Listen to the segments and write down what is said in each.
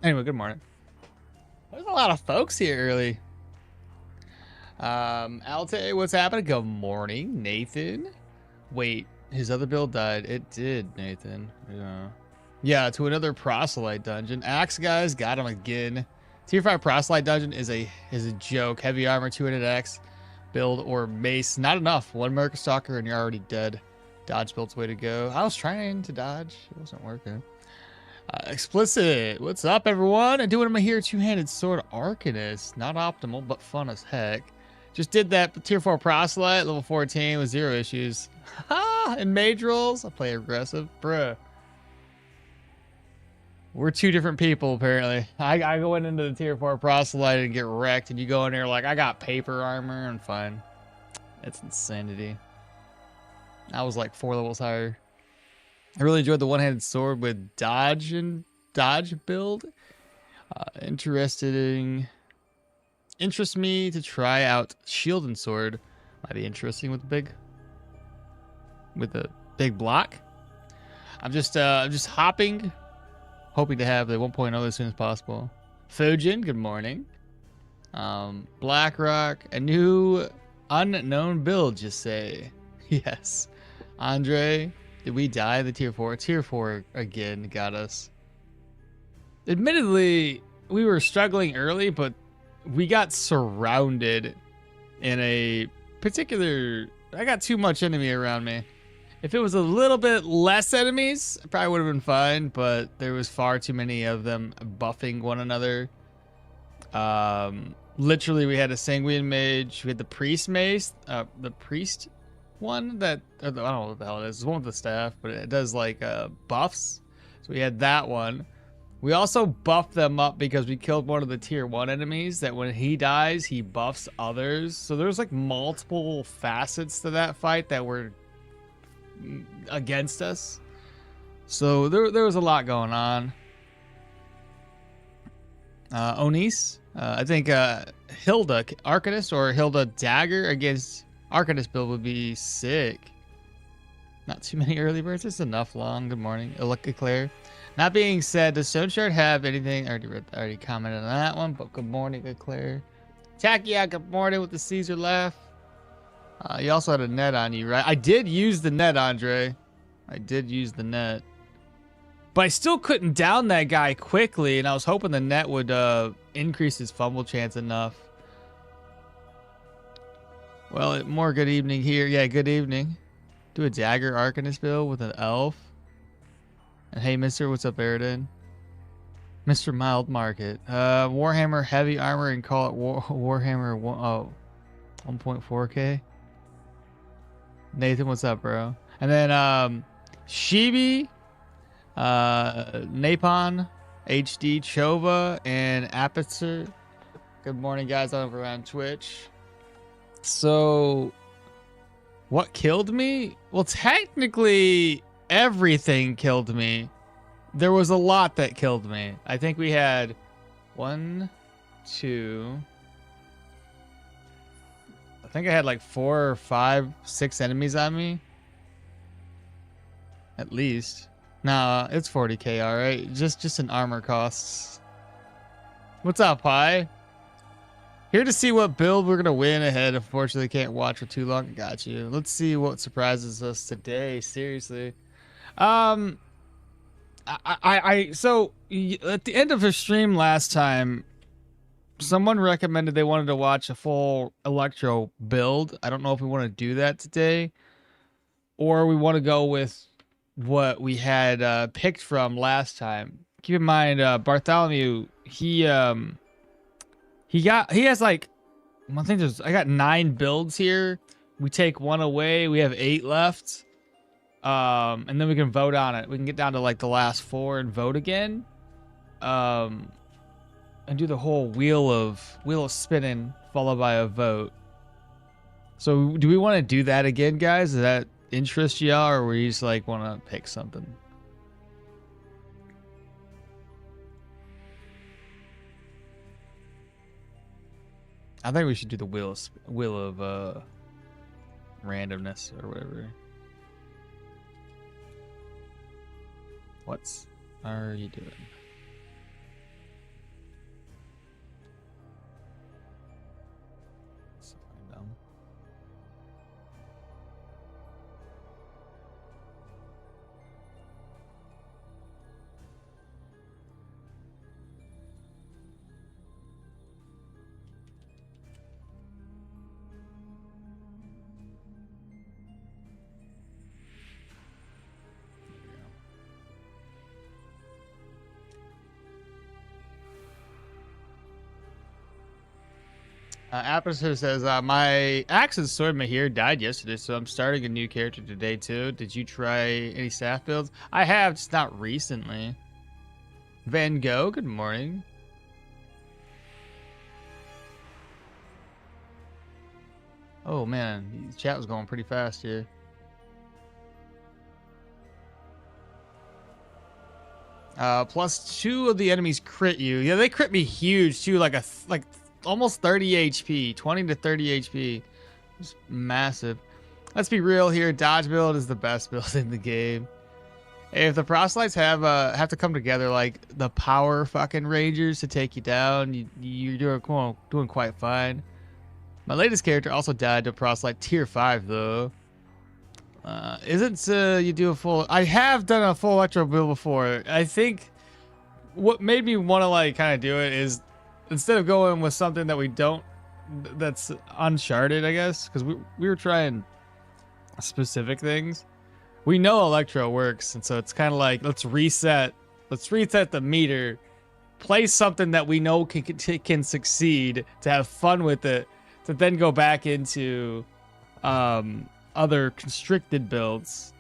Anyway, good morning. There's a lot of folks here early. Alte, what's happening? Good morning, Nathan. Wait, his other build died. It did, Nathan. Yeah, to another proselyte dungeon. Axe guys got him again. Tier 5 proselyte dungeon is a joke. Heavy armor, 200 axe build or mace. Not enough. One Merc Stalker and you're already dead. Dodge build's way to go. I was trying to dodge. It wasn't working. Explicit. What's up, everyone? I'm doing my here two-handed sword Arcanist. Not optimal, but fun as heck. Just did that tier 4 proselyte, level 14 with 0 issues. Ha! And mage rolls. I play aggressive. Bruh. We're two different people, apparently. I go into the tier 4 proselyte and get wrecked, and you go in there like, I got paper armor and fine. It's insanity. I was like 4 levels higher. I really enjoyed the one-handed sword with dodge build. Interests me to try out shield and sword. Might be interesting with the big block. I'm just hoping to have the 1.0 as soon as possible. Fujin, good morning. Blackrock, a new unknown build, just say. Yes. Andre, did we die the tier 4? Tier 4 again got us. Admittedly, we were struggling early, but we got surrounded in a particular... I got too much enemy around me. If it was a little bit less enemies, I probably would have been fine, but there was far too many of them buffing one another. Literally, we had a Sanguine Mage, we had the Priest Mace, the Priest one that, I don't know what the hell it is. It's one with the staff, but it does like buffs. So we had that one. We also buffed them up because we killed one of the tier 1 enemies that when he dies, he buffs others. So there's like multiple facets to that fight that were against us. So there was a lot going on. Onis, I think Hilda Arcanist or Hilda Dagger against Arcanist build would be sick. Not too many early birds. It's enough long. Good morning. Illuka Claire. That being said, does Stoneshard have anything? I already commented on that one, but good morning, good Claire. Takia, good morning with the Caesar laugh. You also had a net on you, right? I did use the net, Andre. I did use the net. But I still couldn't down that guy quickly, and I was hoping the net would increase his fumble chance enough. Well, more good evening here. Yeah, good evening. Do a dagger Arcanist build with an elf. And hey, mister, what's up, Aridin? Mr. Mild Market. Warhammer heavy armor and call it Warhammer 1.4K. Nathan, what's up, bro? And then Shibi, Napon, HD, Chova, and Aperture. Good morning, guys, over on Twitch. So, what killed me? Well, technically, everything killed me. There was a lot that killed me. I think we had 1, 2... I think I had like 4 or 5, 6 enemies on me. At least. Nah, it's 40k, alright? Just in armor costs. What's up, Pi? Here to see what build we're gonna win ahead. Unfortunately, can't watch for too long. Got you. Let's see what surprises us today. Seriously. So at the end of the stream last time, someone recommended they wanted to watch a full Electro build. I don't know if we want to do that today, or we want to go with what we had picked from last time. Keep in mind, BathroomLew, he has like, I think I got 9 builds here. We take 1 away. We have 8 left. And then we can vote on it. We can get down to like the last 4 and vote again. And do the whole wheel of spinning followed by a vote. So do we want to do that again, guys? Does that interest y'all, or we just like want to pick something? I think we should do the wheel of randomness or whatever. What are you doing? Aperture says, my axe and sword Mahir died yesterday, so I'm starting a new character today too. Did you try any staff builds? I have, just not recently. Van Gogh, good morning. Oh man, the chat was going pretty fast here. +2 of the enemies crit you. Yeah, they crit me huge too, like almost 30 HP, 20 to 30 HP. Just massive. Let's be real here. Dodge build is the best build in the game. If the proselytes have to come together like the power fucking rangers to take you down, you're doing quite fine. My latest character also died to proselyte tier 5 though. Isn't you do a full? I have done a full electro build before. I think what made me want to like kind of do it is instead of going with something that we don't, that's uncharted, I guess, because we were trying specific things. We know electro works, and so it's kind of like let's reset the meter, play something that we know can succeed, to have fun with it, to then go back into other constricted builds.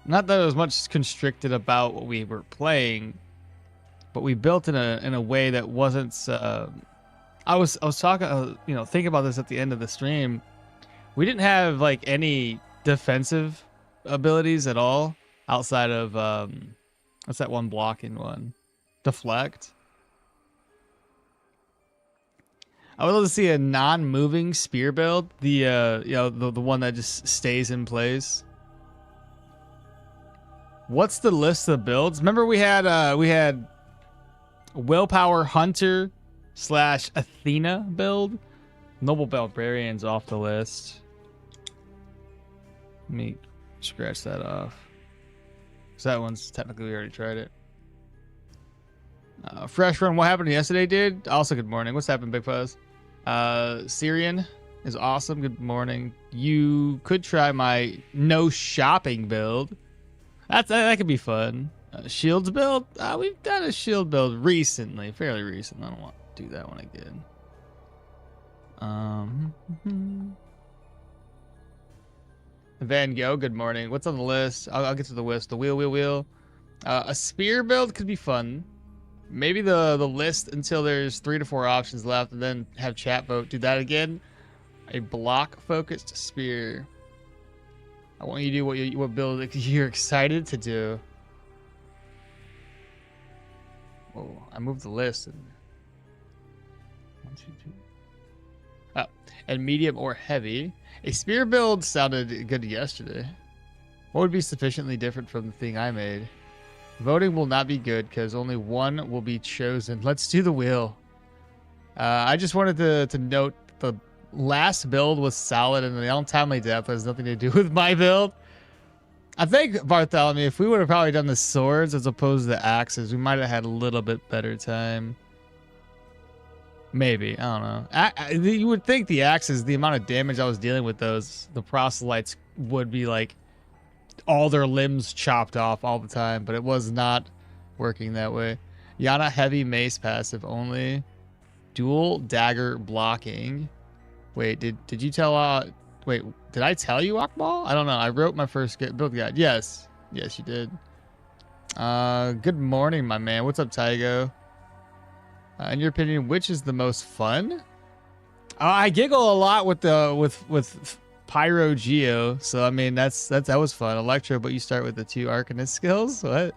Not that it was much constricted about what we were playing, but we built in a way that wasn't. I was talking, thinking about this at the end of the stream. We didn't have like any defensive abilities at all outside of what's that one blocking one? Deflect. I would love to see a non-moving spear build. The one that just stays in place. What's the list of builds? Remember we had Willpower Hunter / Athena build. Noble Barbarian's off the list. Let me scratch that off. So that one's technically we already tried it. Fresh Run, what happened yesterday, dude? Also, good morning. What's happened, Big Fuzz? Syrian is awesome. Good morning. You could try my no shopping build. That could be fun. Shields build? We've done a shield build recently, fairly recent. I don't want to do that one again. Van Gogh, good morning. What's on the list? I'll get to the list. The wheel. A spear build could be fun. Maybe the list until there's 3 to 4 options left, and then have chat vote. Do that again. A block-focused spear. I want you to do what build you're excited to do. Oh, I moved the list. 1, 2, 2. Oh, and medium or heavy. A spear build sounded good yesterday. What would be sufficiently different from the thing I made? Voting will not be good because only one will be chosen. Let's do the wheel. I just wanted to note the last build was solid and the untimely death has nothing to do with my build. I think, Bartholomew, if we would have probably done the swords as opposed to the axes, we might have had a little bit better time. Maybe. I don't know. You would think the axes, the amount of damage I was dealing with those, the proselytes would be like all their limbs chopped off all the time, but it was not working that way. Yana heavy mace passive only. Dual dagger blocking. Wait, did you tell wait, did I tell you okmall? I don't know. I wrote my first build guide. Yes, you did. Good morning, my man. What's up, Tygo? In your opinion, which is the most fun? I giggle a lot with Pyro Geo, so I mean that was fun. Electro, but you start with the 2 Arcanist skills. What?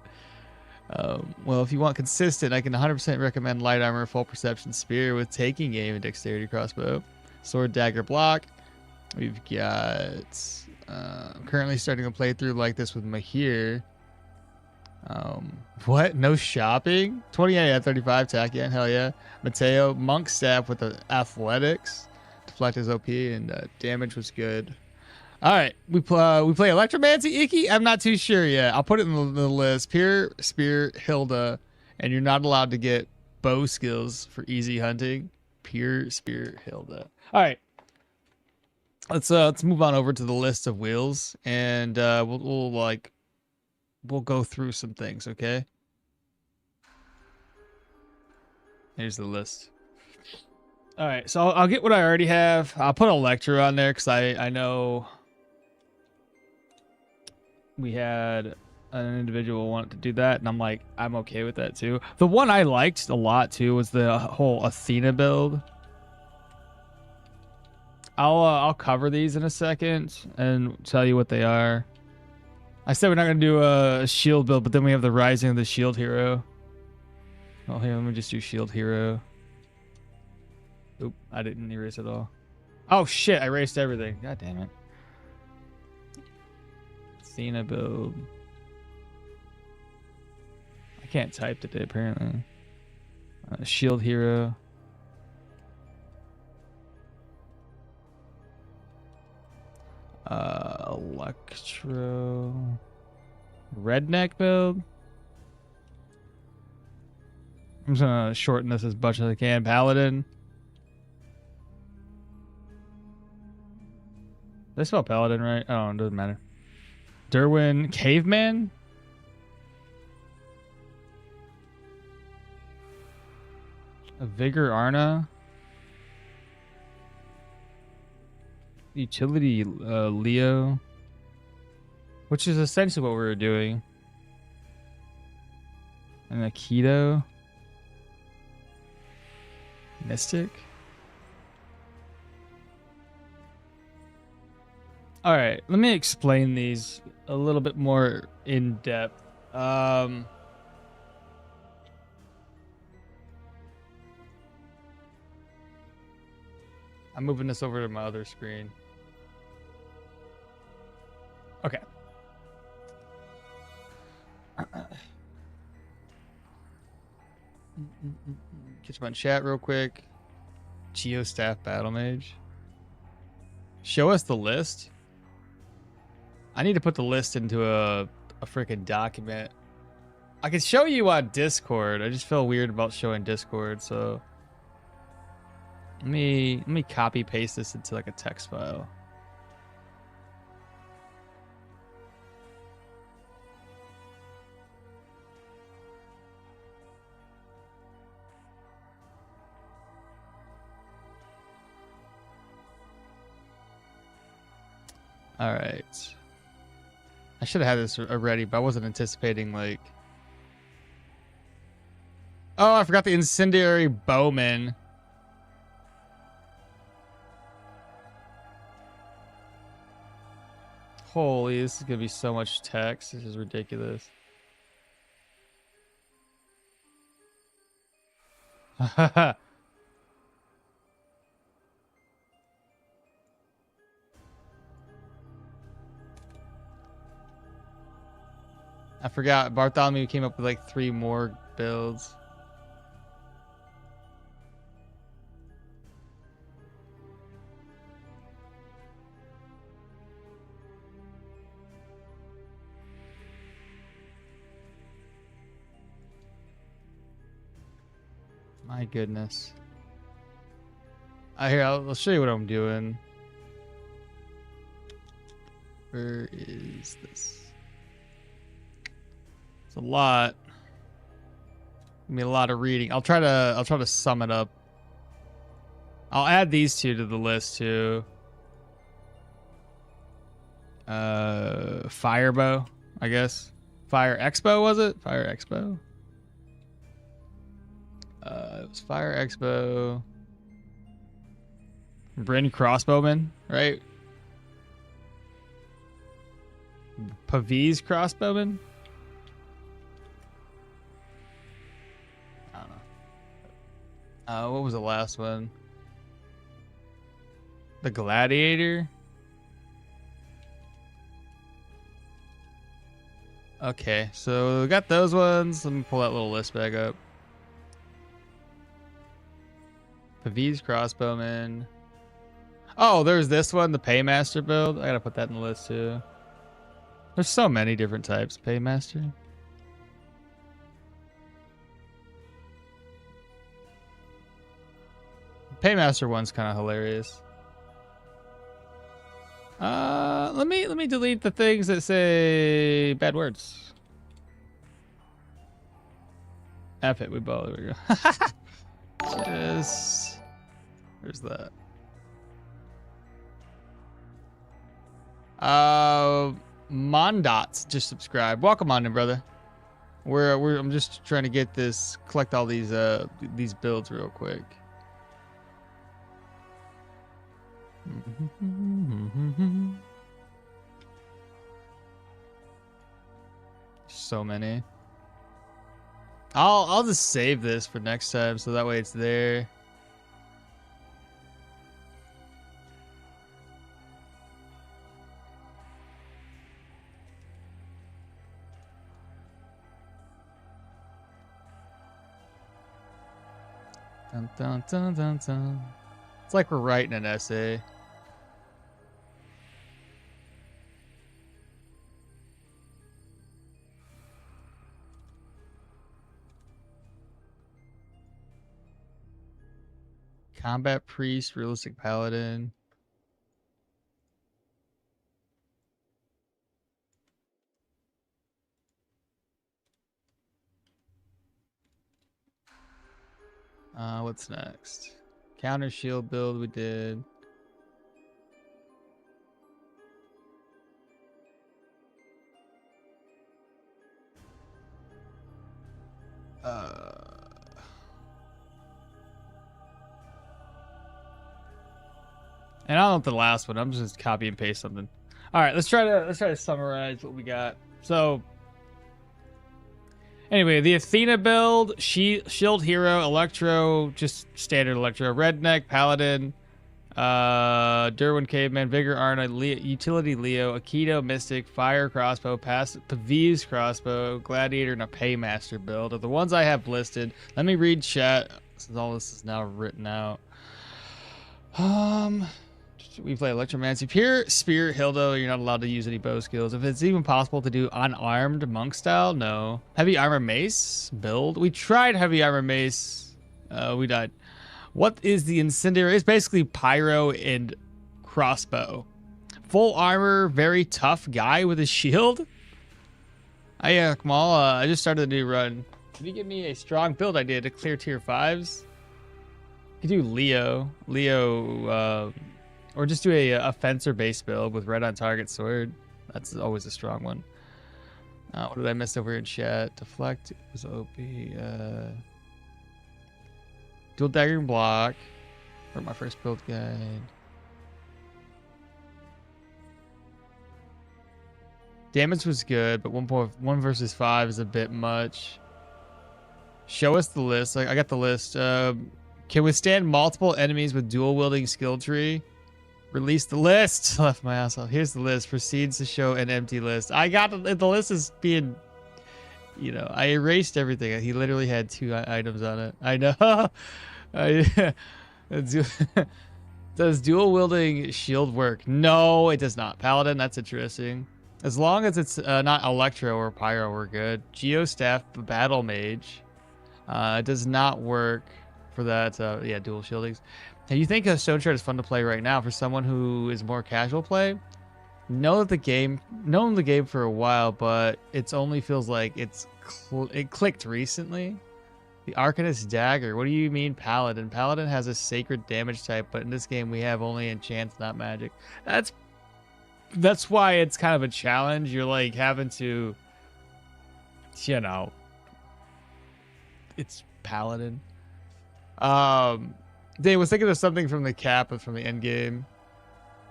Well, if you want consistent, I can 100% recommend light armor, full perception, spear with taking aim, and dexterity crossbow, sword, dagger, block. We've got. I'm currently starting a playthrough like this with Mahir. What? No shopping? 28 out of 35 tack, yeah, hell yeah. Mateo, monk staff with the athletics. Deflect is OP and damage was good. All right, we play Electromancy, Icky? I'm not too sure yet. I'll put it in the list. Pure Spear, Hilda, and you're not allowed to get bow skills for easy hunting. Pure Spear, Hilda. All right, let's move on over to the list of wheels, and we'll go through some things, okay? Here's the list. All right, so I'll get what I already have. I'll put Electra on there because I know we had an individual want to do that, and I'm okay with that too. The one I liked a lot too was the whole Athena build. I'll cover these in a second and tell you what they are. I said we're not gonna do a shield build, but then we have the Rising of the Shield Hero. Oh, here, let me just do Shield Hero. Oop, I didn't erase it all. Oh shit, I erased everything. God damn it. Athena build. I can't type today, apparently. Shield Hero. Electro. Redneck build. I'm just gonna shorten this as much as I can. Paladin. Did I spell Paladin right? Oh, it doesn't matter. Derwin. Caveman. A Vigor Arna. Utility Leo. Which is essentially what we were doing. And a Keto. Mystic. All right, let me explain these a little bit more in depth. I'm moving this over to my other screen. Okay. Catch my chat real quick. Geostaff Battle Mage. Show us the list. I need to put the list into a freaking document. I can show you on Discord. I just feel weird about showing Discord, so let me copy paste this into like a text file. All right. I should have had this already, but I wasn't anticipating like. Oh, I forgot the Incendiary Bowman. Holy, this is gonna be so much text. This is ridiculous. I forgot Bartholomew came up with like 3 more builds. My goodness. Here, I'll show you what I'm doing. Where is this? It's a lot. I mean, a lot of reading. I'll try to sum it up. I'll add these 2 to the list too. Firebow, I guess. Fire Expo, was it? Fire Expo. It was Fire Expo. Bryn Crossbowman, right? Pavi's Crossbowman. I don't know. What was the last one? The Gladiator. Okay, so we got those ones. Let me pull that little list back up. Pavi's crossbowman. Oh, there's this one, the Paymaster build. I gotta put that in the list too. There's so many different types. Paymaster. Paymaster one's kind of hilarious. Let me delete the things that say bad words. F it, we both. There we go. Yes. There's that. Mondots just subscribe. Welcome on in, brother. I'm just trying to get this, collect all these builds real quick. So many. I'll just save this for next time so that way it's there. Dun, dun, dun, dun, dun. It's like we're writing an essay. Combat priest, realistic paladin. What's next? Counter shield build we did. And I don't know the last one. I'm just copy and paste something. All right, let's try to summarize what we got. So anyway, the Athena build, shield hero, electro, just standard electro, redneck, paladin, Derwin caveman, vigor Arna, utility Leo, Aikido mystic, fire crossbow, Pavi's crossbow, gladiator, and a paymaster build are the ones I have listed. Let me read chat since all this is now written out. We play Electromancy. Pure Spirit Hildo, you're not allowed to use any bow skills. If it's even possible to do unarmed monk style, no. Heavy armor mace build. We tried heavy armor mace. We died. What is the incendiary? It's basically pyro and crossbow. Full armor, very tough guy with a shield. Hey, okmall, I just started a new run. Can you give me a strong build idea to clear tier 5s? You could do Leo. Or just do a fencer base build with red on target sword. That's always a strong one. What did I miss over in chat? Deflect was OP. Dual dagger and block for my first build guide. Damage was good, but 1 versus 5 is a bit much. Show us the list. I got the list. Can withstand multiple enemies with dual wielding skill tree. Release the list. Left my ass off. Here's the list. Proceeds to show an empty list. I got the list is being, you know, I erased everything. He literally had 2 items on it. I know. Does dual wielding shield work? No, it does not. Paladin, that's interesting. As long as it's not electro or pyro, we're good. Geostaff, battle mage. It does not work for that. Yeah, dual shieldings. And you think a Stoneshard is fun to play right now for someone who is more casual play? Known the game for a while, but it's only feels like it clicked recently. The Arcanist dagger. What do you mean paladin? Paladin has a sacred damage type, but in this game we have only enchants, not magic. That's why it's kind of a challenge. You're like having to, you know, it's paladin. Dave was thinking of something from the cap and from the end game.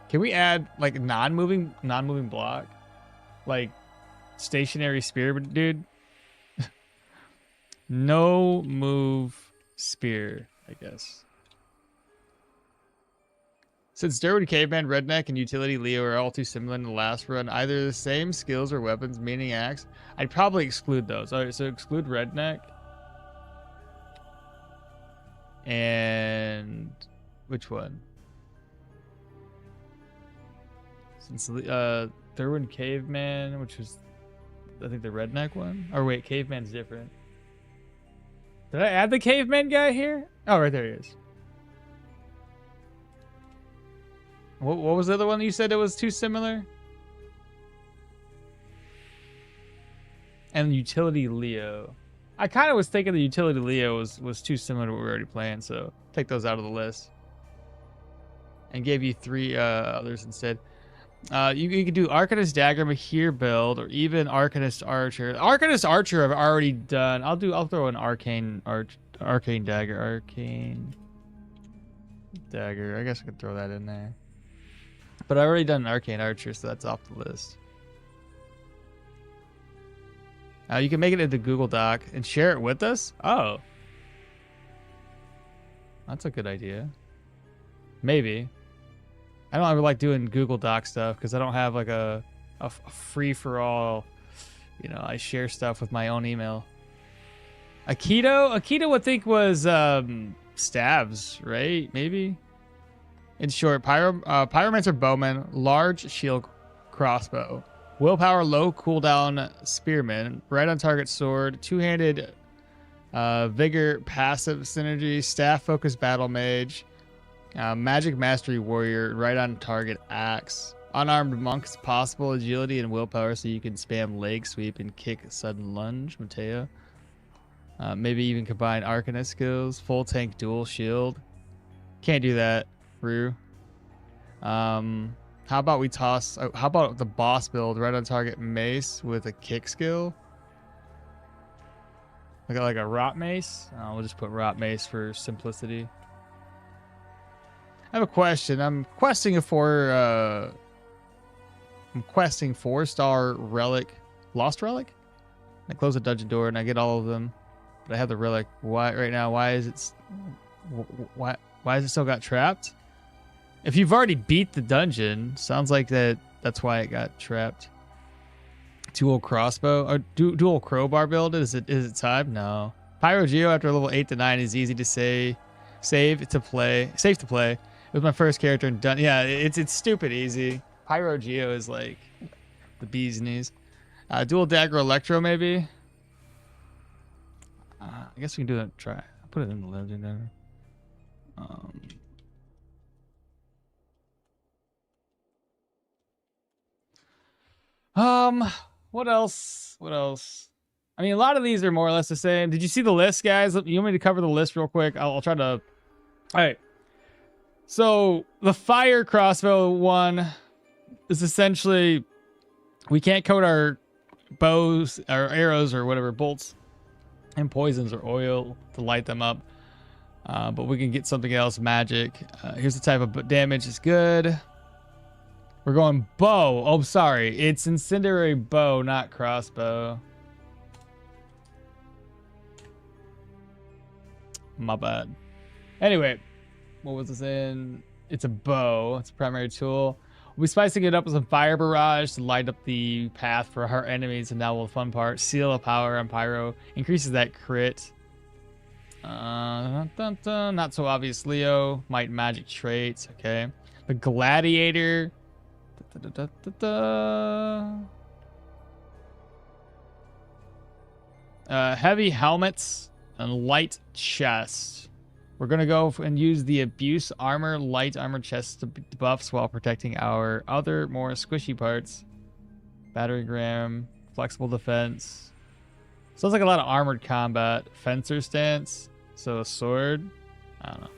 Can we add like non-moving block, like stationary spear, dude? No move spear, I guess. Since Derwood Caveman, Redneck, and Utility Leo are all too similar in the last run, either the same skills or weapons, meaning axe, I'd probably exclude those. All right, so exclude Redneck. And which one? Since Derwood Caveman, which was, I think, the Redneck one. Or wait, Caveman's different. Did I add the Caveman guy here? Oh, right there he is. What was the other one you said it was too similar? And Utility Leo. I kind of was thinking the Utility Leo was too similar to what we were already playing, so take those out of the list. And gave you 3 others instead. You could do Arcanist Dagger, Mahir build, or even Arcanist Archer. Arcanist Archer I've already done. I'll throw an Arcane Dagger. Arcane Dagger. I guess I could throw that in there. But I've already done an Arcane Archer, so that's off the list. You can make it into Google Doc and share it with us? Oh. That's a good idea. Maybe. I don't ever like doing Google Doc stuff because I don't have like a free-for-all, you know, I share stuff with my own email. Aikido would think was stabs, right? Maybe? In short, Pyromancer Bowman, large shield crossbow. Willpower, low cooldown spearman, right on target sword, two-handed vigor, passive synergy, staff focus battle mage, magic mastery warrior, right on target axe. Unarmed monks, possible agility and willpower so you can spam leg sweep and kick sudden lunge, Mateo. Maybe even combine Arcanist skills, full tank dual shield. Can't do that. Rue. How about we toss? How about the boss build right on target mace with a kick skill? Like a rot mace. We'll just put rot mace for simplicity. I have a question. I'm questing 4-star relic, lost relic. I close the dungeon door and I get all of them, but I have the relic. Why right now? Why is it? Why is it still got trapped? If you've already beat the dungeon, sounds like that's why it got trapped. Dual crossbow or dual crowbar build. Is it time? No. Pyro Geo after level 8 to 9 is easy to say, safe to play. It was my first character and done. Yeah, it's stupid easy. Pyro Geo is like the bee's knees. Dual dagger electro maybe. I guess we can do that. Try. I'll put it in the legendary. What else? I mean, a lot of these are more or less the same. Did you see the list, guys? You want me to cover the list real quick? I'll try to. All right. So the fire crossbow one is essentially we can't coat our bows, our arrows, or whatever bolts and poisons or oil to light them up, but we can get something else. Magic. Here's the type of damage is good. We're going bow. Oh, sorry. It's incendiary bow, not crossbow. My bad. Anyway, what was this in? It's a bow. It's a primary tool. We'll be spicing it up with some fire barrage to light up the path for our enemies. And now the fun part. Seal of power on pyro. Increases that crit. Not so obvious Leo. Might magic traits. Okay. The gladiator. Heavy helmets and light chest. We're gonna go and use the abuse armor, light armor chest buffs while protecting our other more squishy parts. Battering ram, flexible defense. Sounds like a lot of armored combat. Fencer stance, so a sword. I don't know.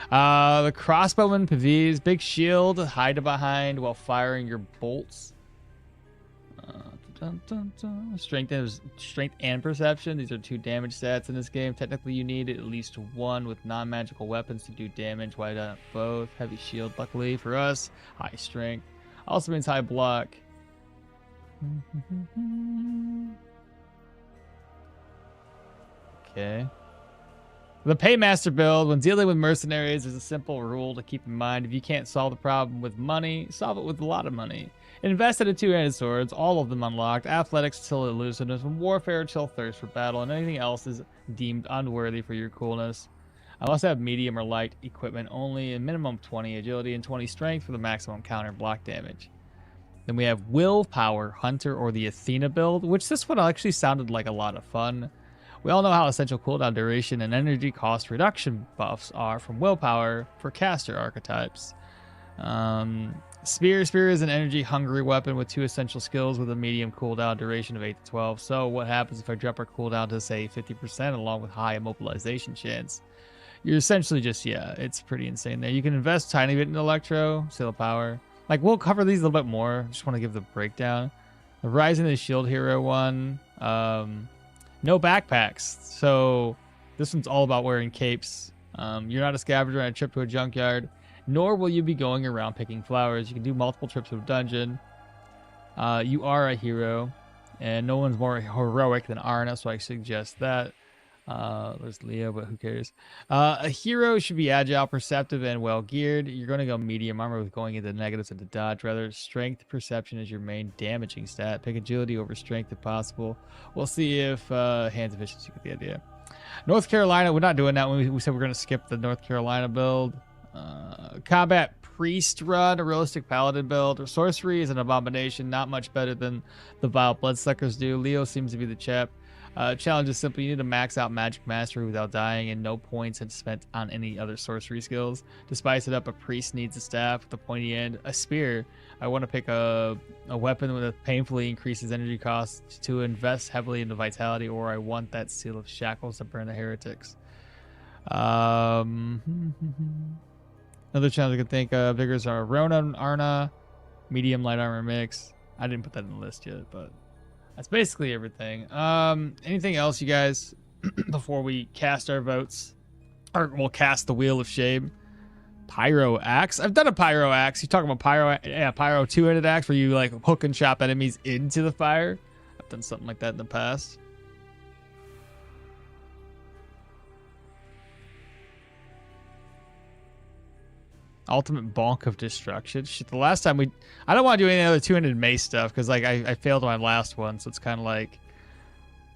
The crossbowman PVs, big shield, hide behind while firing your bolts. Strength and perception. These are 2 damage stats in this game. Technically, you need at least 1 with non-magical weapons to do damage. Why not both? Heavy shield, luckily for us. High strength. Also means high block. Okay. The Paymaster build, when dealing with mercenaries, there's a simple rule to keep in mind. If you can't solve the problem with money, solve it with a lot of money. Invest in the two-handed swords, all of them unlocked, athletics till elusiveness, and warfare till thirst for battle, and anything else is deemed unworthy for your coolness. I must have medium or light equipment only, a minimum 20 agility and 20 strength for the maximum counter block damage. Then we have Willpower Hunter, or the Athena build, which this one actually sounded like a lot of fun. We all know how essential cooldown duration and energy cost reduction buffs are from willpower for caster archetypes. Spear is an energy hungry weapon with 2 essential skills with a medium cooldown duration of 8 to 12. So what happens if I drop our cooldown to say 50% along with high immobilization chance? You're essentially just, yeah, it's pretty insane there. You can invest a tiny bit in Electro, Seal Power. Like, we'll cover these a little bit more. Just want to give the breakdown. The Rising the Shield Hero one. No backpacks. So this one's all about wearing capes. You're not a scavenger on a trip to a junkyard, nor will you be going around picking flowers. You can do multiple trips to a dungeon. You are a hero, and no one's more heroic than Arna, so I suggest that. There's Leo, but who cares? A hero should be agile, perceptive, and well geared. You're going to go medium armor with going into negatives into dodge. Rather, strength perception is your main damaging stat. Pick agility over strength if possible. We'll see if hands efficiency, you get the idea. North Carolina, we're not doing that one. We said we're going to skip the North Carolina build. Combat priest run, a realistic paladin build. Sorcery is an abomination, not much better than the vile bloodsuckers do. Leo seems to be the chap. Challenge is simple. You need to max out magic mastery without dying, and no points are spent on any other sorcery skills. To spice it up, a priest needs a staff with a pointy end, a spear. I want to pick a weapon that painfully increases energy costs to invest heavily into vitality, or I want that seal of Shakles to burn the heretics. Other challenge I can think of, vigors are Rona, Arna, medium light armor mix. I didn't put that in the list yet, but that's basically everything. Anything else, you guys, before we cast our votes? Or we'll cast the Wheel of Shame. Pyro Axe. I've done a Pyro Axe. You talking about Pyro? Yeah, Pyro two-handed axe where you like hook and chop enemies into the fire. I've done something like that in the past. Ultimate Bonk of Destruction. Shit, the last time I don't want to do any other two-handed mace stuff because like I failed my last one, so it's kind of like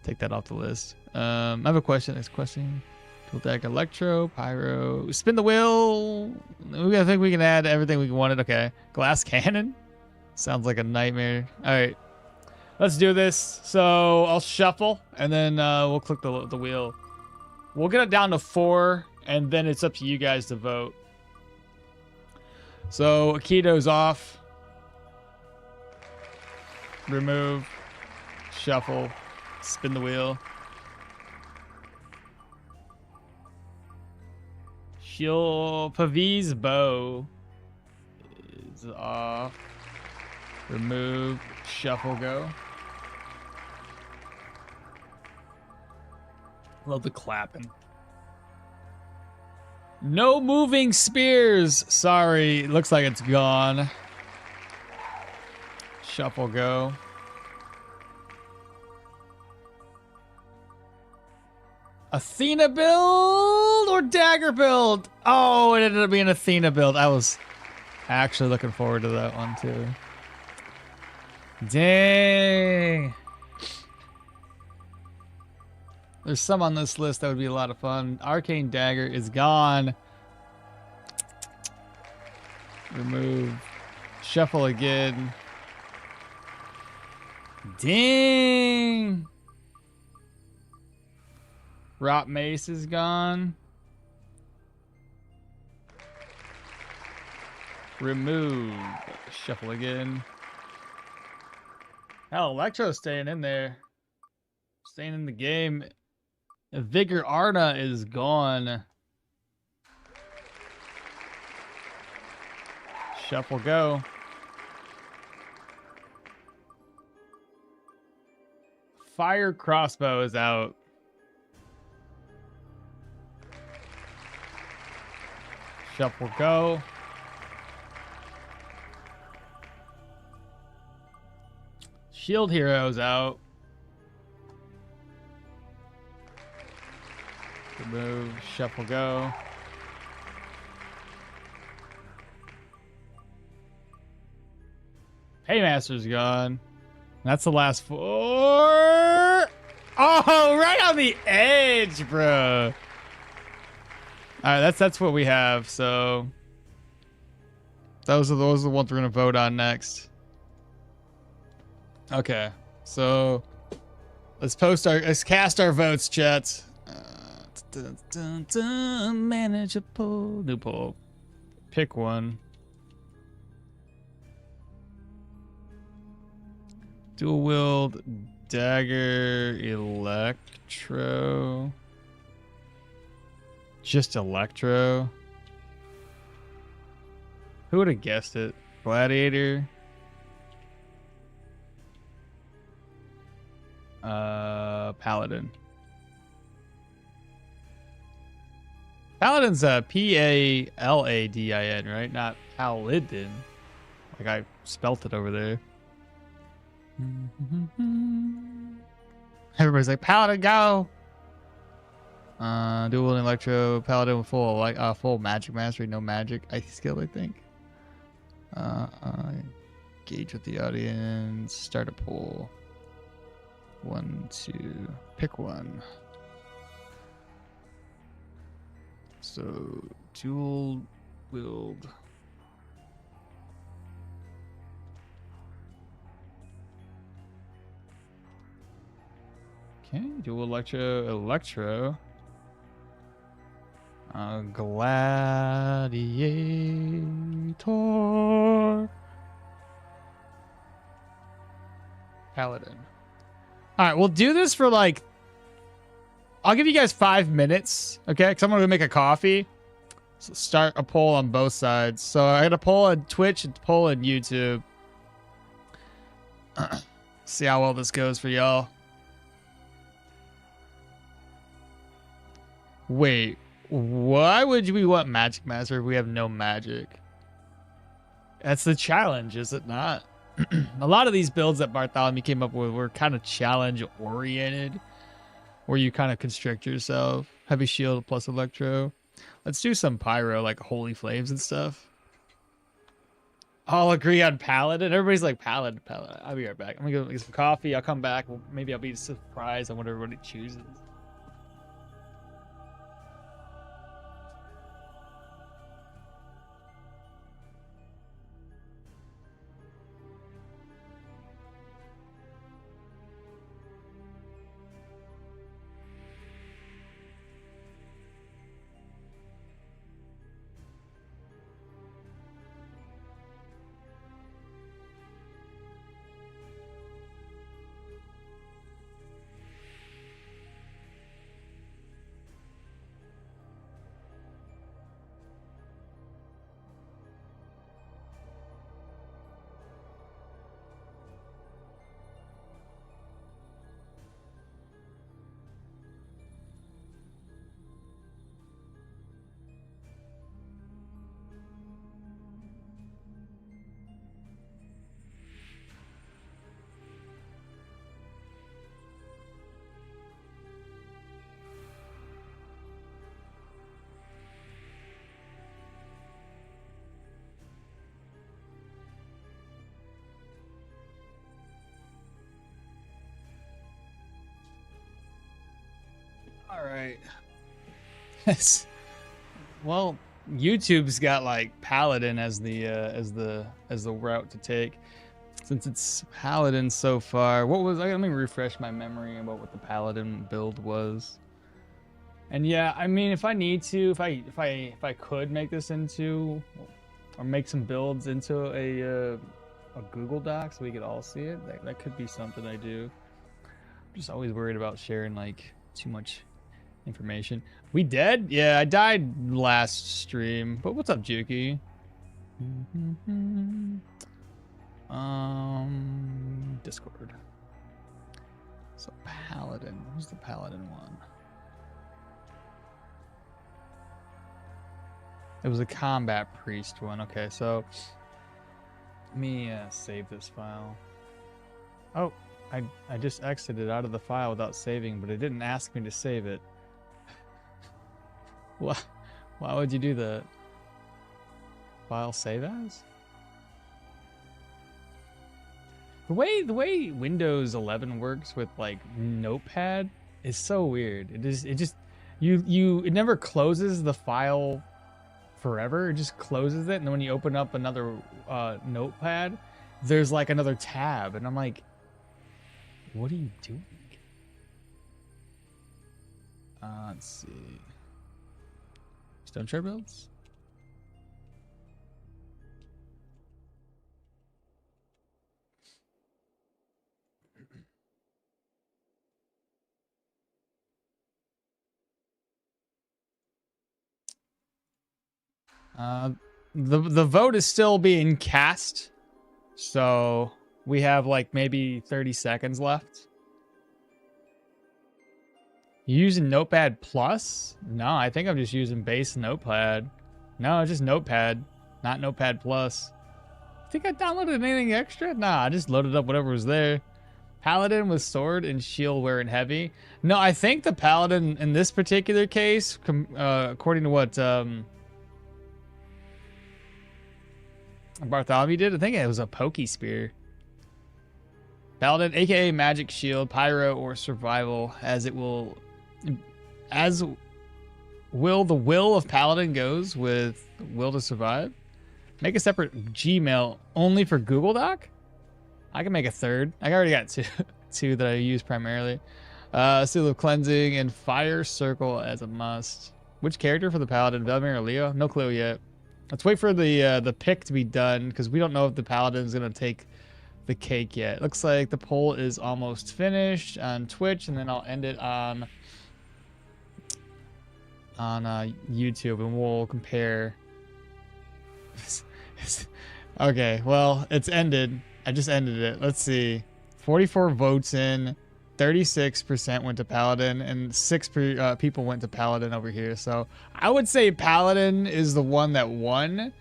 take that off the list. I have a question. Next question. Tool deck, Electro, Pyro, spin the wheel. I think we can add everything we wanted. Okay, glass cannon. Sounds like a nightmare. All right, let's do this. So I'll shuffle and then we'll click the wheel. We'll get it down to 4, and then it's up to you guys to vote. So Akito's off. Remove. Shuffle. Spin the wheel. Pavi's bow is off. Remove. Shuffle, go. Love the clapping. No moving spears. Sorry, looks like it's gone. Shuffle, go. Athena build or dagger build? Oh, it ended up being Athena build. I was actually looking forward to that one too. Dang. There's some on this list that would be a lot of fun. Arcane Dagger is gone. Remove. Shuffle again. Dang. Rot Mace is gone. Remove. Shuffle again. Hell, Electro's staying in there. Staying in the game. Vigor Arna is gone. Shuffle, go. Fire Crossbow is out. Shuffle, go. Shield Hero's out. Good move. Shuffle go. Paymaster's gone. That's the last 4. Oh, right on the edge, bro. All right, that's what we have. So those are the ones we're gonna vote on next. Okay, so let's cast our votes, chat. Manage a poll. New poll. Pick one. Dual wield, dagger, electro. Just electro. Who would have guessed it? Gladiator. Paladin. Paladin's Paladin, right? Not Paladin. Like I spelt it over there. Everybody's like, Paladin, go! Dual electro, Paladin with full magic mastery, no magic skill, I think. Gauge with the audience, start a poll. 1, 2, pick one. So, dual wield. Okay, dual electro. Gladiator. Paladin. All right, we'll do this for like, I'll give you guys 5 minutes, okay? Because I'm going to make a coffee. So start a poll on both sides. So I got a poll on Twitch and a poll on YouTube. See how well this goes for y'all. Wait, why would we want Magic Master if we have no magic? That's the challenge, is it not? A lot of these builds that Bartholomew came up with were kind of challenge oriented, where you kind of constrict yourself. Heavy shield plus electro. Let's do some pyro, like holy flames and stuff. I'll agree on Paladin. Everybody's like Paladin. I'll be right back. I'm gonna go get some coffee. I'll come back. Maybe I'll be surprised on what everybody chooses. All right. Well, YouTube's got like Paladin as the route to take, since it's Paladin so far. What was? Let me refresh my memory about what the Paladin build was. And yeah, I mean, if I need to, if I could make this into, or make some builds into a Google Doc so we could all see it, that could be something I do. I'm just always worried about sharing like too much information. We dead? Yeah, I died last stream. But what's up, Juki? Discord. So Paladin. Who's the Paladin one? It was a combat priest one. Okay, so let me save this file. Oh, I just exited out of the file without saving, but it didn't ask me to save it. Why would you do that? File save as? The way Windows 11 works with like Notepad is so weird. It never closes the file forever. It just closes it, and then when you open up another Notepad, there's like another tab, and I'm like, what are you doing? Let's see. Stoneshard builds. The vote is still being cast, so we have like maybe 30 seconds left. You using Notepad Plus? No, I think I'm just using base Notepad. No, it's just Notepad, not Notepad Plus. Think I downloaded anything extra? Nah, I just loaded up whatever was there. Paladin with sword and shield wearing heavy. No, I think the Paladin in this particular case, according to what Bartholomew did, I think it was a pokey spear. Paladin, aka magic shield, pyro, or survival, as will the will of Paladin goes with will to survive. Make a separate Gmail only for Google Doc. I can make a third. I already got two that I use primarily. Seal of cleansing and fire circle as a must. Which character for the Paladin, Velmir or Leo? No clue yet. Let's wait for the pick to be done, because we don't know if the Paladin is gonna take the cake yet. Looks like the poll is almost finished on Twitch, and then I'll end it on YouTube, and we'll compare. Okay, well, it's ended. I just ended it. Let's see. 44 votes in. 36% went to Paladin, and 6 people went to Paladin over here. So I would say Paladin is the one that won.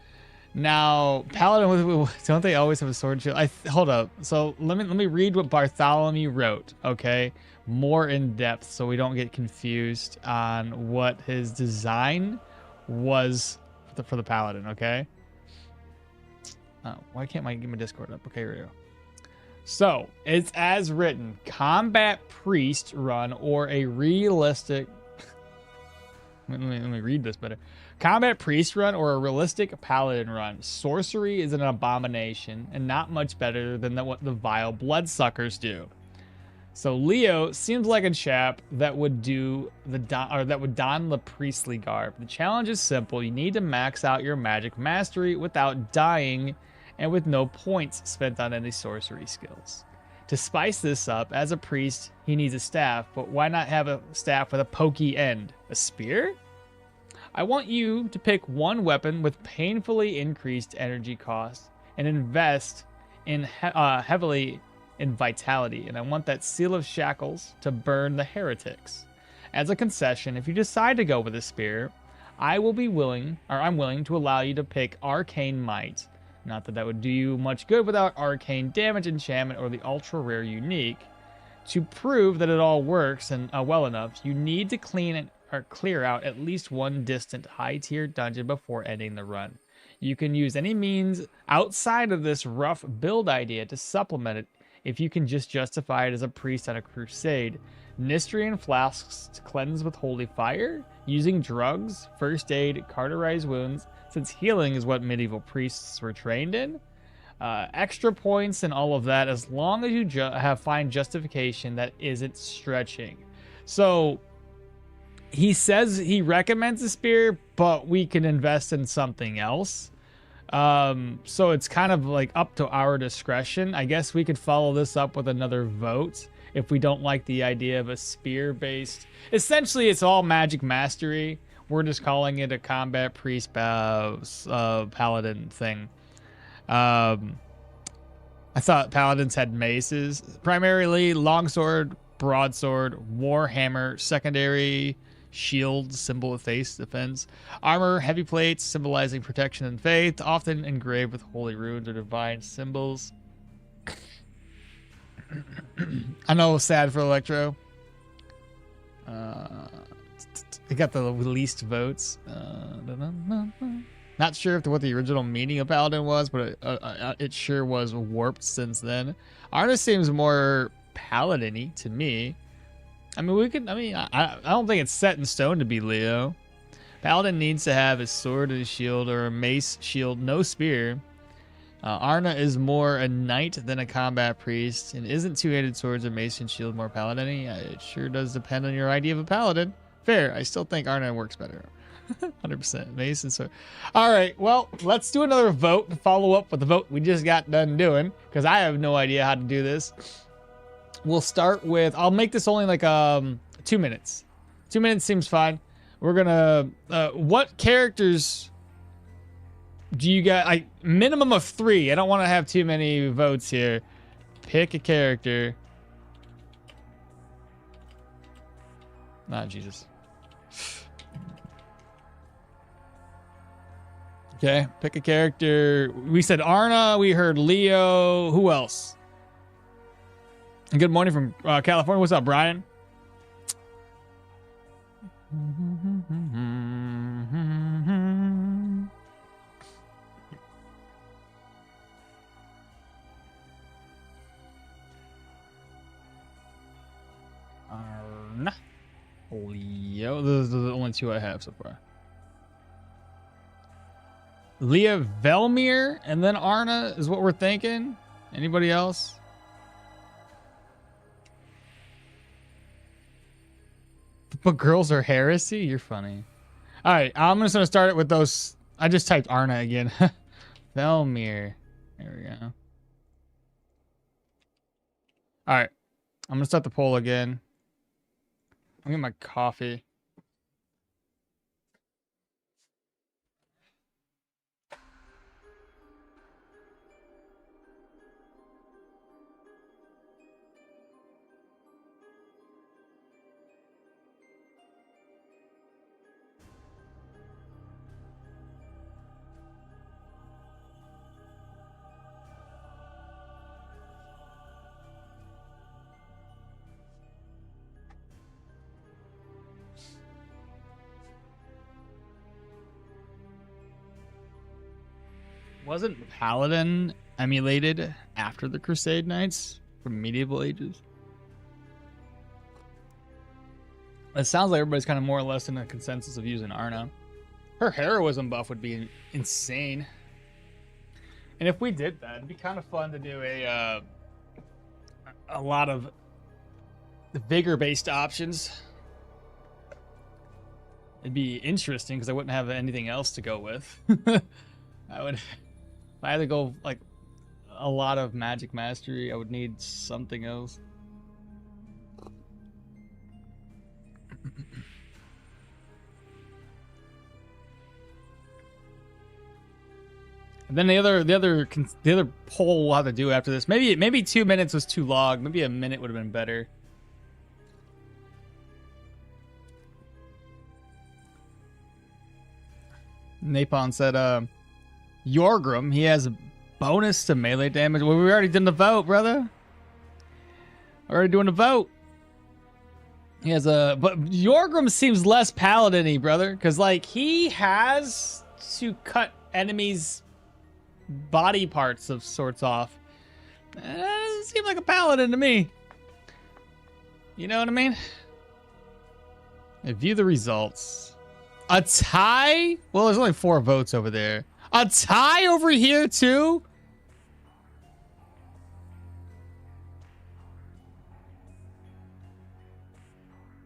Now, Paladin, don't they always have a sword shield? Hold up. So let me read what Bartholomew wrote, okay? More in depth, so we don't get confused on what his design was for the Paladin, okay? Why can't I get my Discord up? Okay, here we go. So, it's as written, combat priest run or a realistic... let me read this better. Combat priest run or a realistic paladin run. Sorcery is an abomination and not much better than what the vile bloodsuckers do. So Leo seems like a chap that would don the priestly garb. The challenge is simple. You need to max out your magic mastery without dying, and with no points spent on any sorcery skills. To spice this up, as a priest, he needs a staff, but why not have a staff with a pokey end? A spear? I want you to pick one weapon with painfully increased energy cost and invest in heavily in vitality, and I want that seal of Shakles to burn the heretics. As a concession, if you decide to go with a spear, I'm willing to allow you to pick Arcane Might. Not that would do you much good without Arcane Damage enchantment or the ultra rare unique. To prove that it all works and well enough, you need to clear out at least one distant high tier dungeon before ending the run. You can use any means outside of this rough build idea to supplement it if you can just justify it as a priest on a crusade. Nistrian Flasks to cleanse with holy fire, using drugs, first aid, cauterizing wounds, since healing is what medieval priests were trained in. Extra points and all of that, as long as you find justification that isn't stretching. So he says he recommends a spear, but we can invest in something else. So it's kind of like up to our discretion. I guess we could follow this up with another vote if we don't like the idea of a spear based. Essentially, it's all magic mastery. We're just calling it a combat priest paladin thing. I thought paladins had maces. Primarily longsword, broadsword, warhammer, secondary shield, symbol of faith, defense, armor, heavy plates, symbolizing protection and faith, often engraved with holy runes or divine symbols. I know, sad for Electro. They got the least votes. Not sure what the original meaning of Paladin was, but it sure was warped since then. Arna seems more Paladin-y to me. I mean, I don't think it's set in stone to be Leo. Paladin needs to have a sword and a shield, or a mace, shield, no spear. Arna is more a knight than a combat priest, and isn't two-handed swords or mace and shield more Paladin-y? It sure does depend on your idea of a Paladin. Fair. I still think Arna works better. 100% mace and sword. All right, well, let's do another vote to follow up with the vote we just got done doing, because I have no idea how to do this. We'll start with, I'll make this only like 2 minutes. 2 minutes seems fine. We're gonna, what characters do you got? Minimum of 3. I don't want to have too many votes here. Pick a character. Ah, Jesus. Okay, pick a character. We said Arna. We heard Leo. Who else? Good morning from California. What's up, Brian? Arna. Leo. Those are the only 2 I have so far. Leah Velmir and then Arna is what we're thinking. Anybody else? But girls are heresy? You're funny. All right, I'm just going to start it with those. I just typed Arna again. Velmir. There we go. All right, I'm going to start the poll again. I'm getting my coffee. Wasn't Paladin emulated after the Crusade Knights from medieval ages? It sounds like everybody's kind of more or less in a consensus of using Arna. Her heroism buff would be insane. And if we did that, it'd be kind of fun to do a lot of vigor-based options. It'd be interesting because I wouldn't have anything else to go with. I would... If I had to go like a lot of magic mastery, I would need something else. And then the other poll we'll have to do after this. Maybe 2 minutes was too long. Maybe a minute would have been better. Napon said, Yorgrim, he has a bonus to melee damage. Well, we already did the vote, brother. Already doing the vote. He has a... But Yorgrim seems less paladin-y, brother. Because, like, he has to cut enemies' body parts of sorts off. Doesn't seem like a paladin to me. You know what I mean? I view the results. A tie? Well, there's only 4 votes over there. A tie over here, too?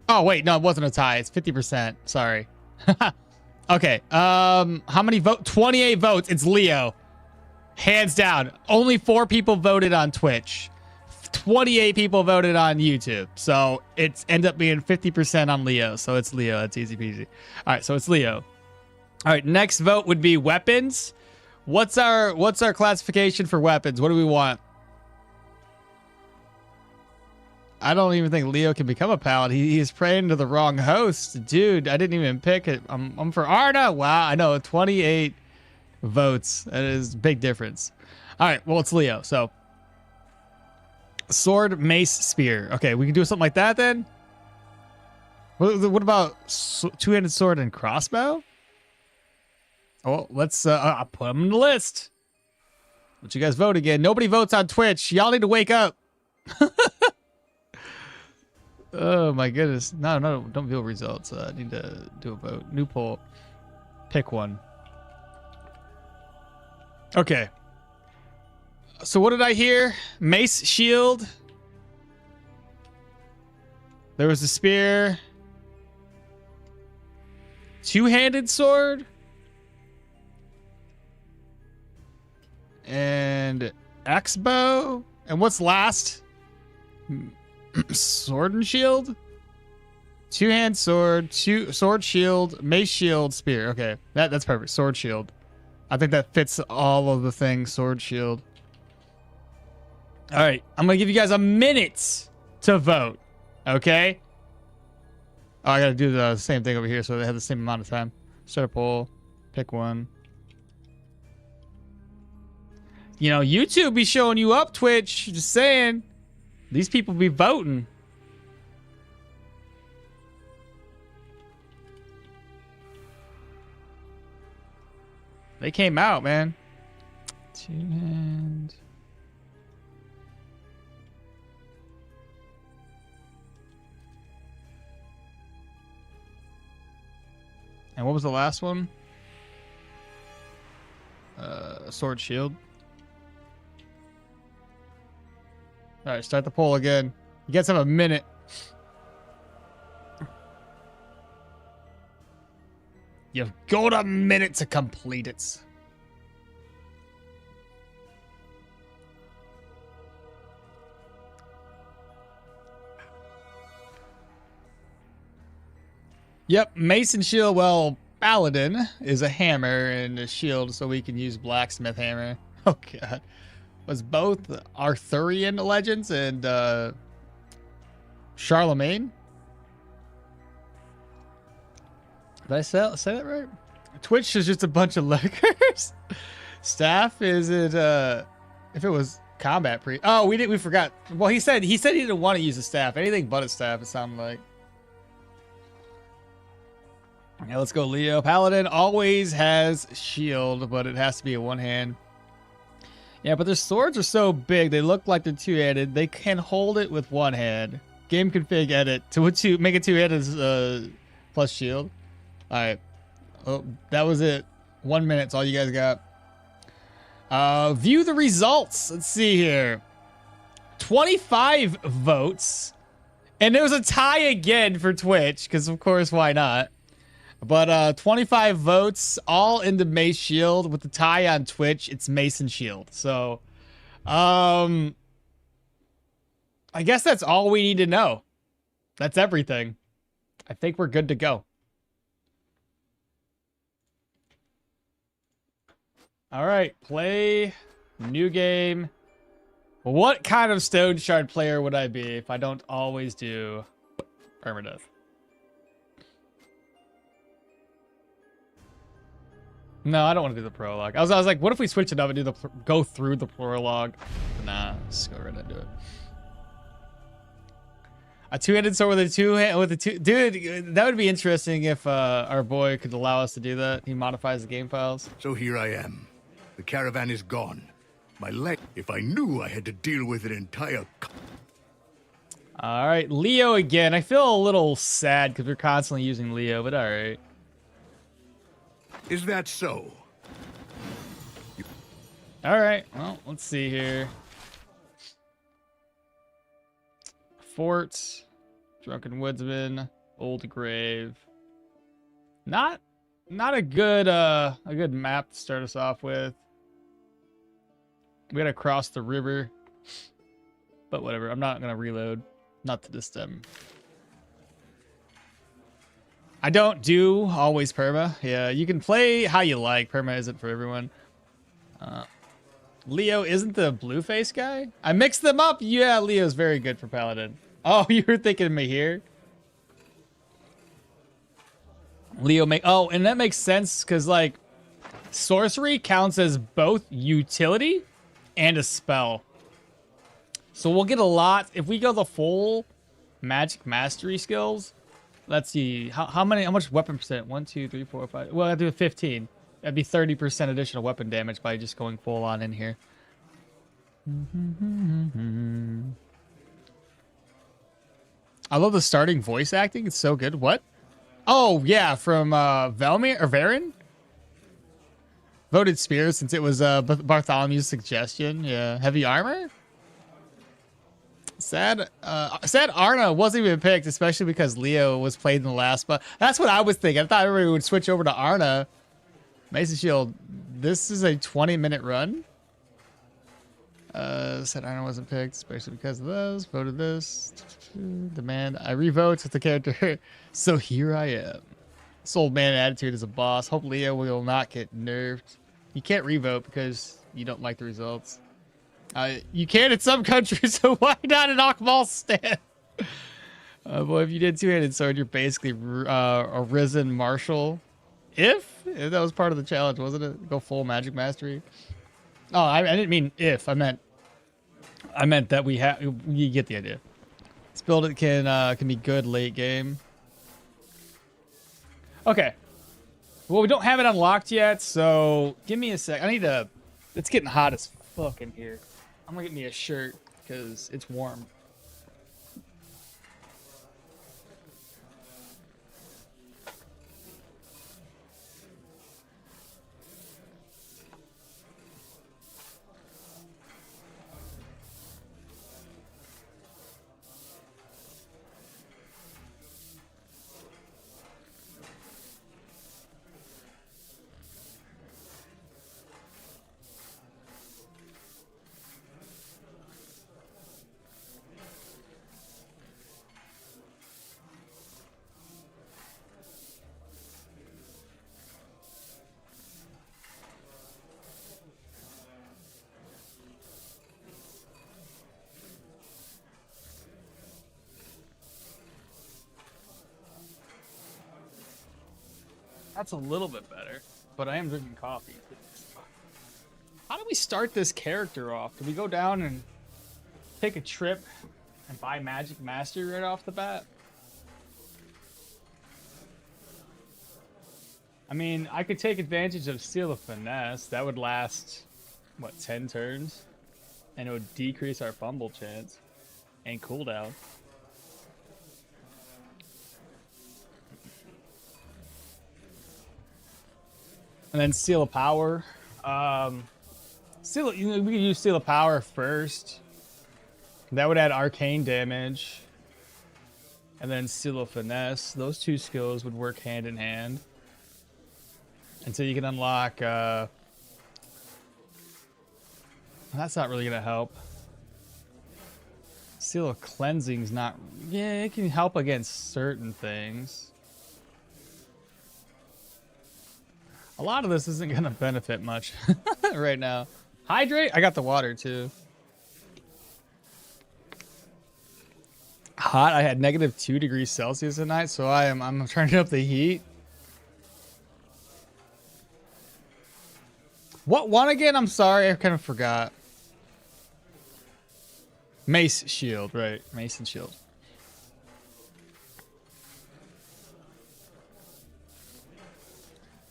Oh, wait. No, it wasn't a tie. It's 50%. Sorry. Okay. How many votes? 28 votes. It's Leo. Hands down. Only 4 people voted on Twitch. 28 people voted on YouTube. So it's ended up being 50% on Leo. So it's Leo. That's easy peasy. All right. So it's Leo. All right, next vote would be weapons. What's our classification for weapons? What do we want? I don't even think Leo can become a paladin. He's praying to the wrong host. Dude, I didn't even pick it. I'm for Arna. Wow, I know, 28 votes. That is a big difference. All right, well, it's Leo. So sword, mace, spear. Okay, we can do something like that then. What about two-handed sword and crossbow? Oh, let's I'll put them in the list. Let you guys vote again. Nobody votes on Twitch. Y'all need to wake up. Oh my goodness. No, don't view results. I need to do a vote. New poll. Pick one. Okay. So what did I hear? Mace, shield. There was a spear. Two-handed sword. And axe bow. And what's last? Sword and shield. Two-hand sword, sword, shield, mace, shield, spear. Okay, that's perfect. Sword, shield. I think that fits all of the things. Sword, shield. All right, I'm gonna give you guys a minute to vote. Okay. Oh, I gotta do the same thing over here so they have the same amount of time. Start a poll. Pick one. You know, YouTube be showing you up, Twitch. Just saying. These people be voting. They came out, man. Two-hand. And what was the last one? Sword, shield. All right, start the poll again. You guys have a minute. You've got a minute to complete it. Yep, mace and shield. Well, Paladin is a hammer and a shield, so we can use blacksmith hammer. Oh god. Was both Arthurian legends and Charlemagne. Did I say that right? Twitch is just a bunch of letters. Staff is it if it was combat pre. Oh, we forgot. Well, he said he didn't want to use a staff. Anything but a staff, it sounded like. Yeah, let's go, Leo. Paladin always has shield, but it has to be a one hand. Yeah, but their swords are so big, they look like they're two-handed. They can hold it with one hand. Game config edit to make it two-handed plus shield. All right. Oh, that was it. 1 minute. That's all you guys got. View the results. Let's see here. 25 votes. And there was a tie again for Twitch, because of course, why not? But 25 votes, all into Mace Shield. With the tie on Twitch, it's Mace and Shield. So, I guess that's all we need to know. That's everything. I think we're good to go. All right, play new game. What kind of Stoneshard player would I be if I don't always do Permadeath? No, I don't want to do the prologue. I was like, what if we switch it up and do go through the prologue? Nah, just go right into it. A two-handed sword with a two. Dude, that would be interesting if our boy could allow us to do that. He modifies the game files. So here I am. The caravan is gone. My leg. If I knew I had to deal with an entire. All right, Leo again. I feel a little sad because we're constantly using Leo, but all right. Is that so? All right. Well, let's see here. Fort, Drunken Woodsman, Old Grave. Not a good map to start us off with. We gotta cross the river, but whatever. I'm not gonna reload. Not to this them. I don't do always perma. Yeah, you can play how you like. Perma isn't for everyone. Leo isn't the blue face guy. I mixed them up. Yeah, Leo's very good for Paladin. Oh, you were thinking of me here. Leo and that makes sense because like sorcery counts as both utility and a spell. So we'll get a lot if we go the full magic mastery skills. Let's see. How much weapon percent? 1, 2, 3, 4, 5. Well, I do 15. That'd be 30% additional weapon damage by just going full on in here. I love the starting voice acting. It's so good. What? Oh, yeah, from Velmir or Varen? Voted Spear since it was Bartholomew's suggestion. Yeah. Heavy armor? Sad Arna wasn't even picked, especially because Leo was played in the last, but that's what I was thinking. I thought everybody would switch over to Arna. Mason Shield, this is a 20-minute run. Said Arna wasn't picked, especially because of those. Voted this. Demand. I revote with the character. So here I am. This old man attitude is a boss. Hope Leo will not get nerfed. You can't revote because you don't like the results. You can in some countries, so why not an okmall stand? Boy, if you did two-handed sword, you're basically a risen marshal. If that was part of the challenge, wasn't it? Go full magic mastery. Oh, I didn't mean if. I meant that we have. You get the idea. This build can be good late game. Okay. Well, we don't have it unlocked yet, so give me a sec. I need to. It's getting hot as fuck in here. I'm gonna get me a shirt because it's warm. That's a little bit better, but I am drinking coffee. How do we start this character off? Do we go down and take a trip and buy Magic Mastery right off the bat? I mean, I could take advantage of Seal of Finesse. That would last, what, 10 turns? And it would decrease our fumble chance and cooldown. And then Seal of Power. We could use Seal of Power first. That would add Arcane Damage. And then Seal of Finesse. Those two skills would work hand in hand. Until you can unlock... that's not really going to help. Seal of Cleansing's not... Yeah, it can help against certain things. A lot of this isn't going to benefit much right now. Hydrate? I got the water too. Hot? I had -2 degrees Celsius tonight, so I'm turning up the heat. What one again? I'm sorry, I kind of forgot. Mace Shield, right. Mace and Shield.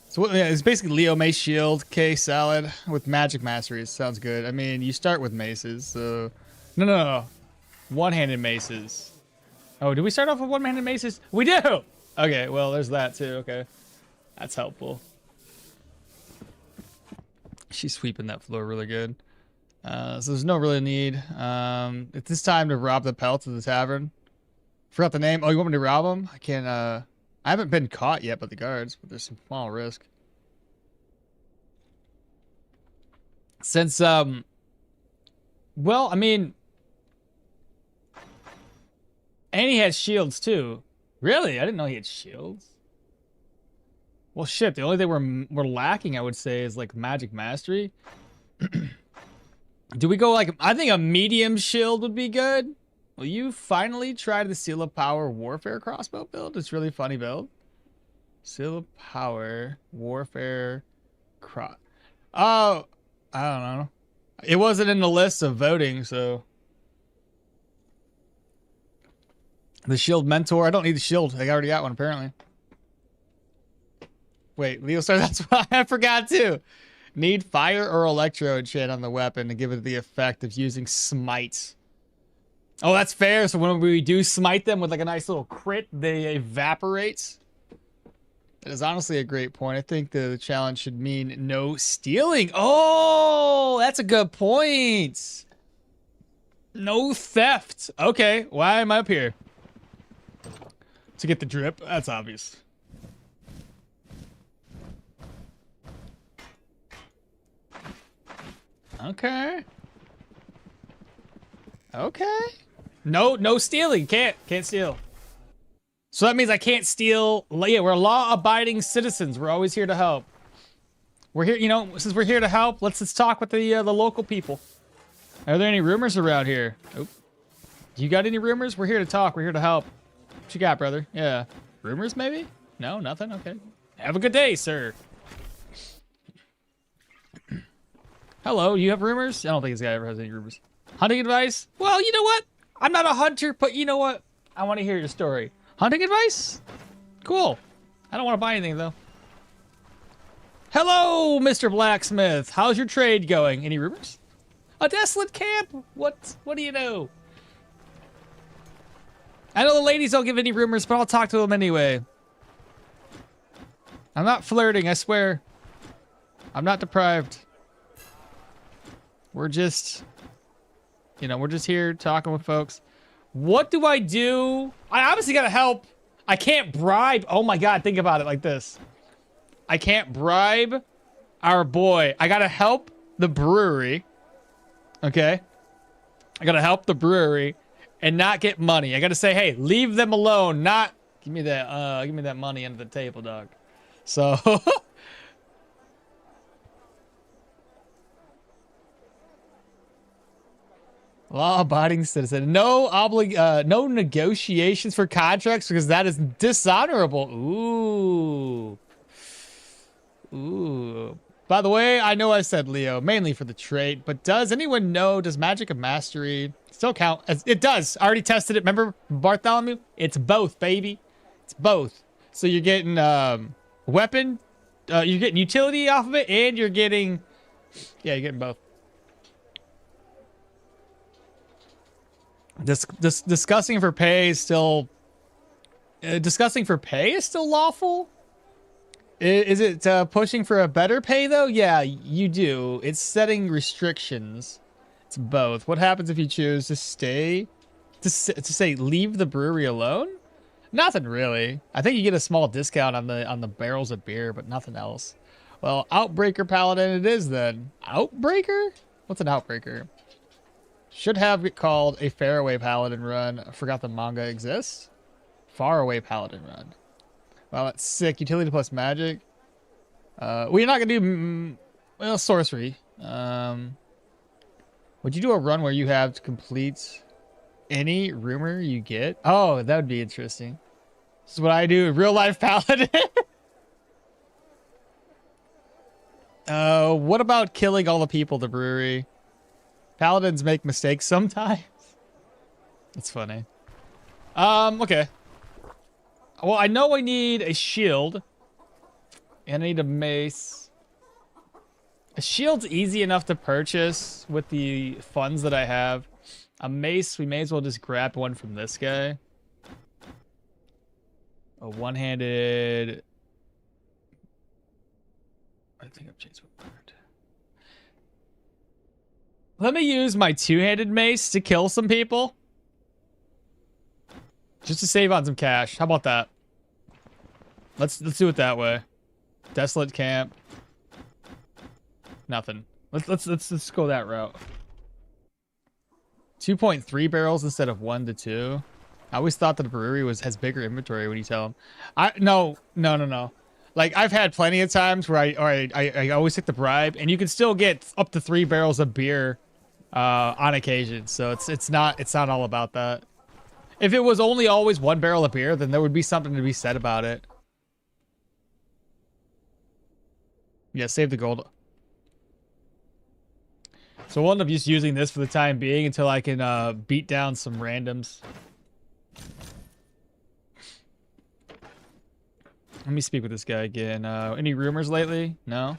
So yeah, it's basically Leo, Mace, Shield, K, Salad with Magic Masteries. Sounds good. I mean, you start with maces, so... No. One-handed maces. Oh, did we start off with one-handed maces? We do! Okay, well, there's that too. Okay. That's helpful. She's sweeping that floor really good. So there's no really need. It's this time to rob the pelts of the tavern. Forgot the name. Oh, you want me to rob them? I can't, I haven't been caught yet by the guards, but there's some small risk. Since, well, I mean... And he has shields, too. Really? I didn't know he had shields. Well, shit, the only thing we're lacking, I would say, is, like, Magic Mastery. Do we go, like... I think a medium shield would be good. Will you finally try the Seal of Power Warfare crossbow build? It's a really funny build. Seal of Power Warfare Oh, I don't know. It wasn't in the list of voting, so... The shield mentor. I don't need the shield. I already got one, apparently. Wait, Leostheness, that's what I forgot too. Need fire or electro enchant on the weapon to give it the effect of using smite. Oh, that's fair. So when we do smite them with like a nice little crit, they evaporate. That is honestly a great point. I think the challenge should mean no stealing. Oh, that's a good point. No theft. Okay, why am I up here? To get the drip? That's obvious. Okay. Okay. No stealing. Can't steal. So that means I can't steal. Yeah, we're law-abiding citizens. We're always here to help. We're here, you know, since we're here to help, let's talk with the local people. Are there any rumors around here? Oh. You got any rumors? We're here to talk. We're here to help. What you got, brother? Yeah. Rumors, maybe? No, nothing? Okay. Have a good day, sir. Hello, you have rumors? I don't think this guy ever has any rumors. Hunting advice? Well, you know what? I'm not a hunter, but you know what? I want to hear your story. Hunting advice? Cool. I don't want to buy anything, though. Hello, Mr. Blacksmith. How's your trade going? Any rumors? A desolate camp? What do you know? I know the ladies don't give any rumors, but I'll talk to them anyway. I'm not flirting, I swear. I'm not deprived. We're just, you know, we're just here talking with folks. What do I do? I obviously gotta help. I can't bribe. Oh my God, think about it like this. I can't bribe our boy. I gotta help the brewery. Okay? I gotta help the brewery and not get money. I gotta say, hey, leave them alone. Not give me that money under the table, dog. So law-abiding citizen. No no negotiations for contracts because that is dishonorable. Ooh. By the way, I know I said Leo mainly for the trait, but does anyone know, does Magic of Mastery still count? It does. I already tested it. Remember Bartholomew? It's both, baby. It's both. So you're getting weapon, you're getting utility off of it, and you're getting, yeah, you're getting both. Discussing for pay is still lawful. Is it pushing for a better pay though? Yeah, you do. It's setting restrictions. It's both. What happens if you choose to stay to say leave the brewery alone? Nothing really. I think you get a small discount on the barrels of beer, but nothing else. Well, Outbreaker Paladin it is then. Outbreaker? What's an Outbreaker? Should have it called a Faraway Paladin run. I forgot the manga exists. Faraway Paladin run. Wow, that's sick. Utility plus magic. We're not gonna do well sorcery. Would you do a run where you have to complete any rumor you get? Oh, that would be interesting. This is what I do. Real life Paladin. What about killing all the people at the brewery? Paladins make mistakes sometimes. That's funny. Okay. Well, I know I need a shield. And I need a mace. A shield's easy enough to purchase with the funds that I have. A mace, we may as well just grab one from this guy. A one-handed... I think I've changed my word. Let me use my two-handed mace to kill some people. Just to save on some cash. How about that? Let's do it that way. Desolate camp. Nothing. Let's go that route. 2.3 barrels instead of 1 to 2. I always thought that the brewery has bigger inventory when you tell them. No. Like I've had plenty of times where I always take the bribe, and you can still get up to 3 barrels of beer on occasion. So it's not all about that. If it was only always 1 barrel of beer, then there would be something to be said about it. Yeah, save the gold. So we'll end up just using this for the time being until I can beat down some randoms. Let me speak with this guy again. Any rumors lately? No?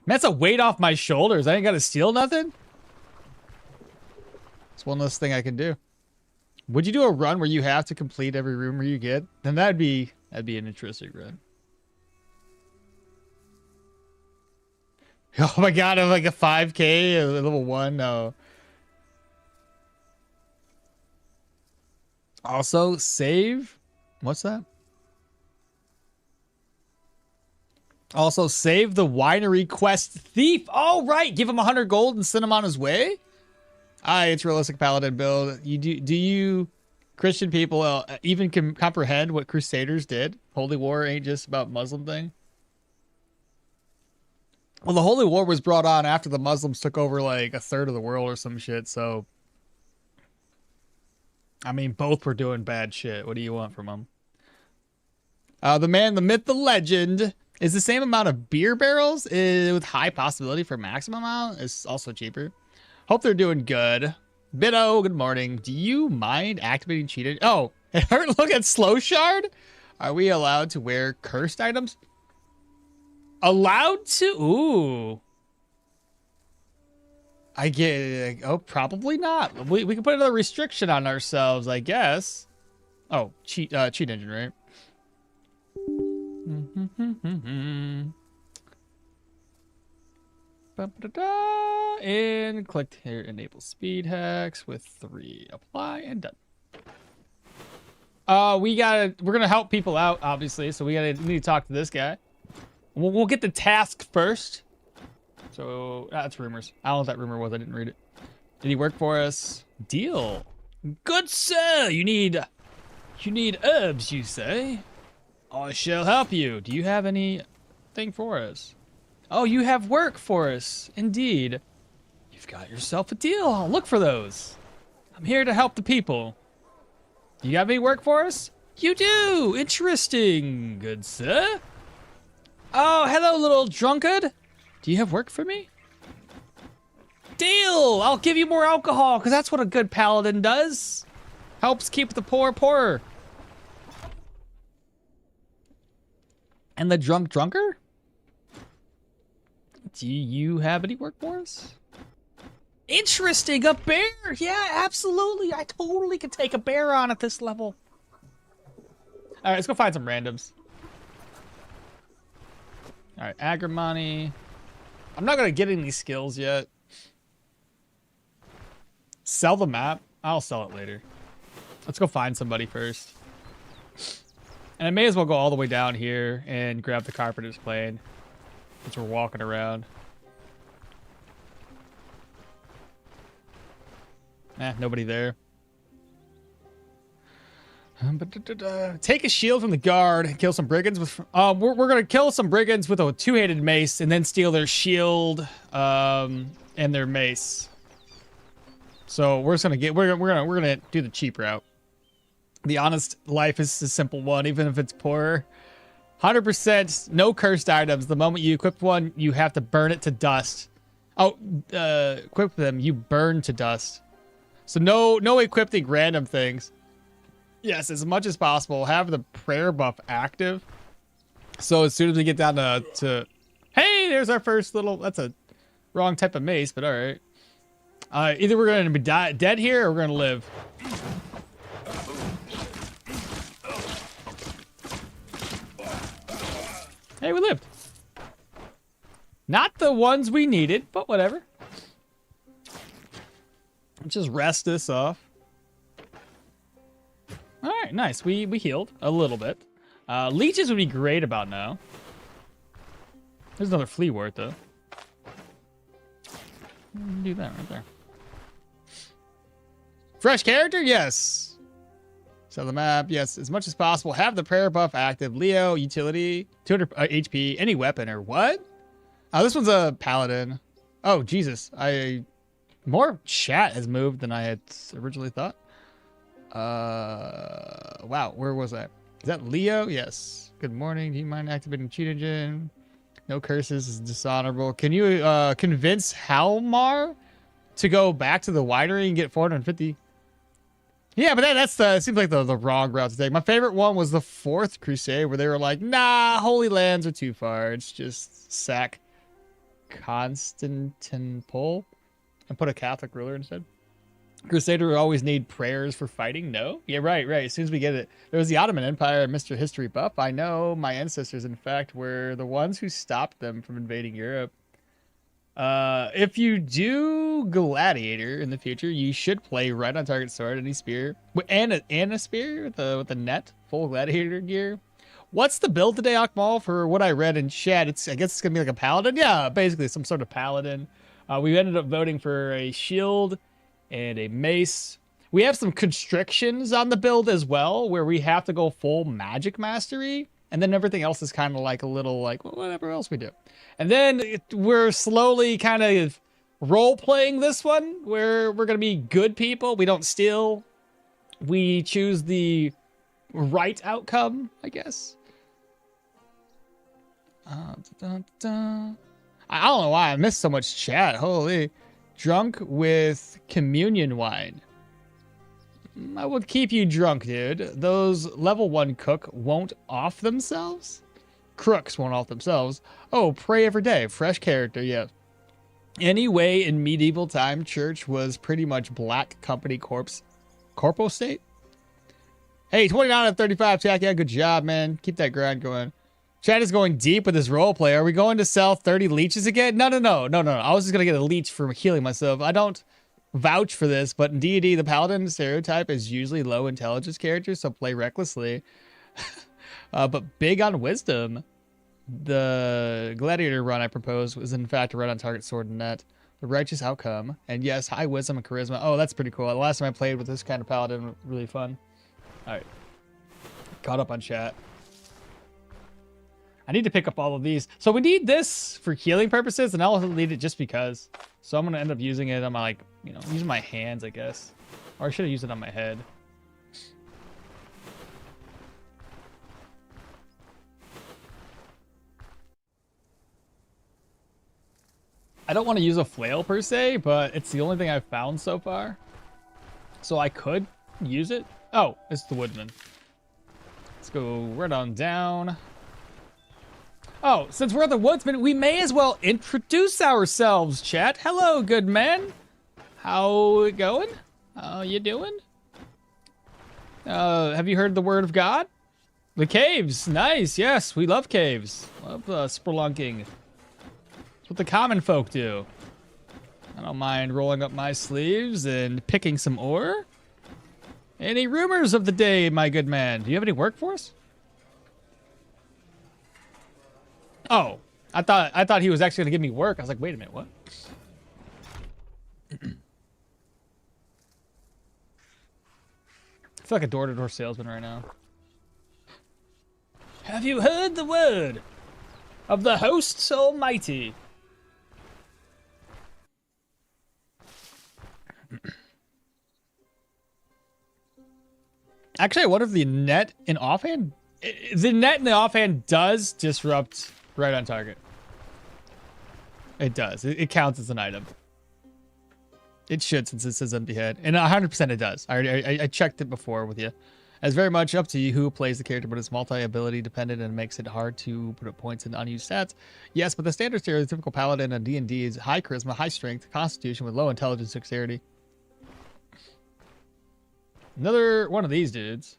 Man, that's a weight off my shoulders. I ain't got to steal nothing? It's one less thing I can do. Would you do a run where you have to complete every rumor you get? Then that'd be an interesting run. Oh my god, I'm like a 5k, a level 1, no. Also, save. What's that? Also, save the winery quest thief. Oh, right. Give him 100 gold and send him on his way. It's realistic paladin build. Do you Christian people even comprehend what Crusaders did? Holy War ain't just about Muslim thing. Well, the Holy War was brought on after the Muslims took over like a third of the world or some shit. So, I mean, both were doing bad shit. What do you want from them? The man, the myth, the legend is the same amount of beer barrels with high possibility for maximum amount. It's also cheaper. Hope they're doing good. Biddo, good morning. Do you mind activating cheated? Oh, look at Stoneshard. Are we allowed to wear cursed items? Allowed to? Ooh. I get. Oh, probably not. We can put another restriction on ourselves, I guess. Oh, cheat engine, right? And click here, enable speed hacks with 3. Apply and done. We're gonna help people out, obviously, so we need to talk to this guy. We'll get the task first. So that's rumors. I don't know what that rumor was. I didn't read it. Did he work for us? Deal. Good sir. You need herbs, you say? I shall help you. Do you have anything for us? Oh, you have work for us. Indeed. You've got yourself a deal. I'll look for those. I'm here to help the people. Do you have any work for us? You do. Interesting. Good sir. Oh, hello, little drunkard. Do you have work for me? Deal. I'll give you more alcohol, because that's what a good paladin does. Helps keep the poor poorer. And the drunker? Do you have any work for us? Interesting, a bear. Yeah, absolutely. I totally could take a bear on at this level. All right, let's go find some randoms. All right, agrimony. I'm not gonna get any skills yet. Sell the map. I'll sell it later. Let's go find somebody first. And I may as well go all the way down here and grab the Carpenter's Plane since we're walking around. Nobody there. Take a shield from the guard and kill some brigands with. We're gonna kill some brigands with a two-handed mace and then steal their shield and their mace. So we're just gonna we're gonna do the cheap route. The honest life is a simple one, even if it's poorer. 100% no cursed items. The moment you equip one, you have to burn it to dust. Oh, equip them, you burn to dust. So no equipping random things. Yes, as much as possible, have the prayer buff active. So as soon as we get down to hey, there's our first little, that's a wrong type of mace, but all right. Either we're going to be dead here or we're going to live. Hey, we lived. Not the ones we needed, but whatever. Let's just rest this off. All right, nice. We healed a little bit. Leeches would be great about now. There's another flea wart, though. Do that right there. Fresh character? Yes. Sell the map. Yes, as much as possible. Have the prayer buff active. Leo, utility, 200 HP, any weapon or what? Oh, this one's a paladin. Oh, Jesus. More chat has moved than I had originally thought. Wow, where was that? Is that Leo? Yes. Good morning. Do you mind activating cheat engine? No curses is dishonorable. Can you convince Halmar to go back to the winery and get 450? Yeah, but that's the seems like the wrong route to take. My favorite one was the 4th Crusade, where they were like, nah, Holy Lands are too far. It's just sack Constantinople and put a Catholic ruler instead. Crusader would always need prayers for fighting. No? Yeah, right. As soon as we get it. There was the Ottoman Empire, Mr. History buff. I know my ancestors, in fact, were the ones who stopped them from invading Europe. If you do Gladiator in the future, you should play right on target sword, any spear, and a spear with the net, full Gladiator gear. What's the build today, okmall? For what I read in chat, I guess it's gonna be like a Paladin. Yeah, basically some sort of Paladin. We ended up voting for a shield and a mace. We have some constrictions on the build as well, where we have to go full magic mastery, and then everything else is kind of like a little like, well, whatever else we do. And then we're slowly kind of role-playing this one, where we're going to be good people. We don't steal. We choose the right outcome, I guess. I don't know why I missed so much chat. Holy. Drunk with communion wine. I would keep you drunk, dude. Those level 1 cook won't off themselves? Crooks won't off themselves. Oh, pray every day. Fresh character, yeah. Anyway, in medieval time, church was pretty much black company corpo state. Hey, 29 out of 35, Jack. Yeah, good job, man. Keep that grind going. Chad is going deep with this roleplay. Are we going to sell 30 leeches again? No. I was just going to get a leech for healing myself. I don't vouch for this, but in D&D, the Paladin stereotype is usually low intelligence characters, so play recklessly. But big on wisdom. The Gladiator run I proposed was, in fact, a run on target sword and net. The righteous outcome. And yes, high wisdom and charisma. Oh, that's pretty cool. The last time I played with this kind of Paladin was really fun. All right. Caught up on chat. I need to pick up all of these. So we need this for healing purposes, and I also need it just because. So I'm going to end up using it on my, like, using my hands, I guess. Or I should have used it on my head. I don't want to use a flail per se, but it's the only thing I've found so far. So I could use it. Oh, it's the woodman. Let's go right on down. Oh, since we're the woodsman, we may as well introduce ourselves, chat. Hello, good man. How it going? How you doing? Have you heard the word of God? The caves, nice. Yes, we love caves. Love spelunking. That's what the common folk do. I don't mind rolling up my sleeves and picking some ore. Any rumors of the day, my good man? Do you have any work for us? Oh, I thought he was actually gonna give me work. I was like, wait a minute, what? I feel like a door-to-door salesman right now. Have you heard the word of the hosts almighty? Actually, I wonder if the net in offhand... The net in the offhand does disrupt right on target. It does. It counts as an item. It should, since it says empty head. And 100% it does. I checked it before with you. It's very much up to you who plays the character, but it's multi-ability dependent and makes it hard to put up points in unused stats. Yes, but the standard stereotypical paladin in D&D is high charisma, high strength, constitution with low intelligence, dexterity. Another one of these dudes.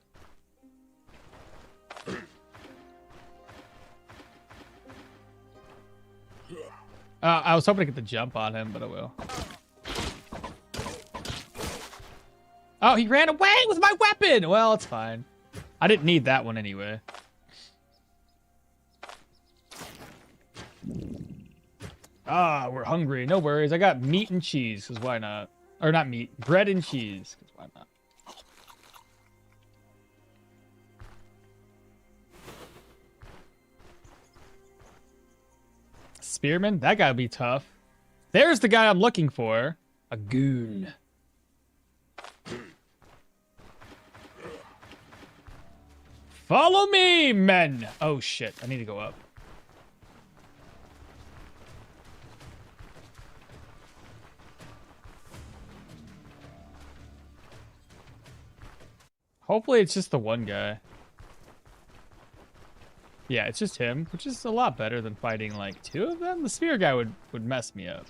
I was hoping to get the jump on him, but I will. Oh, he ran away with my weapon! Well, it's fine. I didn't need that one anyway. Ah, we're hungry. No worries. I got meat and cheese, because why not? Or not meat. Bread and cheese, because why not? Spearman? That guy would be tough. There's the guy I'm looking for. A goon. Follow me, men! Oh, shit. I need to go up. Hopefully it's just the one guy. Yeah, it's just him, which is a lot better than fighting like 2 of them. The spear guy would mess me up.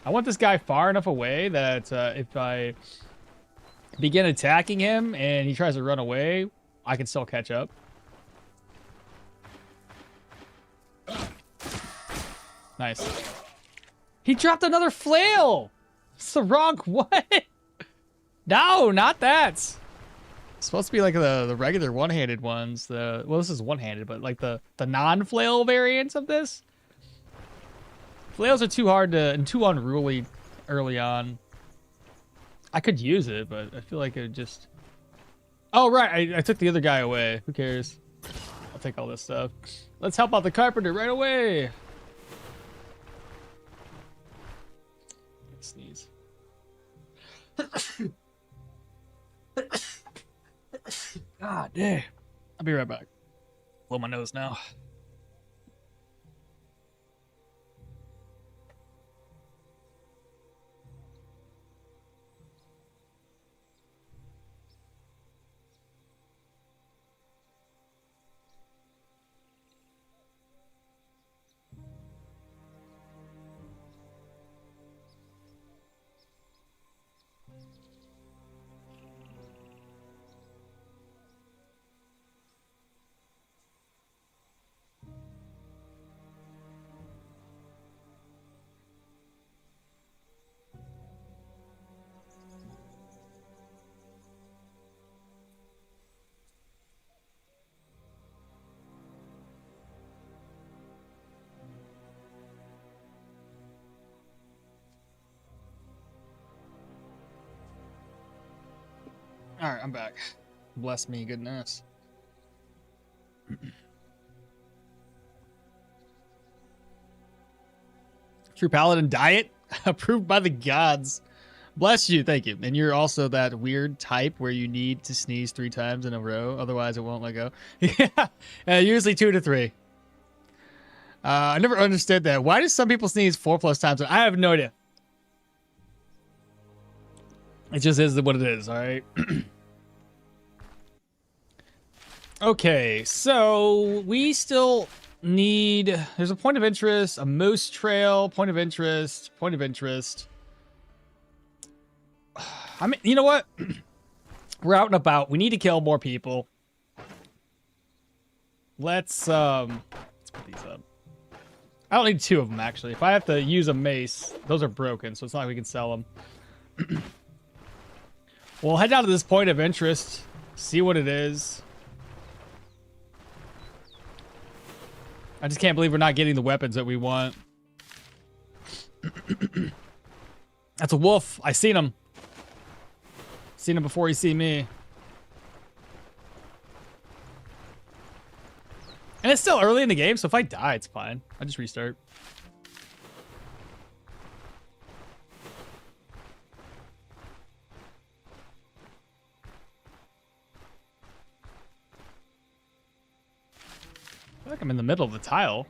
I want this guy far enough away that if I begin attacking him and he tries to run away, I can still catch up. Nice. He dropped another flail! It's the wrong what? No, not that. It's supposed to be like the regular one-handed ones. Well, this is one-handed, but like the non-flail variants of this. Flails are too hard to and too unruly early on. I could use it, but I feel like it would just... Oh, right. I took the other guy away. Who cares? I'll take all this stuff. Let's help out the carpenter right away. Sneeze. God damn. I'll be right back. Blow my nose now. All right, I'm back. Bless me, goodness. True Paladin diet approved by the gods. Bless you, thank you. And you're also that weird type where you need to sneeze 3 times in a row, otherwise it won't let go. Yeah, usually 2 to 3. I never understood that. Why do some people sneeze 4+ times? I have no idea. It just is what it is, all right? Okay, so we still need... There's a point of interest, a moose trail, point of interest, point of interest. I mean, you know what? We're out and about. We need to kill more people. Let's put these up. I don't need 2 of them, actually. If I have to use a mace, those are broken, so it's not like we can sell them. We'll head down to this point of interest, see what it is. I just can't believe we're not getting the weapons that we want. That's a wolf. I seen him. Seen him before he seen me. And it's still early in the game, so if I die, it's fine. I just restart. I feel like I'm in the middle of the tile.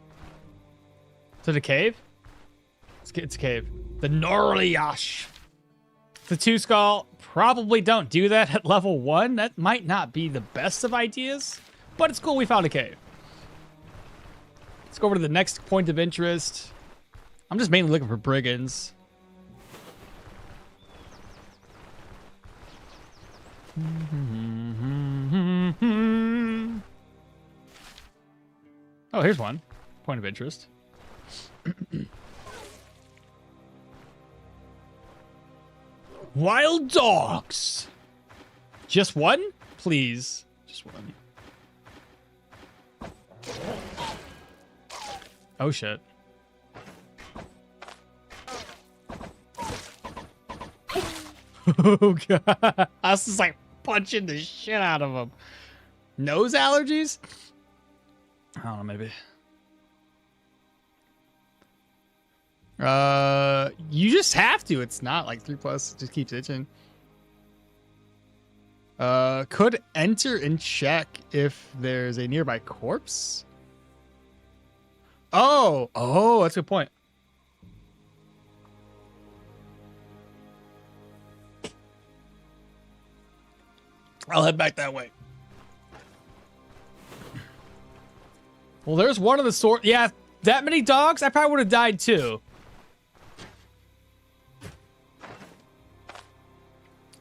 Is it a cave? It's a cave. The Norliash. The 2 skull. Probably don't do that at level 1. That might not be the best of ideas, but it's cool we found a cave. Let's go over to the next point of interest. I'm just mainly looking for brigands. Oh, here's one. Point of interest. Wild dogs. Just one? Please. Just one. Oh, shit. Oh, God. I was just like punching the shit out of him. Nose allergies? I don't know, maybe. You just have to. It's not like 3+. It just keeps itching. Could enter and check if there's a nearby corpse. Oh, that's a good point. I'll head back that way. Well, there's one of the sword. Yeah, that many dogs, I probably would have died too.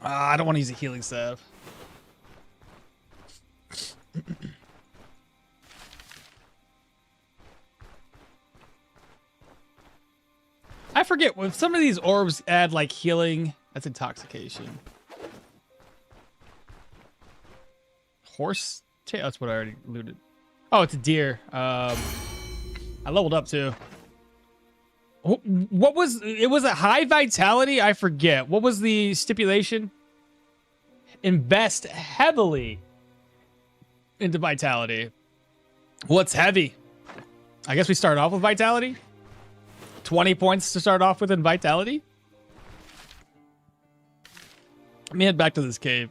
I don't want to use a healing salve. I forget, when some of these orbs add like healing, that's intoxication. Horse tail, that's what I already looted. Oh, it's a deer. I leveled up too. What was it? Was it high vitality? I forget. What was the stipulation? Invest heavily into vitality. What's heavy? I guess we start off with vitality. 20 points to start off with in vitality. Let me head back to this cave.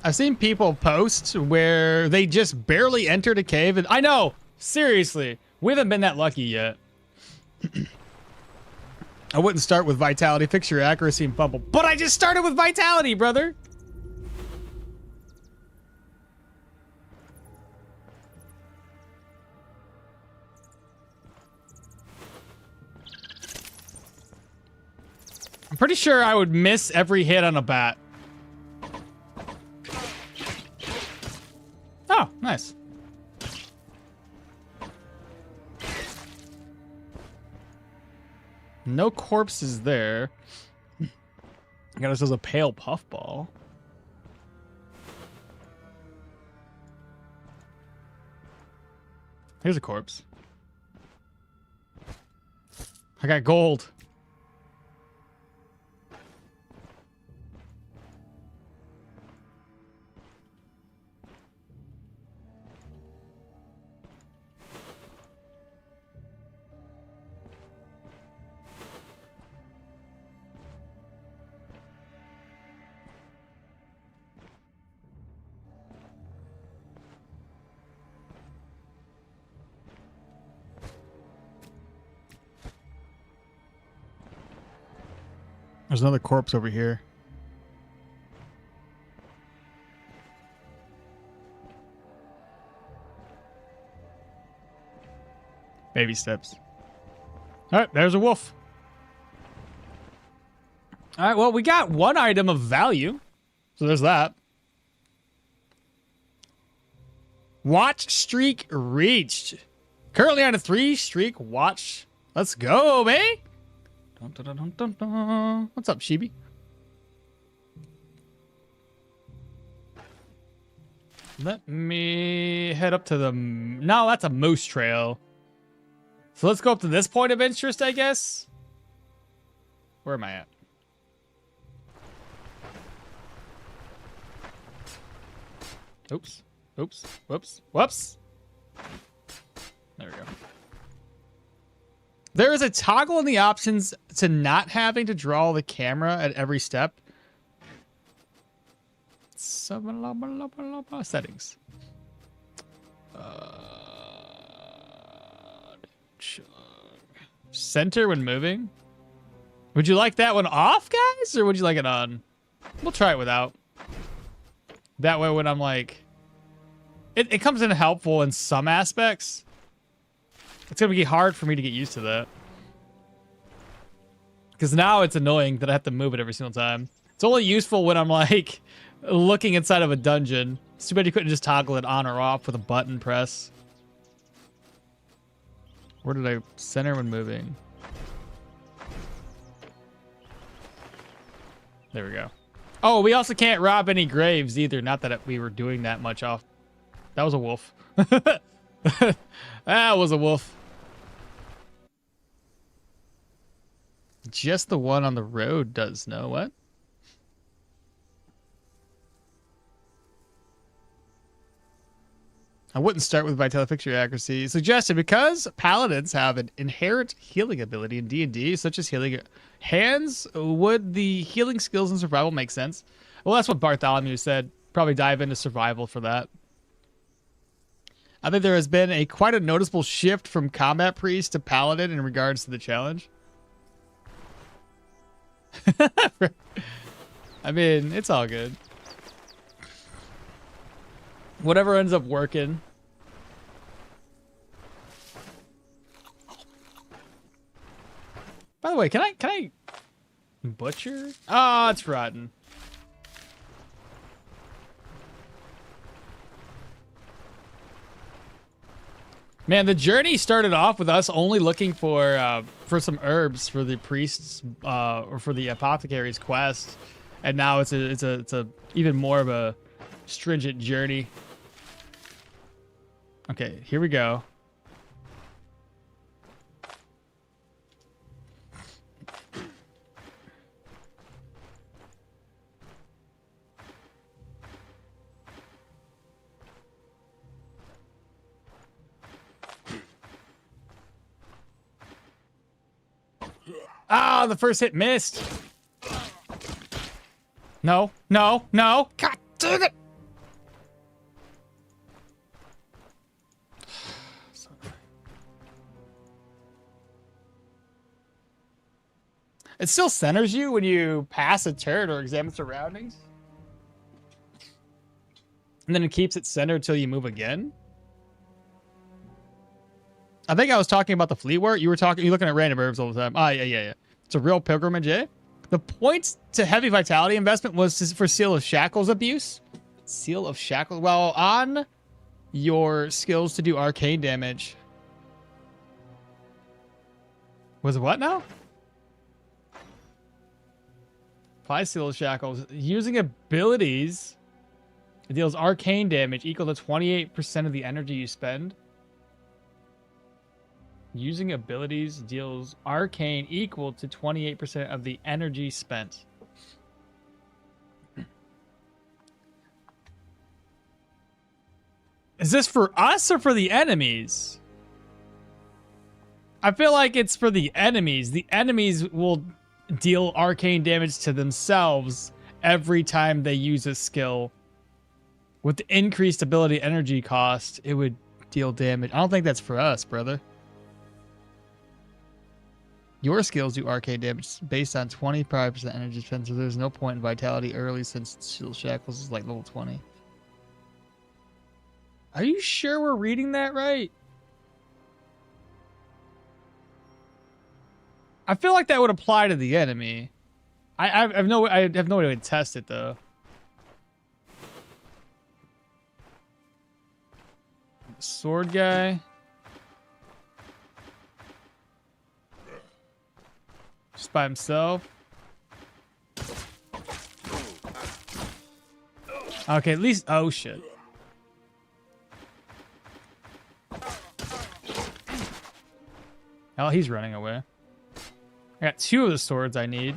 I've seen people post where they just barely entered a cave, and I know, seriously, we haven't been that lucky yet. I wouldn't start with vitality, fix your accuracy and fumble, but I just started with vitality, brother. I'm pretty sure I would miss every hit on a bat. Oh, nice. No corpses there. Got ourselves a pale puffball. Here's a corpse. I got gold. There's another corpse over here. Baby steps. All right, there's a wolf. All right, well, we got one item of value. So there's that. Watch streak reached. Currently on a 3-streak watch. Let's go, man. Dun, dun, dun, dun, dun. What's up, Shibi? Let me head up to the... No, that's a moose trail. So let's go up to this point of interest, I guess. Where am I at? Oops. Oops. Whoops. Whoops. There we go. There is a toggle in the options to not having to draw the camera at every step. Settings. Center when moving. Would you like that one off, guys? Or would you like it on? We'll try it without. That way when I'm like... It comes in helpful in some aspects. It's going to be hard for me to get used to that. Because now it's annoying that I have to move it every single time. It's only useful when I'm like looking inside of a dungeon. It's too bad you couldn't just toggle it on or off with a button press. Where did I center when moving? There we go. Oh, we also can't rob any graves either. Not that we were doing that much off. That was a wolf. That was a wolf. Just the one on the road does know what? I wouldn't start with Vitality Fixture accuracy. Suggested because paladins have an inherent healing ability in D&D, such as healing hands. Would the healing skills in survival make sense? Well, that's what BathroomLew said. Probably dive into survival for that. I think there has been quite a noticeable shift from combat priest to paladin in regards to the challenge. I mean, it's all good. Whatever ends up working. By the way, can I butcher? Oh, it's rotten. Man, the journey started off with us only looking for some herbs for the priests or for the apothecary's quest, and now it's a even more of a stringent journey. Okay, here we go. Ah, the first hit missed. No, no, no. God damn it. It still centers you when you pass a turret or examine surroundings. And then it keeps it centered till you move again. I think I was talking about the Fleetwort. You're looking at random herbs all the time. Ah, yeah. It's a real pilgrimage, eh? The point to heavy vitality investment was for Seal of Shakles abuse. Seal of Shakles. Well, on your skills to do arcane damage. Was it what now? Apply Seal of Shackles. Using abilities, it deals arcane damage equal to 28% of the energy you spend. Using abilities deals arcane equal to 28% of the energy spent. Is this for us or for the enemies? I feel like it's for the enemies. The enemies will deal arcane damage to themselves every time they use a skill. With the increased ability energy cost, it would deal damage. I don't think that's for us, brother. Your skills do arcane damage based on 25% energy spent, so there's no point in vitality early since Shield Shackles is like level 20. Are you sure we're reading that right? I feel like that would apply to the enemy. I have no way to test it though. Sword guy. Just by himself. Okay, at least. Oh shit. Oh, he's running away. I got 2 of the swords I need.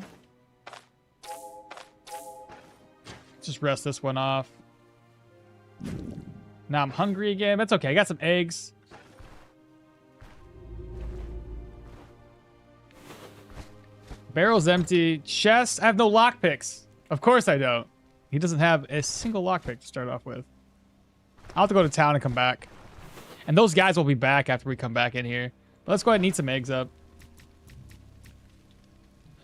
Just rest this one off. Now I'm hungry again. That's okay. I got some eggs. Barrel's empty. Chest. I have no lockpicks. Of course I don't. He doesn't have a single lockpick to start off with. I'll have to go to town and come back. And those guys will be back after we come back in here. But let's go ahead and eat some eggs up.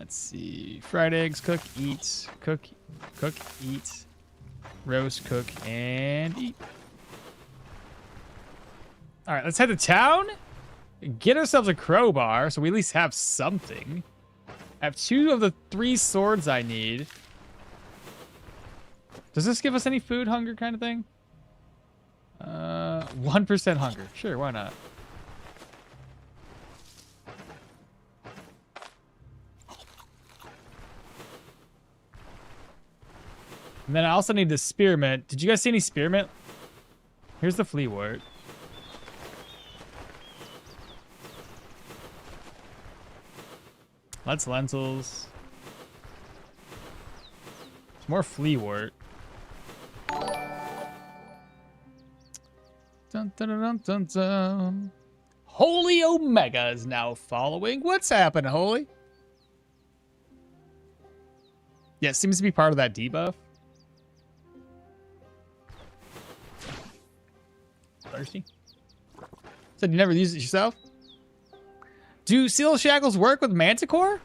Let's see. Fried eggs. Cook, eat. Cook, eat. Roast, cook, and eat. All right, let's head to town. Get ourselves a crowbar so we at least have something. I have 2 of the 3 swords I need. Does this give us any food hunger kind of thing? 1% hunger. Sure, why not? And then I also need the spearmint. Did you guys see any spearmint? Here's the fleawort. That's lentils. It's more fleawort. Dun, dun, dun, dun, dun, dun. Holy Omega is now following. What's happening, Holy? Yeah, it seems to be part of that debuff. Thirsty? Said you never used it yourself? Do Seal Shackles work with Manticore?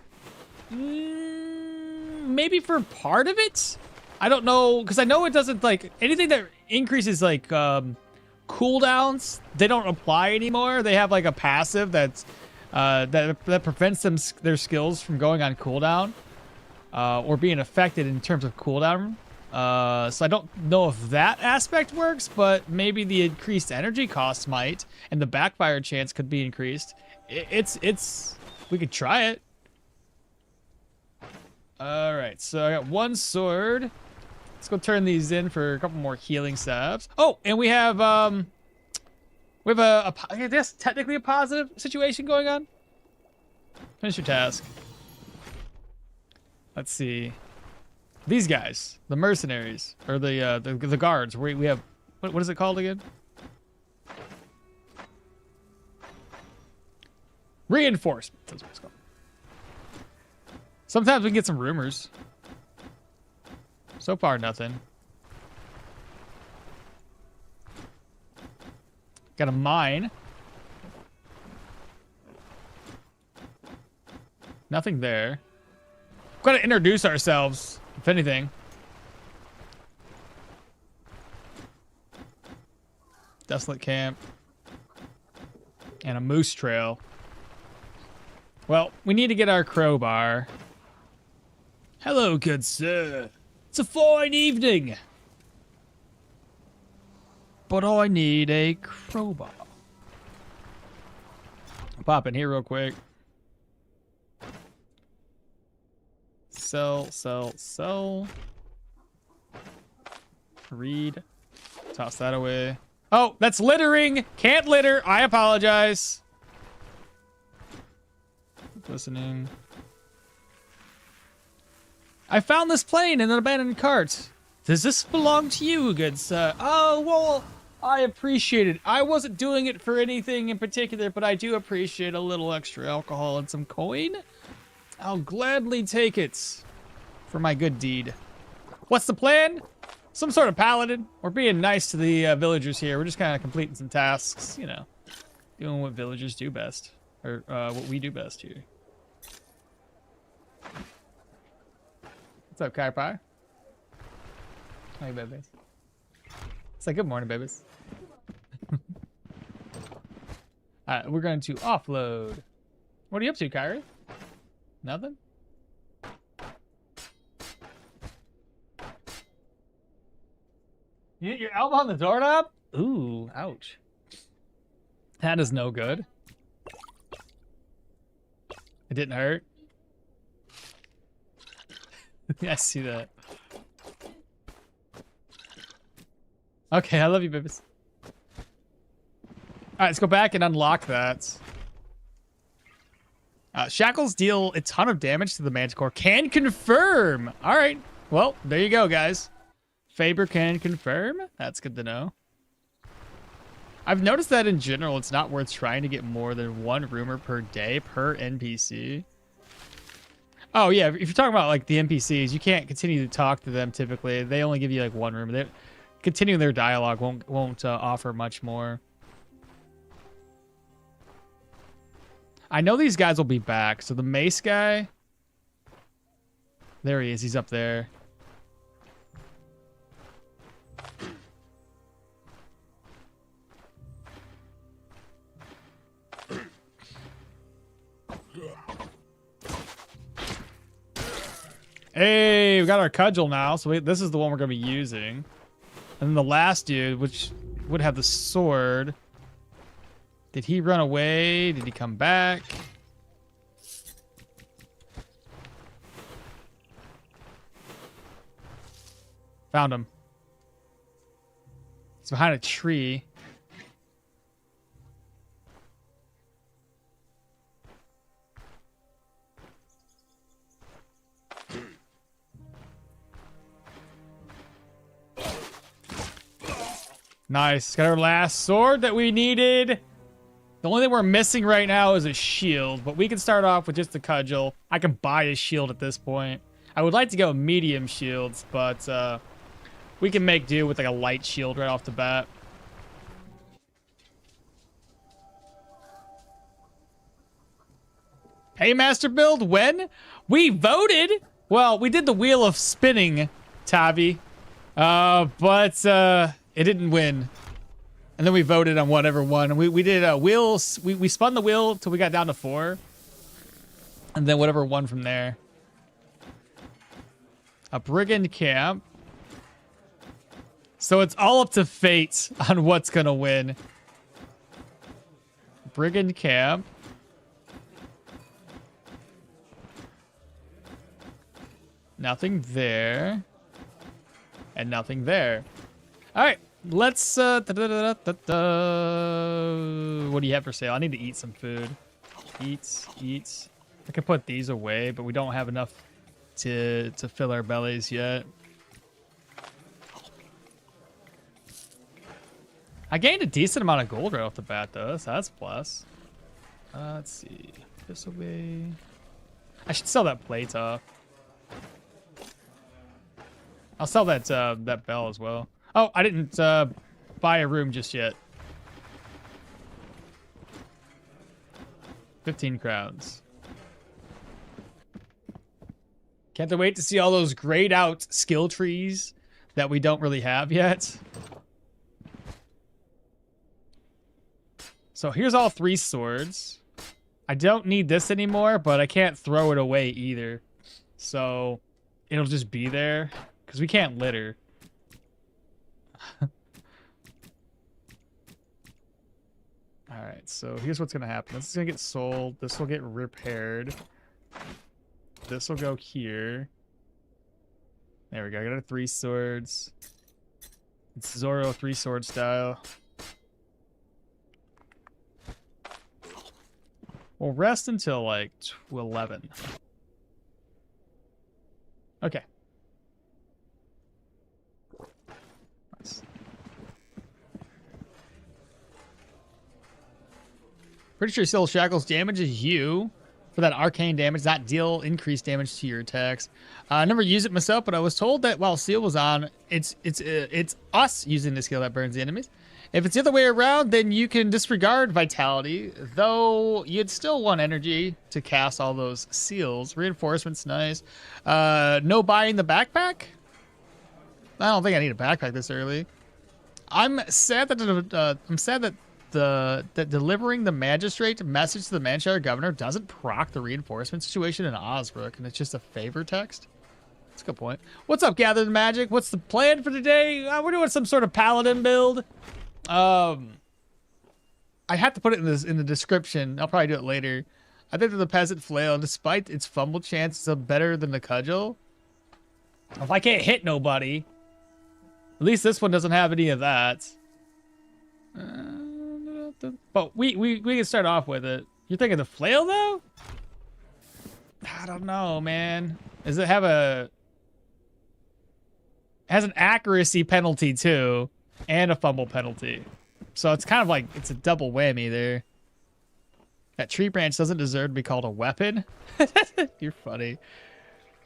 Maybe for part of it? I don't know, because I know it doesn't, like, anything that increases, like, cooldowns, they don't apply anymore. They have, like, a passive that's, that prevents their skills from going on cooldown, or being affected in terms of cooldown. So I don't know if that aspect works, but maybe the increased energy cost might, and the backfire chance could be increased. We could try it. All right, so I got one sword. Let's go turn these in for a couple more healing salves. Oh, and we have I guess technically a positive situation going on. Finish your task. Let's see. These guys, the mercenaries, or the guards. We have, what is it called again? Reinforcement. That's what it's called. Sometimes we can get some rumors. So far, nothing. Got a mine. Nothing there. Got to introduce ourselves, if anything. Desolate camp. And a moose trail. Well, we need to get our crowbar. Hello, good sir. It's a fine evening. But I need a crowbar. I'll pop in here real quick. Sell, sell, sell. Read. Toss that away. Oh, that's littering. Can't litter. I apologize. Listening. I found this plane in an abandoned cart. Does this belong to you, good sir? Oh, well, I appreciate it. I wasn't doing it for anything in particular, but I do appreciate a little extra alcohol and some coin. I'll gladly take it for my good deed. What's the plan? Some sort of paladin. We're being nice to the villagers here. We're just kind of completing some tasks, you know, doing what villagers do best, or what we do best here. What's up, Kai Pie? Hey, babies. It's like, good morning, babies. Alright, we're going to offload. What are you up to, Kyrie? Nothing? You hit your elbow on the doorknob? Ooh, ouch. That is no good. It didn't hurt. Yeah, I see that. Okay, I love you, babies. Alright, let's go back and unlock that. Shackles deal a ton of damage to the Manticore. Can confirm! Alright, well, there you go, guys. Faber can confirm. That's good to know. I've noticed that in general, it's not worth trying to get more than one rumor per day per NPC. Oh, yeah, if you're talking about, like, the NPCs, you can't continue to talk to them typically. They only give you, like, one rumor. Continuing their dialogue won't offer much more. I know these guys will be back. So the mace guy, there he is. He's up there. Hey, we got our cudgel now. So this is the one we're going to be using. And then the last dude, which would have the sword. Did he run away? Did he come back? Found him. He's behind a tree. Nice. Got our last sword that we needed. The only thing we're missing right now is a shield, but we can start off with just a cudgel. I can buy a shield at this point. I would like to go medium shields, but we can make do with like a light shield right off the bat. Paymaster build when? We voted! Well, we did the wheel of spinning, Tavi. But it didn't win. And then we voted on whatever won. We did wheels. We spun the wheel till we got down to 4. And then whatever won from there. A brigand camp. So it's all up to fate on what's gonna win. Brigand camp. Nothing there. And nothing there. All right, let's what do you have for sale? I need to eat some food. Eats. I can put these away, but we don't have enough to fill our bellies yet. I gained a decent amount of gold right off the bat though, so that's a plus. Let's see. This away. I should sell that plate off. I'll sell that that bell as well. Oh, I didn't buy a room just yet. 15 crowns. Can't wait to see all those grayed out skill trees that we don't really have yet. So here's all 3 swords. I don't need this anymore, but I can't throw it away either. So it'll just be there. Because we can't litter. Alright, so here's what's going to happen. This is going to get sold. This will get repaired. This will go here. There we go. I got our 3 swords. It's Zoro 3-sword style. We'll rest until like 11. Okay. Pretty sure still Shakles damages you for that arcane damage, not deal increased damage to your attacks. I never used it myself, but I was told that while Seal was on, it's us using the skill that burns the enemies. If it's the other way around, then you can disregard vitality, though you'd still want energy to cast all those seals. Reinforcement's nice. No buying the backpack? I don't think I need a backpack this early. I'm sad that that delivering the magistrate message to the Manshire governor doesn't proc the reinforcement situation in Osbrook, and it's just a favor text. That's a good point. What's up, Gathered Magic? What's the plan for today? We're doing some sort of paladin build. I have to put it in the description. I'll probably do it later. I think that the peasant flail, despite its fumble chances, is better than the cudgel. If I can't hit nobody, at least this one doesn't have any of that. But we can start off with it. You're thinking the flail though? I don't know, man. Does it have a? It has an accuracy penalty too, and a fumble penalty. So it's kind of like it's a double whammy there. That tree branch doesn't deserve to be called a weapon. You're funny.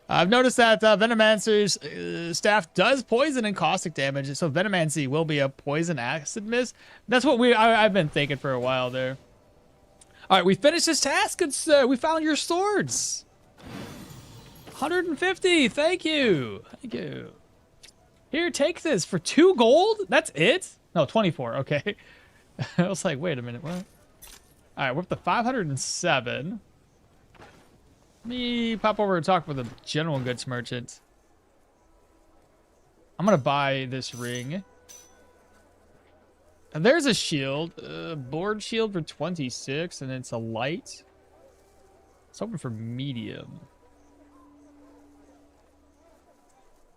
I've noticed that Venomancer's staff does poison and caustic damage, so Venomancy will be a poison acid miss. That's what I've been thinking for a while there. All right, we finished this task, and we found your swords. 150, thank you. Thank you. Here, take this for 2 gold? That's it? No, 24, okay. I was like, wait a minute, what? All right, we're up to 507. Let me pop over and talk with a general goods merchant. I'm going to buy this ring. And there's a shield. Board shield for 26, and it's a light. It's open for medium.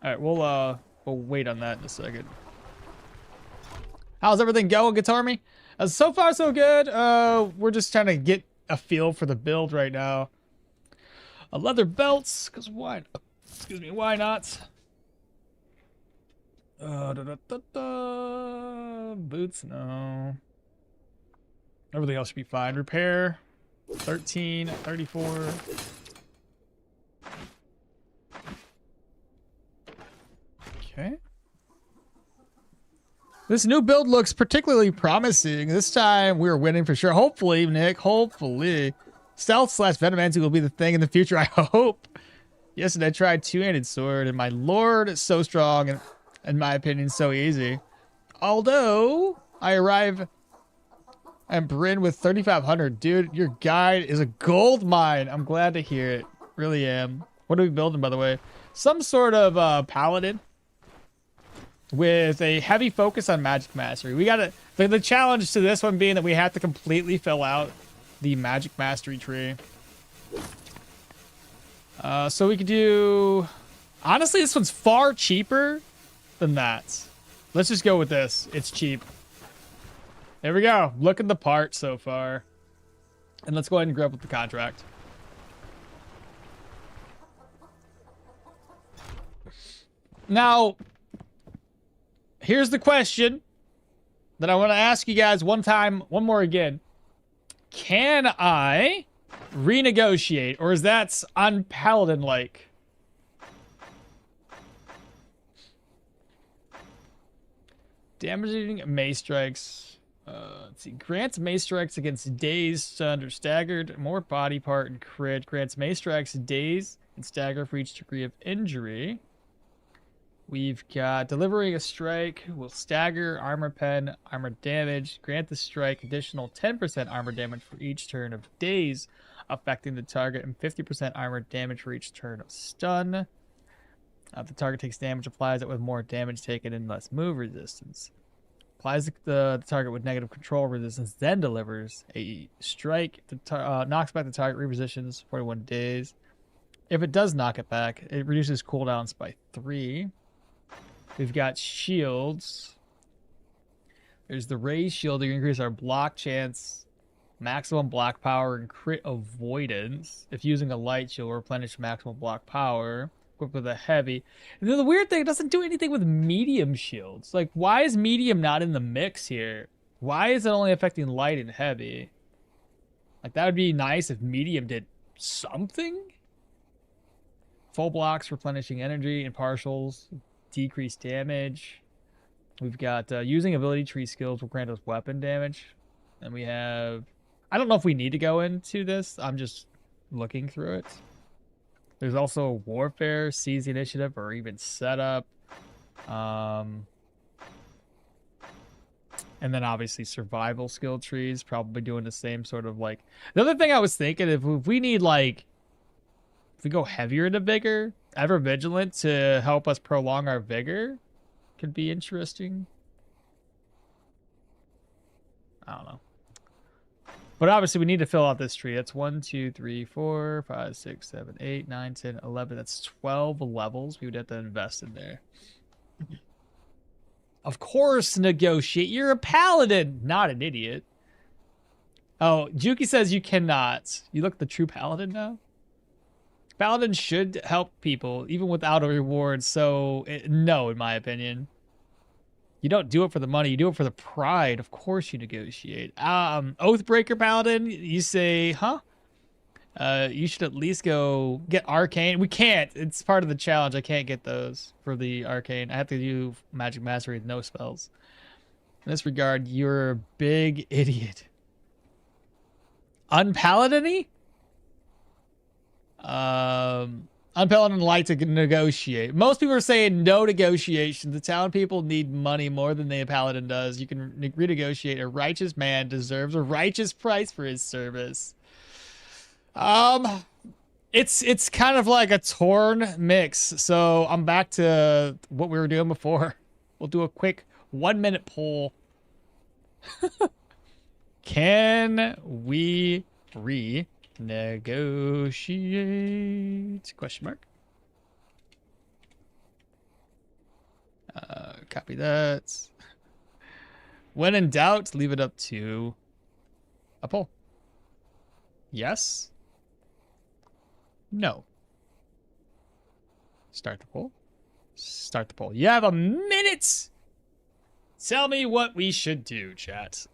All right, we'll wait on that in a second. How's everything going, Guitarmy? So far, so good. We're just trying to get a feel for the build right now. A leather belts, because why? Excuse me, why not? Boots, no. Everything else should be fine. Repair, 13, 34. Okay. This new build looks particularly promising. This time we're winning for sure. Hopefully, Nick, hopefully. Stealth / Venomancy will be the thing in the future, I hope. Yesterday I tried two-handed sword, and my lord is so strong, and in my opinion, so easy. Although, I arrive at Bryn with 3,500. Dude, your guide is a gold mine. I'm glad to hear it. Really am. What are we building, by the way? Some sort of Paladin with a heavy focus on magic mastery. We gotta... The challenge to this one being that we have to completely fill out the magic mastery tree. So we could do... Honestly, this one's far cheaper than that. Let's just go with this. It's cheap. There we go. Looking the part so far. And let's go ahead and grab with the contract. Now, here's the question that I want to ask you guys one more again. Can I renegotiate, or is that un-Paladin-like? Damaging Mace Strikes. Let's see. Grants Mace Strikes against Daze, Stunned, or Staggered. More body part and crit. Grants Mace Strikes, Daze, and Stagger for each degree of injury. We've got Delivering a Strike. Will stagger, armor pen, armor damage. Grant the strike additional 10% armor damage for each turn of Daze affecting the target, and 50% armor damage for each turn of stun. If the target takes damage, applies it with more damage taken and less move resistance. Applies the target with negative control resistance, then delivers a strike. Knocks back the target, repositions 41 days. If it does knock it back, it reduces cooldowns by 3. We've got shields. There's the raised shield to increase our block chance, maximum block power, and crit avoidance. If using a light shield, replenish maximum block power. Equipped with a heavy. And then the weird thing, it doesn't do anything with medium shields. Like, why is medium not in the mix here? Why is it only affecting light and heavy? Like, that would be nice if medium did something. Full blocks, replenishing energy, and partials, decrease damage. We've got using ability tree skills will grant us weapon damage. And we have... I don't know if we need to go into this. I'm just looking through it. There's also warfare, seize the initiative, or even setup. And then obviously survival skill trees, probably doing the same sort of like... The other thing I was thinking, if we need like... If we go heavier into vigor, ever vigilant to help us prolong our vigor, could be interesting. I don't know. But obviously we need to fill out this tree. That's 1, 2, 3, 4, 5, 6, 7, 8, 9, 10, 11. That's 12 levels we would have to invest in there. Of course, negotiate. You're a paladin, not an idiot. Oh, Juki says you cannot. You look the true paladin now? Paladin should help people, even without a reward. So, no, in my opinion. You don't do it for the money. You do it for the pride. Of course you negotiate. Oathbreaker Paladin, you say, huh? You should at least go get Arcane. We can't. It's part of the challenge. I can't get those for the Arcane. I have to do Magic Mastery with no spells. In this regard, you're a big idiot. Unpaladin-y? Unpaladin like to negotiate. Most people are saying no negotiation. The town people need money more than the paladin does. You can renegotiate. A righteous man deserves a righteous price for his service. It's kind of like a torn mix. So I'm back to what we were doing before. We'll do a quick 1-minute poll. Can we negotiate? Question mark. Copy that. When in doubt, leave it up to a poll. Yes. No. Start the poll. Start the poll. You have a minute Tell me what we should do, chat.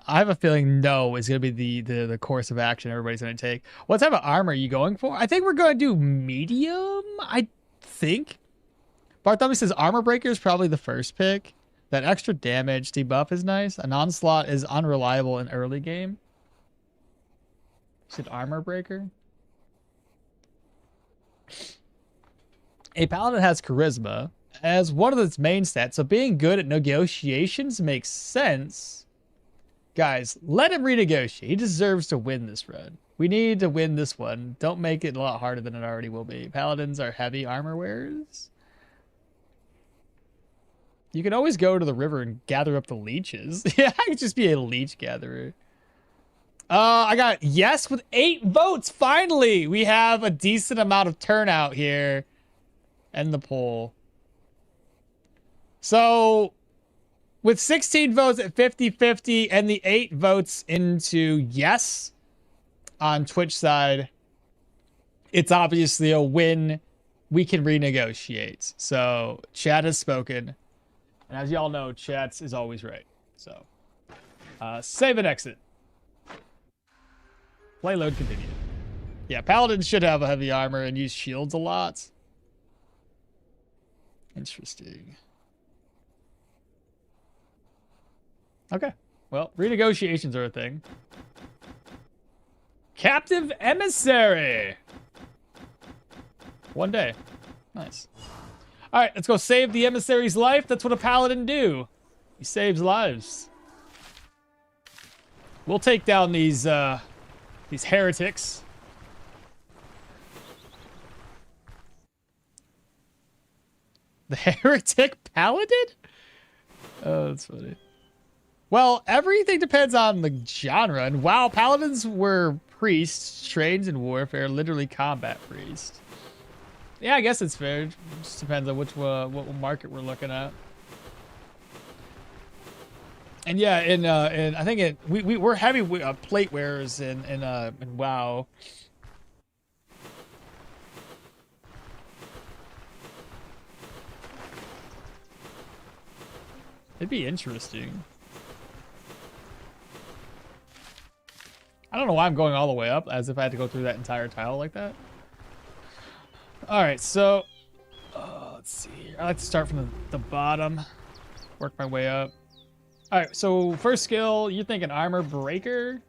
I have a feeling no is going to be the course of action everybody's going to take. What type of armor are you going for? I think we're going to do medium, I think. Bartholomew says armor breaker is probably the first pick. That extra damage debuff is nice. An onslaught is unreliable in early game. Said armor breaker. A paladin has charisma as one of its main stats, so being good at negotiations makes sense. Guys, let him renegotiate. He deserves to win this run. We need to win this one. Don't make it a lot harder than it already will be. Paladins are heavy armor wearers. You can always go to the river and gather up the leeches. Yeah, I could just be a leech gatherer. I got yes with 8 votes. Finally, we have a decent amount of turnout here in the poll. So with 16 votes at 50-50 and the 8 votes into yes on Twitch side, it's obviously a win. We can renegotiate. So chat has spoken. And as y'all know, chat is always right. So save and exit. Play load continue. Yeah, paladins should have a heavy armor and use shields a lot. Interesting. Okay. Well, renegotiations are a thing. Captive emissary. 1 day. Nice. All right, let's go save the emissary's life. That's what a paladin do. He saves lives. We'll take down these heretics. The heretic paladin? Oh, that's funny. Well, everything depends on the genre. And wow, paladins were priests trained in warfare, literally combat priests. Yeah, I guess it's fair. It just depends on which what market we're looking at. And yeah, in I think we're heavy plate wearers in WoW. It'd be interesting. I don't know why I'm going all the way up, as if I had to go through that entire tile like that. All right, so let's see here. I like to start from the bottom, work my way up. All right, so first skill, you're thinking armor breaker.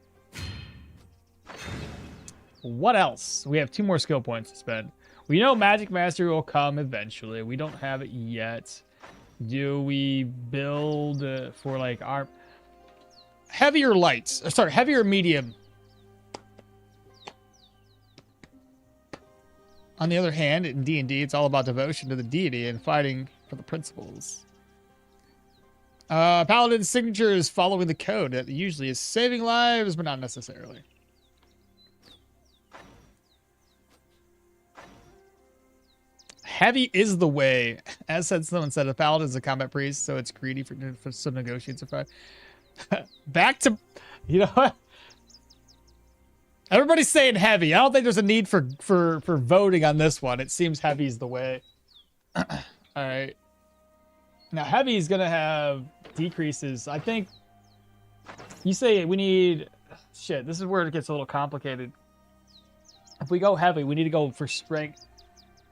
What else? We have 2 more skill points to spend. We know magic mastery will come eventually. We don't have it yet. Do we build for like our heavier lights? Sorry, heavier medium. On the other hand, in D&D, it's all about devotion to the deity and fighting for the principles. Paladin's signature is following the code. That usually is saving lives, but not necessarily. Heavy is the way. As someone said, a paladin is a combat priest, so it's greedy for some negotiates to fight. Back to, you know what? Everybody's saying heavy. I don't think there's a need for voting on this one. It seems heavy is the way. All right. Now heavy is gonna have decreases. I think you say we need. Shit, this is where it gets a little complicated. If we go heavy, we need to go for strength.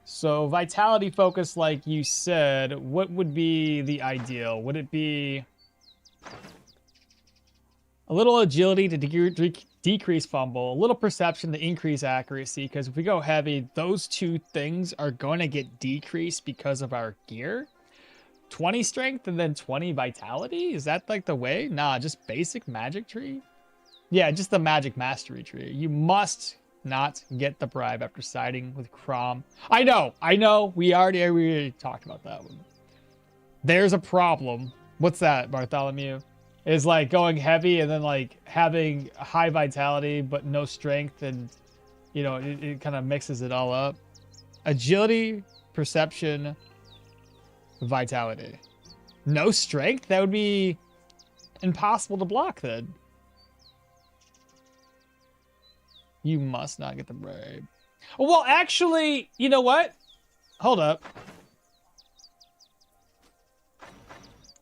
So vitality focus, like you said, what would be the ideal? Would it be a little agility to decrease fumble, a little perception to increase accuracy? Because if we go heavy, those 2 things are going to get decreased because of our gear. 20 strength and then 20 vitality? Is that like the way? Nah, just basic magic tree? Yeah, just the magic mastery tree. You must not get the bribe after siding with Crom. I know. We already talked about that one. There's a problem. What's that, Bartholomew? Is like going heavy and then like having high vitality but no strength, and you know it kind of mixes it all up. Agility, perception, vitality. No strength? That would be impossible to block then. You must not get the bribe. Well, actually, you know what? Hold up.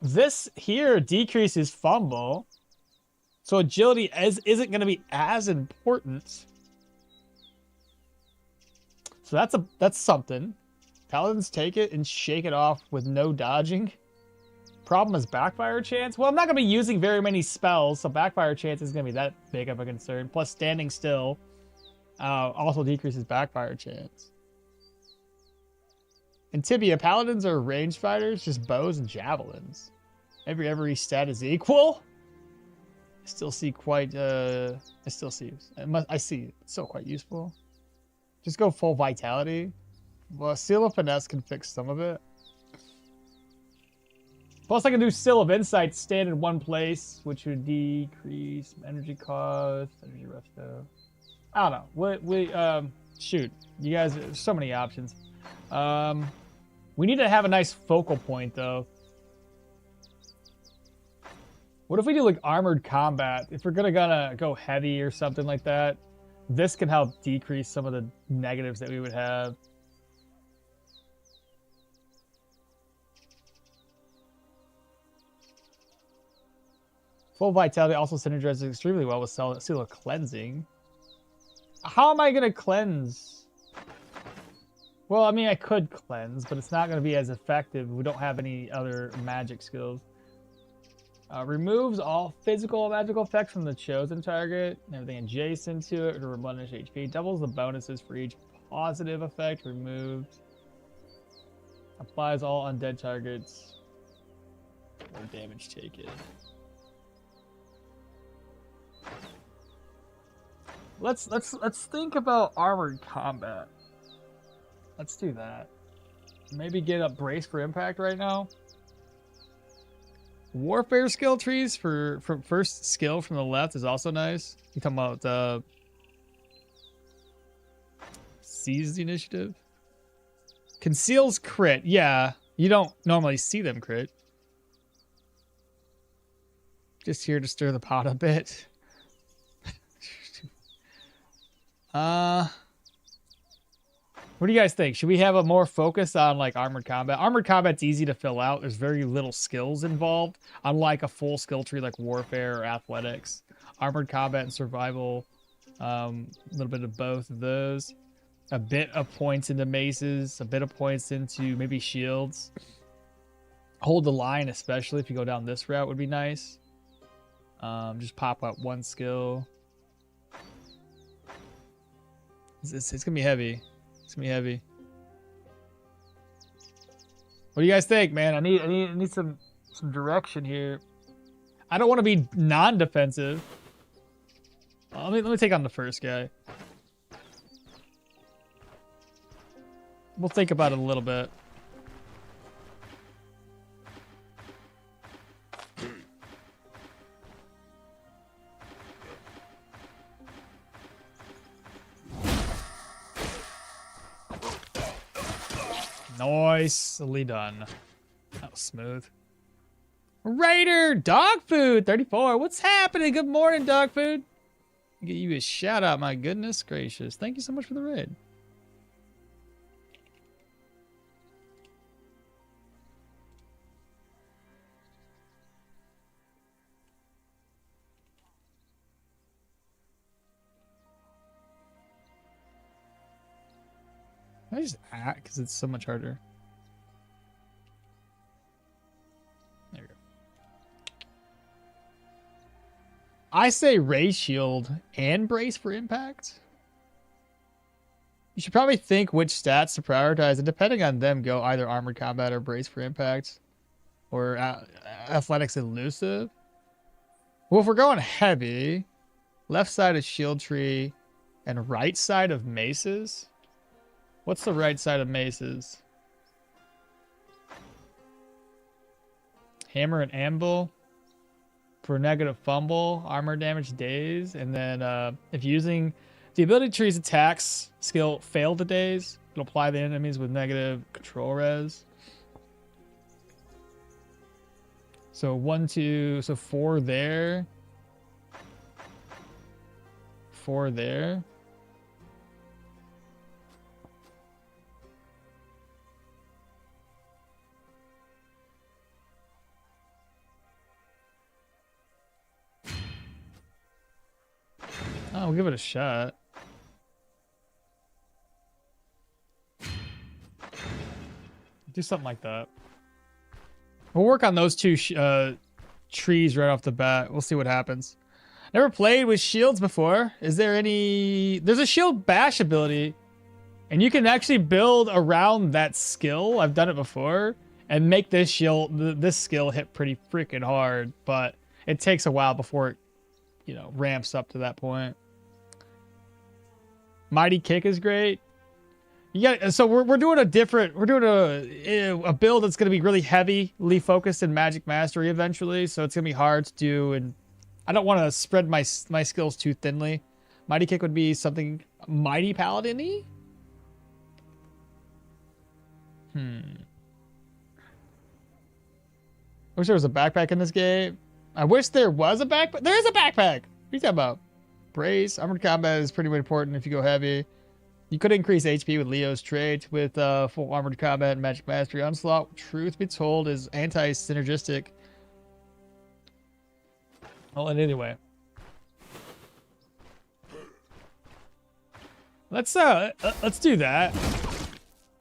This here decreases fumble. So agility isn't going to be as important. So that's something. Paladins take it and shake it off with no dodging. Problem is backfire chance. Well, I'm not going to be using very many spells, so backfire chance isn't going to be that big of a concern. Plus standing still also decreases backfire chance. In Tibia, paladins are ranged fighters, just bows and javelins. Every stat is equal. I still see quite. I see. It's still quite useful. Just go full vitality. Well, Seal of Finesse can fix some of it. Plus, I can do Seal of Insight stand in one place, which would decrease energy cost, energy resto. I don't know. Shoot, you guys. There's so many options. We need to have a nice focal point, though. What if we do like armored combat? If we're gonna go heavy or something like that, this can help decrease some of the negatives that we would have. Full vitality also synergizes extremely well with Seal of Cleansing. How am I gonna cleanse? Well, I mean, I could cleanse, but it's not gonna be as effective. We don't have any other magic skills. Removes all physical and magical effects from the chosen target and everything adjacent to it to replenish HP. Doubles the bonuses for each positive effect removed. Applies all undead targets or damage taken. Let's think about armored combat. Let's do that. Maybe get a brace for impact right now. Warfare skill trees for first skill from the left is also nice. You talking about seize the initiative? Conceals crit. Yeah, you don't normally see them crit. Just here to stir the pot a bit. What do you guys think? Should we have a more focus on like armored combat? Armored combat's easy to fill out. There's very little skills involved, unlike a full skill tree like warfare or athletics. Armored combat and survival, a little bit of both of those. A bit of points into maces, a bit of points into maybe shields. Hold the line, especially if you go down this route, would be nice. Just pop up one skill. It's gonna be heavy. It's gonna be heavy. What do you guys think, man? I need some direction here. I don't want to be non-defensive. Let me take on the first guy. We'll think about it a little bit. Nicely done. That was smooth. Raider! Dog food! 34. What's happening? Good morning, dog food. Get you a shout out, my goodness gracious. Thank you so much for the raid. I just act because it's so much harder. There we go. I say Ray Shield and Brace for impact. You should probably think which stats to prioritize, and depending on them, go either Armored Combat or Brace for impact, or Athletics Elusive. Well, if we're going heavy, left side of Shield Tree and right side of Maces. What's the right side of Maces? Hammer and Anvil for negative fumble, armor damage daze, and then if using the ability tree's attacks skill fail to daze, it'll apply the enemies with negative control res. So 1, 2, so 4 there. 4 there. we'll give it a shot. Do something like that. We'll work on those two trees right off the bat. We'll see what happens. Never played with shields before. Is there any... There's a shield bash ability. And you can actually build around that skill. I've done it before. And make this shield, this skill hit pretty freaking hard. But it takes a while before it, you know, ramps up to that point. Mighty Kick is great. So we're doing a different, we're doing a build that's going to be really heavily focused in Magic Mastery eventually. So it's going to be hard to do, and I don't want to spread my skills too thinly. Mighty Kick would be something Mighty Paladin-y? I wish there was a backpack in this game. I wish there was a backpack. There is a backpack. What are you talking about? Brace. Armored combat is pretty important if you go heavy. You could increase HP with Leo's trait with full armored combat and Magic Mastery. Onslaught, truth be told, is anti-synergistic. Well, and anyway. Let's do that.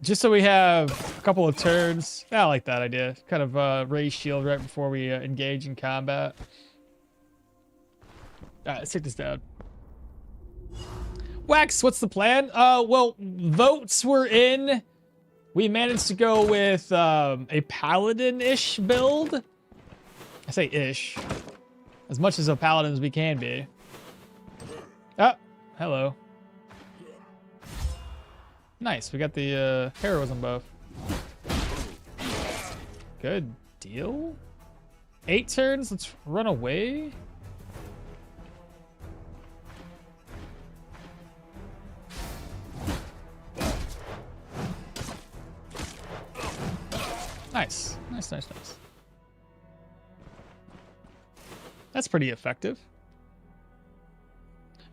Just so we have a couple of turns. I like that idea. Kind of raise shield right before we engage in combat. All right, let's take this down. Wax, what's the plan? Well, votes were in. We managed to go with a Paladin-ish build. I say ish. As much as a Paladin as we can be. Oh, hello. Nice, we got the heroism buff. Good deal. 8 turns, let's run away. Nice, nice, nice, nice. That's pretty effective.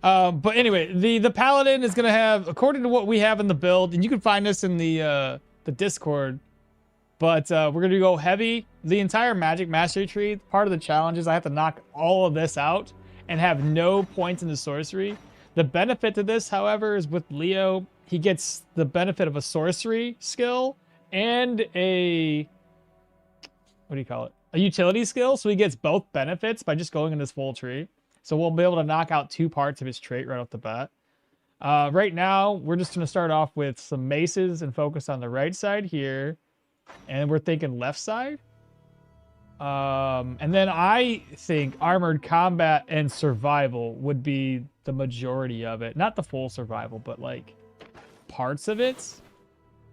But anyway, the Paladin is gonna have, according to what we have in the build, and you can find this in the Discord. But we're gonna go heavy. The entire Magic Mastery tree. Part of the challenge is I have to knock all of this out and have no points in the sorcery. The benefit to this, however, is with Leo, he gets the benefit of a sorcery skill and a, what do you call it? A utility skill. So he gets both benefits by just going in this full tree. So we'll be able to knock out 2 parts of his trait right off the bat. Right now, we're just going to start off with some maces and focus on the right side here. And we're thinking left side. And then I think armored combat and survival would be the majority of it. Not the full survival, but like parts of it.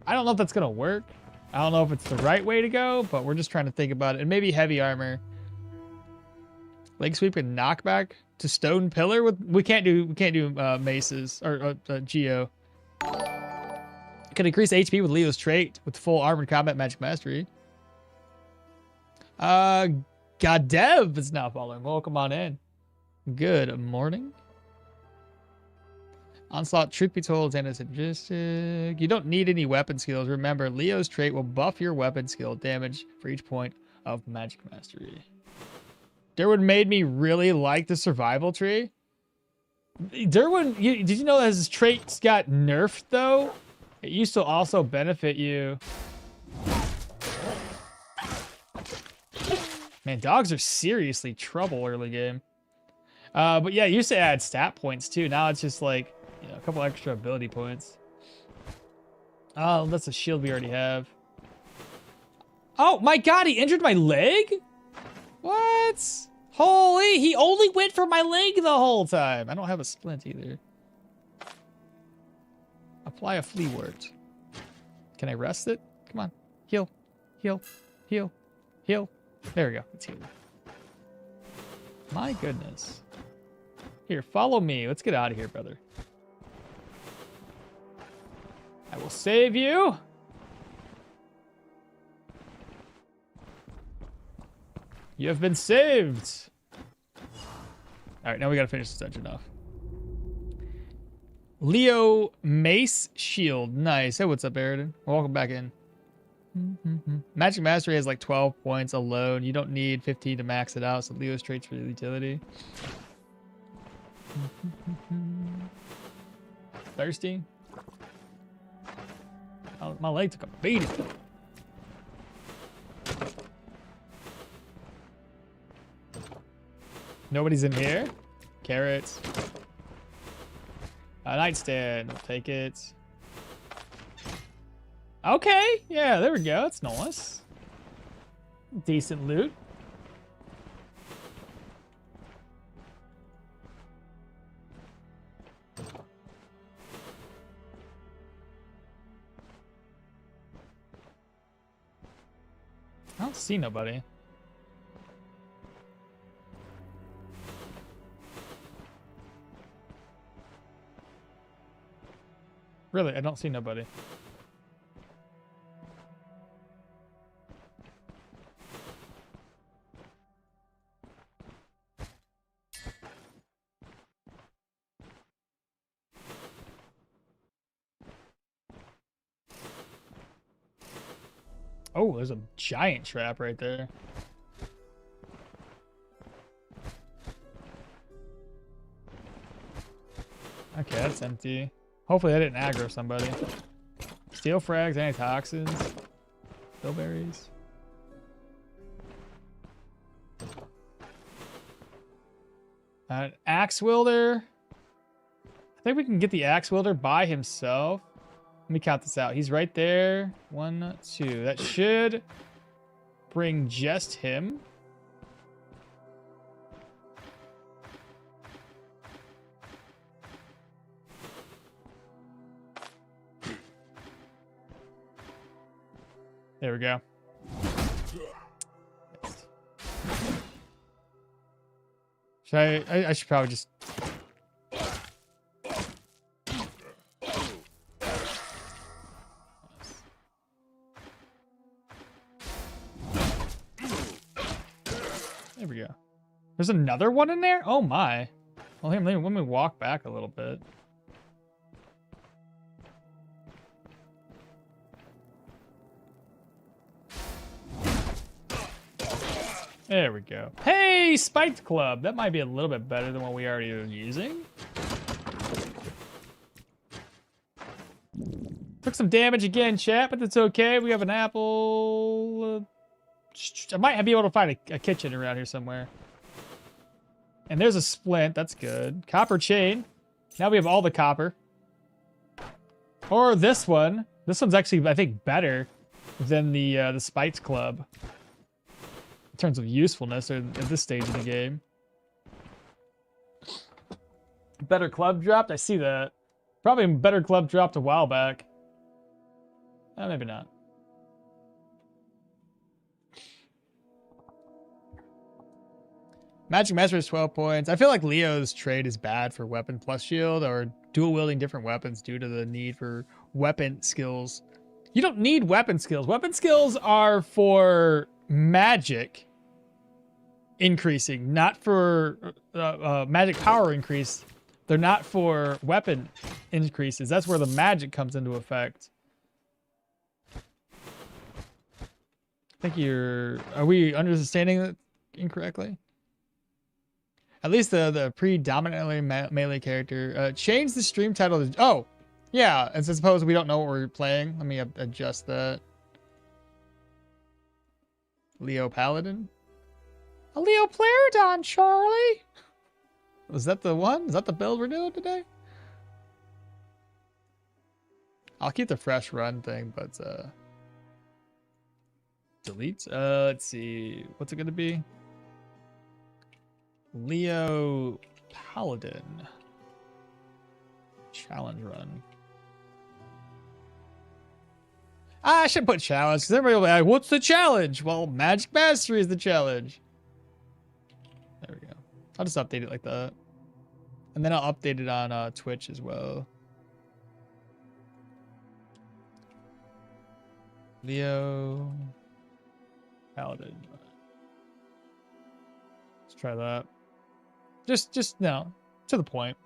I don't know if that's going to work. I don't know if it's the right way to go, but we're just trying to think about it. And maybe heavy armor. Leg sweep and knockback to stone pillar with we can't do maces or geo. Can increase HP with Leo's trait with full armored combat Magic Mastery. Gadev is now following. Welcome on in. Good morning. Onslaught, truth be told, is anti-synergistic. You don't need any weapon skills. Remember, Leo's trait will buff your weapon skill damage for each point of Magic Mastery. Derwin made me really like the survival tree. Derwin, did you know that his traits got nerfed though? It used to also benefit you. Man, dogs are seriously trouble early game. But yeah, it used to add stat points too. Now it's just like, you know, a couple extra ability points. Oh, that's a shield we already have. Oh my god, he injured my leg? What? Holy, he only went for my leg the whole time. I don't have a splint either. Apply a flea wort. Can I rest it? Come on. Heal. Heal. Heal. Heal. There we go. It's healed. My goodness. Here, follow me. Let's get out of here, brother. I will save you. You have been saved. All right, now we got to finish this dungeon off. Leo Mace Shield. Nice. Hey, what's up, Aridin? Welcome back in. Magic Mastery has like 12 points alone. You don't need 15 to max it out, so Leo's traits for the utility. Thirsty? Oh, my leg took a beating. Nobody's in here? Carrots. A nightstand. We'll take it. Okay. Yeah, there we go. That's nice. Decent loot. I don't see nobody. Really, I don't see nobody. Oh, there's a giant trap right there. Okay, that's empty. Hopefully I didn't aggro somebody. Steel frags, antitoxins, bilberries. Axe wielder. I think we can get the axe wielder by himself. Let me count this out. He's right there. 1, 2. That should bring just him. There we go. Should I should probably just... There we go. There's another one in there? Oh my. Well, let me walk back a little bit. There we go. Hey, Spiked Club. That might be a little bit better than what we already are using. Took some damage again, chat, but that's okay. We have an apple. I might be able to find a kitchen around here somewhere. And there's a splint. That's good. Copper chain. Now we have all the copper. Or this one. This one's actually, I think, better than the Spiked Club. In terms of usefulness at this stage of the game. Better club dropped? I see that. Probably a better club dropped a while back. Maybe not. Magic Master is 12 points. I feel like Leo's trade is bad for weapon plus shield or dual wielding different weapons due to the need for weapon skills. You don't need weapon skills. Weapon skills are for magic increasing, not for magic power increase. They're not for weapon increases. That's where the magic comes into effect. I think are we understanding that incorrectly? At least the predominantly melee character. Change the stream title to, oh, yeah, and so suppose we don't know what we're playing. Let me adjust that. Leo Paladin. A Leo Plaridon, Charlie. Was that the one? Is that the build we're doing today? I'll keep the fresh run thing, but delete. Let's see. What's it gonna be? Leo Paladin. Challenge run. I should put challenge because everybody will be like, what's the challenge? Well, Magic Mastery is the challenge. There we go. I'll just update it like that. And then I'll update it on Twitch as well. Leo Paladin. Let's try that. Just no, to the point.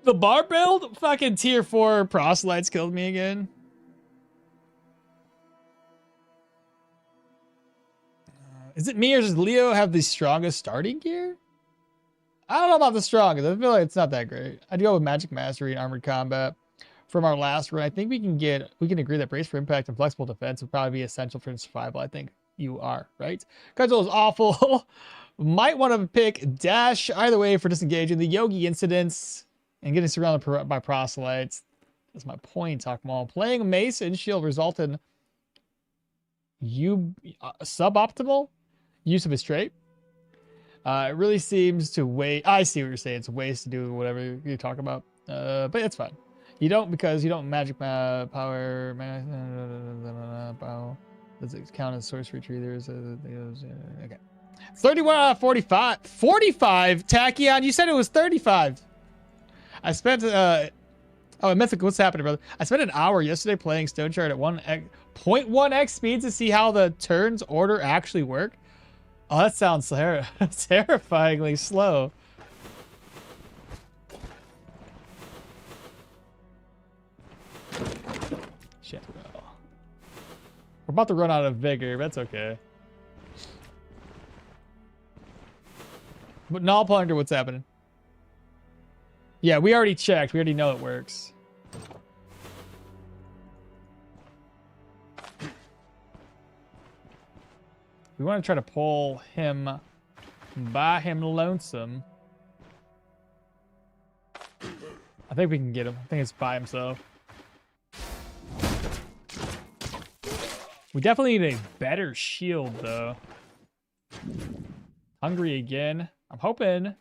The bar build? Fucking tier 4 proselytes killed me again. Is it me or does Leo have the strongest starting gear? I don't know about the strongest. I feel like it's not that great. I'd go with Magic Mastery and Armored Combat. From our last run, I think we can agree that Brace for Impact and Flexible Defense would probably be essential for survival. I think you are, right? Cudgel is awful. Might want to pick Dash either way for disengaging the Yogi incidents and getting surrounded by proselytes. That's my point, okmall. Playing Mace and Shield result in suboptimal use of his trait. It really seems to waste. I see what you're saying. It's a waste to do whatever you talk about. But it's fine. You don't, because you don't magic power. Does it count as sorcery tree? There's okay. 31 out of 45. 45, Tachyon. You said it was 35. I spent oh, Mythic, what's happening, brother? I spent an hour yesterday playing Stoneshard at 0.1x speed to see how the turns order actually work. Oh, that sounds terrifyingly slow. Shit. We're about to run out of vigor, but that's okay. But Null Plunder, what's happening? Yeah, we already checked. We already know it works. We want to try to pull him by him lonesome. I think we can get him. I think it's by himself. We definitely need a better shield, though. Hungry again. I'm hoping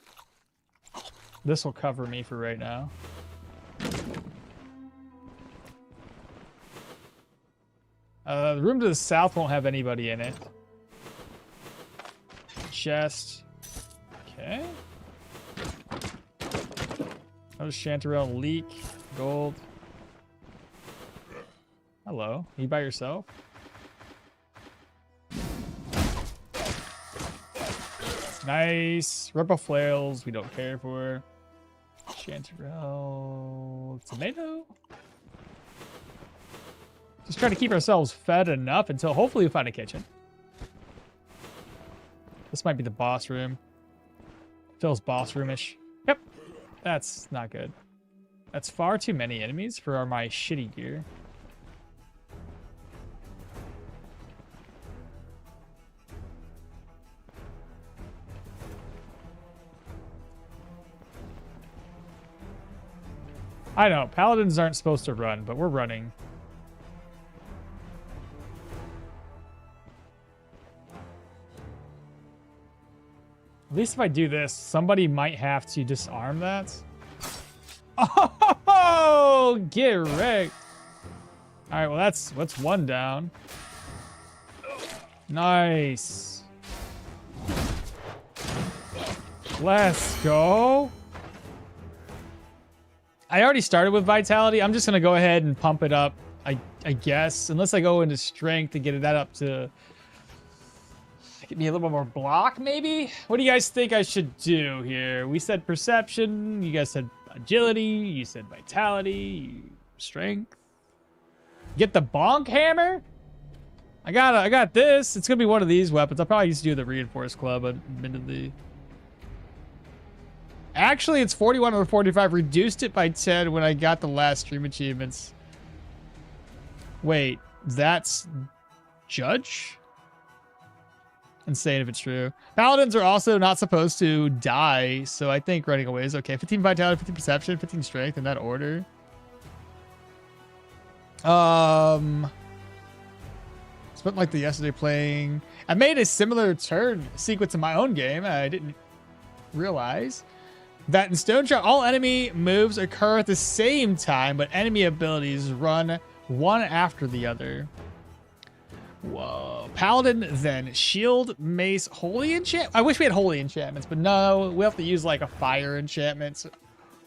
this will cover me for right now. The room to the south won't have anybody in it. Chest. Okay. Another Chanterelle leak. Gold. Hello. You by yourself? Nice. Rebel flails. We don't care for. Chanterelle. Tomato. Just trying to keep ourselves fed enough until hopefully we find a kitchen. This might be the boss room. Feels boss roomish. Yep. That's not good. That's far too many enemies for my shitty gear. I know, paladins aren't supposed to run, but we're running. At least if I do this, somebody might have to disarm that. Oh, get wrecked. All right, well, that's one down. Nice. Let's go. I already started with vitality. I'm just going to go ahead and pump it up, I guess. Unless I go into strength to get that up to... Give me a little bit more block, maybe? What do you guys think I should do here? We said perception. You guys said agility. You said vitality. Strength. Get the bonk hammer? I got this. It's going to be one of these weapons. I'll probably just do the reinforced club, admittedly. Actually, it's 41 over 45. Reduced it by 10 when I got the last stream achievements. Wait, that's Judge? Insane if it's true. Paladins are also not supposed to die, so I think running away is okay. 15 vitality, 15 perception, 15 strength in that order. Spent like the yesterday playing. I made a similar turn sequence in my own game. I didn't realize that in Stoneshard, all enemy moves occur at the same time, but enemy abilities run one after the other. Whoa. Paladin, then shield, mace, holy enchant. I wish we had holy enchantments, but no, we have to use like a fire enchantment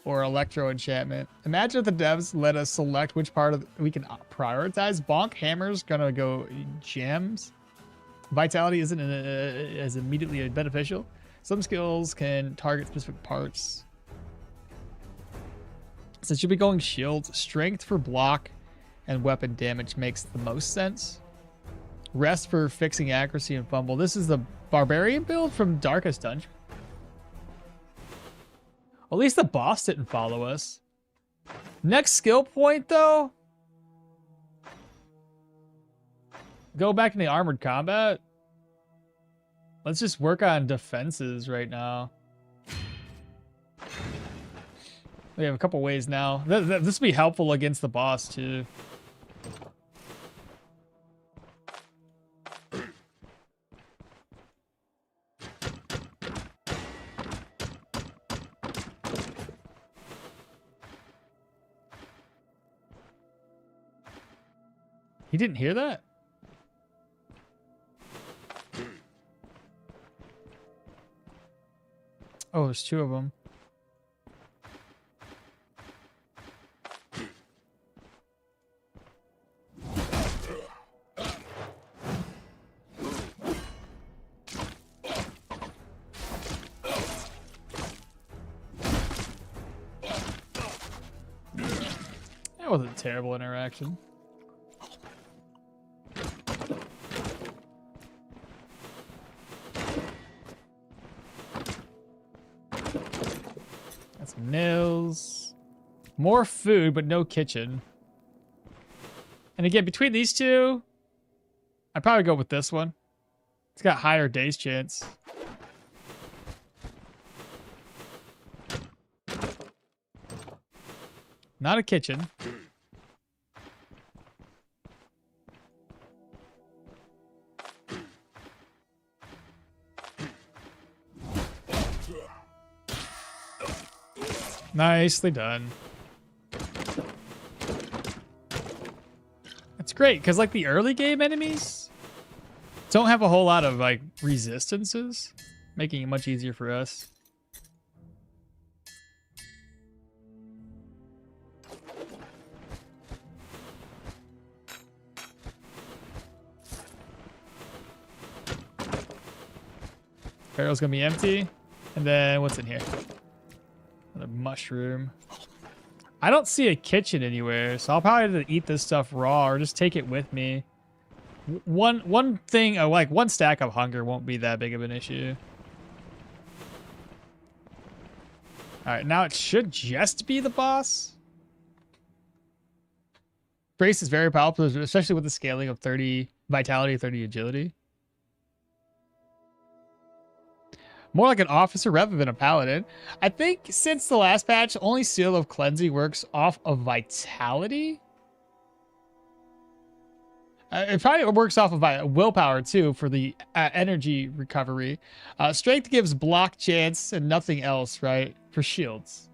or electro enchantment. Imagine if the devs let us select which part of we can prioritize. Bonk hammer's gonna go gems. Vitality isn't as immediately beneficial. Some skills can target specific parts. So it should be going shield. Strength for block and weapon damage makes the most sense. Rest for fixing accuracy and fumble. This is the barbarian build from Darkest Dungeon. At least the boss didn't follow us. Next skill point, though. Go back into armored combat. Let's just work on defenses right now. We have a couple ways now. This will be helpful against the boss, too. He didn't hear that? Oh, there's two of them. That wasn't a terrible interaction. Nails. More food, but no kitchen. And again, between these two, I'd probably go with this one. It's got higher days chance. Not a kitchen. Nicely done. It's great, because like the early game enemies don't have a whole lot of like resistances, making it much easier for us. Barrel's gonna be empty. And then what's in here? Another mushroom. I don't see a kitchen anywhere, so I'll probably have to eat this stuff raw or just take it with me. One thing, like one stack of hunger won't be that big of an issue. All right, now it should just be the boss. Brace is very powerful, especially with the scaling of 30 vitality, 30 agility. More like an officer rather than a paladin. I think since the last patch, only Seal of Cleansing works off of vitality. It probably works off of willpower too for the energy recovery. Strength gives block chance and nothing else, right? For shields.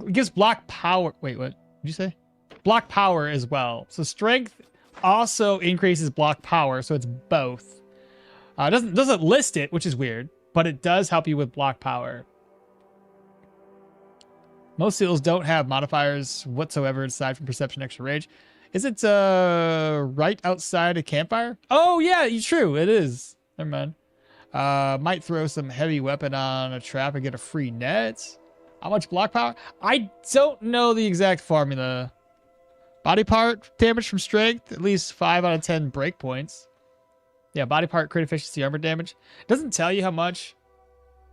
It gives block power. Wait, what did you say? Block power as well. So strength also increases block power, so it's both. Doesn't list it, which is weird. But it does help you with block power. Most seals don't have modifiers whatsoever aside from perception, extra rage. Is it right outside a campfire? Oh yeah, true, it is. Never mind. Might throw some heavy weapon on a trap and get a free net. How much block power? I don't know the exact formula. Body part damage from strength, at least 5 out of 10 break points. Yeah, body part, crit efficiency, armor damage. It doesn't tell you how much.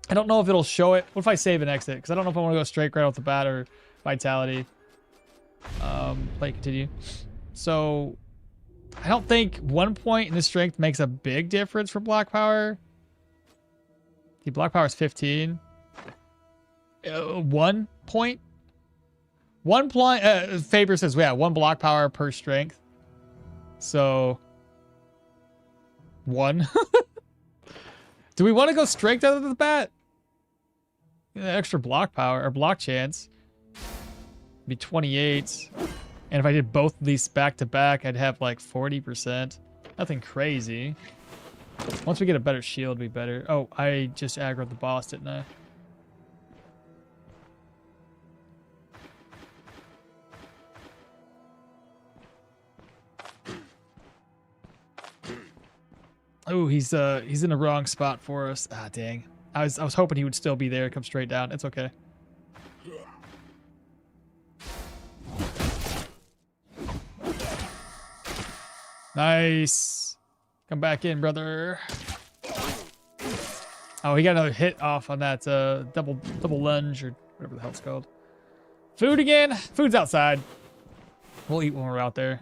I don't know if it'll show it. What if I save and exit? Because I don't know if I want to go straight right off the bat or vitality. Play continue. So, I don't think 1 point in the strength makes a big difference for block power. The block power is 15. 1 point? 1 point. Faber says, yeah, 1 block power per strength. So... 1. Do we want to go strength out of the bat? Extra block power or block chance. Be 28. And if I did both of these back to back, I'd have like 40%. Nothing crazy. Once we get a better shield, it'd be better. Oh, I just aggroed the boss, didn't I? Oh, he's in the wrong spot for us. Ah, dang. I was hoping he would still be there, come straight down. It's okay. Nice. Come back in, brother. Oh, he got another hit off on that double lunge or whatever the hell it's called. Food again. Food's outside. We'll eat when we're out there.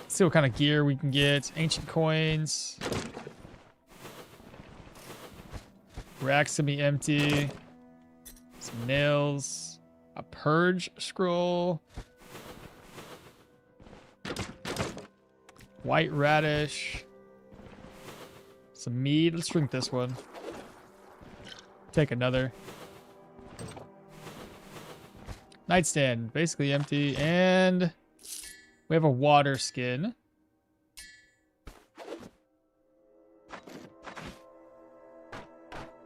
See what kind of gear we can get. Ancient coins. Rack semi-empty. Some nails. A purge scroll. White radish. Some mead. Let's drink this one. Take another. Nightstand. Basically empty. And we have a water skin.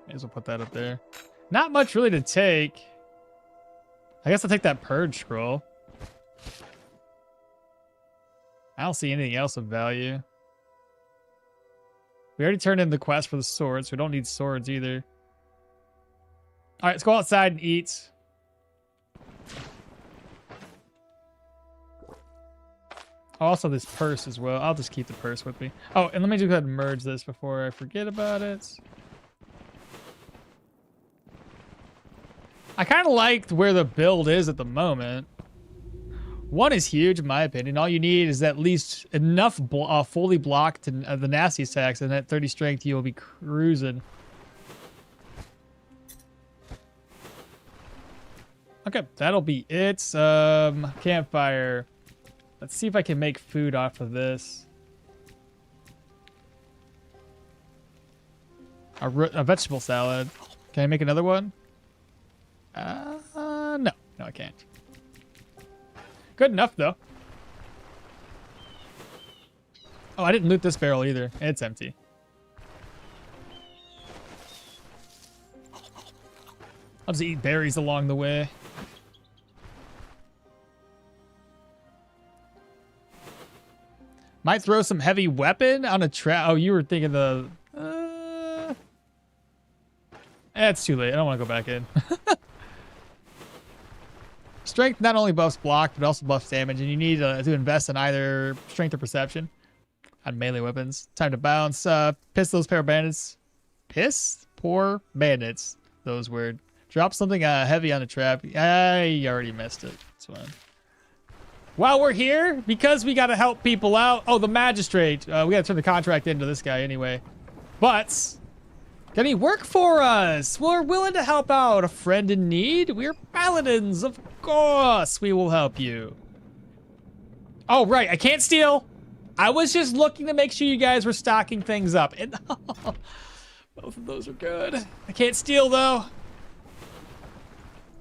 May as well put that up there. Not much really to take. I guess I'll take that purge scroll. I don't see anything else of value. We already turned in the quest for the swords. So we don't need swords either. All right, let's go outside and eat. Also, this purse as well. I'll just keep the purse with me. Oh, and let me just go ahead and merge this before I forget about it. I kind of liked where the build is at the moment. One is huge, in my opinion. All you need is at least enough fully blocked to the nasty attacks, and at 30 strength, you'll be cruising. Okay, that'll be it. Campfire. Let's see if I can make food off of this. A vegetable salad. Can I make another one? No. No, I can't. Good enough, though. Oh, I didn't loot this barrel either. It's empty. I'll just eat berries along the way. Might throw some heavy weapon on a trap. Oh, you were thinking the... it's too late. I don't want to go back in. Strength not only buffs block, but also buffs damage, and you need to invest in either strength or perception on melee weapons. Time to bounce. Piss those pair of bandits. Piss? Poor bandits. Those word. Drop something heavy on the trap. I already missed it. It's fine. While we're here, because we got to help people out. Oh, the magistrate. We got to turn the contract into this guy anyway. But... can he work for us? We're willing to help out a friend in need. We're paladins, of course. We will help you. Oh, right. I can't steal. I was just looking to make sure you guys were stocking things up. And both of those are good. I can't steal, though.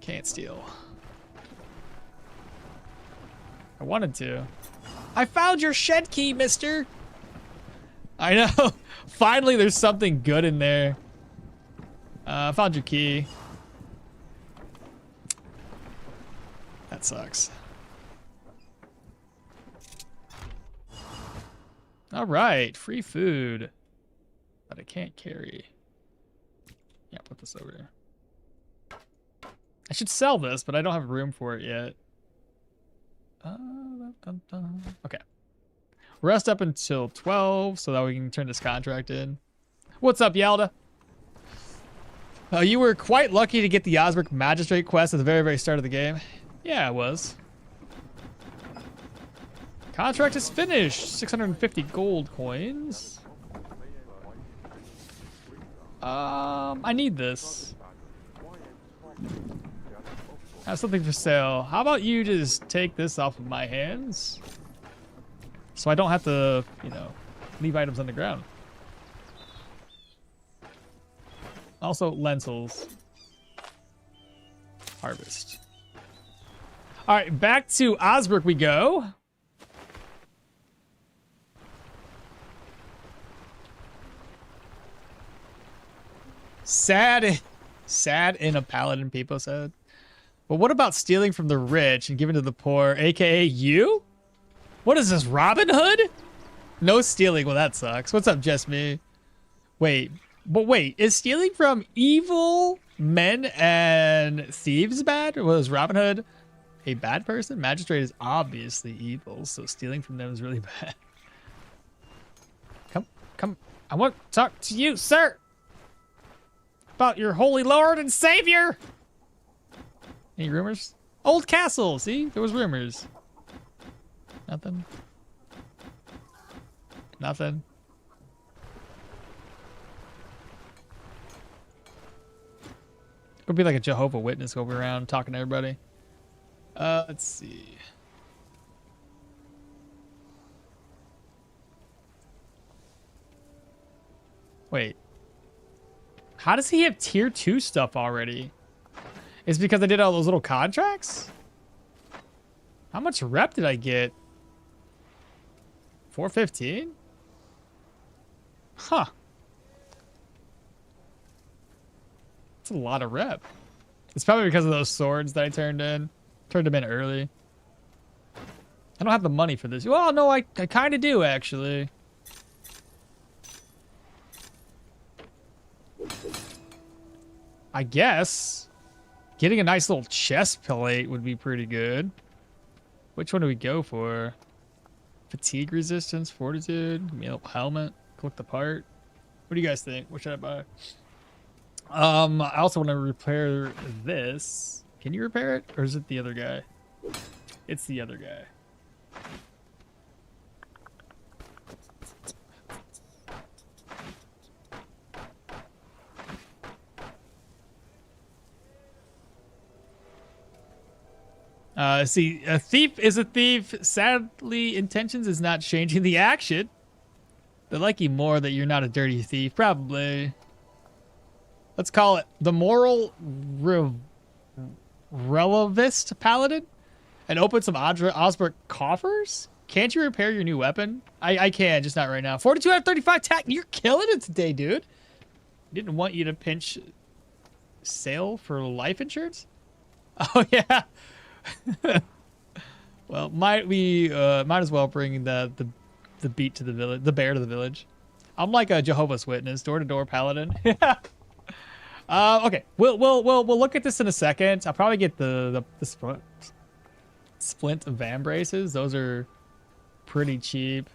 Can't steal. I wanted to. I found your shed key, mister. I know. Finally, there's something good in there. I found your key. That sucks. All right, free food. But I can't carry. Yeah, put this over here. I should sell this, but I don't have room for it yet. Okay. Rest up until 12 so that we can turn this contract in. What's up, Yalda? You were quite lucky to get the Osric Magistrate quest at the very, very start of the game. Yeah, I was. Contract is finished. 650 gold coins. I need this. I have something for sale. How about you just take this off of my hands? So I don't have to, you know, leave items on the ground. Also, lentils. Harvest. All right, back to Osric we go. Sad in a paladin, people said. But what about stealing from the rich and giving to the poor, aka you? What is this, Robin Hood? No stealing. Well, that sucks. What's up, just me? Wait, is stealing from evil men and thieves bad? Or was Robin Hood a bad person? Magistrate is obviously evil, so stealing from them is really bad. Come. I want to talk to you, sir, about your holy lord and savior. Any rumors? Old castle. See, there was rumors. Nothing. Nothing. Could be like a Jehovah's Witness going around talking to everybody. Let's see. Wait. How does he have tier 2 stuff already? Is it because I did all those little contracts? How much rep did I get? 415? Huh. That's a lot of rep. It's probably because of those swords that I turned in. Turned them in early. I don't have the money for this. Well, no, I kind of do, actually. I guess getting a nice little chest plate would be pretty good. Which one do we go for? Fatigue resistance, fortitude, helmet, collect the part. What do you guys think? What should I buy? I also want to repair this. Can you repair it? Or is it the other guy? It's the other guy. See, a thief is a thief. Sadly, intentions is not changing the action. They like you more that you're not a dirty thief, probably. Let's call it the moral relevist paladin and open some Osbert coffers. Can't you repair your new weapon? I can, just not right now. 42 out of 35 attack. You're killing it today, dude. Didn't want you to pinch sale for life insurance. Oh yeah. Well, might as well bring the beat to the village, the bear to the village. I'm like a Jehovah's Witness, door-to-door paladin. Okay, we'll look at this in a second. I'll probably get the splint of van braces. Those are pretty cheap.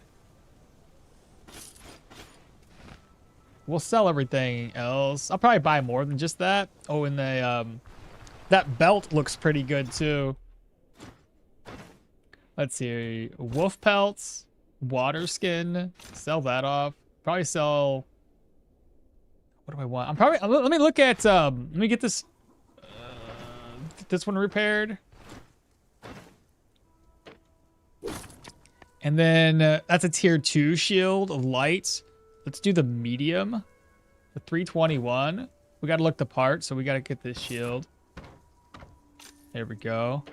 We'll sell everything else. I'll probably buy more than just that. Oh, and that belt looks pretty good too. Let's see. Wolf pelts, water skin. Sell that off. Probably sell. What do I want? I'm probably. Let me look at. Let me get this. This one repaired. And then that's a tier 2 shield of light. Let's do the medium. The 321. We got to look the part, so we got to get this shield. There we go.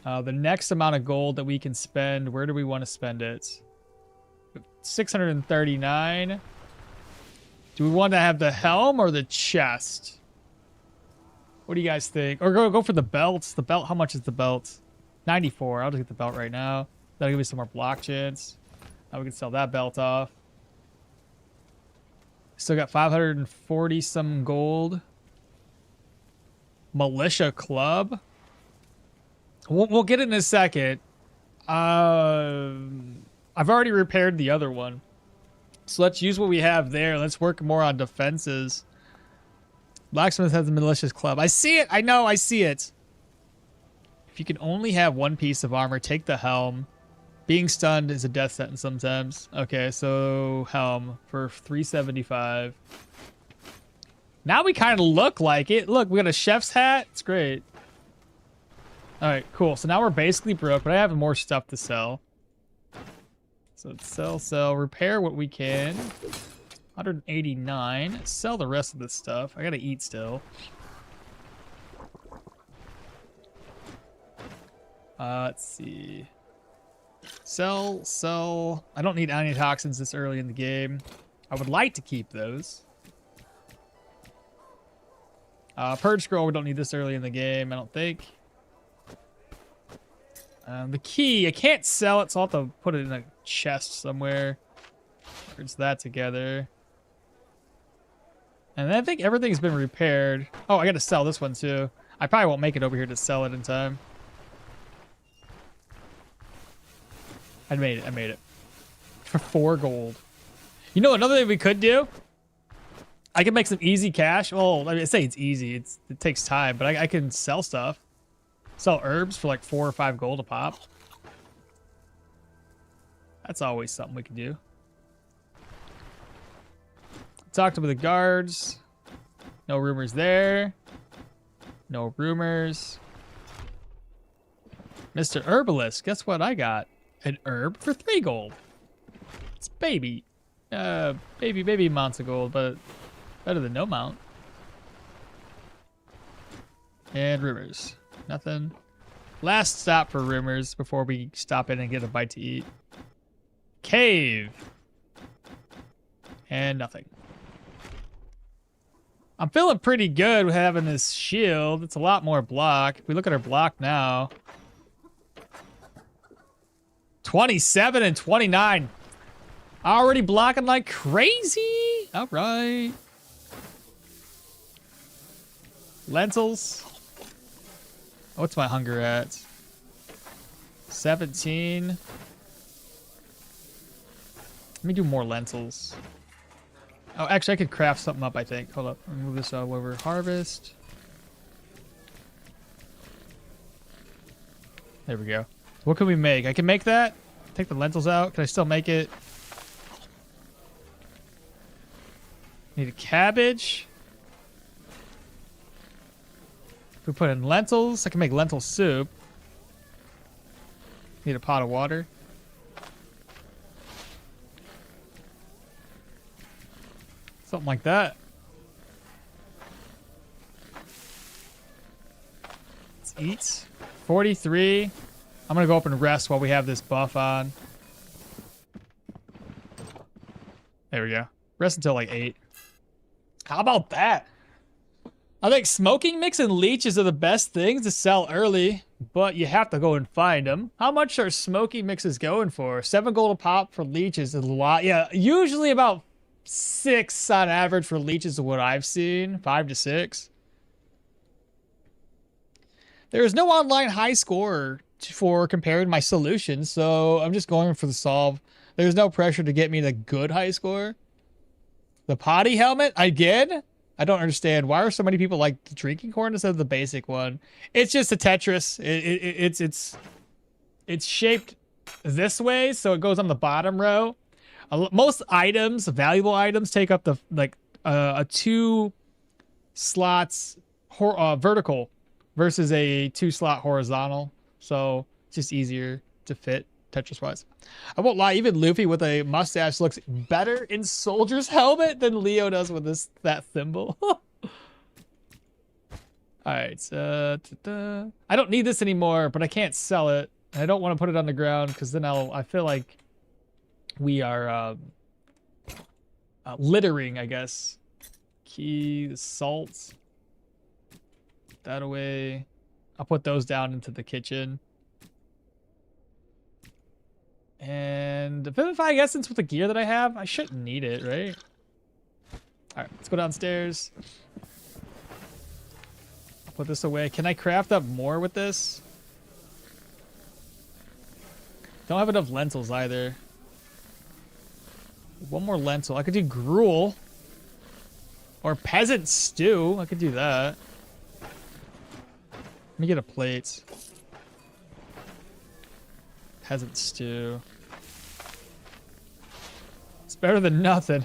The next amount of gold that we can spend, where do we want to spend it? 639. Do we want to have the helm or the chest? What do you guys think? Or go for the belts. The belt, how much is the belt? 94. I'll just get the belt right now. That'll give me some more block chance. Now we can sell that belt off. Still got 540 some gold. Militia club. We'll get it in a second. I've already repaired the other one. So let's use what we have there. Let's work more on defenses. Blacksmith has the malicious club. I see it. I know. I see it. If you can only have one piece of armor, take the helm. Being stunned is a death sentence sometimes. Okay, so helm for 375. Now we kind of look like it. Look, we got a chef's hat. It's great. All right, cool. So now we're basically broke, but I have more stuff to sell. So let's sell, repair what we can. 189. Sell the rest of this stuff. I gotta eat still. Let's see. Sell. I don't need antitoxins this early in the game. I would like to keep those. Purge scroll, we don't need this early in the game, I don't think. The key, I can't sell it, so I'll have to put it in a chest somewhere. Merge that together. And I think everything's been repaired. Oh, I gotta sell this one too. I probably won't make it over here to sell it in time. I made it. For 4 gold. You know, another thing we could do? I can make some easy cash. Well, I say it's easy. It takes time, but I can sell stuff. Sell herbs for like 4 or 5 gold a pop. That's always something we can do. Talked to the guards. No rumors there. No rumors. Mr. Herbalist, guess what I got? An herb for 3 gold. It's baby amounts of gold, but better than no mount. And rumors. Nothing. Last stop for rumors before we stop in and get a bite to eat. Cave. And nothing. I'm feeling pretty good with having this shield. It's a lot more block. If we look at our block now. 27 and 29. Already blocking like crazy. All right. Lentils. What's my hunger at? 17. Let me do more lentils. Oh, actually, I could craft something up, I think. Hold up. Let me move this over. Harvest. There we go. What can we make? I can make that. Take the lentils out. Can I still make it? Need a cabbage. If we put in lentils, I can make lentil soup. Need a pot of water. Something like that. Let's eat. 43. I'm gonna go up and rest while we have this buff on. There we go. Rest until like 8. How about that? I think smoking mix and leeches are the best things to sell early, but you have to go and find them. How much are smoking mixes going for? 7 gold a pop for leeches is a lot. Yeah, usually about 6 on average for leeches is what I've seen. 5 to 6. There is no online high score for comparing my solutions, so I'm just going for the solve. There's no pressure to get me the good high score. The potty helmet, again? I don't understand. Why are so many people like the drinking horn instead of the basic one? It's just a Tetris. It's shaped this way, so it goes on the bottom row. Most items, valuable items, take up the a 2 slots vertical versus a 2 slot horizontal. So it's just easier to fit Tetris wise. I won't lie, even Luffy with a mustache looks better in Soldier's helmet than Leo does with that thimble. Alright, I don't need this anymore, but I can't sell it. I don't want to put it on the ground because then I feel like we are littering, I guess. Key, the salt. Put that away. I'll put those down into the kitchen. And Vivify Essence with the gear that I have, I shouldn't need it, right? Alright, let's go downstairs. I'll put this away. Can I craft up more with this? Don't have enough lentils either. One more lentil. I could do gruel. Or peasant stew. I could do that. Let me get a plate. Peasant stew. It's better than nothing.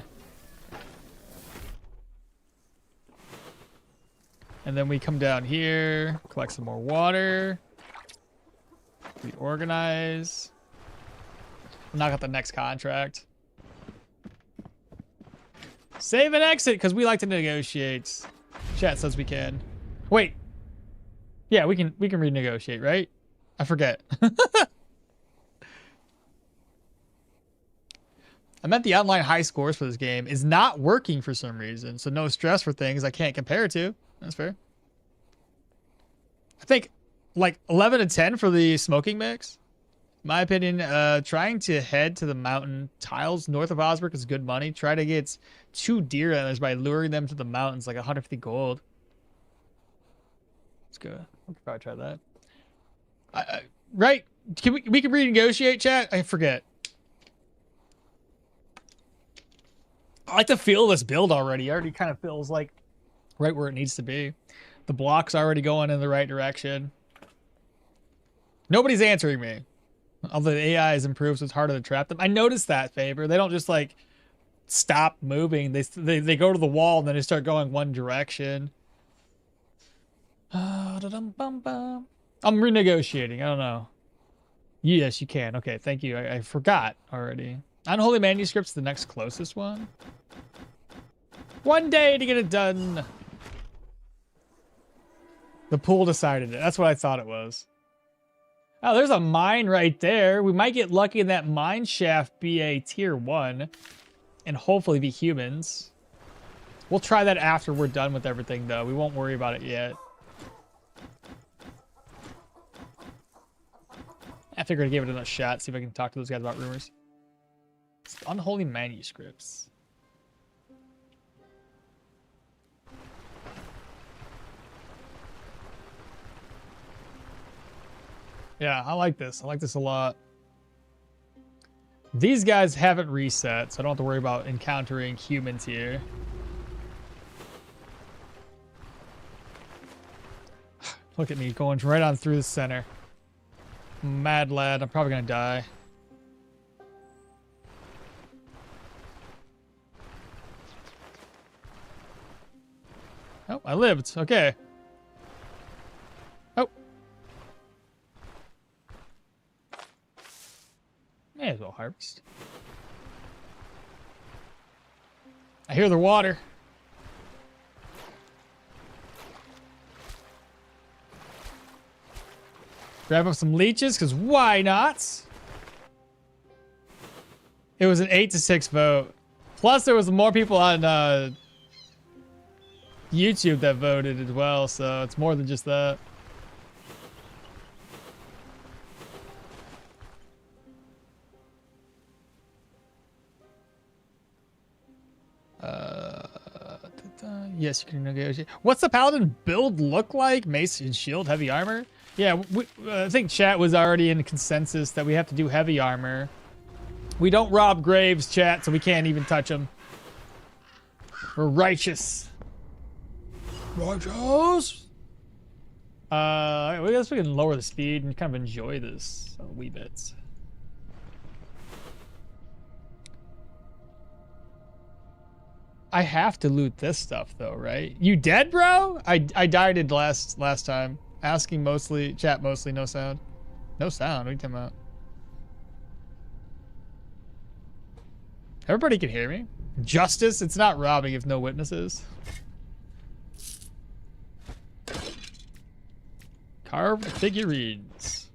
And then we come down here, collect some more water. Reorganize. Knock out the next contract. Save and exit, because we like to negotiate. Chat says we can. Wait. Yeah, we can renegotiate, right? I forget. I meant the online high scores for this game is not working for some reason, so no stress for things I can't compare to. That's fair. I think like 11 to 10 for the smoking mix. In my opinion, trying to head to the mountain tiles north of Osberg is good money. Try to get 2 deer antlers by luring them to the mountains, like 150 gold. Let's go. We could probably try that. Right? We can renegotiate, chat? I forget. I like the feel of this build already. It already kind of feels like right where it needs to be. The block's already going in the right direction. Nobody's answering me. Although the AI has improved, so it's harder to trap them. I noticed that, Faber. They don't just like stop moving. They go to the wall and then they start going one direction. I'm renegotiating. I don't know. Yes, you can. Okay, thank you. I forgot already. Unholy Manuscript's the next closest one. One day to get it done. The pool decided it. That's what I thought it was. Oh, there's a mine right there. We might get lucky in that mine shaft be a tier 1. And hopefully be humans. We'll try that after we're done with everything, though. We won't worry about it yet. I figured I'd give it another shot, see if I can talk to those guys about rumors. Unholy Manuscripts. Yeah, I like this. I like this a lot. These guys haven't reset, so I don't have to worry about encountering humans here. Look at me going right on through the center. Mad lad, I'm probably gonna die. Oh, I lived. Okay. Oh. May as well harvest. I hear the water. Grab up some leeches, because why not? It was an 8-6 vote. Plus, there was more people on YouTube that voted as well, so it's more than just that. Yes, you can negotiate. What's the Paladin build look like? Mace and shield, heavy armor? Yeah, I think chat was already in consensus that we have to do heavy armor. We don't rob graves, chat, so we can't even touch them. We're righteous. Righteous? I guess we can lower the speed and kind of enjoy this a wee bit. I have to loot this stuff though, right? You dead, bro? I died it last time. Asking mostly, chat mostly, no sound. No sound, what are you talking about? Everybody can hear me. Justice, it's not robbing if no witnesses. Carved figurines.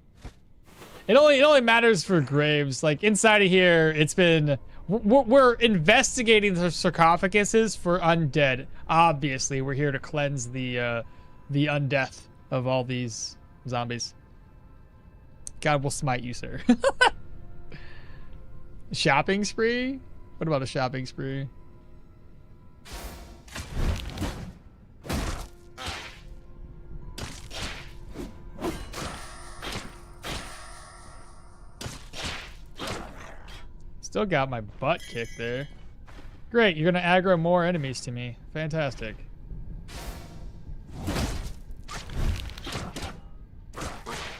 It only matters for graves. Like inside of here, it's been we're investigating the sarcophaguses for undead. Obviously, we're here to cleanse the undeath of all these zombies. God will smite you, sir. Shopping spree? What about a shopping spree? Still got my butt kicked there. Great, you're gonna aggro more enemies to me. Fantastic.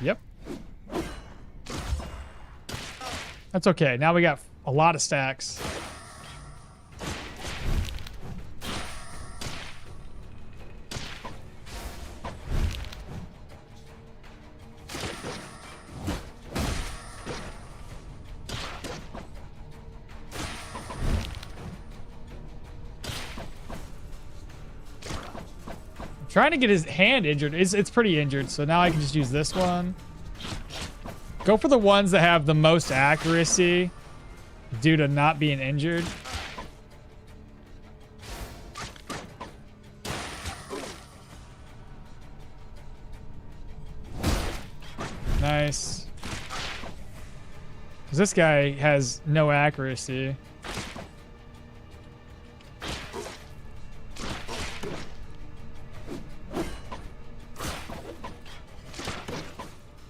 Yep. That's okay. Now we got a lot of stacks. Trying to get his hand injured. It's pretty injured, so now I can just use this one. Go for the ones that have the most accuracy due to not being injured. Nice. Because this guy has no accuracy.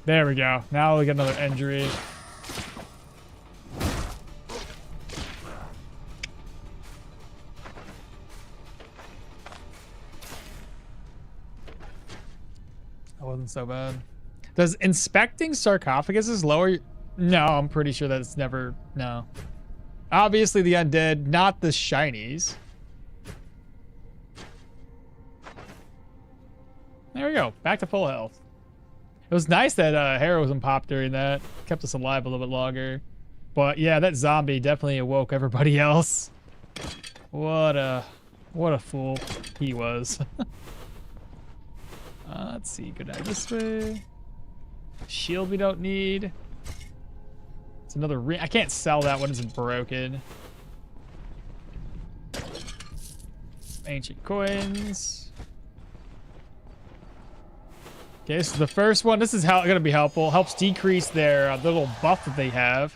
There we go. Now we get another injury. That wasn't so bad. Does inspecting sarcophaguses lower? No, I'm pretty sure that it's never. No. Obviously the undead, not the shinies. There we go. Back to full health. It was nice that heroism popped during that. Kept us alive a little bit longer. But yeah, that zombie definitely awoke everybody else. What a fool he was. Let's see. Go down this way. Shield we don't need. It's another ring. I can't sell that one. It's broken. Ancient coins. Okay, so the first one, this is how going to be helpful. Helps decrease their little buff that they have.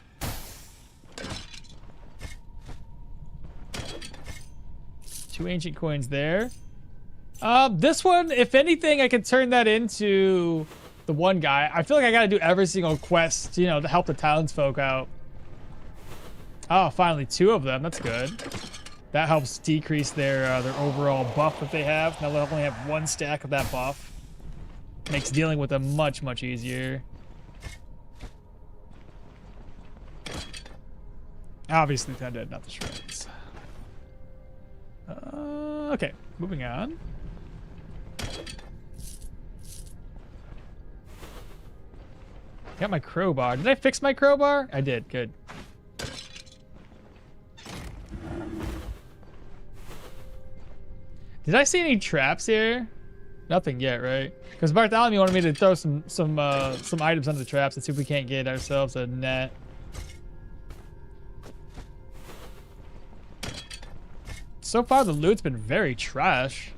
Two ancient coins there. This one, if anything, I can turn that into the one guy. I feel like I got to do every single quest, you know, to help the townsfolk out. Oh, finally 2 of them. That's good. That helps decrease their overall buff that they have. Now they only have 1 stack of that buff. Makes dealing with them much, much easier. Obviously, the undead, not the shreds. Okay, moving on. Got my crowbar. Did I fix my crowbar? I did. Good. Did I see any traps here? Nothing yet, right? Because Bartholomew wanted me to throw some items under the traps and see if we can't get ourselves a net. So far, the loot's been very trash.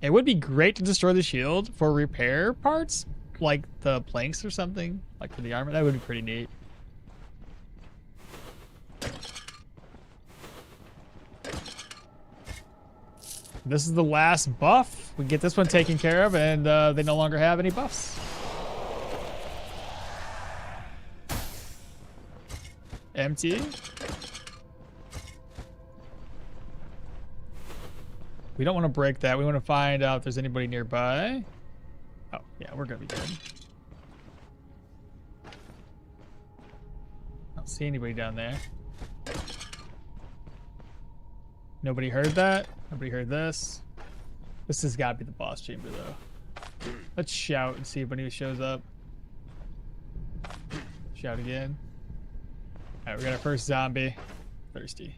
It would be great to destroy the shield for repair parts, like the planks or something, like for the armor. That would be pretty neat. This is the last buff. We get this one taken care of, and they no longer have any buffs. Empty. We don't want to break that. We want to find out if there's anybody nearby. Oh, yeah, we're going to be good. I don't see anybody down there. Nobody heard that. Nobody heard this. This has got to be the boss chamber, though. Let's shout and see if anybody shows up. Shout again. All right, we got our first zombie. Thirsty.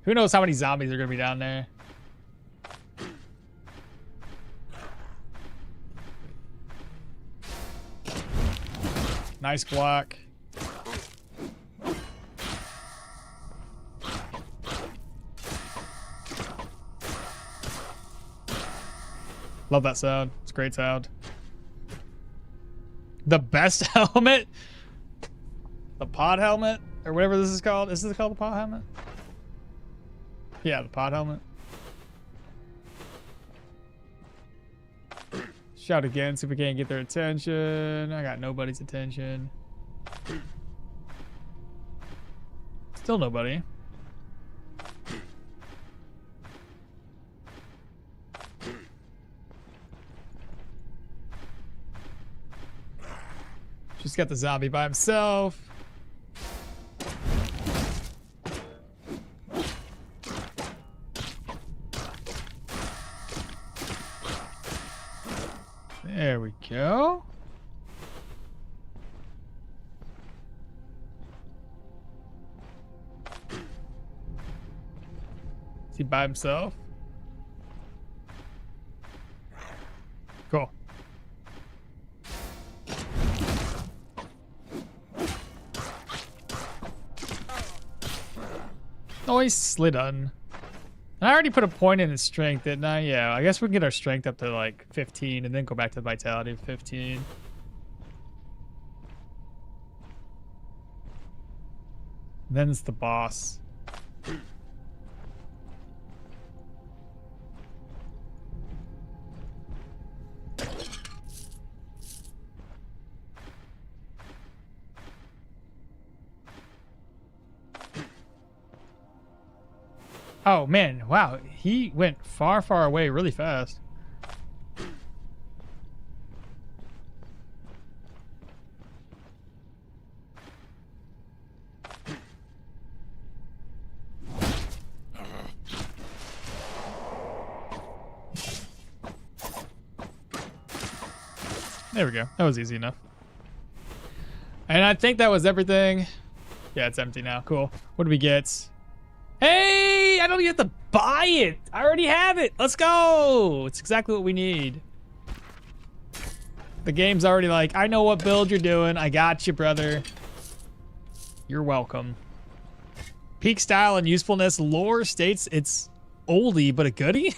Who knows how many zombies are going to be down there? Nice block. Love that sound. It's a great sound. The best helmet? The pod helmet? Or whatever this is called. Is this called the pod helmet? Yeah, the pod helmet. Shout again, see if we can't get their attention. I got nobody's attention. Still nobody. Just got the zombie by himself. There we go. Is he by himself? Cool. Oh, he's slid on. I already put a point in his strength, didn't I? Yeah, I guess we can get our strength up to like 15 and then go back to vitality of 15. Then it's the boss. Oh, man. Wow. He went far, far away really fast. There we go. That was easy enough. And I think that was everything. Yeah, it's empty now. Cool. What do we get? Hey, I don't even have to buy it. I already have it. Let's go. It's exactly what we need. The game's already like, I know what build you're doing. I got you, brother. You're welcome. Peak style and usefulness. Lore states it's oldie, but a goodie?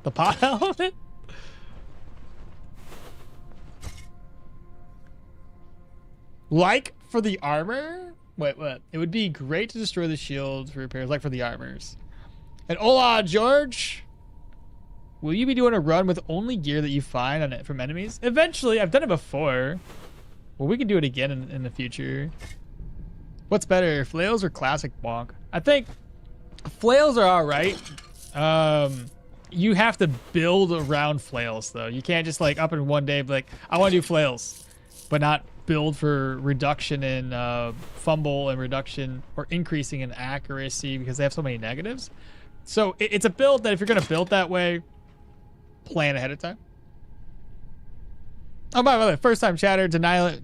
The pot element? Like for the armor? Wait, what? It would be great to destroy the shields for repairs, like for the armors. And hola, George! Will you be doing a run with only gear that you find on it from enemies? Eventually, I've done it before. Well, we can do it again in the future. What's better, flails or classic bonk? I think flails are alright. You have to build around flails, though. You can't just, like, up in one day be like, I want to do flails, but not build for reduction in fumble and reduction or increasing in accuracy because they have so many negatives. So it's a build that if you're going to build that way, plan ahead of time. Oh, by the way, first time chatter, deniality.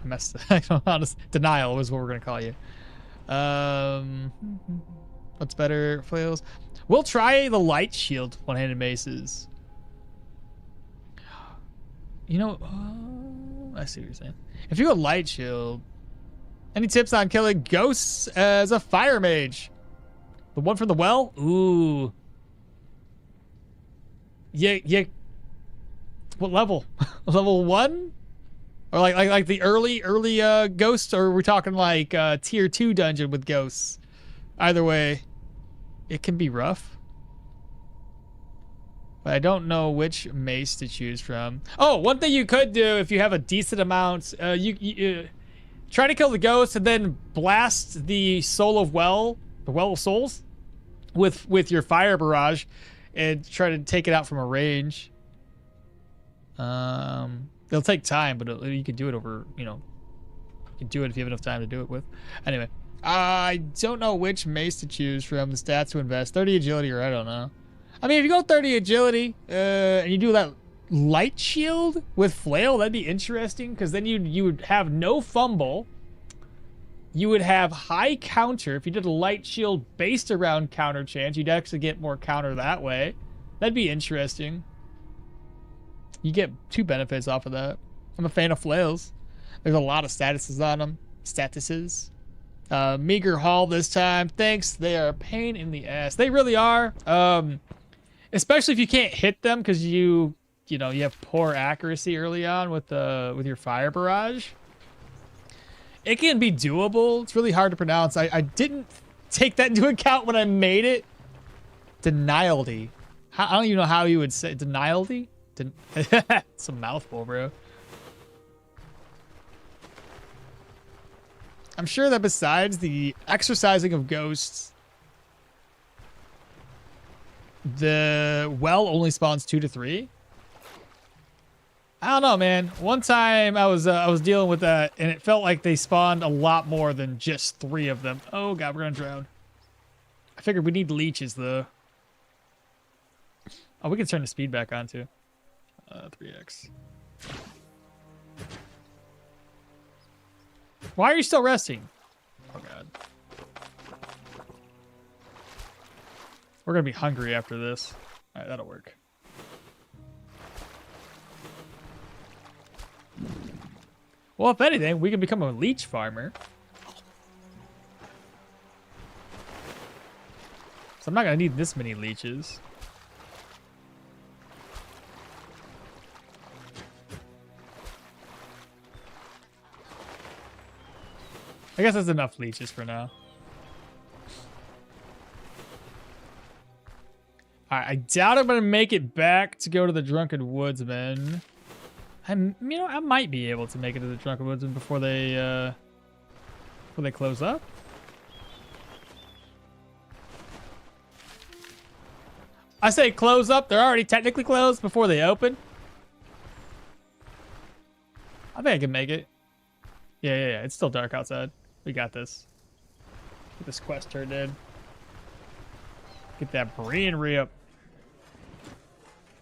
I messed I don't know. Denial is what we're going to call you. What's better, flails? We'll try the light shield one-handed maces. You know, I see what you're saying. If you go light shield, any tips on killing ghosts as a fire mage? The one from the well? Ooh. Yeah. What level? Level 1? Or like the early ghosts, or are we talking like tier 2 dungeon with ghosts? Either way, it can be rough. But I don't know which mace to choose from. Oh, one thing you could do if you have a decent amount, you try to kill the ghost and then blast the soul of well, the well of souls, with your fire barrage, and try to take it out from a range. It'll take time, but you can do it over, you can do it if you have enough time to do it with. Anyway, I don't know which mace to choose from, the stats to invest, 30 agility or I don't know. I mean, if you go 30 agility and you do that light shield with flail, that'd be interesting because then you would have no fumble. You would have high counter. If you did a light shield based around counter chance, you'd actually get more counter that way. That'd be interesting. You get 2 benefits off of that. I'm a fan of flails. There's a lot of statuses on them. Statuses. Meager haul this time. Thanks. They are a pain in the ass. They really are. Especially if you can't hit them because you have poor accuracy early on with your fire barrage. It can be doable. It's really hard to pronounce. I didn't take that into account when I made it. Deniality. I don't even know how you would say deniality. It's a mouthful, bro. I'm sure that besides the exercising of ghosts, the well only spawns 2 to 3. I don't know, man. One time I was dealing with that, and it felt like they spawned a lot more than just 3 of them. Oh god, we're gonna drown. I figured we need leeches though. Oh, we can turn the speed back on too. 3x. Why are you still resting? Oh god. We're gonna be hungry after this. All right, that'll work. Well, if anything, we can become a leech farmer. So I'm not gonna need this many leeches. I guess that's enough leeches for now. Alright, I doubt I'm gonna make it back to go to the Drunken Woodsman. I might be able to make it to the Drunken Woodsman before they close up. I say close up. They're already technically closed before they open. I think I can make it. Yeah. It's still dark outside. We got this. Get this quest turned in. Get that brain re-up.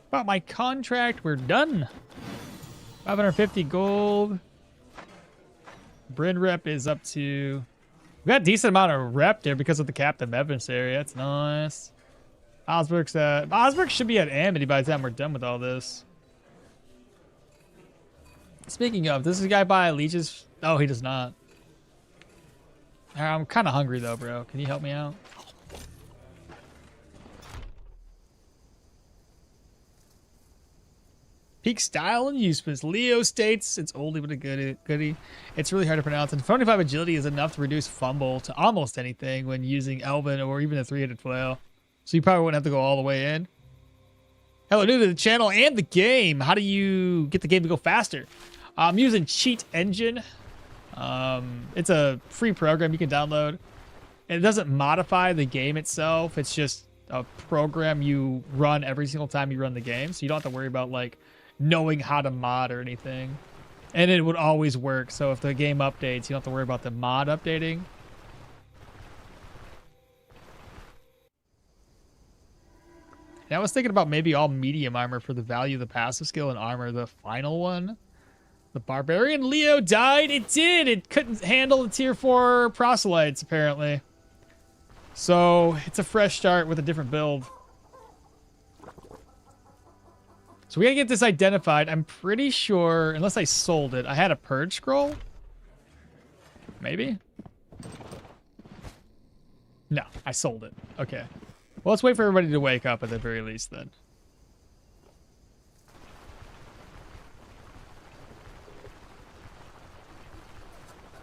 About my contract, we're done. 550 gold. Bryn rep is up to... We got a decent amount of rep there because of the Captain Evans area. That's nice. Osberg should be at Amity by the time we're done with all this. Speaking of, does this guy buy leeches? Oh, he does not. I'm kind of hungry though, bro. Can you help me out? Peak style and usefulness. Leo states it's oldie but a goodie. It's really hard to pronounce. And 25 agility is enough to reduce fumble to almost anything when using Elven or even a 3-headed flail. So you probably wouldn't have to go all the way in. Hello, new to the channel and the game. How do you get the game to go faster? I'm using Cheat Engine. It's a free program you can download. And it doesn't modify the game itself. It's just a program you run every single time you run the game. So you don't have to worry about like knowing how to mod or anything. And it would always work. So if the game updates, you don't have to worry about the mod updating. And I was thinking about maybe all medium armor for the value of the passive skill and armor. The final one. The Barbarian Leo died. It did. It couldn't handle the tier 4 proselytes, apparently. So it's a fresh start with a different build. So we gotta get this identified. I'm pretty sure, unless I sold it, I had a purge scroll. Maybe? No, I sold it. Okay. Well, let's wait for everybody to wake up at the very least then.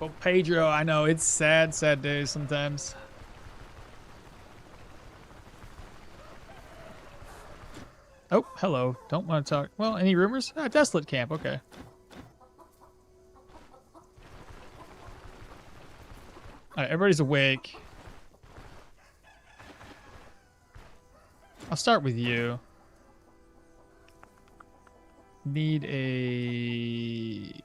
Well, Pedro, I know it's sad days sometimes. Oh, hello. Don't want to talk. Well, any rumors? Ah, Desolate Camp. Okay. All right, everybody's awake. I'll start with you. Need a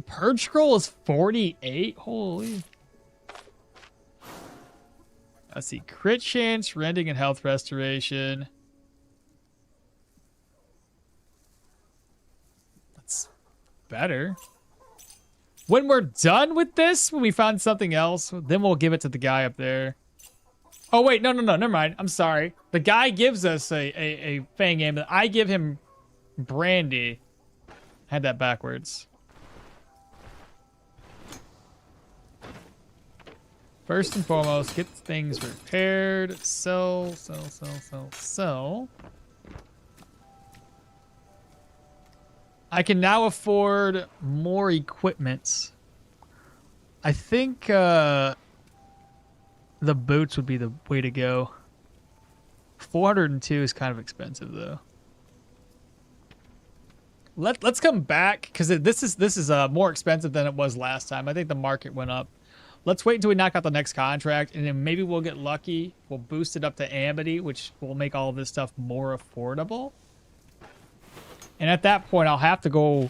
purge scroll is 48. Holy. Let's see. Crit chance, rending, and health restoration. That's better. When we're done with this, when we find something else, then we'll give it to the guy up there. Oh, wait. No. Never mind. I'm sorry. The guy gives us a Fang Amulet. I give him brandy. Had that backwards. First and foremost, get things repaired. Sell. I can now afford more equipment. I think the boots would be the way to go. 402 is kind of expensive though. Let's come back because this is more expensive than it was last time. I think the market went up. Let's wait until we knock out the next contract, and then maybe we'll get lucky. We'll boost it up to Amity, which will make all of this stuff more affordable. And at that point, I'll have to go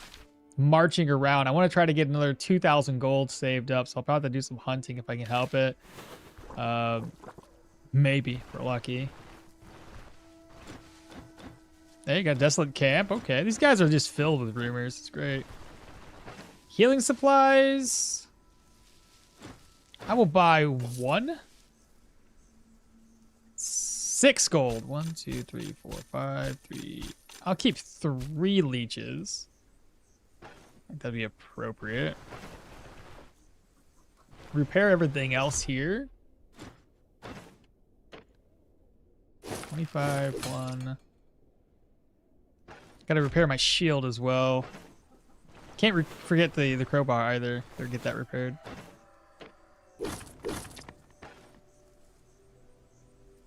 marching around. I want to try to get another 2,000 gold saved up, so I'll probably have to do some hunting if I can help it. Maybe, if we're lucky. There you go, Desolate Camp. Okay, these guys are just filled with rumors. It's great. Healing supplies. I will buy 6 gold. 1, 2, 3, 4, 5, 3. I'll keep 3 leeches. I think that'd be appropriate. Repair everything else here. 25, 1. Gotta repair my shield as well. Can't forget the crowbar either. Or get that repaired.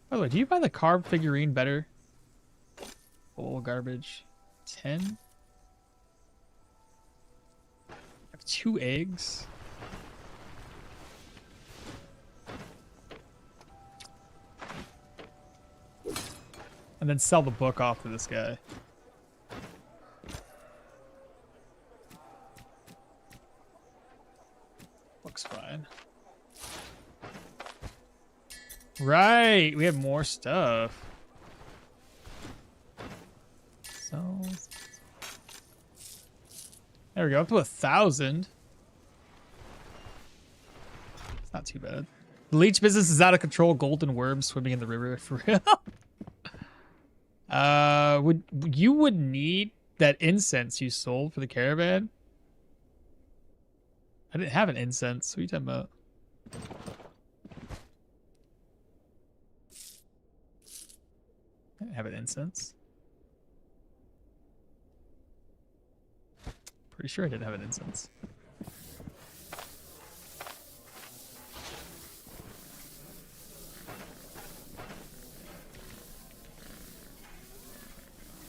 By the way, do you buy the carved figurine better? Full garbage. 10? have 2 eggs. And then sell the book off to this guy. Looks fine. Right, we have more stuff. So there we go, up to 1,000. It's not too bad. The leech business is out of control. Golden worms swimming in the river for real. Would need that incense you sold for the caravan? I didn't have an incense. What are you talking about? I didn't have an incense. Pretty sure I didn't have an incense.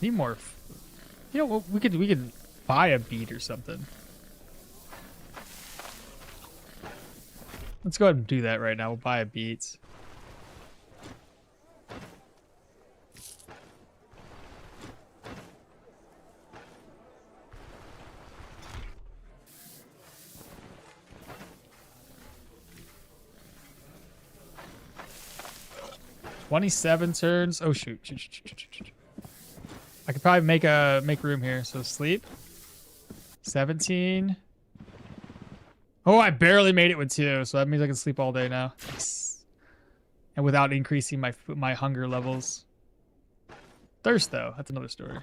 Need more. You know what? We could buy a bead or something. Let's go ahead and do that right now. We'll buy a beat. $27 turns. Oh shoot. I could probably make room here. So sleep. 17. Oh, I barely made it with 2, so that means I can sleep all day now. Yes. And without increasing my hunger levels. Thirst though, that's another story.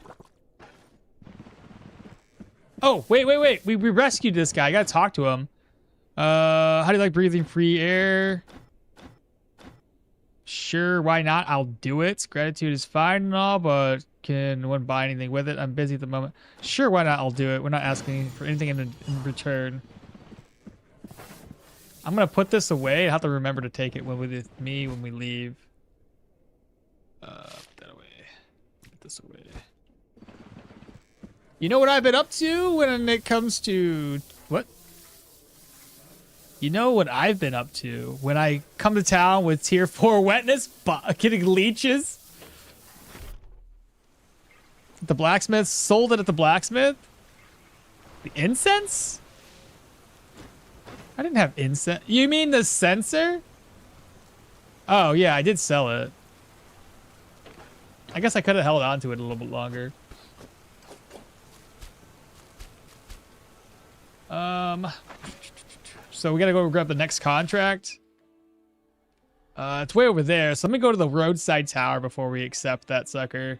Oh, wait. We rescued this guy. I gotta talk to him. How do you like breathing free air? Sure, why not? I'll do it. Gratitude is fine and all, but can one buy anything with it? I'm busy at the moment. Sure, why not? I'll do it. We're not asking for anything in return. I'm gonna put this away. I have to remember to take it with me when we leave. Put that away. Put this away. You know what I've been up to when it comes to what? You know what I've been up to when I come to town with tier 4 wetness, getting leeches. The blacksmith sold it at the blacksmith. The incense? I didn't have incense. You mean the censer? Oh yeah, I did sell it. I guess I could have held on to it a little bit longer. So we gotta go grab the next contract. It's way over there. So let me go to the roadside tower before we accept that sucker.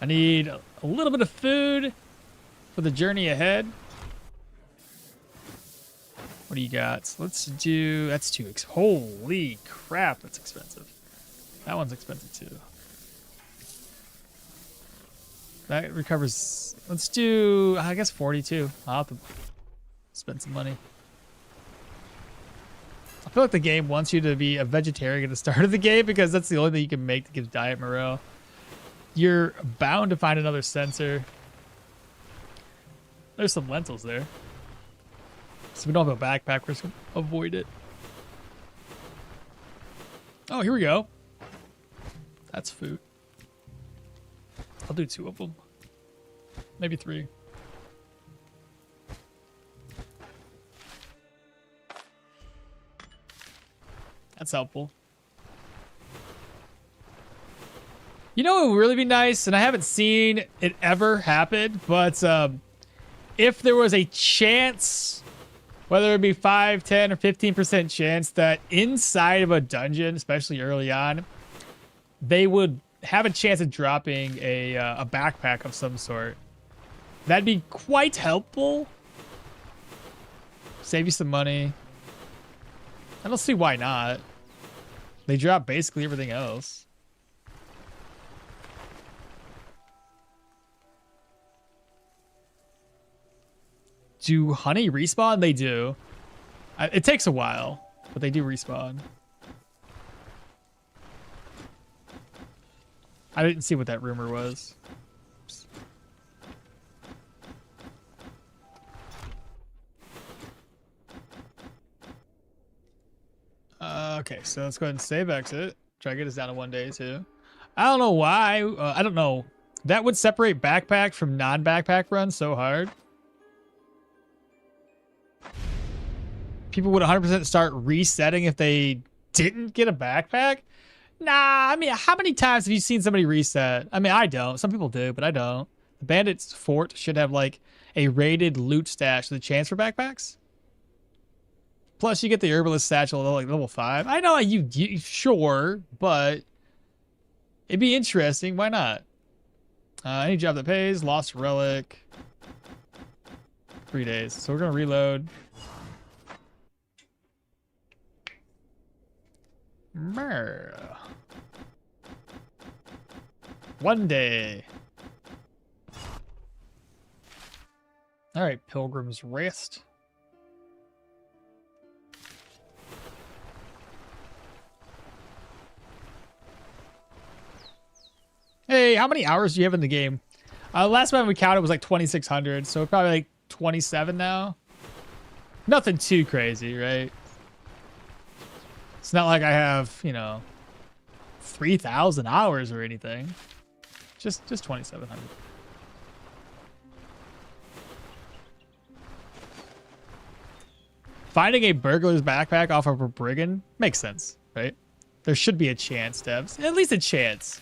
I need a little bit of food for the journey ahead. What do you got? Let's do, that's too holy crap, that's expensive. That one's expensive too. That recovers, let's do, I guess 42. I'll have to spend some money. I feel like the game wants you to be a vegetarian at the start of the game because that's the only thing you can make that gives diet morale. You're bound to find another sensor. There's some lentils there. So we don't have a backpack, we're just gonna avoid it. Oh, here we go. That's food. I'll do 2 of them. Maybe 3. That's helpful. You know what would really be nice, and I haven't seen it ever happen, but if there was a chance, whether it be 5, 10, or 15% chance that inside of a dungeon, especially early on, they would have a chance of dropping a backpack of some sort. That'd be quite helpful. Save you some money. I don't see why not. They drop basically everything else. Do honey respawn? They do. It takes a while, but they do respawn. I didn't see what that rumor was. Oops. Okay, so let's go ahead and save exit. Try to get us down to 1 day too. I don't know why. I don't know. That would separate backpack from non-backpack runs so hard. People would 100% start resetting if they didn't get a backpack. Nah, I mean, how many times have you seen somebody reset? I mean, I don't. Some people do, but I don't. The Bandit's Fort should have like a rated loot stash with a chance for backpacks. Plus, you get the Herbalist Satchel at like level 5. I know you sure, but it'd be interesting. Why not? Any job that pays. Lost Relic. 3 days. So we're going to reload. Brr. 1 day. All right, Pilgrim's Rest. Hey, how many hours do you have in the game? Last time we counted was like 2,600, so probably like 27 now. Nothing too crazy, right? It's not like I have, you know, 3,000 hours or anything. Just 2,700. Finding a burglar's backpack off of a brigand makes sense, right? There should be a chance, Devs. At least a chance.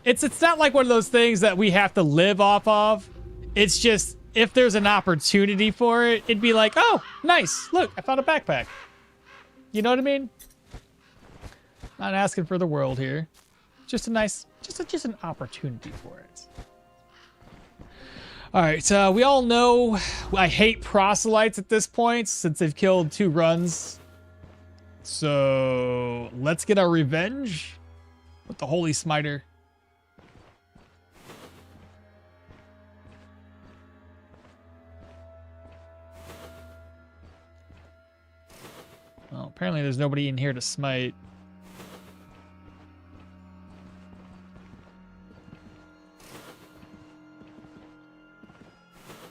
It's not like one of those things that we have to live off of. It's just, if there's an opportunity for it, it'd be like, oh, nice. Look, I found a backpack. You know what I mean? Not asking for the world here. Just a nice, just an opportunity for it. All right, we all know I hate proselytes at this point since they've killed 2 runs. So let's get our revenge with the Holy Smiter. Well, apparently there's nobody in here to smite.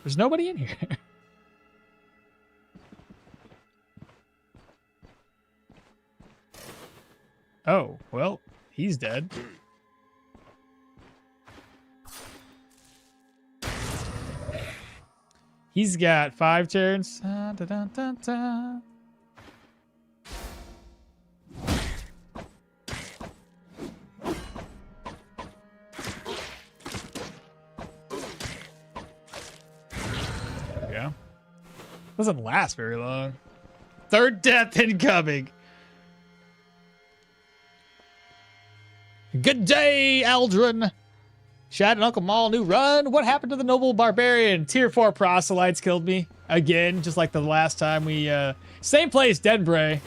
There's nobody in here. Oh, well, he's dead. He's got 5 turns. Da, da, da, da, da. Doesn't last very long. 3rd death incoming. Good day, Aldrin. Shad and Uncle Maul, new run. What happened to the noble barbarian? Tier 4 proselytes killed me again, just like the last time we. Same place, Denbray.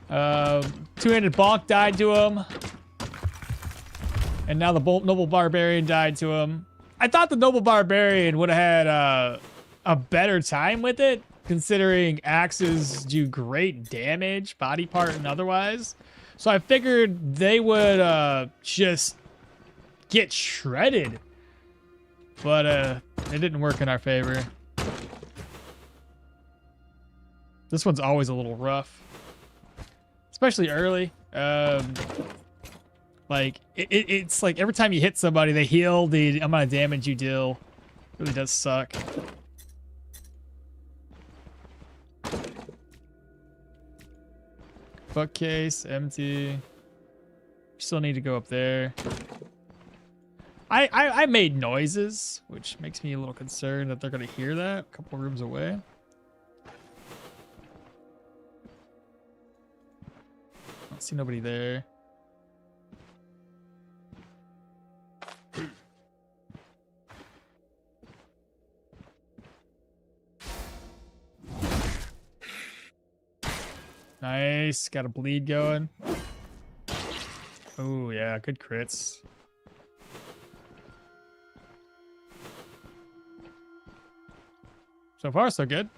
2-handed bonk died to him, and now the noble barbarian died to him. I thought the noble barbarian would have had a better time with it, considering axes do great damage, body part and otherwise. So I figured they would just get shredded, but it didn't work in our favor. This one's always a little rough, especially early. Like it's like every time you hit somebody, they heal the amount of damage you deal. It really does suck. Bookcase empty. Still need to go up there. I made noises, which makes me a little concerned that they're gonna hear that a couple rooms away. Don't see nobody there. Nice, got a bleed going. Oh yeah, good crits. So far, so good.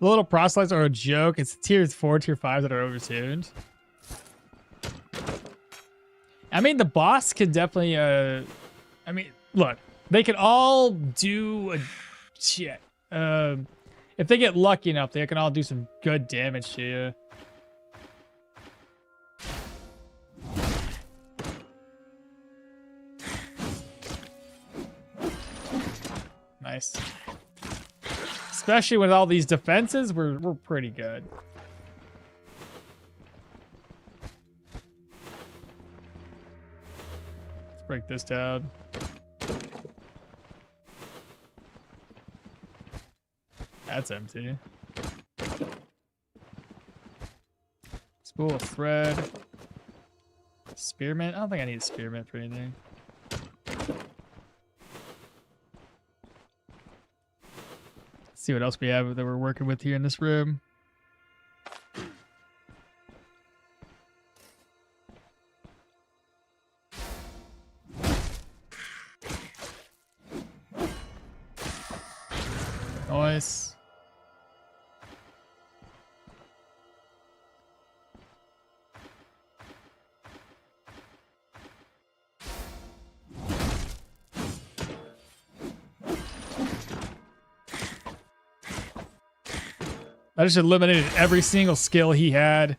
The little proselytes are a joke. It's tier 4, tier 5 that are overtuned. I mean, the boss can definitely, I mean, look, they can all do a shit. If they get lucky enough, they can all do some good damage to you. Nice. Especially with all these defenses, we're pretty good. Let's break this down. That's empty. Spool of thread. Spearmint? I don't think I need a spearmint for anything. Let's see what else we have that we're working with here in this room. Nice. I just eliminated every single skill he had.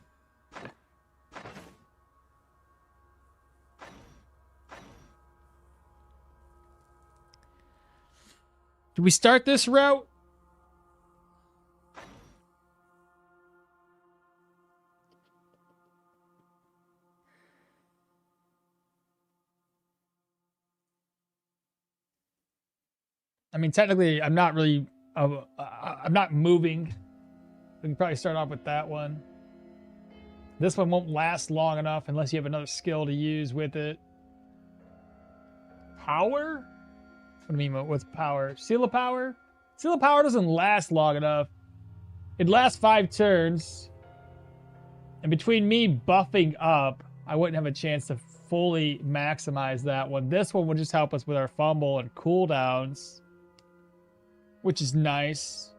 Do we start this route? I mean, technically, I'm not really, I'm not moving. We can probably start off with that one. This one won't last long enough unless you have another skill to use with it. Power? What do you mean, what's power? Seal of power? Seal of power doesn't last long enough. It lasts 5 turns. And between me buffing up, I wouldn't have a chance to fully maximize that one. This one would just help us with our fumble and cooldowns, which is nice.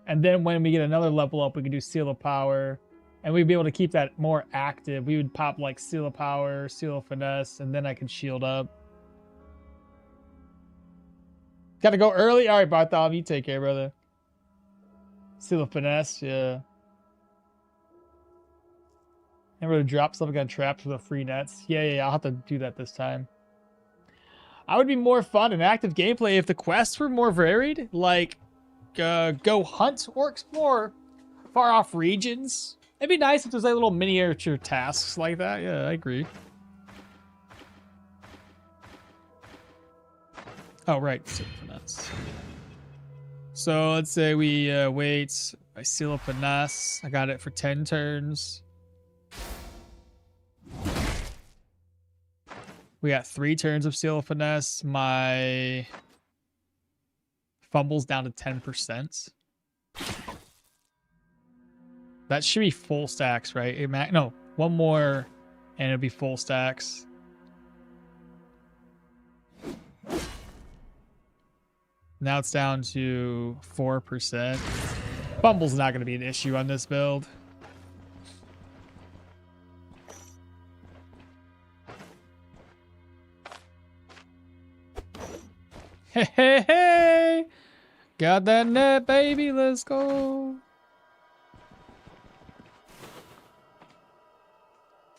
And then when we get another level up, we can do Seal of Power. And we'd be able to keep that more active. We would pop like Seal of Power, Seal of Finesse, and then I could shield up. Gotta go early? All right, Bartholomew, you take care, brother. Seal of Finesse, yeah. Remember to drop something on traps with a free nets? Yeah, I'll have to do that this time. I would be more fun and active gameplay if the quests were more varied. Like, go hunt or explore far off regions. It'd be nice if there's like little miniature tasks like that. Yeah, I agree. Oh, right. So let's say we wait. I Seal of Finesse. I got it for 10 turns. We got 3 turns of Seal of Finesse. My fumble's down to 10%. That should be full stacks, right? No, one more and it'll be full stacks. Now it's down to 4%. Fumble's not going to be an issue on this build. Hey, got that net, baby, let's go.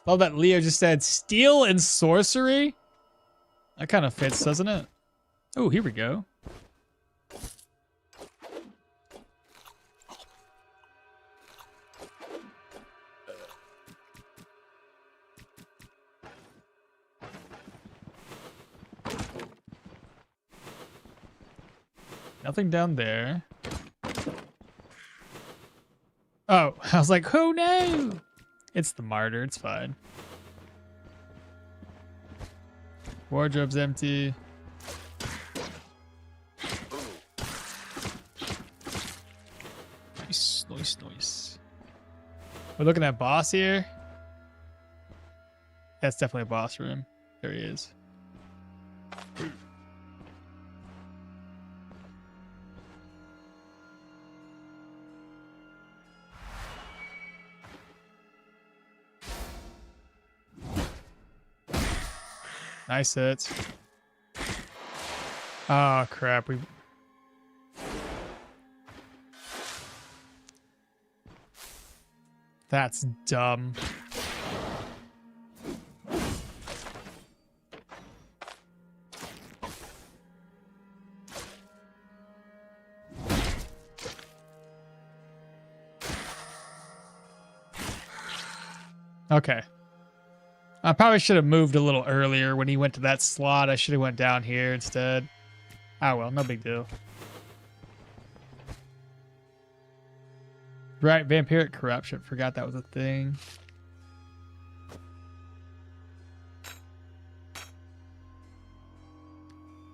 Love that Leo just said steel and sorcery. That kind of fits, doesn't it? Oh, here we go. Nothing down there. Oh, I was like, oh no! It's the martyr, it's fine. Wardrobe's empty. Nice, nice, nice. We're looking at boss here. That's definitely a boss room. There he is. Nice hit. Oh, crap. That's dumb. Okay. I probably should have moved a little earlier when he went to that slot. I should have went down here instead. Ah, well, no big deal. Right, vampiric corruption. Forgot that was a thing.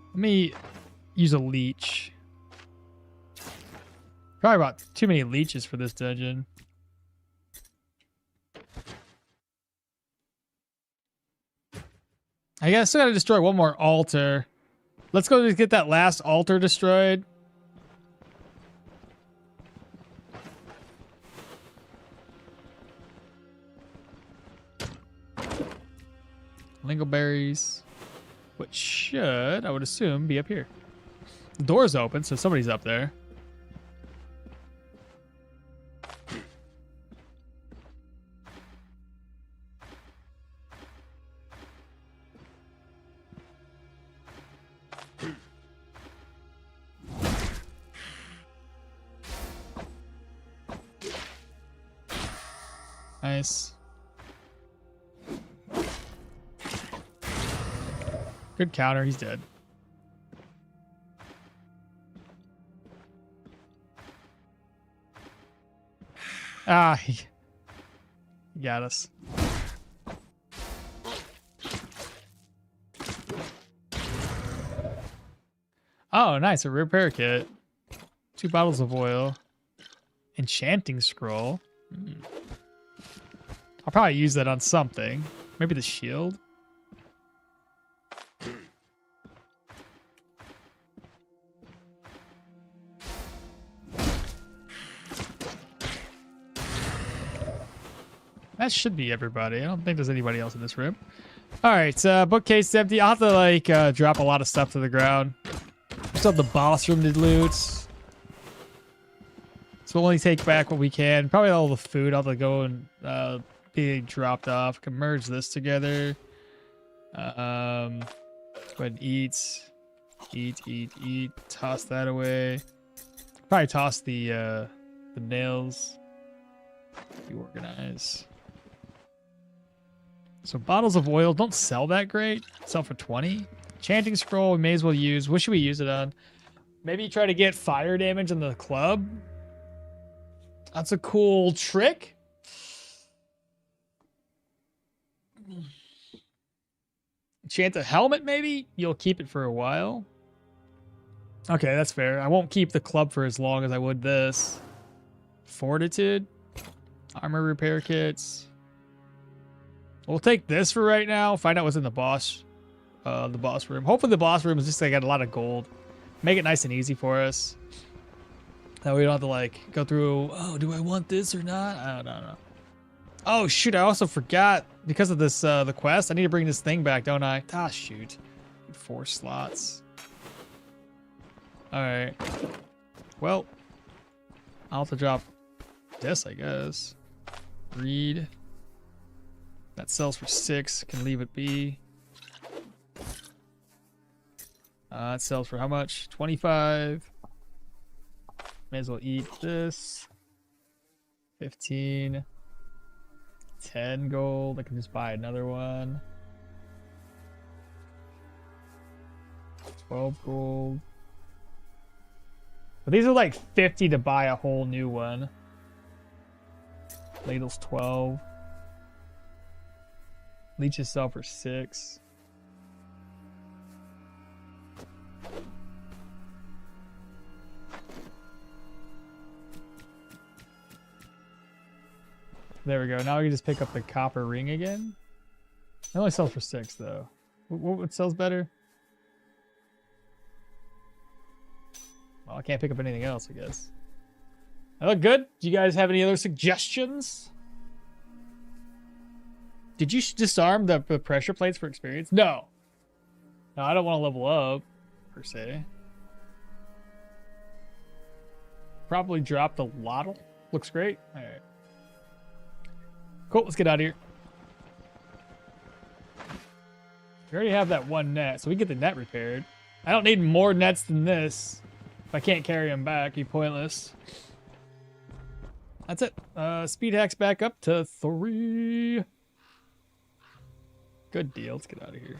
Let me use a leech. Probably about too many leeches for this dungeon. I guess I still gotta destroy one more altar. Let's go just get that last altar destroyed. Lingoberries, which should, I would assume, be up here. The door's open, so somebody's up there. Nice. Good counter. He's dead. Ah, he got us. Oh, nice. A repair kit. 2 bottles of oil. Enchanting scroll. I'll probably use that on something. Maybe the shield. That should be everybody. I don't think there's anybody else in this room. All right, bookcase empty. I'll have to like drop a lot of stuff to the ground. Still have the boss room to loot. So we'll only take back what we can. Probably all the food. I'll have to go and be dropped off. Can merge this together. Let's go ahead and eat. Toss that away. Probably toss the nails. Be organized. So bottles of oil don't sell that great. Sell for 20. Enchanting scroll we may as well use. What should we use it on? Maybe try to get fire damage on the club. That's a cool trick. Enchant a helmet maybe? You'll keep it for a while. Okay, that's fair. I won't keep the club for as long as I would this. Fortitude. Armor repair kits. We'll take this for right now. Find out what's in the boss room. Hopefully the boss room is just like got a lot of gold. Make it nice and easy for us. That we don't have to like go through, oh, do I want this or not? I don't know. Oh shoot, I also forgot because of this the quest, I need to bring this thing back, don't I? Ah shoot. 4 slots. Alright. Well, I'll have to drop this, I guess. Read. That sells for 6. Can leave it be. It sells for how much? 25. May as well eat this. 15. 10 gold. I can just buy another one. 12 gold. But these are like 50 to buy a whole new one. Ladle's 12. Leeches sell for 6. There we go. Now we can just pick up the copper ring again. It only sells for 6 though. What sells better? Well, I can't pick up anything else, I guess. I look good. Do you guys have any other suggestions? Did you disarm the pressure plates for experience? No. No, I don't want to level up, per se. Probably drop the Lottle. Looks great. All right. Cool, let's get out of here. We already have that one net, so we get the net repaired. I don't need more nets than this. If I can't carry them back, it'd be pointless. That's it. Speed hacks back up to 3. Good deal. Let's get out of here.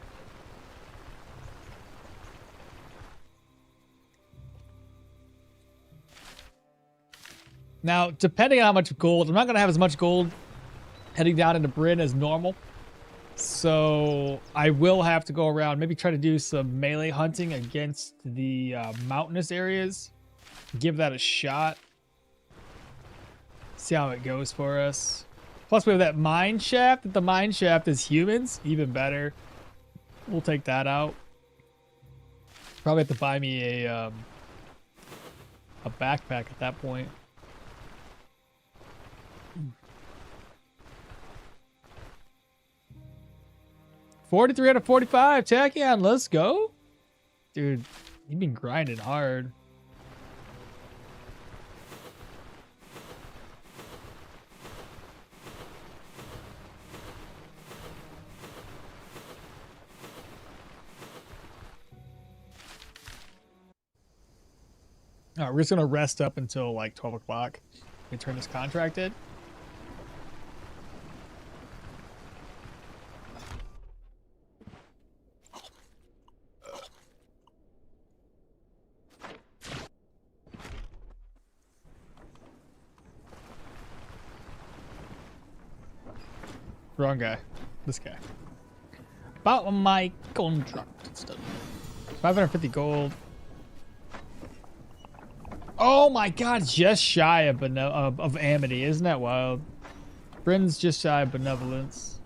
Now, depending on how much gold, I'm not going to have as much gold heading down into Bryn as normal. So I will have to go around, maybe try to do some melee hunting against the mountainous areas. Give that a shot. See how it goes for us. Plus we have that mine shaft. If the mine shaft is humans, even better. We'll take that out. Probably have to buy me a backpack at that point. $43 out of 45. Tachyon, let's go. Dude, you've been grinding hard. All right, we're just going to rest up until like 12 o'clock. We turn this contract in. Wrong guy. This guy. About my contract. It's done. 550 gold. Oh my god, just shy of Amity. Isn't that wild? Bryn's just shy of benevolence.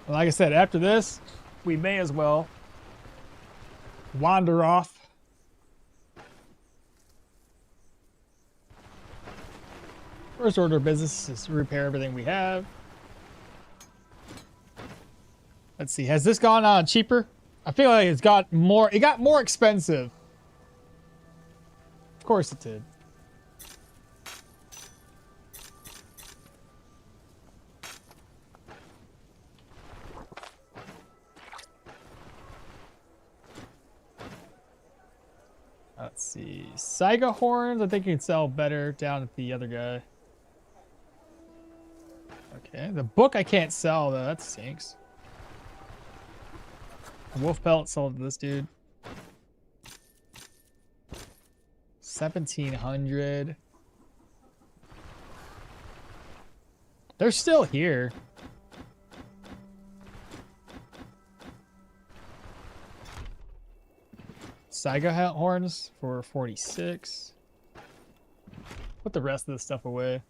Like I said, after this, we may as well wander off. First order of business is to repair everything we have. Let's see, has this gone on cheaper? I feel like it got more expensive. Of course it did. Let's see. Saiga horns, I think you can sell better down at the other guy. Okay, the book I can't sell though, that stinks. Wolf pelt sold to this dude. 1700. They're still here. Saiga horns for 46. Put the rest of this stuff away.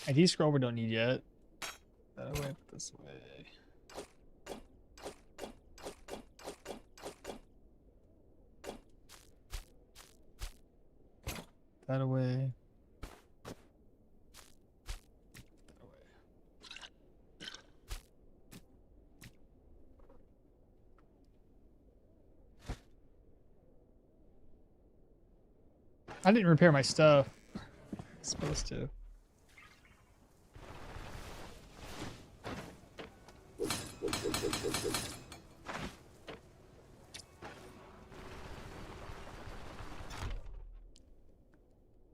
ID scroll we don't need yet. That away, put this way. That away. That away. I didn't repair my stuff. I'm supposed to.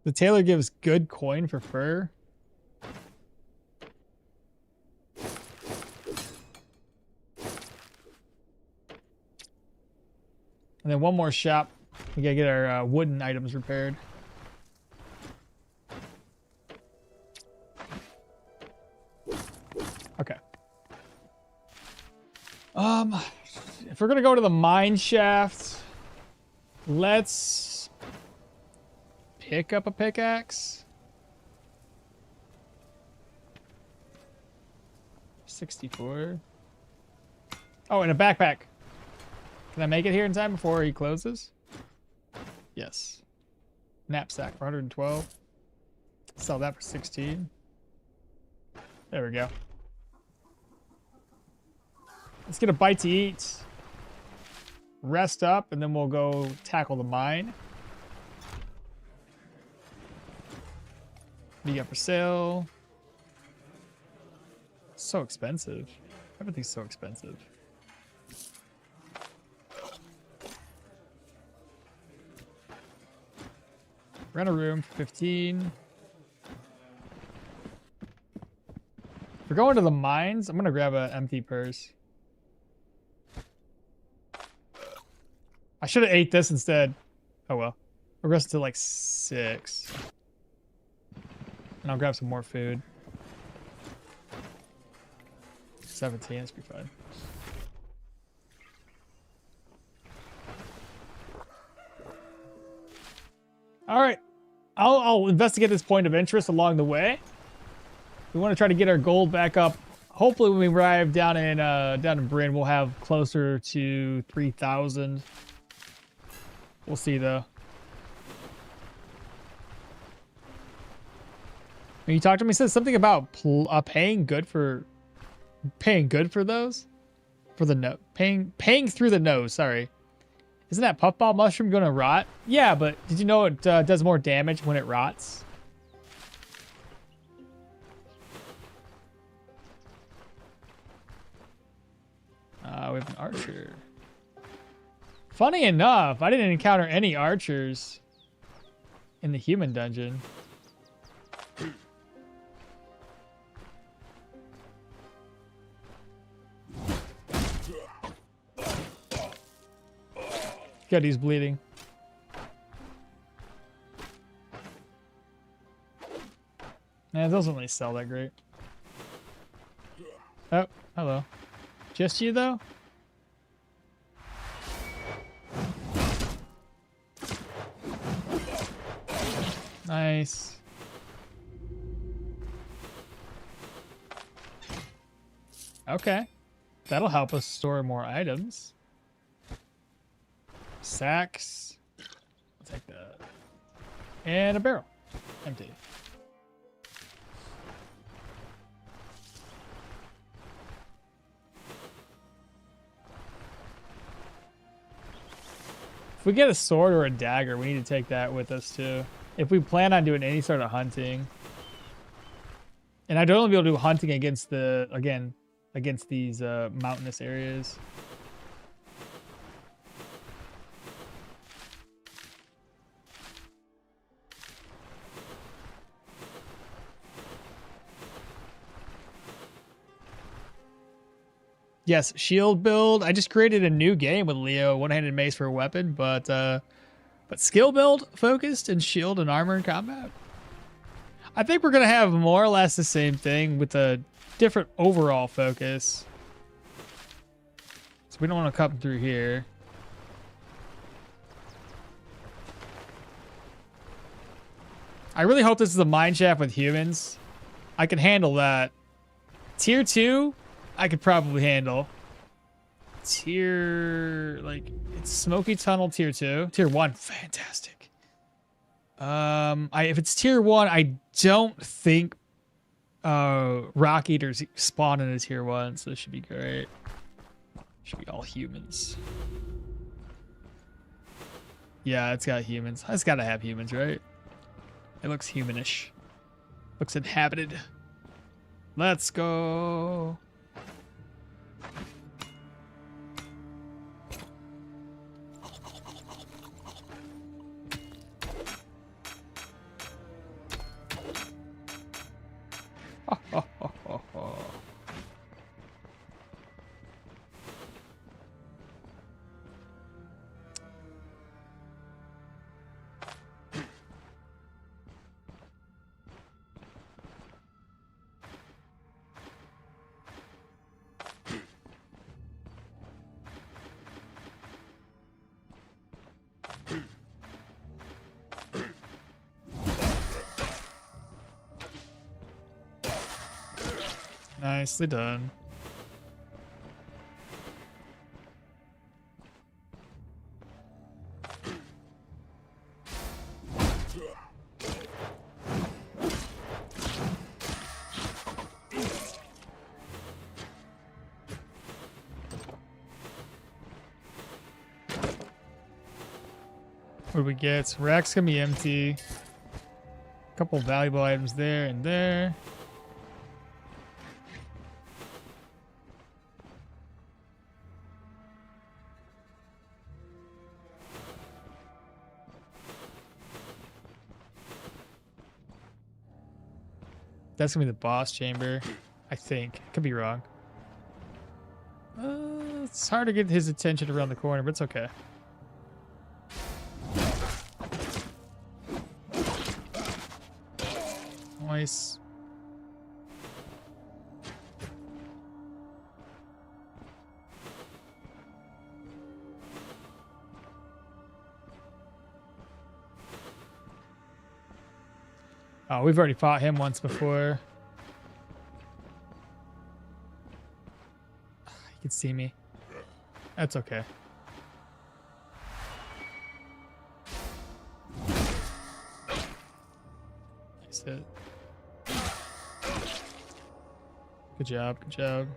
The tailor gives good coin for fur. And then one more shop. We gotta get our wooden items repaired. Okay. If we're gonna go to the mine shaft, let's pick up a pickaxe. 64. Oh, and a backpack. Can I make it here in time before he closes? Yes. Knapsack for 112. Sell that for 16. There we go. Let's get a bite to eat. Rest up, and then we'll go tackle the mine. What do you got for sale? So expensive. Everything's so expensive. Rent a room for 15. If we're going to the mines, I'm gonna grab an empty purse. I should have ate this instead. Oh well. We're resting to like 6. And I'll grab some more food. 17, this be fine. All right, I'll investigate this point of interest along the way. We want to try to get our gold back up. Hopefully, when we arrive down in Bryn, we'll have closer to 3,000. We'll see though. When you talked to him, he said something about paying good for those, for the no paying through the nose. Sorry. Isn't that puffball mushroom going to rot? Yeah, but did you know it does more damage when it rots? We have an archer. Funny enough, I didn't encounter any archers in the human dungeon. God, he's bleeding. Nah, it doesn't really sell that great. Oh, hello. Just you, though? Nice. Okay. That'll help us store more items. Sacks. I'll take that. And a barrel. Empty. If we get a sword or a dagger, we need to take that with us too. If we plan on doing any sort of hunting. And I'd only be able to do hunting against the, again, against these mountainous areas. Yes, shield build. I just created a new game with Leo, one-handed mace for a weapon, but skill build focused and shield and armor in combat. I think we're gonna have more or less the same thing with a different overall focus. So we don't want to come through here. I really hope this is a mine shaft with humans. I can handle that. Tier 2. I could probably handle. Tier, like, it's Smoky Tunnel Tier 2. Tier 1, fantastic. If it's Tier 1, I don't think Rock Eaters spawn in a Tier 1, so this should be great. Should be all humans. Yeah, it's got humans. It's gotta have humans, right? It looks humanish. Looks inhabited. Let's go. Nicely done. What do we get? Rack's gonna be empty. Couple valuable items there and there. That's gonna be the boss chamber, I think. Could be wrong. It's hard to get his attention around the corner, but it's okay. Nice. Oh, we've already fought him once before. He can see me. That's okay. Nice hit. Good job, good job.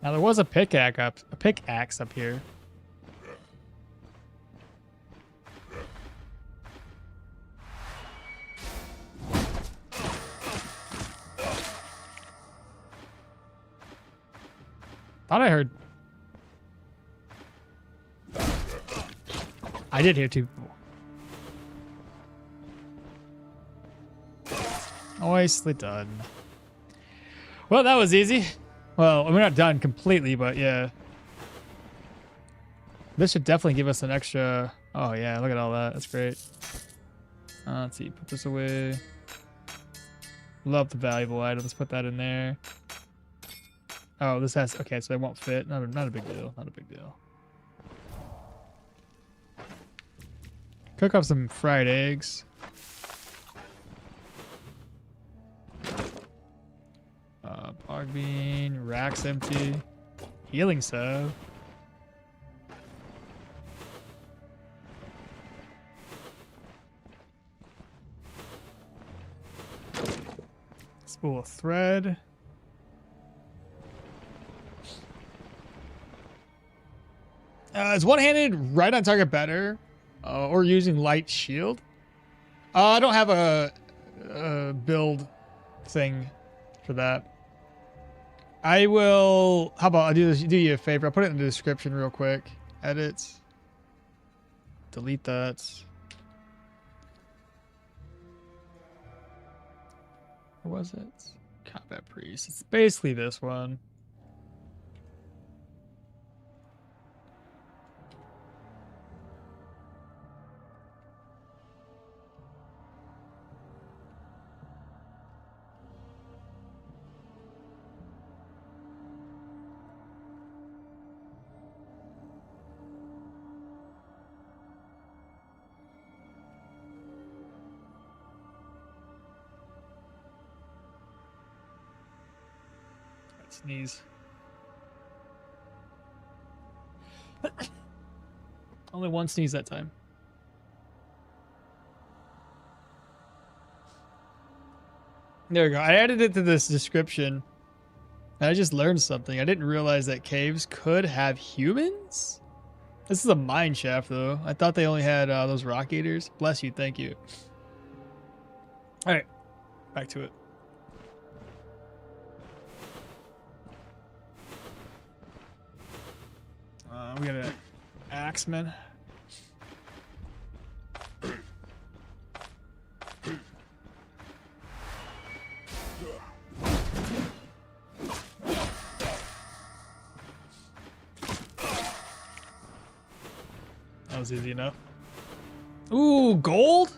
Now there was a pickaxe up here. Thought I heard. I did hear 2 people. Nicely done. Well, that was easy. Well, we're not done completely, but yeah. This should definitely give us an extra... Oh, yeah, look at all that. That's great. Let's see. Put this away. Love the valuable items. Put that in there. Oh, this has... Okay, so it won't fit. Not a big deal. Not a big deal. Cook up some fried eggs. Bog bean, rack's empty. Healing salve. Spool of thread. Is one-handed right on target better? Or using light shield? I don't have a build thing for that. I will. How about I do you a favor? I'll put it in the description real quick. Edit. Delete that. Where was it? Combat priest. It's basically this one. Sneeze. Only one sneeze that time. There we go. I added it to this description. And I just learned something. I didn't realize that caves could have humans. This is a mine shaft, though. I thought they only had those rock eaters. Bless you. Thank you. All right. Back to it. We got an axeman. That was easy enough. Ooh, gold?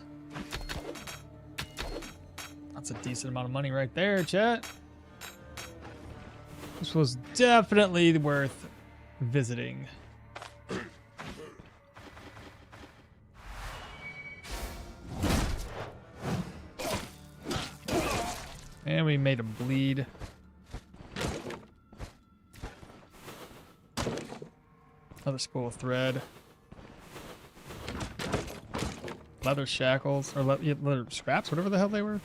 That's a decent amount of money right there, chat. This was definitely worth visiting. And we made him bleed. Another spool of thread. Leather shackles, or leather scraps, whatever the hell they were.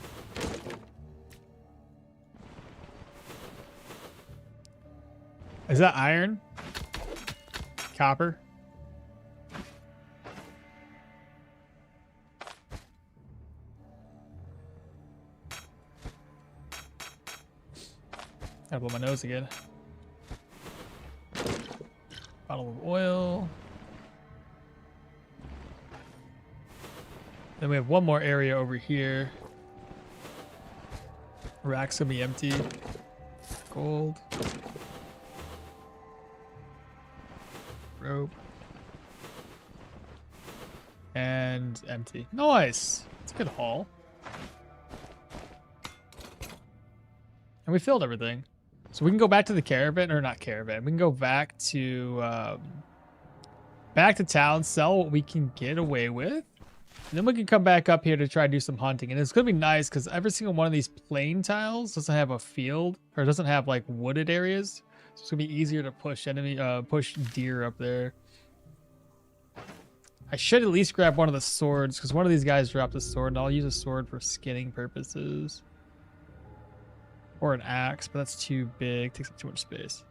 Is that iron? Copper? Gotta blow my nose again. Bottle of oil. Then we have one more area over here. Rack's gonna be empty. Gold. Rope. And empty. Nice. It's a good haul. And we filled everything. So we can go back to the caravan, or not caravan. We can go back to town, sell what we can get away with. And then we can come back up here to try to do some hunting. And it's going to be nice because every single one of these plain tiles doesn't have a field, or doesn't have like wooded areas. So it's going to be easier to push push deer up there. I should at least grab one of the swords because one of these guys dropped a sword, and I'll use a sword for skinning purposes. Or an axe, but that's too big. Takes up too much space.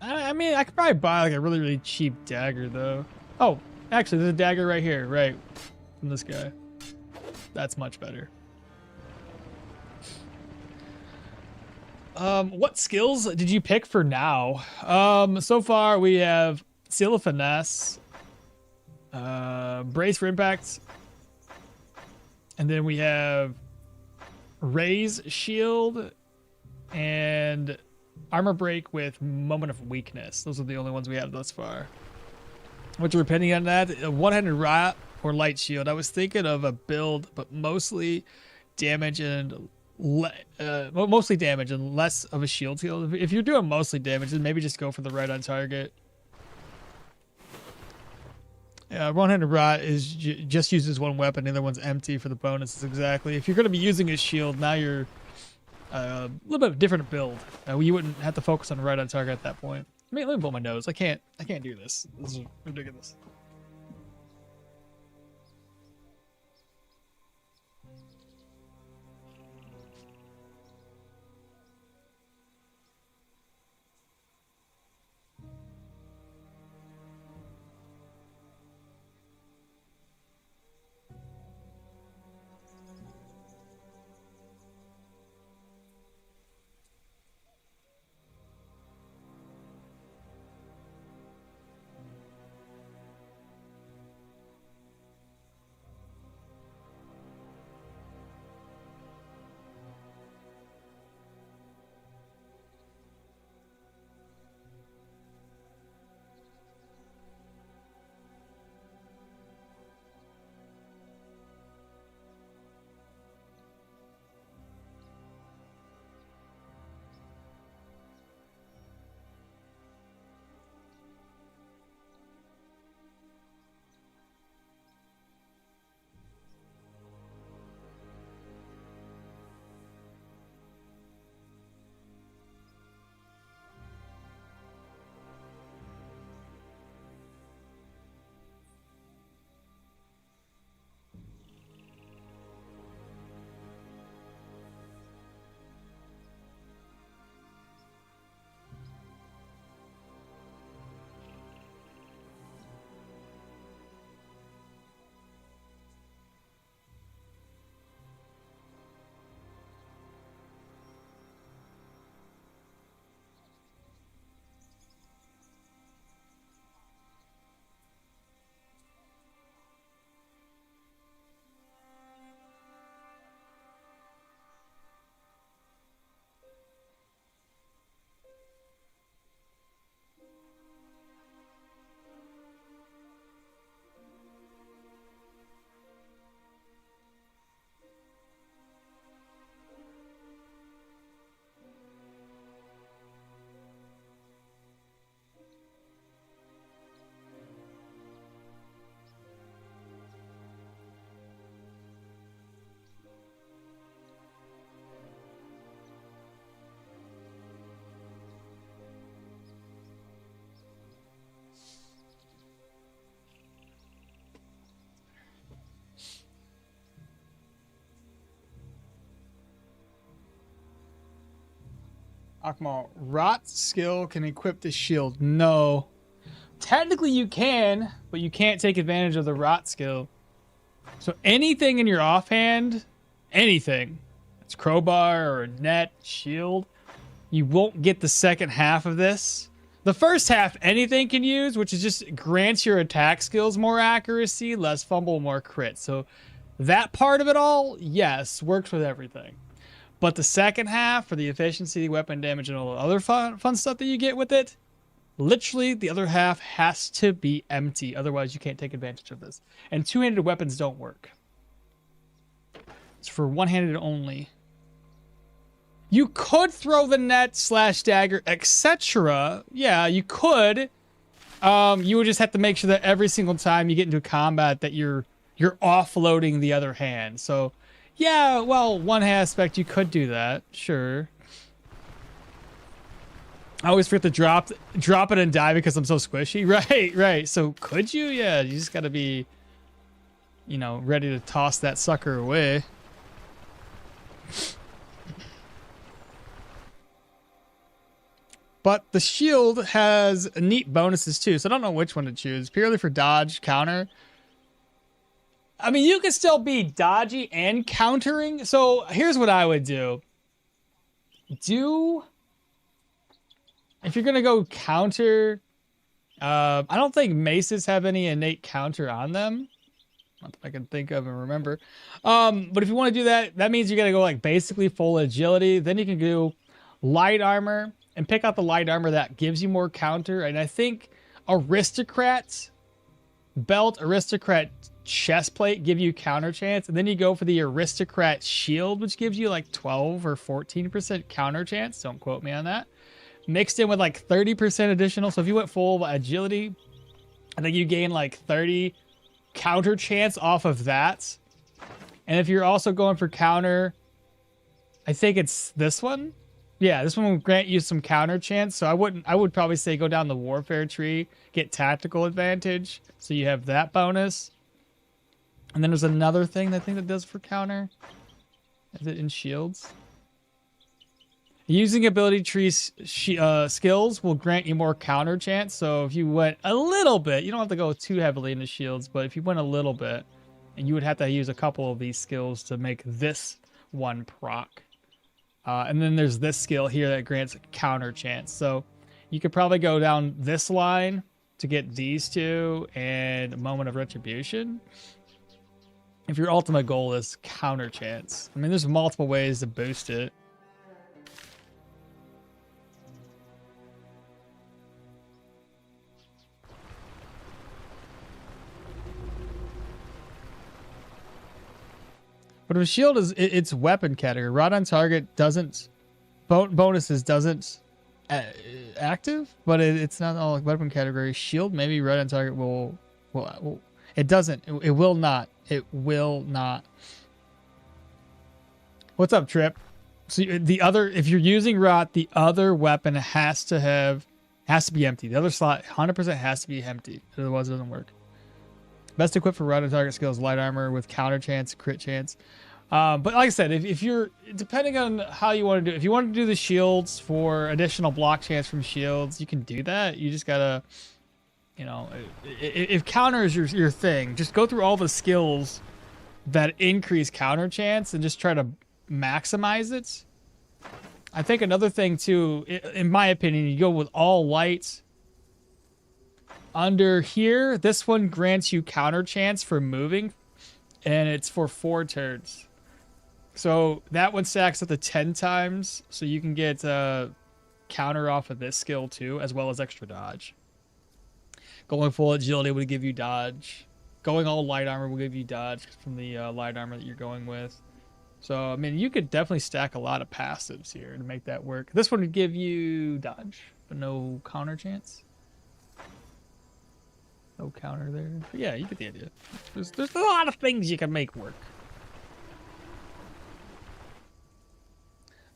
I mean, I could probably buy like a really, really cheap dagger, though. Oh, actually, there's a dagger right here, right? From this guy. That's much better. What skills did you pick for now? So far we have Seal of Finesse, Brace for Impact, and then we have Raise Shield and Armor Break with Moment of Weakness. Those are the only ones we have thus far. What you're depending on that? One-handed Rot or Light Shield. I was thinking of a build, but mostly damage and mostly damage and less of a shield skill. If you're doing mostly damage, then maybe just go for the right on target. Yeah, one-handed Rot is just uses one weapon, the other one's empty for the bonuses. Exactly. If you're going to be using a shield, now you're a little bit of a different build. You wouldn't have to focus on right on target at that point. Let me blow my nose. I can't do this. This is ridiculous. Okmall, rot skill can equip the shield. No. Technically you can, but you can't take advantage of the rot skill. So anything in your offhand, anything, it's crowbar or a net, shield, you won't get the second half of this. The first half, anything can use, which is just grants your attack skills more accuracy, less fumble, more crit. So that part of it all, yes, works with everything. But the second half, for the efficiency, weapon damage, and all the other fun stuff that you get with it, literally the other half has to be empty. Otherwise, you can't take advantage of this. And two-handed weapons don't work. It's for one-handed only. You could throw the net / dagger, etc. Yeah, you could. You would just have to make sure that every single time you get into combat that you're offloading the other hand. So, yeah, well, one aspect you could do that, sure. I always forget to drop it and die because I'm so squishy. Right. So could you? Yeah, you just gotta be, you know, ready to toss that sucker away. But the shield has neat bonuses too, so I don't know which one to choose. Purely for dodge, counter. I mean, you can still be dodgy and countering. So here's what I would do. If you're gonna go counter, I don't think maces have any innate counter on them. Not that I can think of and remember. But if you want to do that, that means you gotta go like basically full agility. Then you can do light armor and pick out the light armor that gives you more counter. And I think aristocrat belt, aristocrat chest plate give you counter chance, and then you go for the aristocrat shield, which gives you like 12 or 14% counter chance. Don't quote me on that. Mixed in with like 30% additional. So if you went full agility, I think you gain like 30 counter chance off of that. And if you're also going for counter, I think it's this one. Yeah, this one will grant you some counter chance. So I would probably say go down the warfare tree, get tactical advantage. So you have that bonus. And then there's another thing I think that does for counter. Is it in shields? Using ability tree skills will grant you more counter chance. So if you went a little bit, you don't have to go too heavily into shields, but if you went a little bit, and you would have to use a couple of these skills to make this one proc. And then there's this skill here that grants counter chance. So you could probably go down this line to get these two and Moment of Retribution. If your ultimate goal is counter chance. I mean, there's multiple ways to boost it. But if a shield is it's weapon category, rod on target doesn't bonuses doesn't active, but it's not all weapon category. Shield maybe rod on target will it doesn't it will not What's up, Trip? So the other, if you're using rot, the other weapon has to be empty. The other slot 100% has to be empty, otherwise it doesn't work. Best equipped for rod on target skills, light armor with counter chance, crit chance. But like I said, if you're, depending on how you want to do it, if you want to do the shields for additional block chance from shields, you can do that. You just gotta, you know, if counter is your thing, just go through all the skills that increase counter chance and just try to maximize it. I think another thing too, in my opinion, you go with all light. Under here, this one grants you counter chance for moving, and it's for 4 turns. So that one stacks up to 10 times, so you can get counter off of this skill too, as well as extra dodge. Going full agility would give you dodge. Going all light armor will give you dodge from the light armor that you're going with. So, I mean, you could definitely stack a lot of passives here to make that work. This one would give you dodge, but no counter chance. No counter there. But yeah, you get the idea. There's a lot of things you can make work.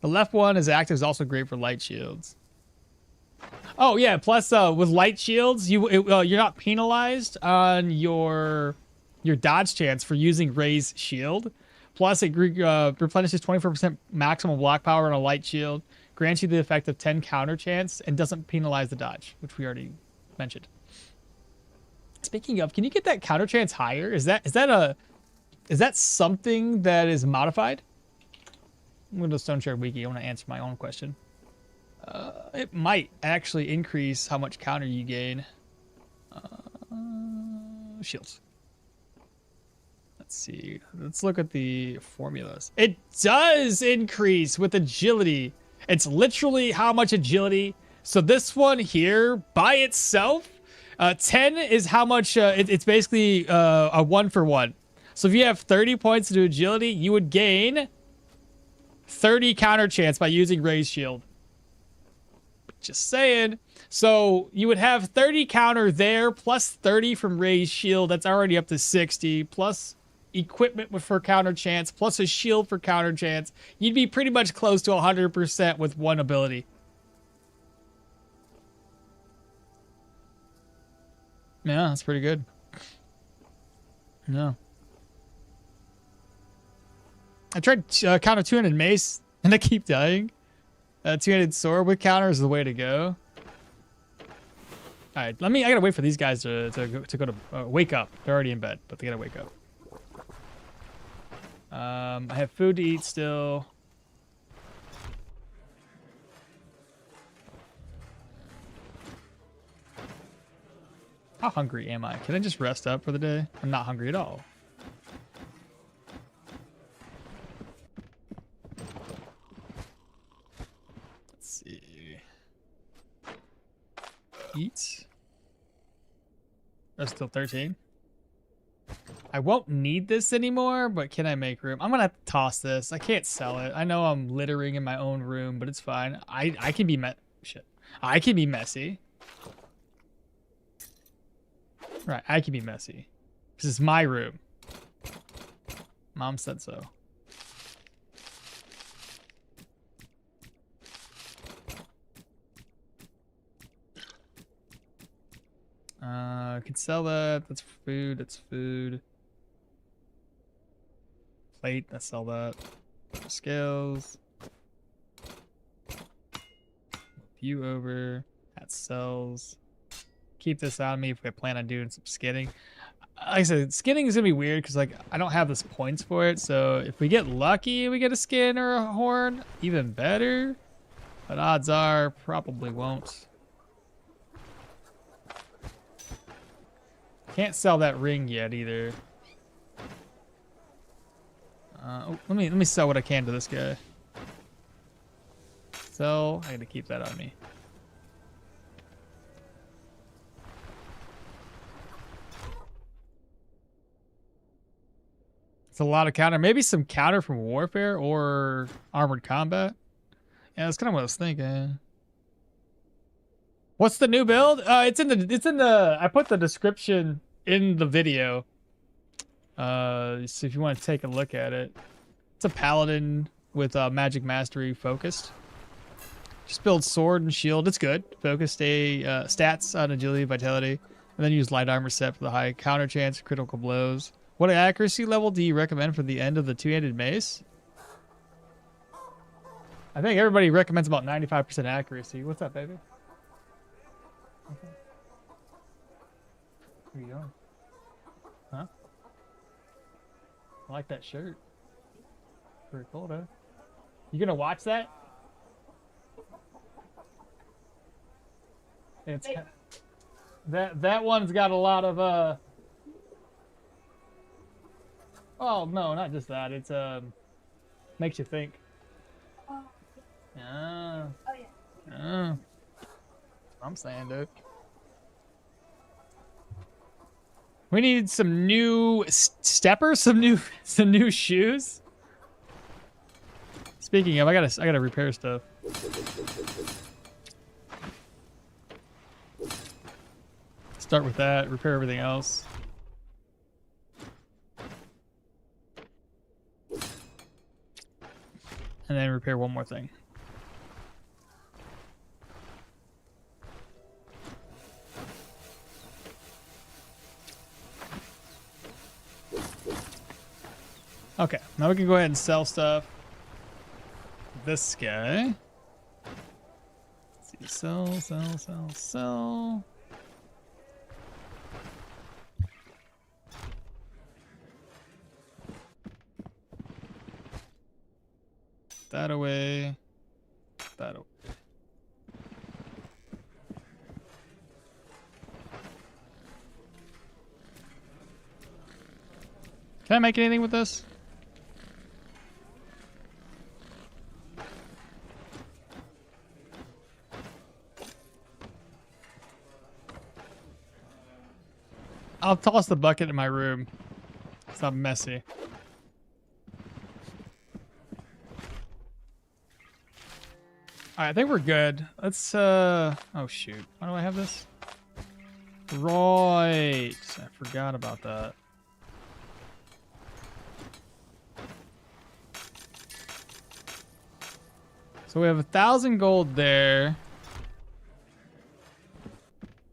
The left one is active, is also great for light shields. Oh yeah, plus with light shields, you're not penalized on your dodge chance for using Ray's shield. Plus it replenishes 24% maximum block power on a light shield. grants you the effect of 10 counter chance and doesn't penalize the dodge, which we already mentioned. Speaking of, can you get that counter chance higher? Is that something that is modified? I'm going to Stoneshard Wiki. I want to answer my own question. It might actually increase how much counter you gain. Shields. Let's see. Let's look at the formulas. It does increase with agility. It's literally how much agility. So this one here by itself, 10 is how much. It's basically a 1-for-1. So if you have 30 points to agility, you would gain 30 counter chance by using Raise Shield. Just saying. So you would have 30 counter there plus 30 from Raise Shield. That's already up to 60 plus equipment for counter chance plus a shield for counter chance. You'd be pretty much close to 100% with one ability. Yeah, that's pretty good. No. I tried counter 200 mace and I keep dying. 200 sword with counter is the way to go. All right, I gotta wait for these guys to go to wake up. They're already in bed, but they gotta wake up. I have food to eat still. How hungry am I? Can I just rest up for the day? I'm not hungry at all. Let's see. Eat. That's still 13. I won't need this anymore, but can I make room? I'm gonna have to toss this. I can't sell it. I know I'm littering in my own room, but it's fine. I can be I can be messy. Right, I can be messy. This is my room. Mom said so. I could sell that. That's food. That's food. Plate. Let's sell that. Scales. View over. That sells. Keep this on me if I plan on doing some skinning. Like I said, skinning is gonna be weird because like I don't have this points for it. So if we get lucky, we get a skin or a horn, even better. But odds are probably won't. Can't sell that ring yet either. Let me sell what I can to this guy. Sell. I gotta keep that on me. It's a lot of counter. Maybe some counter from warfare or armored combat. Yeah, that's kind of what I was thinking. What's the new build? It's in the. I put the description in the video. So if you want to take a look at it, it's a paladin with magic mastery focused. Just build sword and shield. It's good. Focus stats on agility, vitality, and then use light armor set for the high counter chance, critical blows. What accuracy level do you recommend for the end of the two-handed mace? I think everybody recommends about 95% accuracy. What's up, baby? Okay. Where you going? Huh? I like that shirt. Pretty cool, though. You gonna watch that? It's that one's got a lot of oh no, not just that. It's makes you think. Oh. Oh yeah. Oh. I'm saying, dude. We need some new steppers, some new shoes. Speaking of, I gotta repair stuff. Start with that, repair everything else. And then repair one more thing. Okay, now we can go ahead and sell stuff. This guy. Sell. That away. That away. Can I make anything with this? I'll toss the bucket in my room. It's not messy. Alright, I think we're good. Let's, oh shoot. Why do I have this? Right. I forgot about that. So we have 1,000 gold there.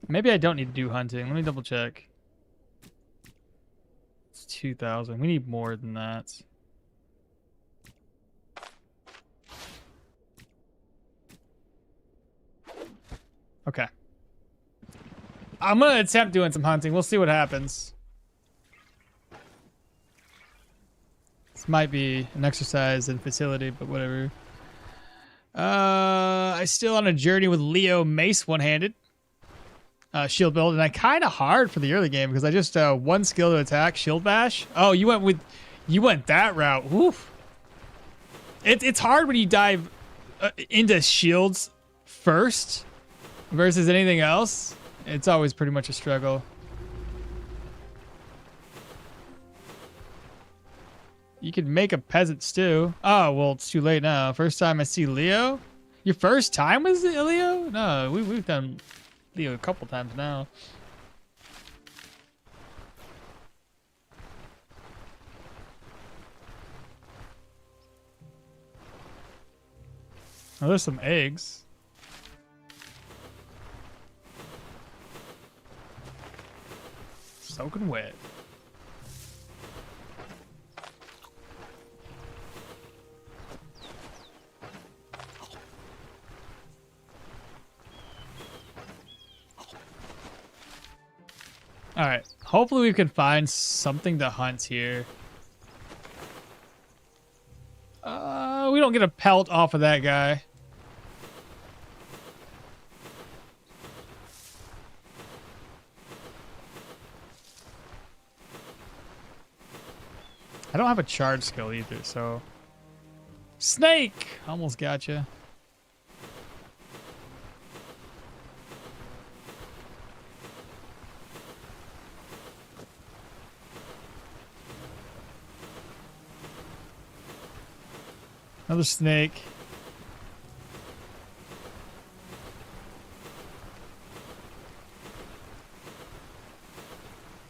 Maybe I don't need to do hunting. Let me double check. It's 2,000. We need more than that. Okay. I'm going to attempt doing some hunting. We'll see what happens. This might be an exercise in facility, but whatever. I still on a journey with Leo Mace one-handed. Shield build, and I kind of hard for the early game because I just one skill to attack, shield bash. Oh, you went that route. Woof. It's hard when you dive into shields first versus anything else. It's always pretty much a struggle. You could make a peasant stew. Oh, well, it's too late now. First time I see Leo? Your first time with Leo? No, we've done Leo a couple times now. Oh, there's some eggs. Soaking wet. All right. Hopefully we can find something to hunt here. We don't get a pelt off of that guy. I don't have a charge skill either, so... Snake! Almost gotcha. Another snake.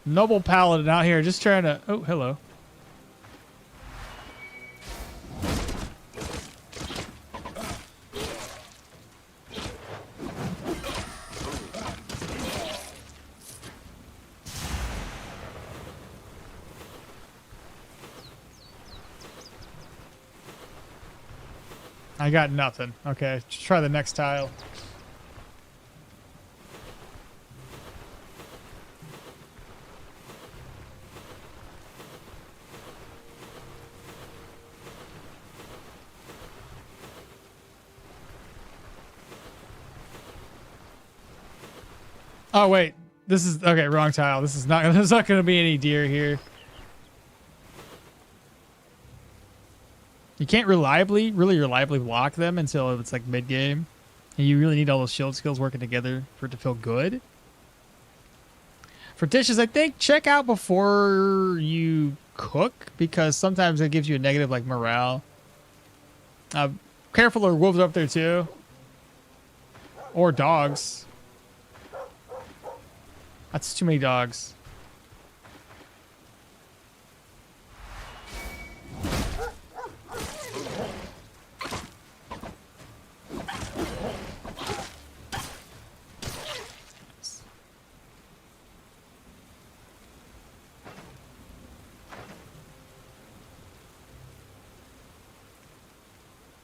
Noble Paladin out here just trying to... Oh, hello. I got nothing. Okay, let's try the next tile. Oh wait, this is okay. Wrong tile. This is not. There's not going to be any deer here. You can't really reliably block them until it's like mid game, and you really need all those shield skills working together for it to feel good. For dishes, I think check out before you cook because sometimes it gives you a negative like morale. Careful, or wolves are up there too, or dogs. That's too many dogs.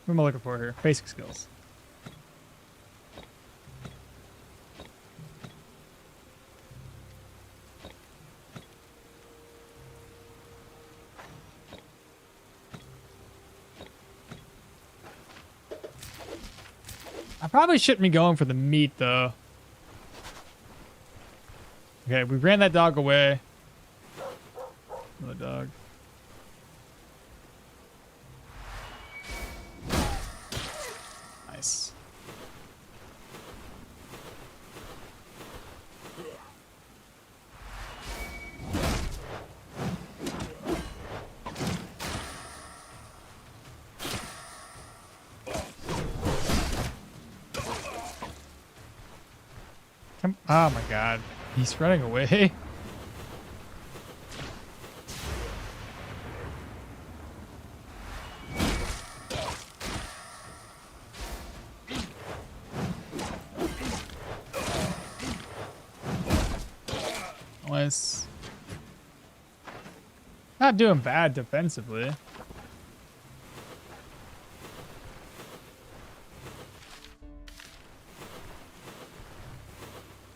What am I looking for here? Basic skills. I probably shouldn't be going for the meat, though. Okay, we ran that dog away. Another dog. Nice. Oh my god. He's running away. Nice. Not doing bad defensively.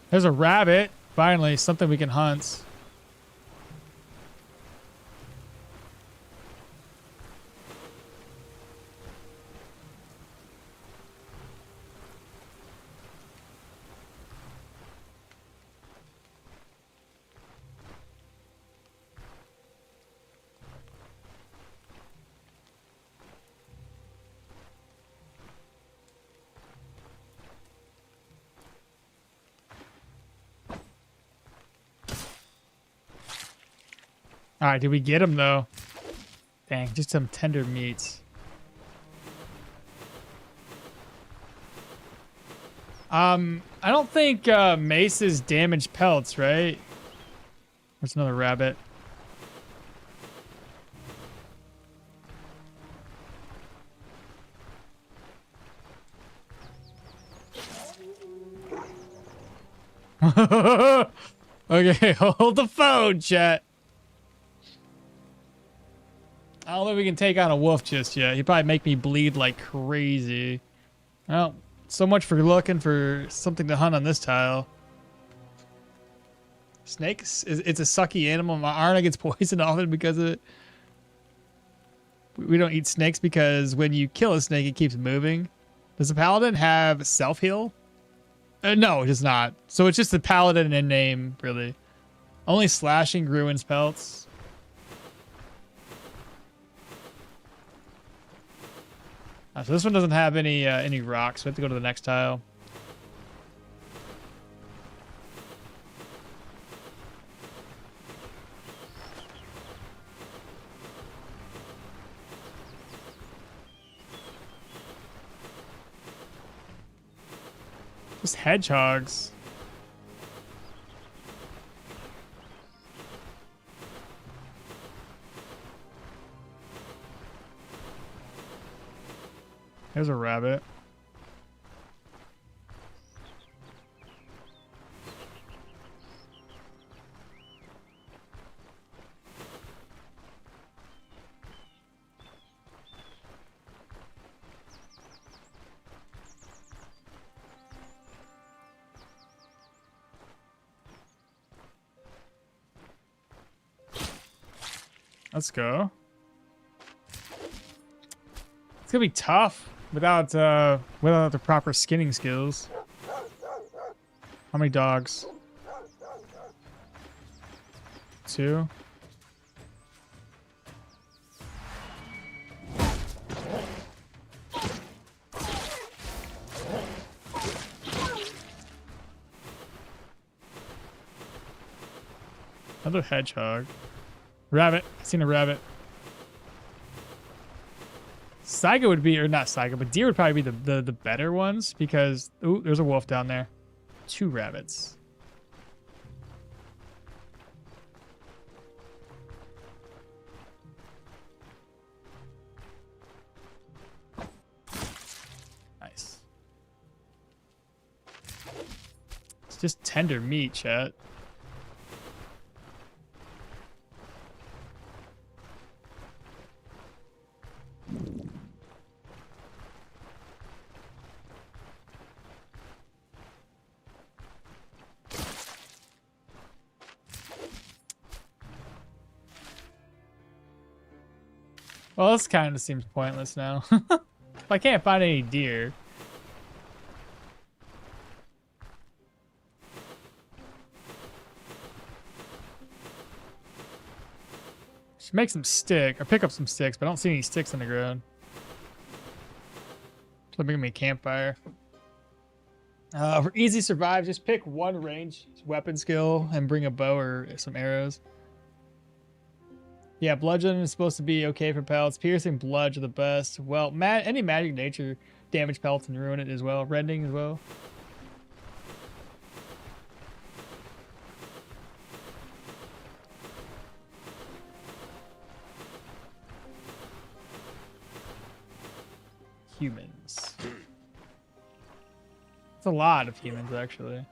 There's a rabbit. Finally, something we can hunt. All right, did we get him though? Dang, just some tender meats. I don't think maces damage pelts, right? There's another rabbit. Okay, hold the phone, chat. I don't think we can take on a wolf just yet. He'd probably make me bleed like crazy. Well, so much for looking for something to hunt on this tile. Snakes? It's a sucky animal. My Arna gets poisoned often because of it. We don't eat snakes because when you kill a snake, it keeps moving. Does the Paladin have self-heal? No, it does not. So it's just the Paladin in name, really. Only slashing ruins pelts. So this one doesn't have any rocks. We have to go to the next tile. Just hedgehogs. There's a rabbit. Let's go. It's gonna be tough without the proper skinning skills. How many dogs? 2. Another hedgehog. Rabbit. I seen a rabbit. Saiga would be, or not Saiga, but deer would probably be the better ones because, ooh, there's a wolf down there. 2 rabbits. Nice. It's just tender meat, chat. Well, this kind of seems pointless now. If I can't find any deer. Should make some stick, or pick up some sticks, but I don't see any sticks on the ground. So make me a campfire. For easy survive, just pick one range weapon skill and bring a bow or some arrows. Yeah, bludgeon is supposed to be okay for pelts. Piercing bludge are the best. Well, any magic nature damage pelts and ruin it as well. Rending as well. Humans. It's a lot of humans, actually.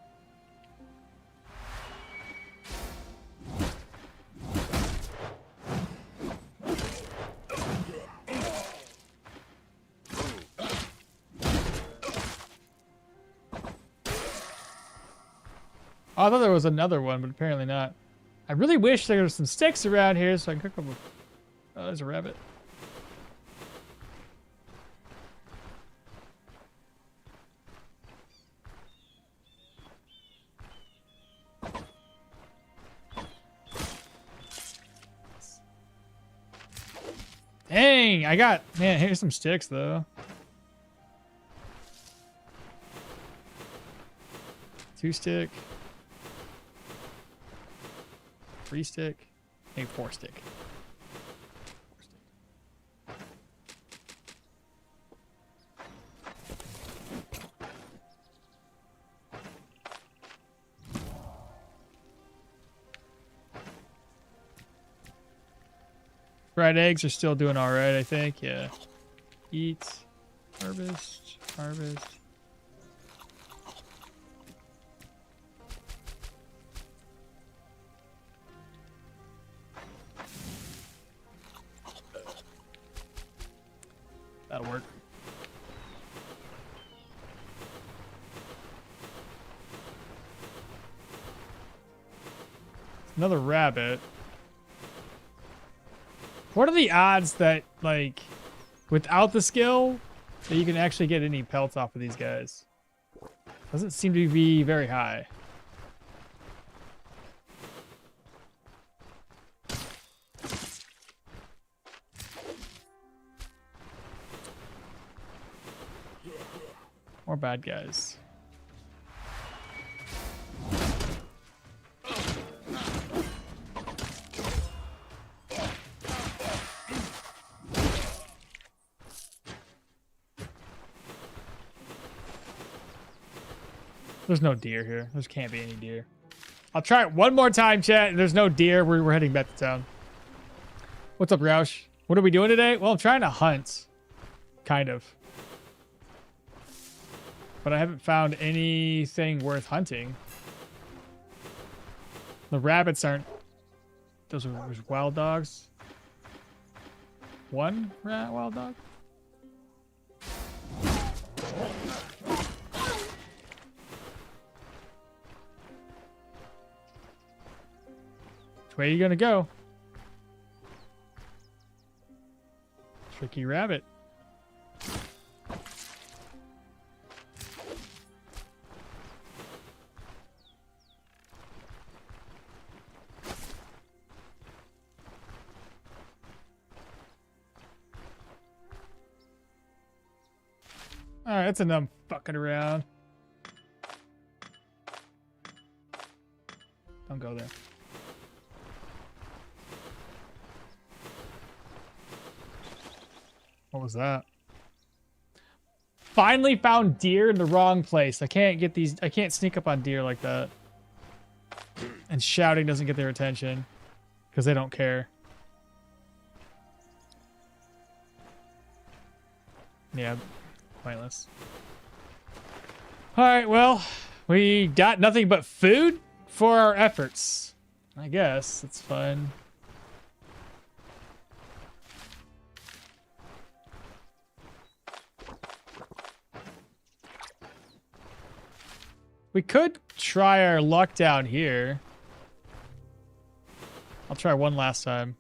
Oh, I thought there was another one, but apparently not. I really wish there was some sticks around here so I can cook them with... Oh, there's a rabbit. Dang, I got... Man, here's some sticks, though. 2 stick. 3 stick. Maybe 4 stick. Fried eggs are still doing all right, I think. Yeah. Eat. Harvest. Harvest. That'll work. Another rabbit. What are the odds that, like, without the skill, that you can actually get any pelts off of these guys? Doesn't seem to be very high. More bad guys. There's no deer here. There can't be any deer. I'll try it one more time, chat. There's no deer. We're heading back to town. What's up, Roush? What are we doing today? Well, I'm trying to hunt. Kind of. But I haven't found anything worth hunting. The rabbits aren't... Those are wild dogs. One wild dog? Which way are you gonna go? Tricky rabbit. Alright, that's enough fucking around. Don't go there. What was that? Finally found deer in the wrong place. I can't get these. I can't sneak up on deer like that. And shouting doesn't get their attention because they don't care. Yeah, pointless. All right, well, we got nothing but food for our efforts. I guess it's fine. We could try our luck down here. I'll try one last time.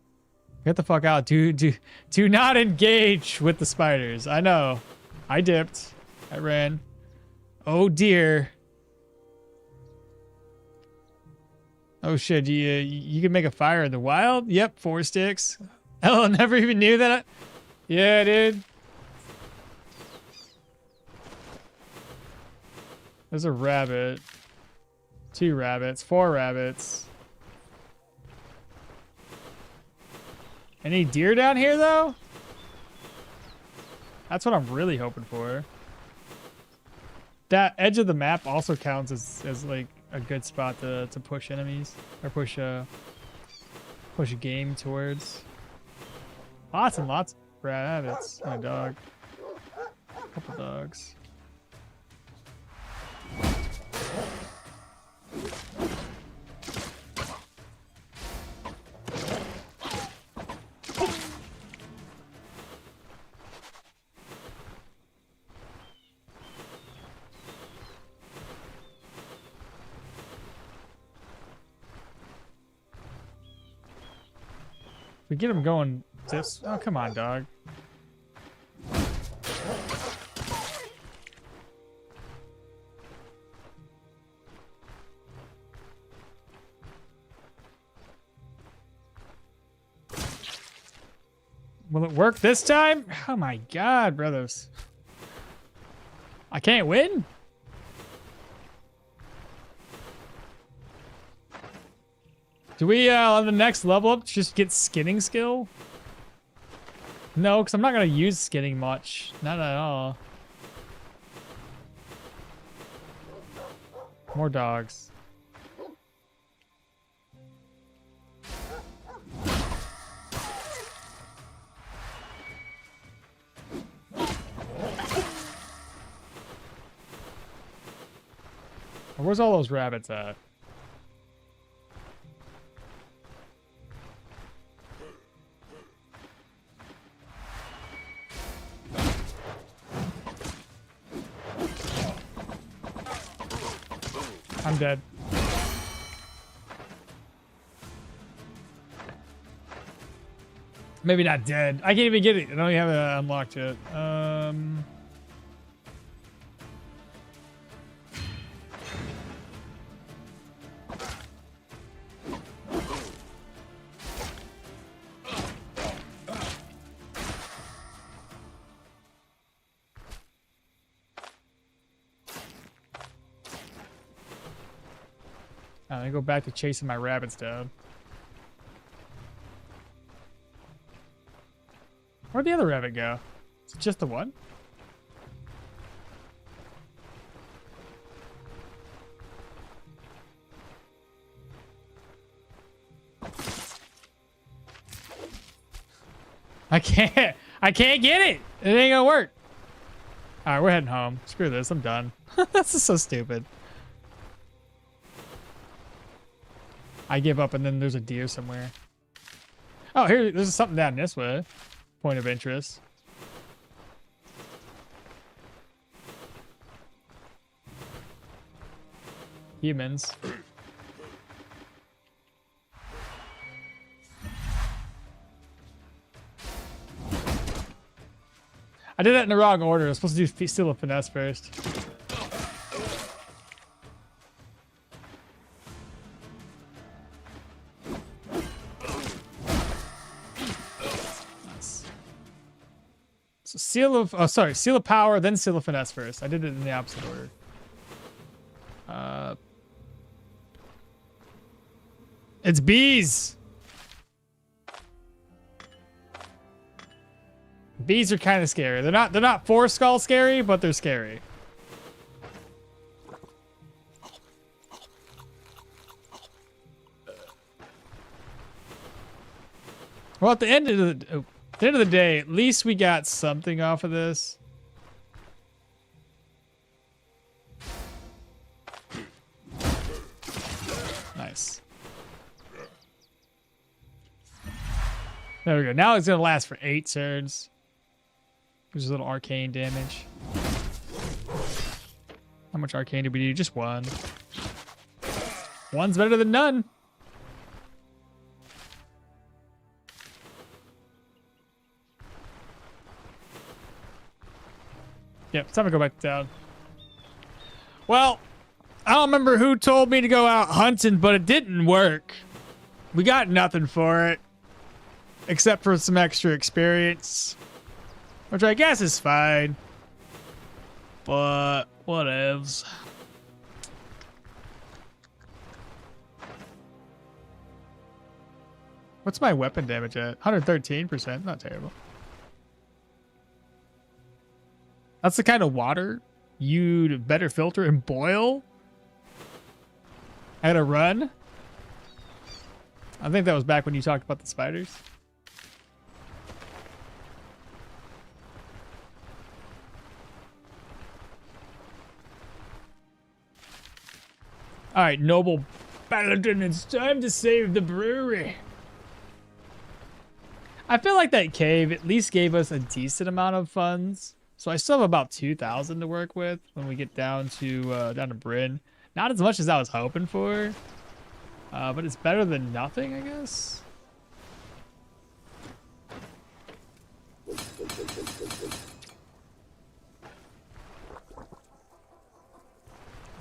Get the fuck out. Do not engage with the spiders. I know. I dipped. I ran. Oh dear. Oh shit, you can make a fire in the wild? Yep, 4 sticks. Oh, I never even knew that. Yeah, dude. There's a rabbit. 2 rabbits. 4 rabbits. Any deer down here, though? That's what I'm really hoping for. That edge of the map also counts as like a good spot to push enemies or push a game towards. Lots and lots of rabbits. My dog. Couple dogs. We get him going this. Oh, come on, dog. Will it work this time? Oh my god, brothers. I can't win? Do we, on the next level up, just get skinning skill? No, because I'm not going to use skinning much. Not at all. More dogs. Where's all those rabbits at? I'm dead. Maybe not dead. I can't even get it. I don't even have it unlocked yet. I'm gonna go back to chasing my rabbits down. Where'd the other rabbit go? Is it just the one? I can't get it! It ain't gonna work. Alright, we're heading home. Screw this, I'm done. This is so stupid. I give up and then there's a deer somewhere. Oh, here, there's something down this way. Point of interest. Humans. I did that in the wrong order. I was supposed to do Seal of Finesse first. So Seal of Power, then Seal of Finesse first. I did it in the opposite order. It's bees. Bees are kind of scary. They're not four skull scary, but they're scary. Well, at the end of the day, at least we got something off of this. Nice. There we go. Now it's gonna last for 8 turns. There's a little arcane damage. How much arcane did we do? Just 1. 1's better than none. Yep, it's time to go back down. Well, I don't remember who told me to go out hunting, but it didn't work. We got nothing for it. Except for some extra experience. Which I guess is fine. But whatevs. What's my weapon damage at? 113%. Not terrible. That's the kind of water you'd better filter and boil at a run. I think that was back when you talked about the spiders. All right, noble Paladin, it's time to save the brewery. I feel like that cave at least gave us a decent amount of funds. So I still have about 2,000 to work with when we get down to Bryn. Not as much as I was hoping for, but it's better than nothing, I guess.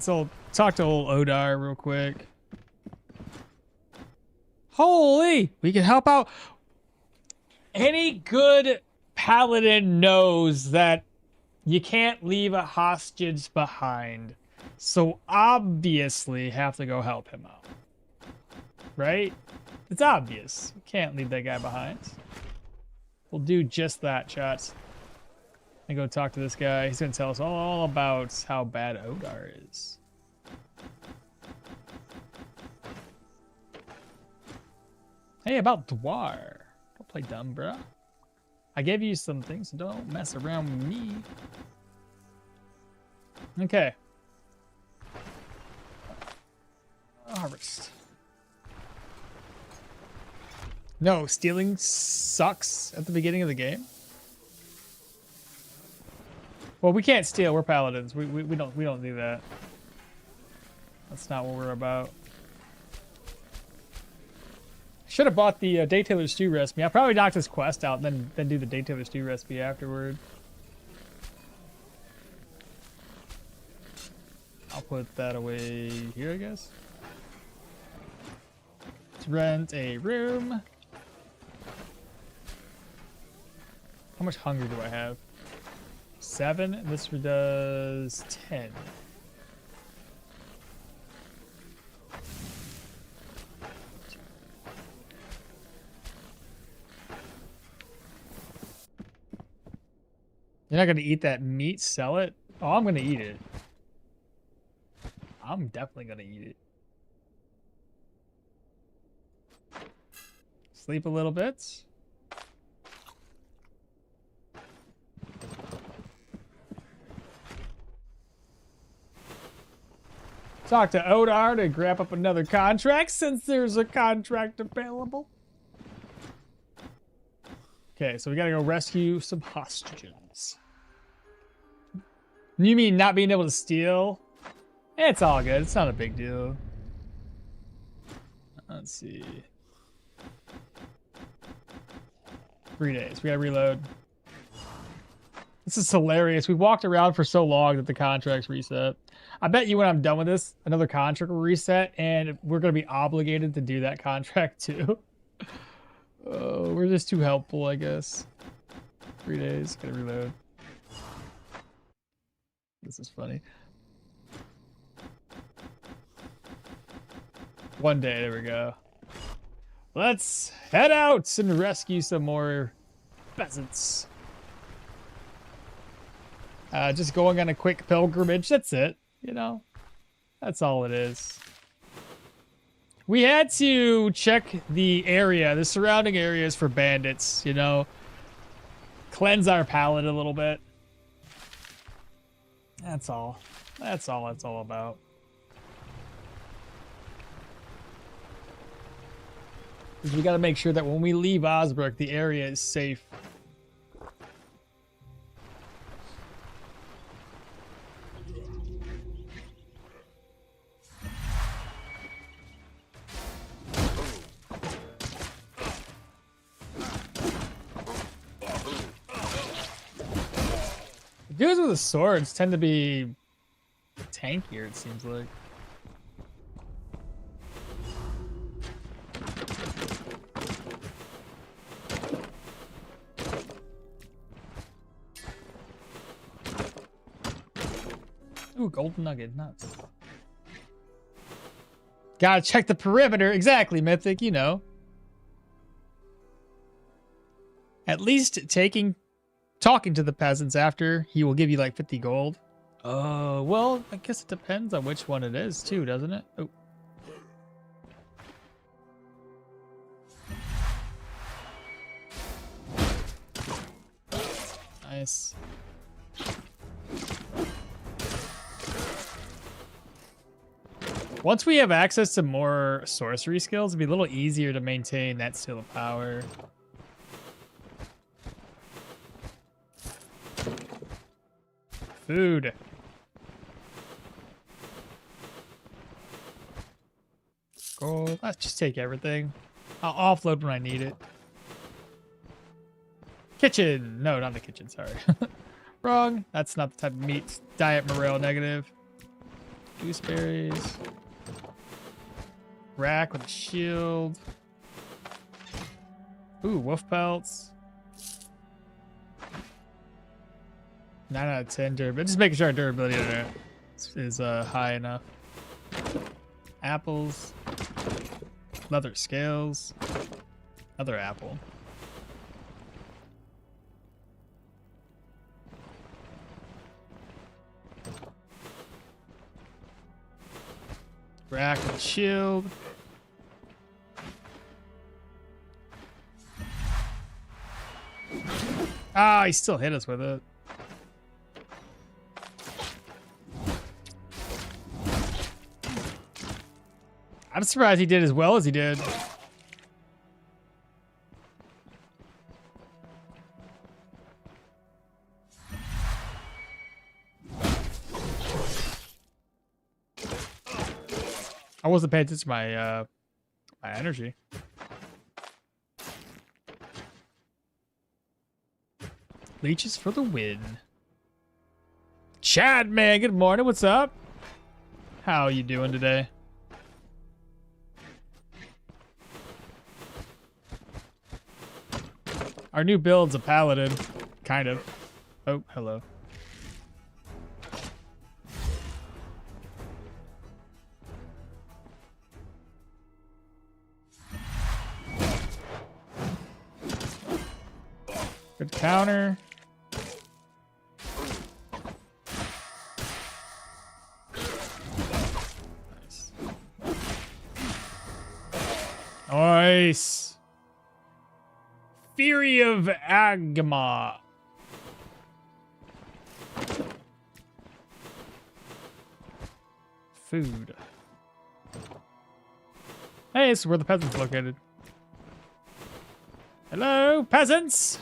So I'll talk to old Odar real quick. Holy, we can help out. Any good paladin knows that you can't leave a hostage behind. So obviously have to go help him out. Right? It's obvious. You can't leave that guy behind. We'll do just that, chat. And go talk to this guy. He's gonna tell us all about how bad Odar is. Hey, about Dwar. Don't play dumb, bruh. I gave you some things, so don't mess around with me. Okay. Harvest. No, stealing sucks at the beginning of the game. Well, we can't steal. We're paladins. We don't do that. That's not what we're about. Should have bought the Day Tailor Stew recipe. I'll probably knock this quest out and then do the Day Tailor Stew recipe afterward. I'll put that away here, I guess. Let's rent a room. How much hunger do I have? 7. This does 10. You're not gonna eat that meat? Sell it? Oh, I'm gonna eat it. I'm definitely gonna eat it. Sleep a little bit. Talk to Odar to grab up another contract since there's a contract available. Okay, so we gotta go rescue some hostages. You mean not being able to steal? It's all good. It's not a big deal. Let's see. 3 days. We gotta reload. This is hilarious. We walked around for so long that the contract's reset. I bet you when I'm done with this, another contract will reset, and we're going to be obligated to do that contract too. Oh, we're just too helpful, I guess. 3 days. Gotta reload. This is funny. 1 day. There we go. Let's head out and rescue some more peasants. Just going on a quick pilgrimage. That's it. You know, that's all it is. We had to check the area, the surrounding areas for bandits, you know, cleanse our palate a little bit. That's all. That's all it's all about. Because we got to make sure that when we leave Osbrook, the area is safe. Dudes with the swords tend to be tankier, it seems like. Ooh, golden nugget, nuts. Gotta check the perimeter. Exactly, Mythic, you know. At least talking to the peasants after, he will give you like 50 gold. Well, I guess it depends on which one it is too, doesn't it? Oh. Nice. Once we have access to more sorcery skills, it'll be a little easier to maintain that seal of power. Food. Gold. Let's just take everything. I'll offload when I need it. Kitchen. No, not the kitchen. Sorry. Wrong. That's not the type of meat. Diet morale negative. Gooseberries. Rack with a shield. Ooh, wolf pelts. 9 out of 10 durability. Just making sure our durability is high enough. Apples. Leather scales. Another apple. Rack and shield. Ah, he still hit us with it. I'm surprised he did as well as he did. I wasn't paying attention to my my energy. Leeches for the win. Chad, man, good morning. What's up? How you doing today? Our new build's a paladin, kind of. Oh, hello. Good counter. Nice. Nice. Fury of Agma. Food. Hey, this is where the peasants located. Hello, peasants.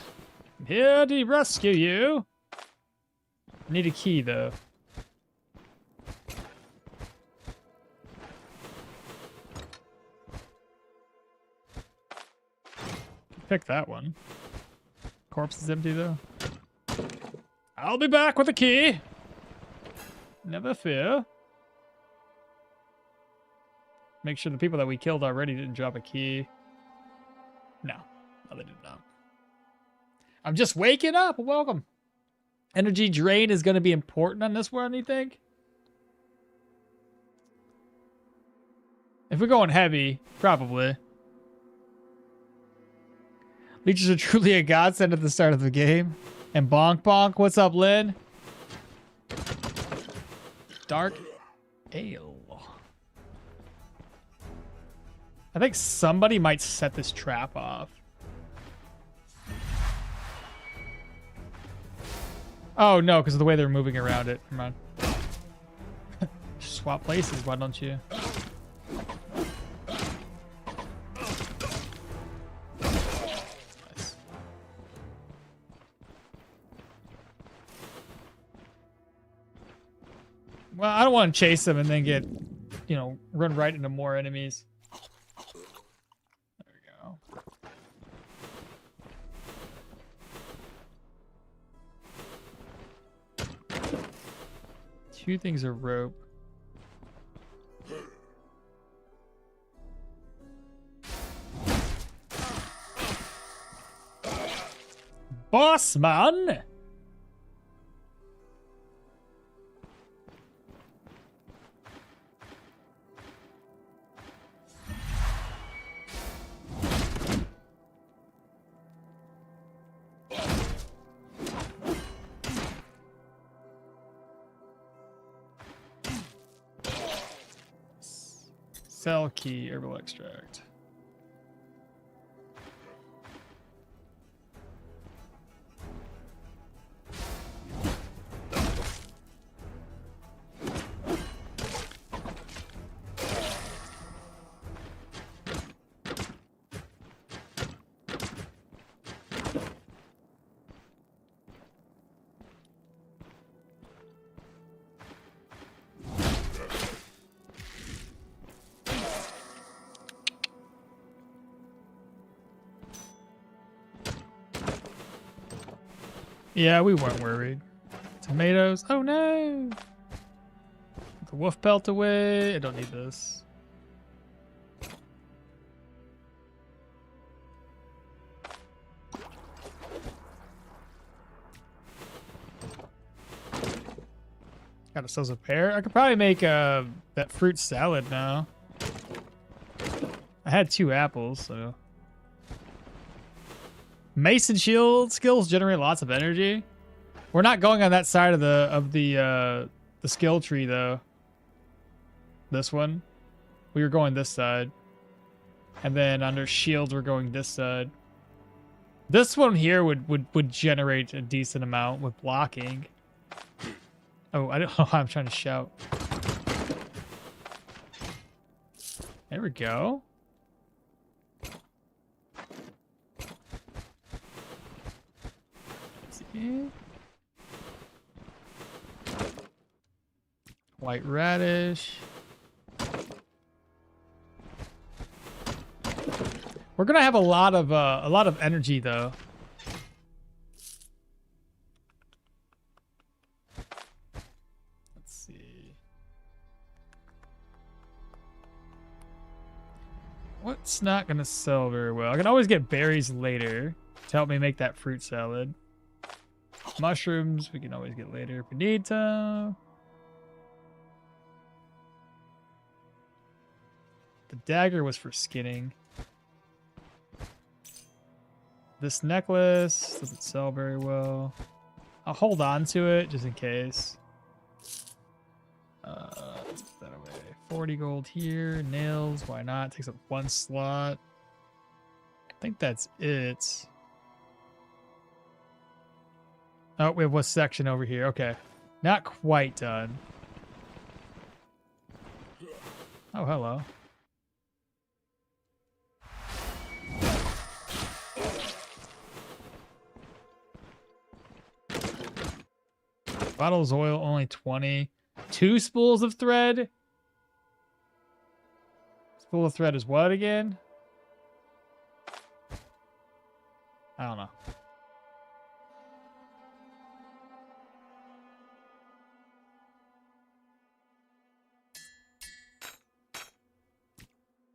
I'm here to rescue you. I need a key, though. Pick that one. Corpse is empty, though. I'll be back with a key. Never fear. Make sure the people that we killed already didn't drop a key. No, they did not. I'm just waking up. Welcome. Energy drain is going to be important on this one, you think? If we're going heavy, probably. Leeches are truly a godsend at the start of the game. And Bonk Bonk, what's up, Lynn? Dark Ale. I think somebody might set this trap off. Oh, no, because of the way they're moving around it. Come on. Swap places, why don't you? Nice. Well, I don't want to chase them and then get, you know, run right into more enemies. There we go. Two things of rope. Boss man. Cell key, herbal extract. Yeah, we weren't worried. Tomatoes. Oh no! The wolf pelt away. I don't need this. Got ourselves a pear. I could probably make that fruit salad now. I had 2 apples, so. Mace and shield skills generate lots of energy. We're not going on that side of the skill tree though. This one. We were going this side. And then under shields we're going this side. This one here would generate a decent amount with blocking. Oh, I don't know why I'm trying to shout. There we go. White radish. We're gonna have a lot of energy though. Let's see. What's not gonna sell very well? I can always get berries later to help me make that fruit salad. Mushrooms, we can always get later if we need to. The dagger was for skinning. This necklace doesn't sell very well. I'll hold on to it just in case. Let's put that away. 40 gold here. Nails, why not? Takes up 1 slot. I think that's it. Oh, we have one section over here. Okay. Not quite done. Oh, hello. Bottles of oil, only 20. 2 spools of thread? Spool of thread is what again? I don't know.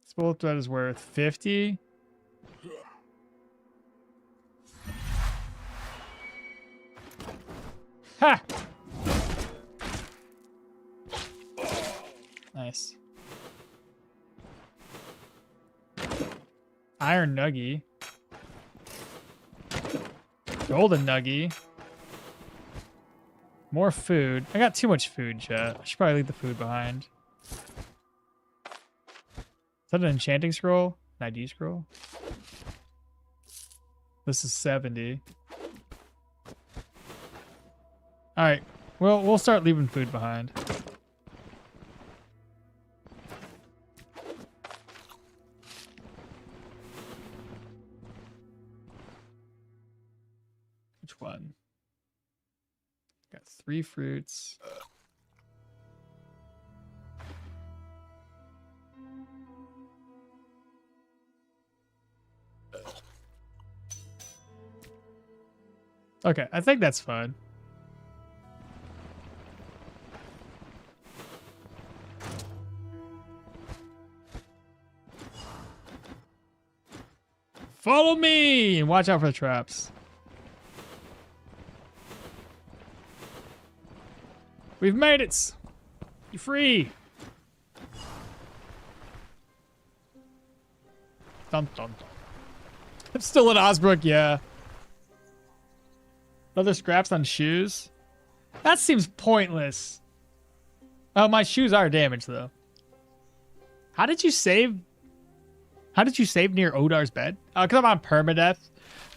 Spool of thread is worth 50. Ha! Nice. Iron nuggie. Golden nuggie. More food. I got too much food, chat. I should probably leave the food behind. Is that an enchanting scroll? An ID scroll? This is 70. Alright. Well, we'll start leaving food behind. Which one? Got 3 fruits. Okay, I think that's fine. Follow me and watch out for the traps. We've made it. You're free. Dun, dun, dun. I'm still in Osbrook, yeah. Other scraps on shoes? That seems pointless. Oh, my shoes are damaged, though. How did you save? How did you save near Odar's bed? Because I'm on Permadeath.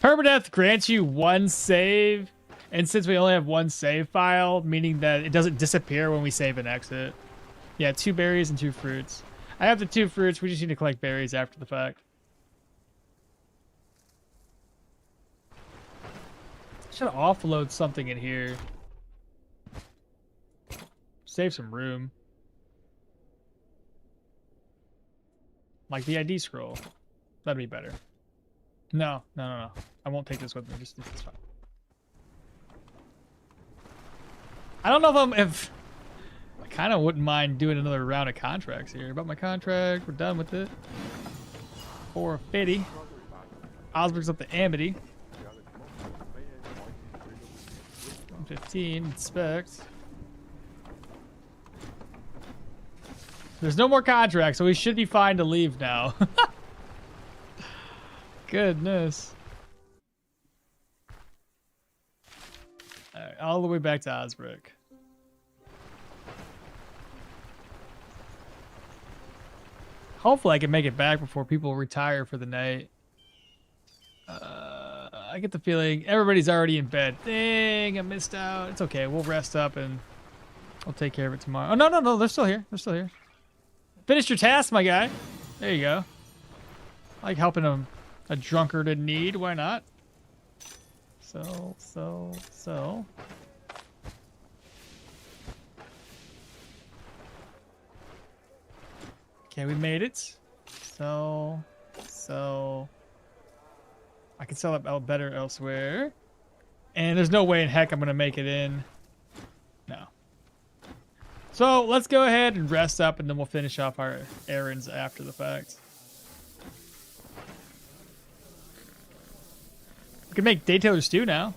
Permadeath grants you one save. And since we only have one save file, meaning that it doesn't disappear when we save and exit. Yeah, 2 berries and 2 fruits. I have the 2 fruits. We just need to collect berries after the fact. Should offload something in here. Save some room. Like the ID scroll. That'd be better. No. I won't take this with me. Just it's fine. I don't know if I kind of wouldn't mind doing another round of contracts here. About my contract, we're done with it. 450. Osberg's up to Amity. 115. Inspect. There's no more contracts, so we should be fine to leave now. Goodness. All right, all the way back to Osberg. Hopefully I can make it back before people retire for the night. I get the feeling everybody's already in bed. Dang, I missed out. It's okay. We'll rest up and I'll take care of it tomorrow. Oh, no. They're still here. They're still here. Finish your task, my guy. There you go. I like helping a drunkard in need. Why not? So. Okay, we made it. So. I can sell it out better elsewhere. And there's no way in heck I'm going to make it in. No. So let's go ahead and rest up and then we'll finish off our errands after the fact. We can make Daytailor stew now.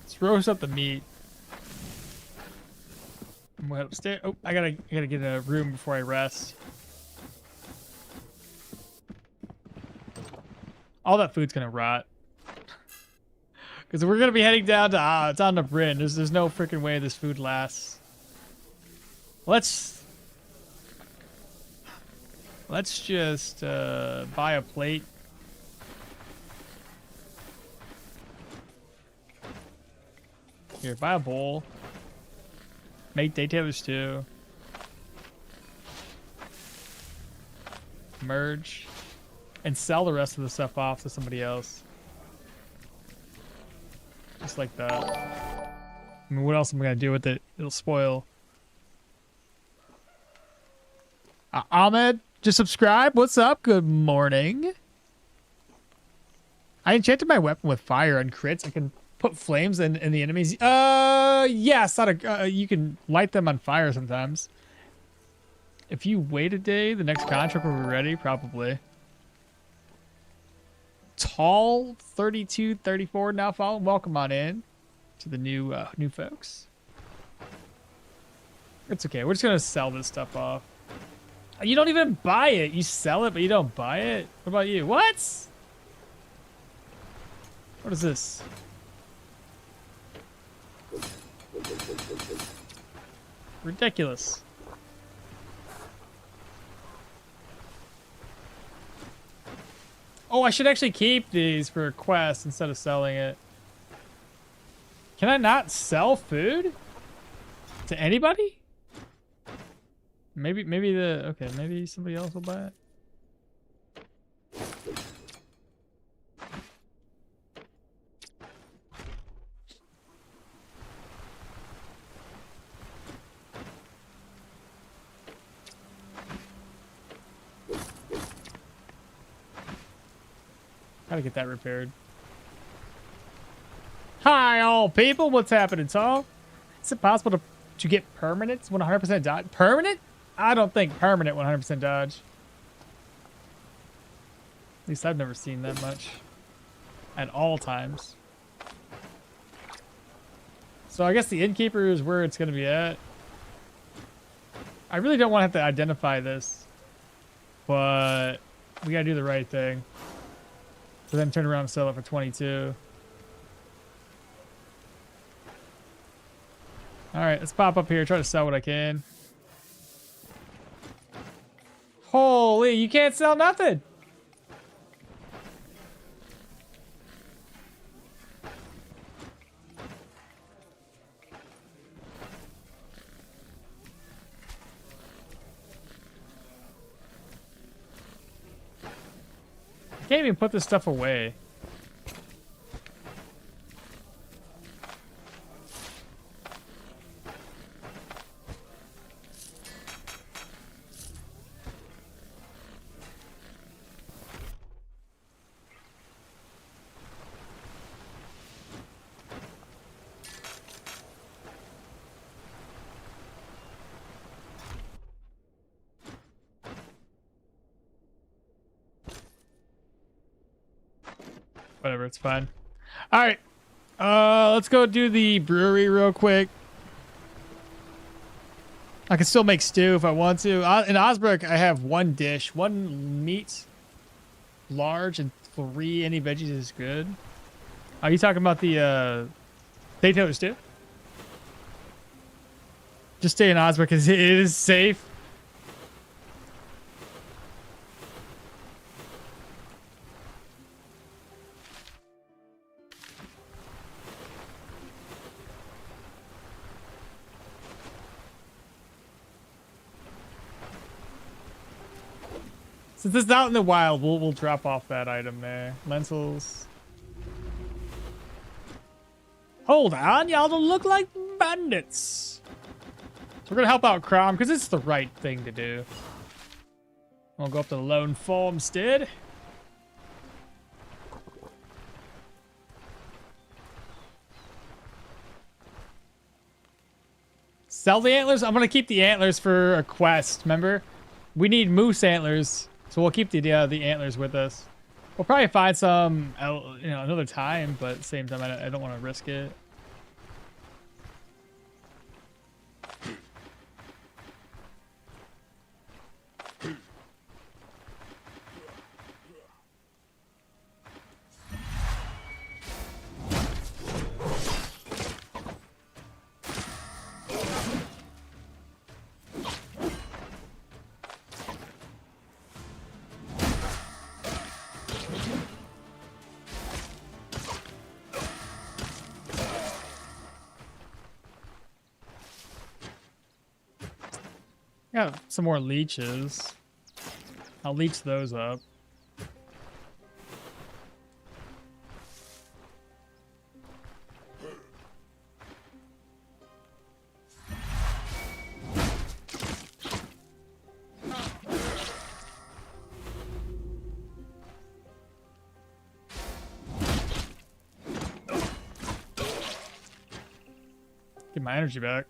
Let's roast up the meat. I'm going upstairs. Oh, I gotta get a room before I rest. All that food's gonna rot. Because we're gonna be heading down to it's on the Bryn. There's no freaking way this food lasts. Let's just buy a plate. Here, buy a bowl. Make Daytailor stew. Merge. And sell the rest of the stuff off to somebody else. Just like that. I mean, what else am I going to do with it? It'll spoil. Ahmed, just subscribe. What's up? Good morning. I enchanted my weapon with fire on crits. I can put flames in the enemies. Yes. You can light them on fire sometimes. If you wait a day, the next contract will be ready, probably. Tall 3234 now following. Welcome on in to the new folks. It's okay. We're just gonna sell this stuff off. You don't even buy it. You sell it, but you don't buy it. What about you? What? What is this? Ridiculous. Oh, I should actually keep these for a quest instead of selling it. Can I not sell food to anybody? Maybe maybe somebody else will buy it. Gotta get that repaired. Hi, all people. What's happening, Tall? Is it possible to get permanent 100% dodge? Permanent? I don't think permanent 100% dodge. At least I've never seen that much. At all times. So I guess the innkeeper is where it's going to be at. I really don't want to have to identify this. But we got to do the right thing. To then turn around and sell it for 22. All right, let's pop up here, try to sell what I can. Holy, you can't sell nothing. I can't even put this stuff away. Whatever, it's fine. All right, let's go do the brewery real quick. I can still make stew if I want to. In Osbrook, I have one dish, one meat, large, and 3 any veggies is good. Are you talking about the potato stew? Just stay in Osbrook because it is safe. Since it's out in the wild, we'll drop off that item there. Lentils. Hold on, y'all don't look like bandits. So we're gonna help out Crom because it's the right thing to do. We'll go up to the Lone Farmstead. Sell the antlers? I'm gonna keep the antlers for a quest, remember? We need moose antlers. So we'll keep the antlers with us. We'll probably find some, another time, but at the same time, I don't want to risk it. Got some more leeches. I'll leech those up. Get my energy back.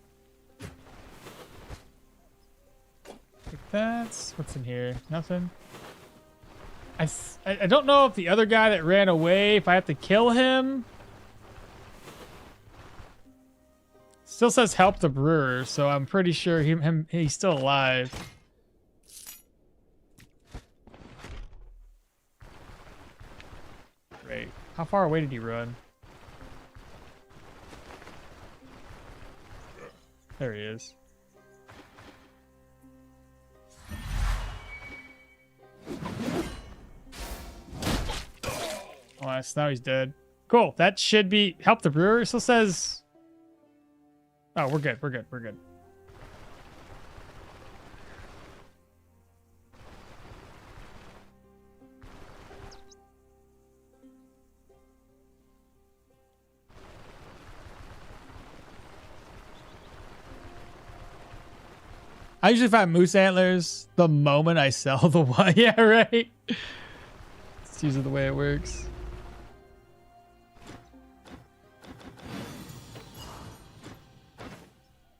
That's what's in here. Nothing. I don't know if the other guy that ran away, if I have to kill him. Still says help the brewer, so I'm pretty sure he's still alive. Great. How far away did he run? There he is. Oh, nice. Now he's dead. Cool. That should be help the brewer. It still says. Oh, we're good. We're good. We're good. I usually find moose antlers the moment I sell the one. Yeah, right. It's usually the way it works.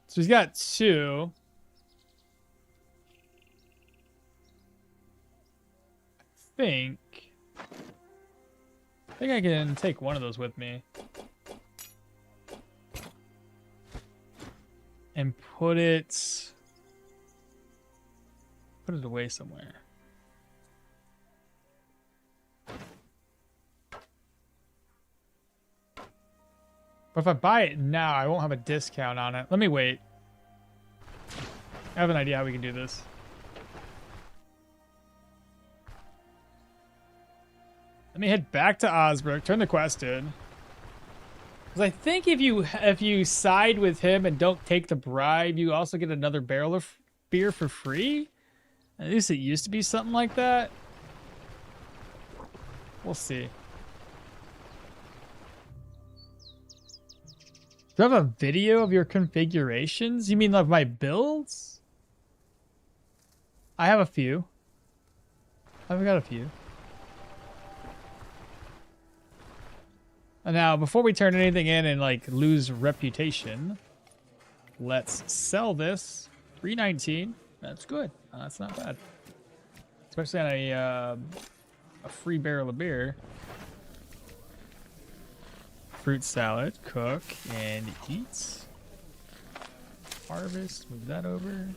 So he's got 2. I think I can take one of those with me. And put it away somewhere. But if I buy it now, I won't have a discount on it. Let me wait. I have an idea how we can do this. Let me head back to Osbrook, turn the quest in. Because I think if you side with him and don't take the bribe, you also get another barrel of beer for free. At least it used to be something like that. We'll see. Do I have a video of your configurations? You mean like my builds? I have a few. I've got a few. And now, before we turn anything in and like lose reputation, let's sell this. 319. That's good. That's not bad. Especially on a free barrel of beer. Fruit salad, cook, and eat. Harvest, move that over.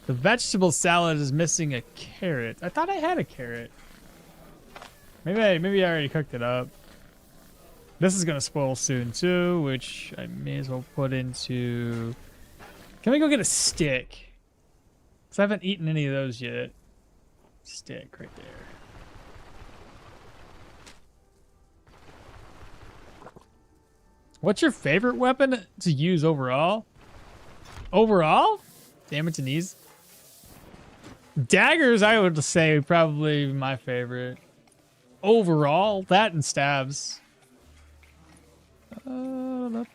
The vegetable salad is missing a carrot. I thought I had a carrot. Maybe I already cooked it up. This is gonna spoil soon too, which I may as well put into... Can we go get a stick? Because I haven't eaten any of those yet. Stick right there. What's your favorite weapon to use overall? Overall? Damage and these. Daggers, I would say, probably my favorite. Overall, that and stabs. What am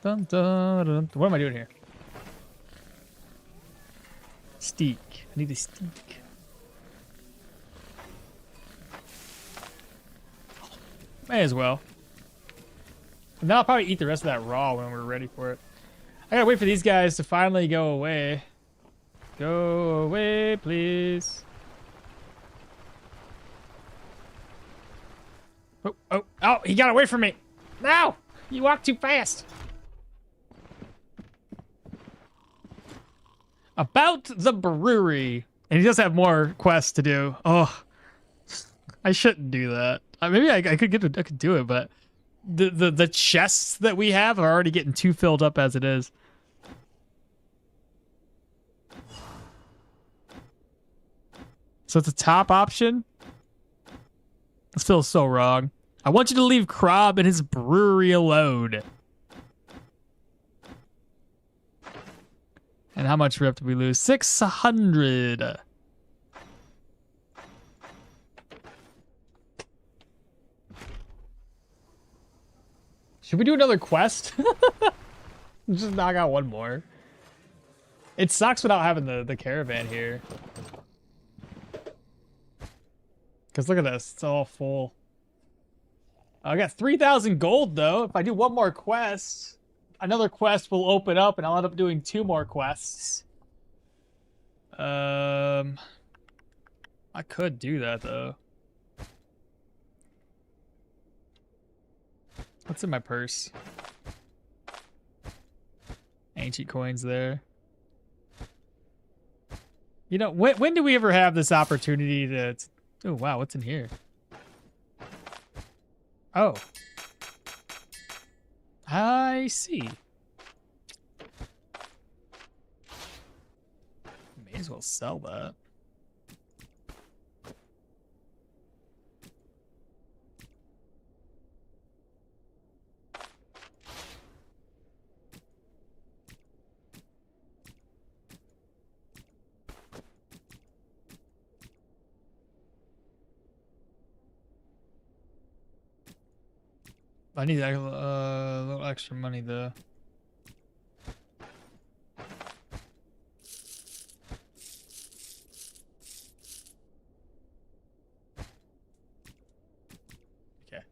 I doing here? Steak. I need a steak. May as well. And then I'll probably eat the rest of that raw when we're ready for it. I gotta wait for these guys to finally go away. Go away, please. Oh, he got away from me. No! You walked too fast. About the brewery. And he does have more quests to do. Oh, I shouldn't do that. Maybe I could do it, but the chests that we have are already getting too filled up as it is. So it's a top option. This feels so wrong. I want you to leave Krob and his brewery alone. And how much rep did we lose? 600. Should we do another quest? Just knock out one more. It sucks without having the caravan here. Because look at this. It's all full. I got 3,000 gold, though. If I do one more quest, another quest will open up, and I'll end up doing 2 more quests. I could do that, though. What's in my purse? Ancient coins there. You know, when do we ever have this opportunity to... Oh, wow, what's in here? Oh. I see. May as well sell that. I need a little extra money though. Okay.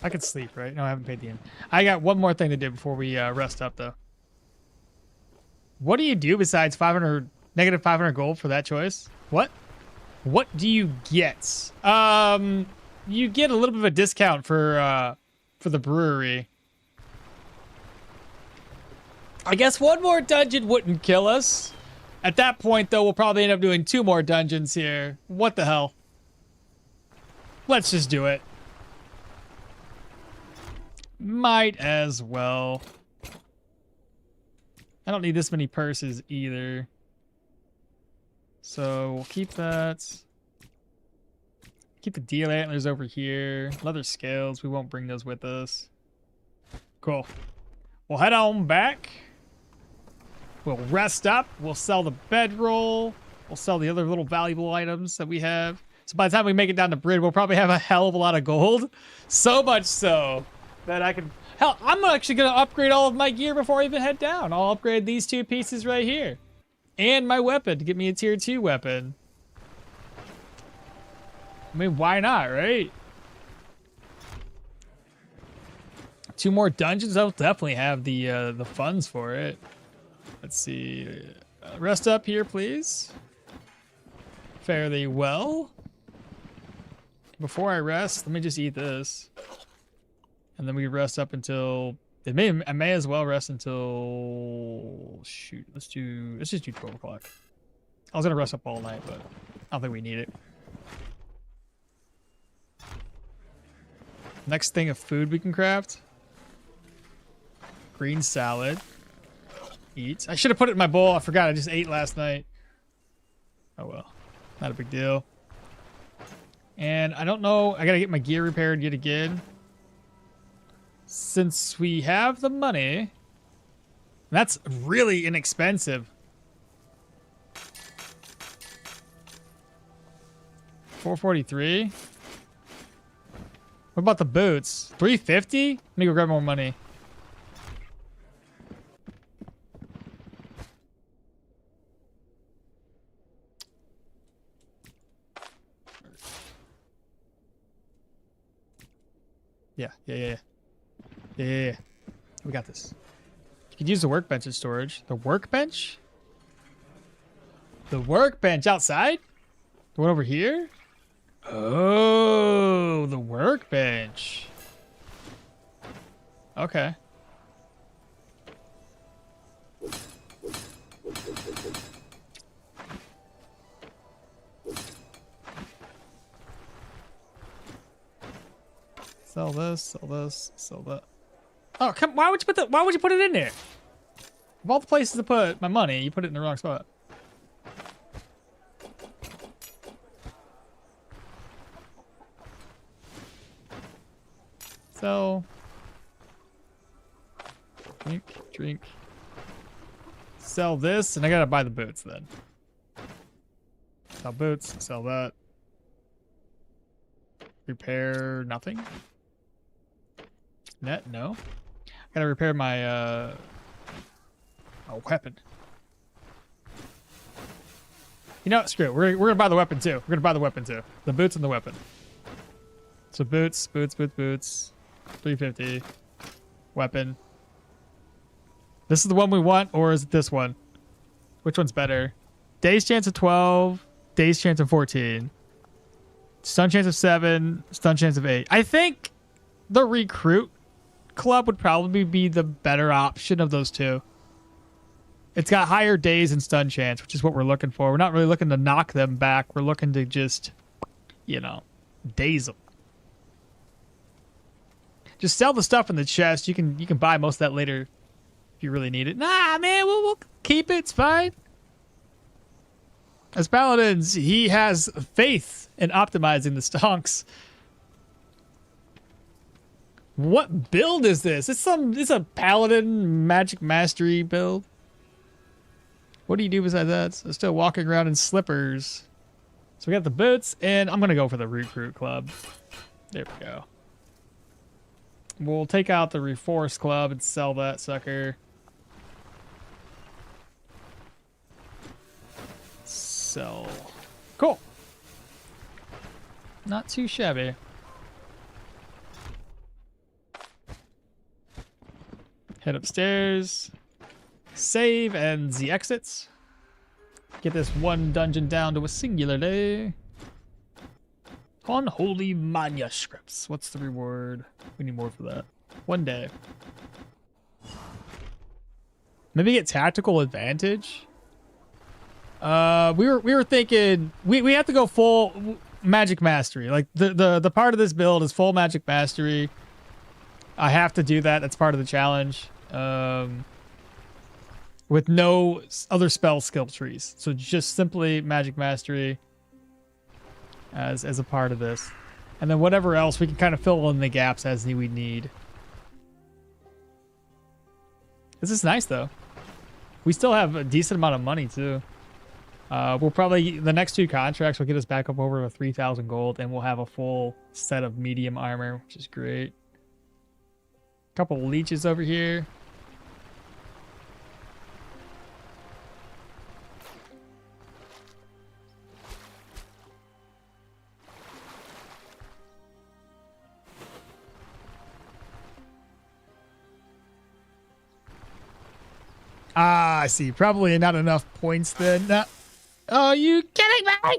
I could sleep, right? No, I haven't paid the inn. I got one more thing to do before we rest up though. What do you do besides negative 500 gold for that choice? What do you get? You get a little bit of a discount for the brewery. I guess one more dungeon wouldn't kill us. At that point, though, we'll probably end up doing 2 more dungeons here. What the hell? Let's just do it. Might as well. I don't need this many purses either. So we'll keep that. Keep the deal antlers over here. Leather scales, we won't bring those with us. Cool. We'll head on back. We'll rest up. We'll sell the bedroll. We'll sell the other little valuable items that we have. So by the time we make it down to Brid, we'll probably have a hell of a lot of gold. So much so that I can... Hell, I'm actually going to upgrade all of my gear before I even head down. I'll upgrade these 2 pieces right here. And my weapon to get me a tier 2 weapon. I mean, why not, right? 2 more dungeons, I'll definitely have the funds for it. Let's see. Rest up here, please. Fare thee well. Before I rest, let me just eat this. And then we rest up until... I may as well rest until... Shoot, let's just do 12 o'clock. I was going to rest up all night, but I don't think we need it. Next thing of food we can craft. Green salad. Eat. I should have put it in my bowl. I forgot. I just ate last night. Oh well. Not a big deal. And I don't know. I gotta get my gear repaired yet again. Since we have the money. That's really inexpensive. 443. What about the boots? 350? Let me go grab more money. Yeah. We got this. You could use the workbench as storage. The workbench? The workbench outside? The one over here? Oh, the workbench. Okay. Sell this, sell this, sell that. Oh, come! Why would you put it in there? Of all the places to put my money, you put it in the wrong spot. Sell. Drink. Sell this, and I gotta buy the boots then. Sell boots, sell that. Repair nothing. Net, no. Gotta repair my weapon. You know what? Screw it. We're gonna buy the weapon too. We're gonna buy the weapon too. The boots and the weapon. So boots. 350. Weapon. This is the one we want, or is it this one? Which one's better? Days chance of 12. Days chance of 14. Stun chance of 7. Stun chance of 8. I think the recruit club would probably be the better option of those two. It's got higher days and stun chance, which is what we're looking for. We're not really looking to knock them back. We're looking to just, you know, daze them. Just sell the stuff in the chest. You can buy most of that later if you really need it. Nah, man, we'll keep it. It's fine. As Paladins, he has faith in optimizing the stonks. What build is this? It's a Paladin Magic Mastery build. What do you do besides that? So still walking around in slippers. So we got the boots, and I'm gonna go for the recruit club. There we go. We'll take out the Reforce club and sell that sucker. Sell. Cool. Not too shabby. Head upstairs. Save and the exits. Get this one dungeon down to a singular day. Unholy manuscripts. What's the reward? We need more for that. 1 day. Maybe get tactical advantage. We were thinking we have to go full magic mastery. Like the part of this build is full magic mastery. I have to do that. That's part of the challenge. With no other spell skill trees. So just simply Magic Mastery as a part of this. And then whatever else, we can kind of fill in the gaps as we need. This is nice, though. We still have a decent amount of money, too. We'll probably... The next 2 contracts will get us back up over to 3,000 gold, and we'll have a full set of medium armor, which is great. Couple leeches over here. Ah, I see. Probably not enough points then. No. Oh, you kidding me?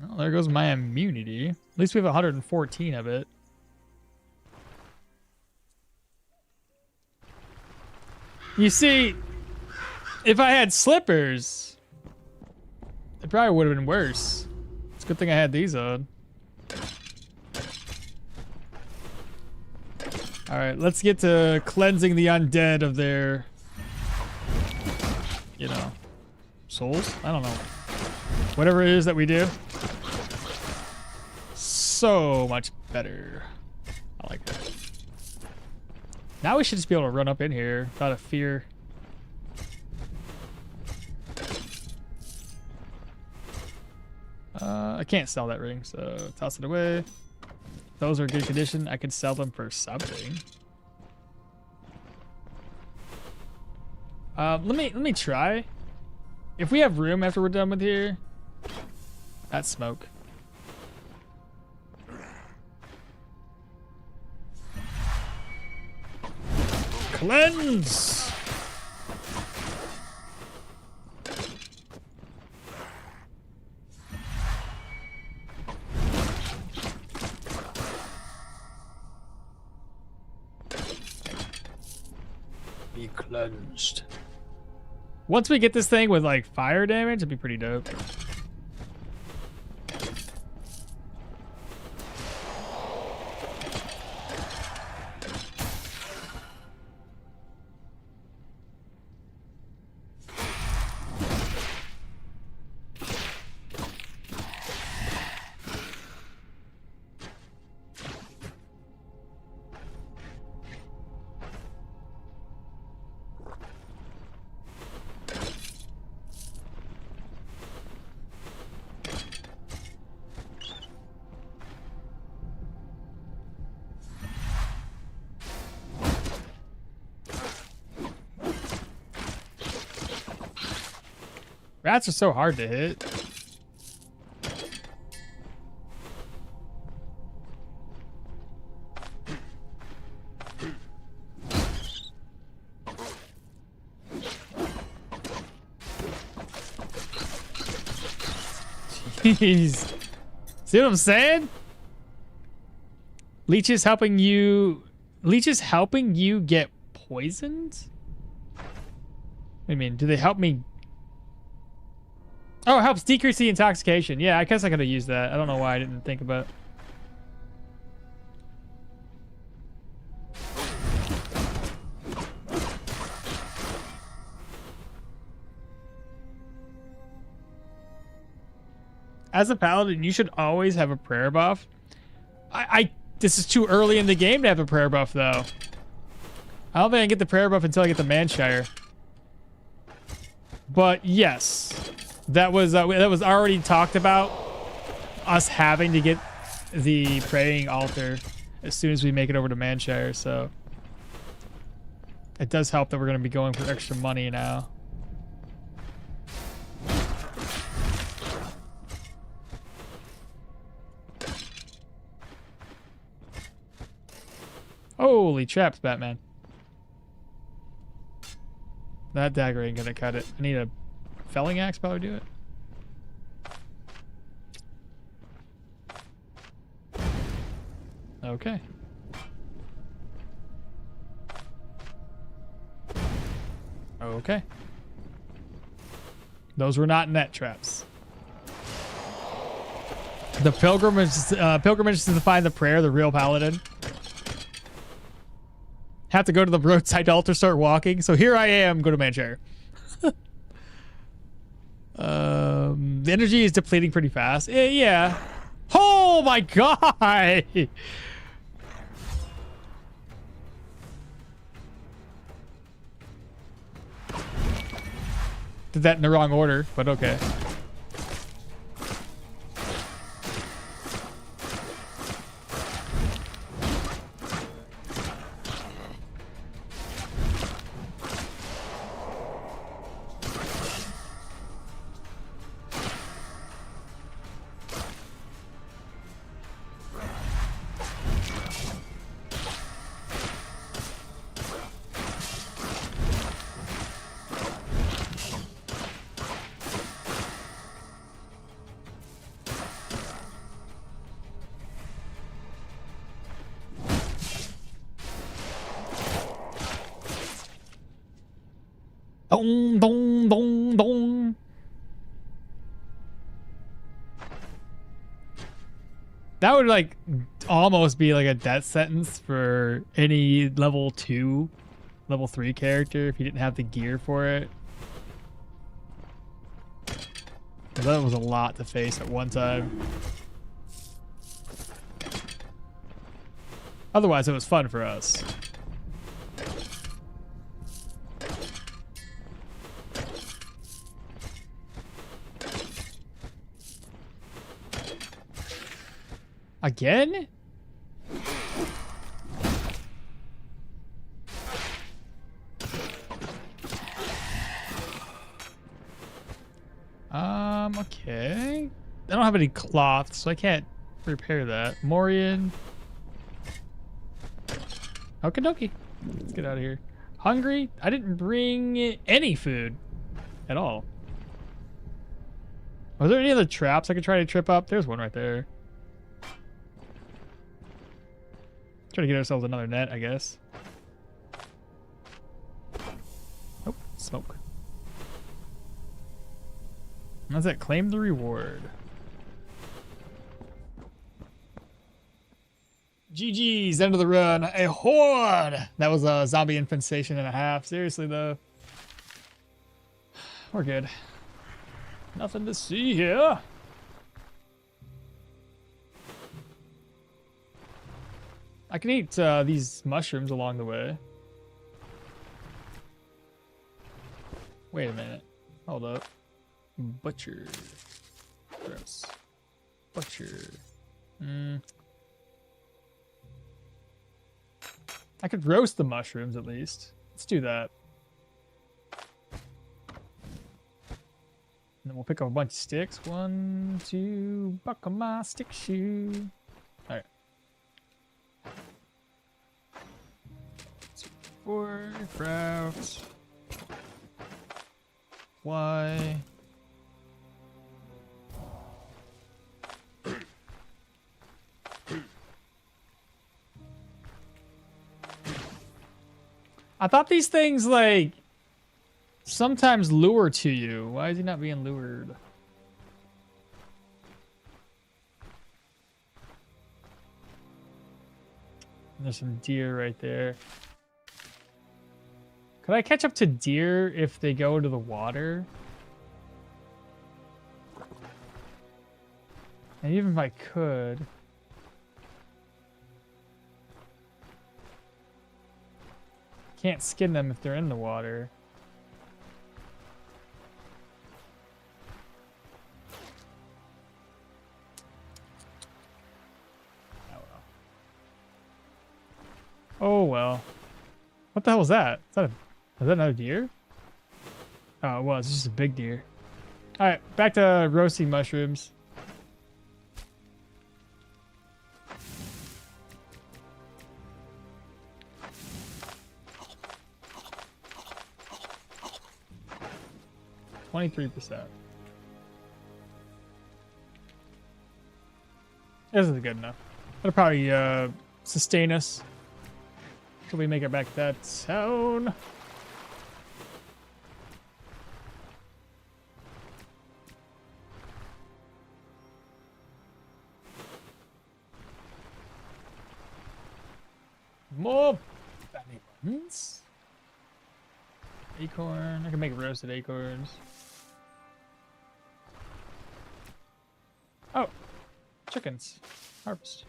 Well, there goes my immunity. At least we have 114 of it. You see, if I had slippers, it probably would have been worse. It's a good thing I had these on. Alright, let's get to cleansing the undead of their, you know, souls? I don't know. Whatever it is that we do. So much better. I like that. Now we should just be able to run up in here without a fear. I can't sell that ring, so toss it away. Those are good condition. I could sell them for something. Let me try. If we have room after we're done with here, that's smoke. Cleanse. Be cleansed. Once we get this thing with like fire damage, it'd be pretty dope. Rats are so hard to hit. Jeez. See what I'm saying? Leeches helping you get poisoned? What do you mean? Do they help me? Oh, it helps decrease the intoxication. Yeah, I guess I could have used that. I don't know why I didn't think about it. As a paladin, you should always have a prayer buff. This is too early in the game to have a prayer buff, though. I don't think I can get the prayer buff until I get the Manshire. But yes. That was already talked about, us having to get the praying altar as soon as we make it over to Manshire, so it does help that we're going to be going for extra money now. Holy chaps, Batman. That dagger ain't going to cut it. I need a felling axe probably do it. Okay. Okay. Those were not net traps. The pilgrimage to find the prayer, the real paladin. Have to go to the roadside altar, start walking. So here I am, go to Manchester. The energy is depleting pretty fast. Yeah. Oh my god! Did that in the wrong order, but okay. Dong, dong, dong, dong. That would like almost be like a death sentence for any level 2, level 3 character if you didn't have the gear for it. That was a lot to face at one time. Otherwise, it was fun for us. Again? Okay. I don't have any cloth, so I can't repair that. Morian. Okie dokie. Let's get out of here. Hungry? I didn't bring any food at all. Was there any other traps I could try to trip up? There's one right there. Try to get ourselves another net, I guess. Oh, smoke. That's it. Claim the reward. GG's, end of the run. A horde! That was a zombie infestation and a half. Seriously, though. We're good. Nothing to see here. I can eat these mushrooms along the way. Wait a minute. Hold up. Butcher. Gross. Butcher. I could roast the mushrooms at least. Let's do that. And then we'll pick up a bunch of sticks. 1, 2, buckle my stick shoe. Alright. 4, craft. Y. I thought these things, like, sometimes lure to you. Why is he not being lured? There's some deer right there. Could I catch up to deer if they go to the water? And even if I could... Can't skin them if they're in the water. Oh well. What the hell was that? Is that another deer? Oh, it was. It's just a big deer. Alright, back to roasting mushrooms. $23%. This is good enough. That'll probably sustain us till we make it back to that town. more bounty buttons. Acorn. I can make roasted acorns. Oh, chickens. Harvest.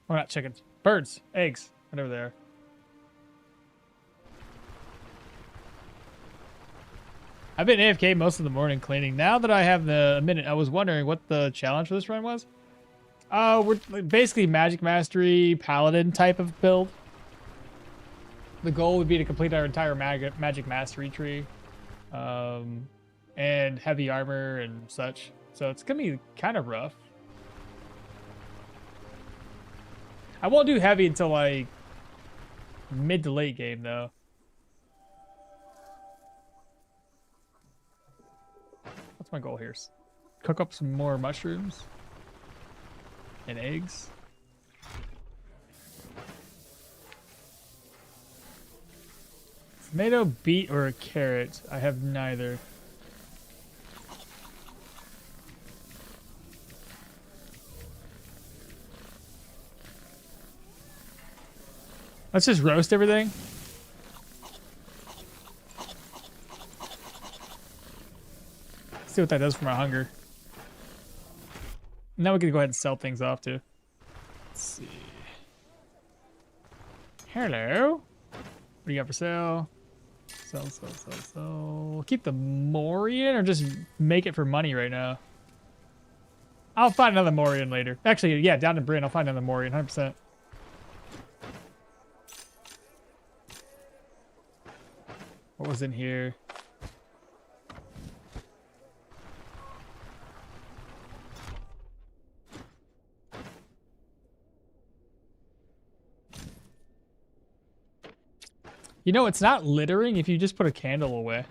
Oh, not chickens. Birds. Eggs. Whatever they are. I've been AFK most of the morning cleaning. Now that I have a minute, I was wondering what the challenge for this run was. We're basically Magic Mastery Paladin type of build. The goal would be to complete our entire Magic Mastery tree. And heavy armor and such. So it's going to be kind of rough. I won't do heavy until like mid to late game though. What's my goal here? Cook up some more mushrooms and eggs. Tomato, beet, or a carrot? I have neither. Let's just roast everything. See what that does for my hunger. Now we can go ahead and sell things off too. Let's see. Hello. What do you got for sale? Sell. Keep the Morian or just make it for money right now? I'll find another Morian later. Actually, yeah, down in Bryn, I'll find another Morian, 100%. What was in here? You know, it's not littering if you just put a candle away.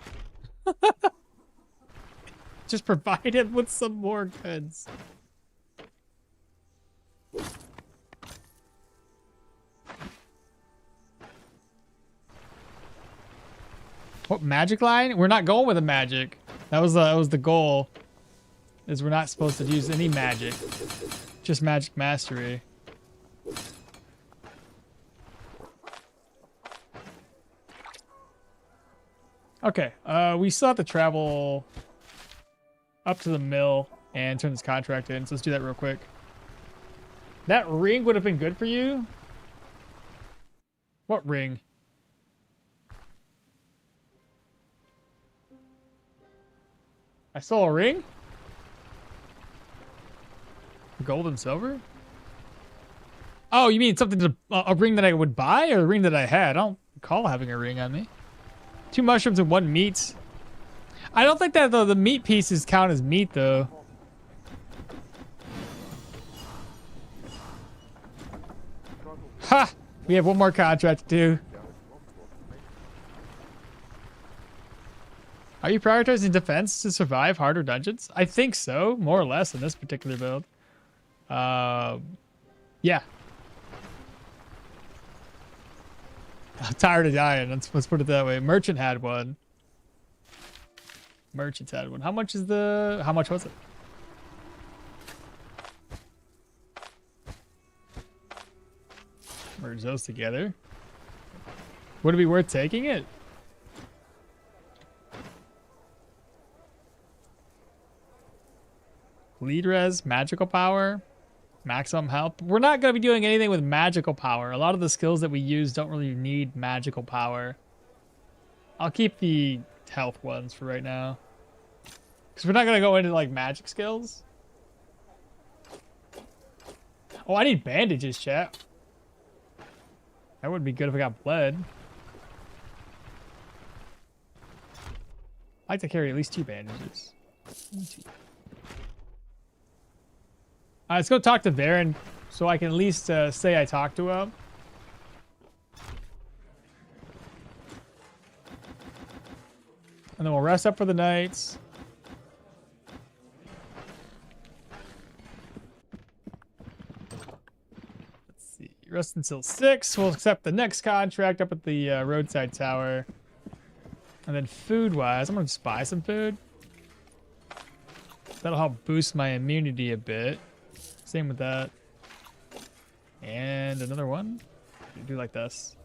Just provide it with some more goods. What magic line? We're not going with a magic. That was the goal. Is we're not supposed to use any magic. Just magic mastery. Okay, we still have to travel up to the mill and turn this contract in, so let's do that real quick. That ring would have been good for you? What ring? I saw a ring? Gold and silver? Oh, you mean something to a ring that I would buy or a ring that I had? I don't recall having a ring on me. 2 mushrooms and 1 meat. I don't think that the meat pieces count as meat though. Ha! We have 1 more contract to do. Are you prioritizing defense to survive harder dungeons? I think so, more or less in this particular build. Yeah. I'm tired of dying. Let's put it that way. Merchant had one. Merchants had one. How much was it? Merge those together. Would it be worth taking it? Lead res, magical power, maximum health. We're not going to be doing anything with magical power. A lot of the skills that we use don't really need magical power. I'll keep the health ones for right now. Because we're not going to go into like magic skills. Oh, I need bandages, chat. That would be good if I got bled. I like to carry at least 2 bandages. 2. Let's go talk to Varen so I can at least say I talked to him. And then we'll rest up for the night. Let's see. Rest until 6. We'll accept the next contract up at the roadside tower. And then food-wise, I'm going to just buy some food. That'll help boost my immunity a bit. Same with that. And another one. do like this.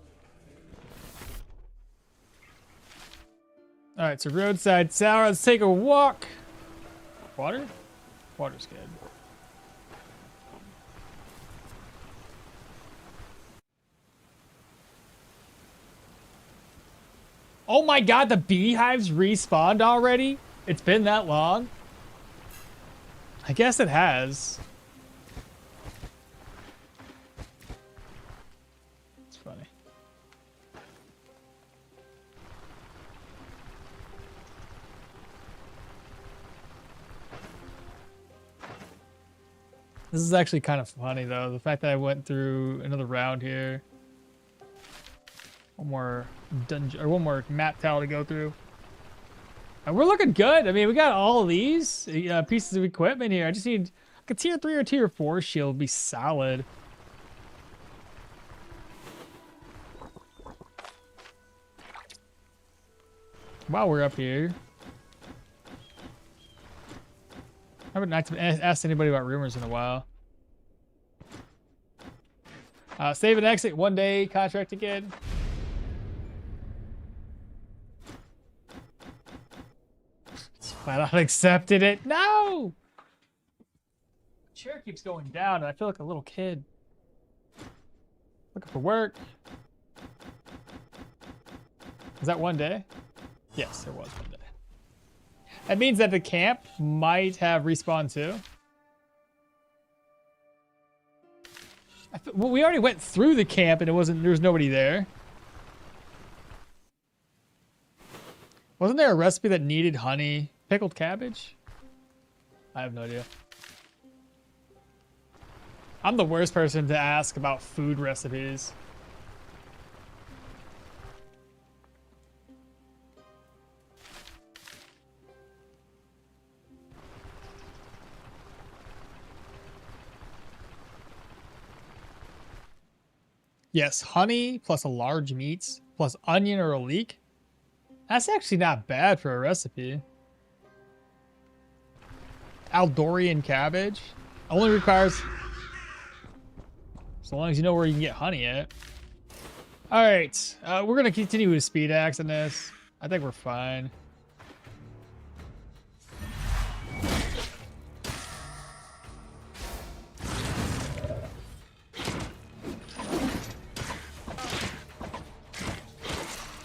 All right, so roadside sour. Let's take a walk. Water? Water's good. Oh my god, the beehives respawned already? It's been that long? I guess it has. It's funny. This is actually kind of funny though, the fact that I went through another round here. One more dungeon or one more map tile to go through. And we're looking good. I mean, we got all of these pieces of equipment here. I just need like a tier 3 or tier 4 shield would be solid. While we're up here, I haven't asked anybody about rumors in a while. Save and exit, 1 day contract again. Flat out accepted it. No! Chair keeps going down and I feel like a little kid. Looking for work. Was that 1 day? Yes, there was 1 day. That means that the camp might have respawn too. Well, we already went through the camp and there was nobody there. Wasn't there a recipe that needed honey? Pickled cabbage? I have no idea. I'm the worst person to ask about food recipes. Yes, honey plus a large meat plus onion or a leek. That's actually not bad for a recipe. Aldorian cabbage only requires, so long as you know where you can get honey at. All right, we're gonna continue with speed axe in this. I think we're fine.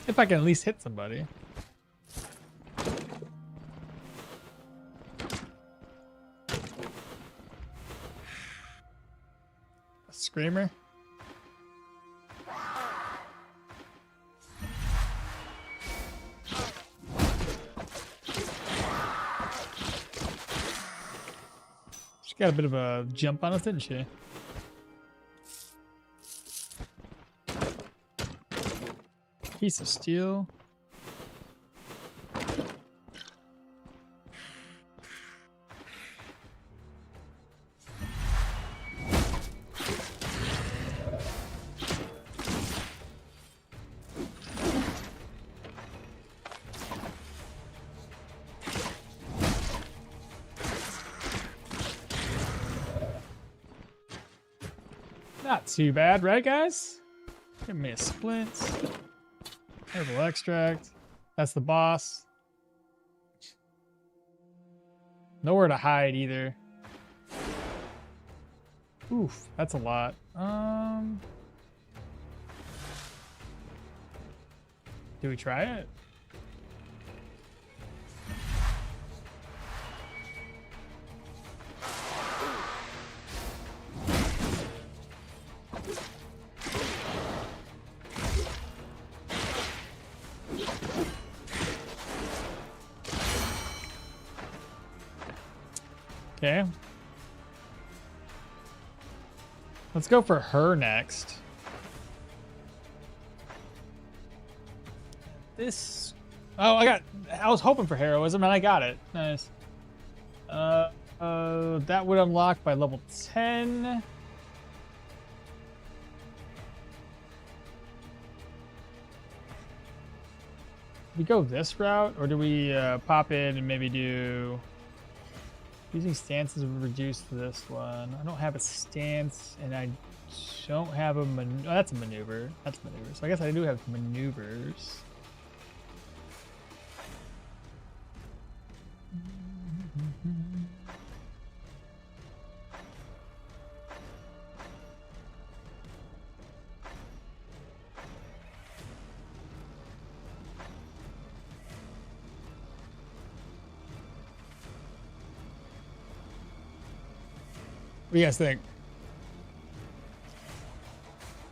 If I can at least hit somebody. A screamer. She got a bit of a jump on us, didn't she? Piece of steel. Not too bad, right, guys? Give me a splint. Herbal extract. That's the boss. Nowhere to hide either. Oof, that's a lot. Do we try it? Okay. Let's go for her next. This... Oh, I was hoping for heroism and I got it. Nice. That would unlock by level 10. We go this route, or do we pop in and maybe do... Using stances would reduce this one. I don't have a stance, and I don't have a that's a maneuver. That's a maneuver. So I guess I do have maneuvers. What do you guys think?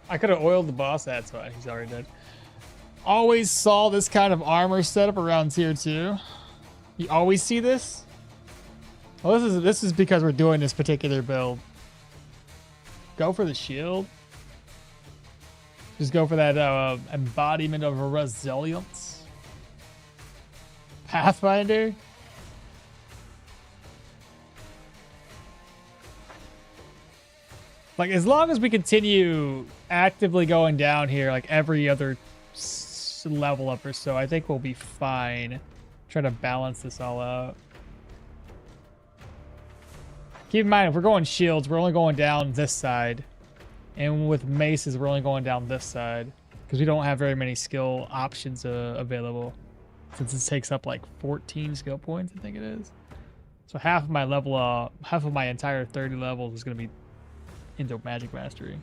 I could have oiled the boss. That's fine. He's already dead. Always saw this kind of armor setup around tier 2. You always see this? Well, this is because we're doing this particular build. Go for the shield. Just go for that embodiment of resilience. Pathfinder. Like, as long as we continue actively going down here, like every other level up or so, I think we'll be fine. Try to balance this all out. Keep in mind, if we're going shields, we're only going down this side. And with maces, we're only going down this side. Because we don't have very many skill options available. Since this takes up like 14 skill points, I think it is. So half of my level, half of my entire 30 levels is going to be into Magic Mastery.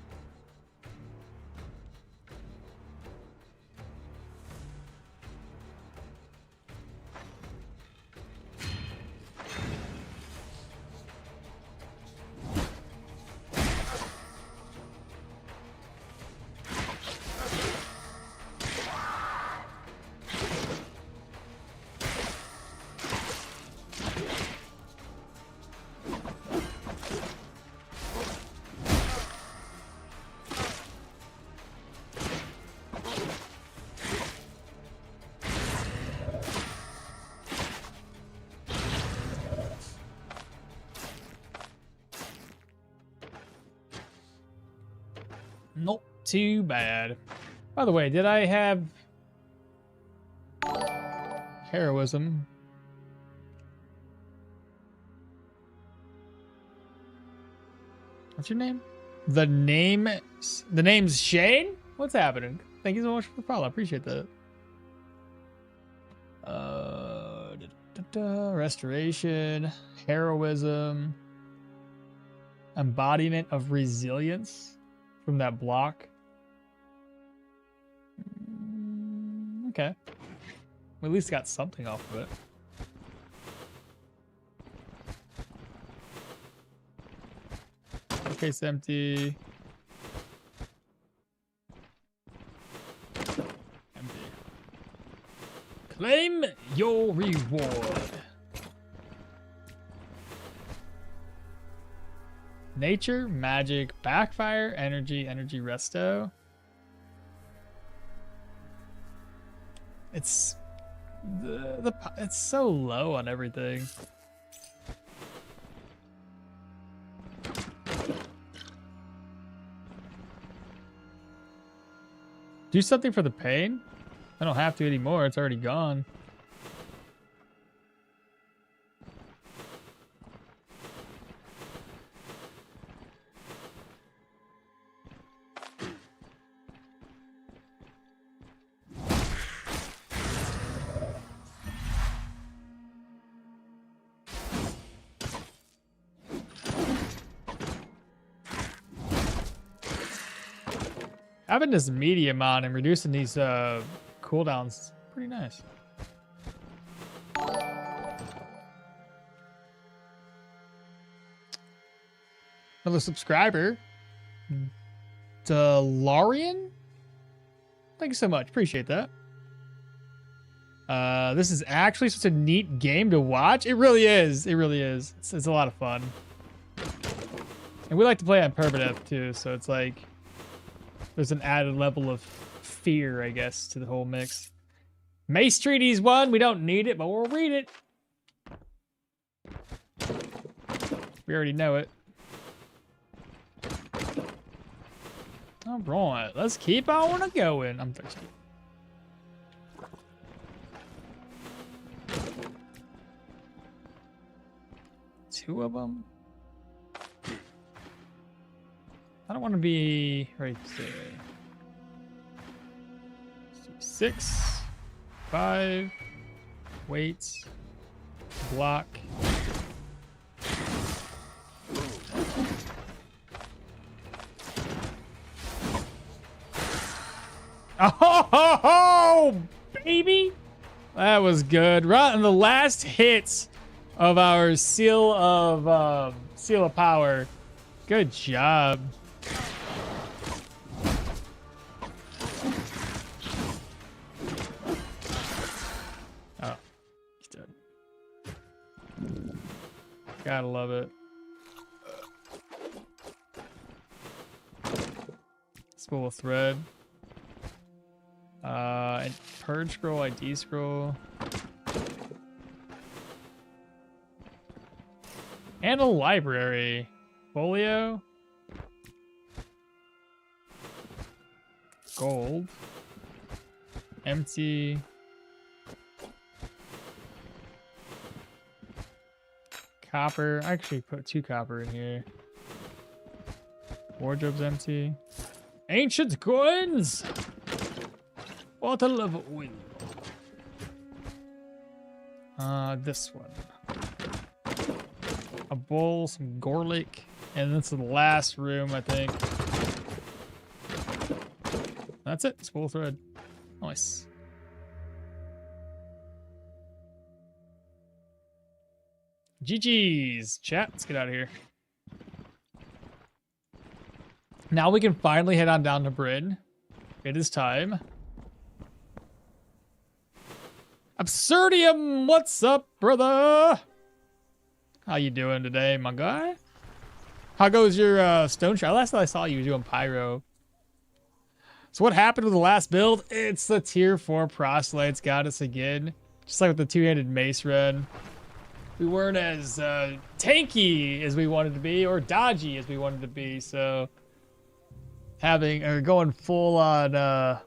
Not too bad. By the way, did I have heroism? What's your name? The name's Shane? What's happening? Thank you so much for the follow. I appreciate that. Restoration, heroism, embodiment of resilience. From that block. Okay. We at least got something off of it. Case empty. Empty. Claim your reward. Nature, magic, backfire, energy resto. It's it's so low on everything. Do something for the pain? I don't have to anymore. It's already gone. Having this medium on and reducing these cooldowns is pretty nice. Another subscriber. DeLorean? Thank you so much. Appreciate that. This is actually such a neat game to watch. It really is. It really is. It's a lot of fun. And we like to play on Permadeath too, so it's like there's an added level of fear, I guess, to the whole mix. Mace Treaties 1, we don't need it, but we'll read it. We already know it. All right, let's keep on going. I'm thirsty. Two of them. I don't want to be right there. 6, 5, wait, block. Oh, baby! That was good. Right in the last hits of our seal of power. Good job. Oh, he's dead. Gotta love it. Spool of thread. And purge scroll, ID scroll. And a library. Folio. Gold. Empty. Copper. I actually put 2 copper in here. Wardrobe's empty. Ancient coins! Bottle of wind. This one. A bowl, some garlic, and this is the last room, I think. That's it. Spool thread. Nice. GG's. Chat, let's get out of here. Now we can finally head on down to Bryn. It is time. Absurdium, what's up, brother? How you doing today, my guy? How goes your Stoneshard? Last time I saw you doing pyro. So what happened with the last build? It's the tier 4 proselytes got us again. Just like with the two-handed mace run. We weren't as tanky as we wanted to be, or dodgy as we wanted to be, so going full on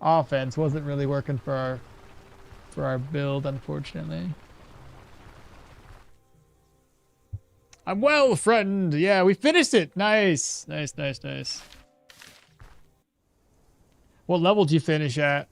offense wasn't really working for our build, unfortunately. I'm well, friend. Yeah, we finished it. Nice. Nice, nice, nice. What level did you finish at?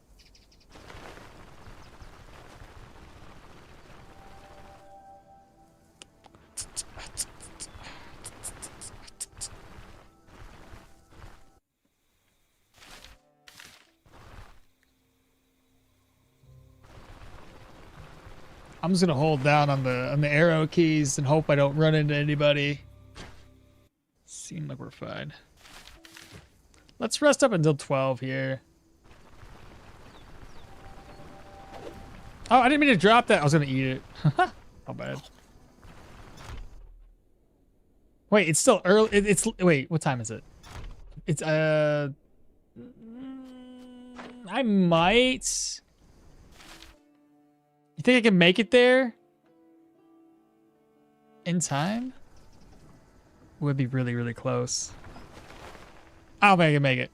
I'm just gonna hold down on the arrow keys and hope I don't run into anybody. Seem like we're fine. Let's rest up until 12 here. Oh, I didn't mean to drop that. I was gonna eat it. How bad. Wait, it's still early. It's wait, what time is it? It's I might. You think I can make it there in time? Would be really, really close. I don't think I can make it.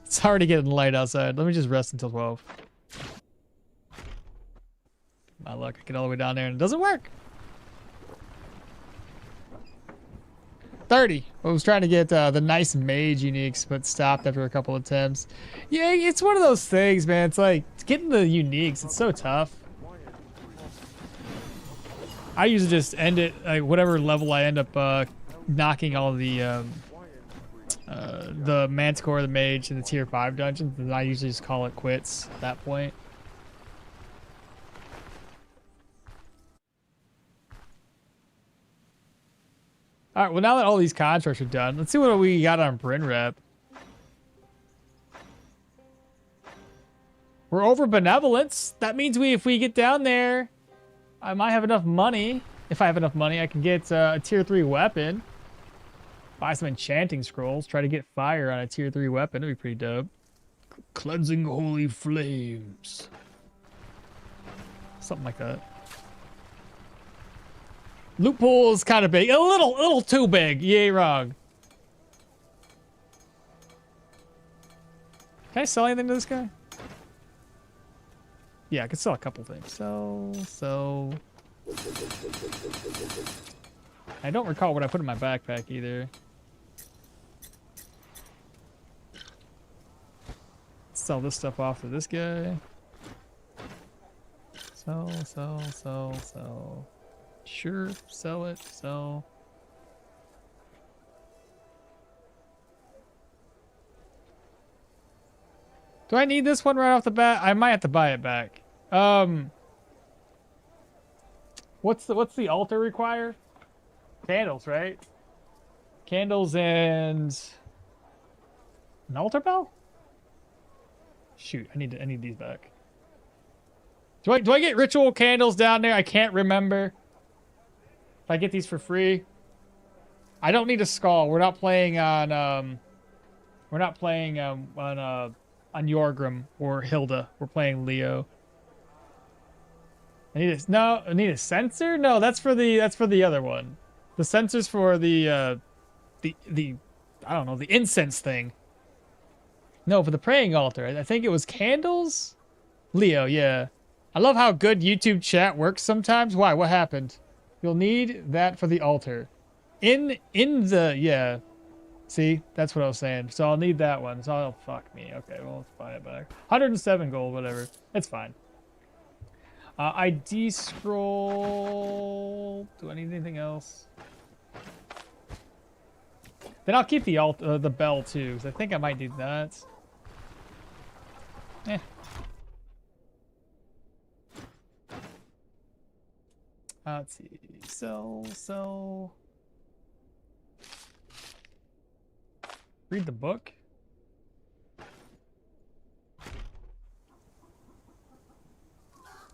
It's already getting light outside. Let me just rest until 12. My luck, I get all the way down there and it doesn't work. 30. I was trying to get the nice mage uniques, but stopped after a couple attempts. Yeah, it's one of those things, man. It's like getting the uniques. It's so tough. I usually just end it like whatever level I end up knocking all the Manticore, the mage, and the tier 5 dungeons, and I usually just call it quits at that point. All right, well, now that all these contracts are done, let's see what we got on Bryn Rep. We're over benevolence. That means if we get down there, I might have enough money. If I have enough money, I can get a tier 3 weapon. Buy some enchanting scrolls. Try to get fire on a tier 3 weapon. It'd be pretty dope. Cleansing holy flames. Something like that. Loophole is kind of big. A little too big. You ain't wrong. Can I sell anything to this guy? Yeah, I could sell a couple things. So. I don't recall what I put in my backpack either. Sell this stuff off to this guy. Sell. Sure, sell it, sell. Do I need this one right off the bat? I might have to buy it back. What's the altar require? Candles, right? Candles and an altar bell? Shoot, I need these back. Do I get ritual candles down there? I can't remember. If I get these for free. I don't need a skull. We're not playing on on Yorgrim or Hilda. We're playing Leo. I need a sensor? No, that's for the other one. The sensor's for the I don't know, the incense thing. No, for the praying altar. I think it was candles? Leo, yeah. I love how good YouTube chat works sometimes. Why? What happened? You'll need that for the altar. In the, yeah. See? That's what I was saying. So I'll need that one. So I'll, fuck me. Okay, well, let's buy it back. 107 gold, whatever. It's fine. ID scroll. Do I need anything else? Then I'll keep the bell too, because I think I might do that. Eh. Let's see. Sell. Read the book.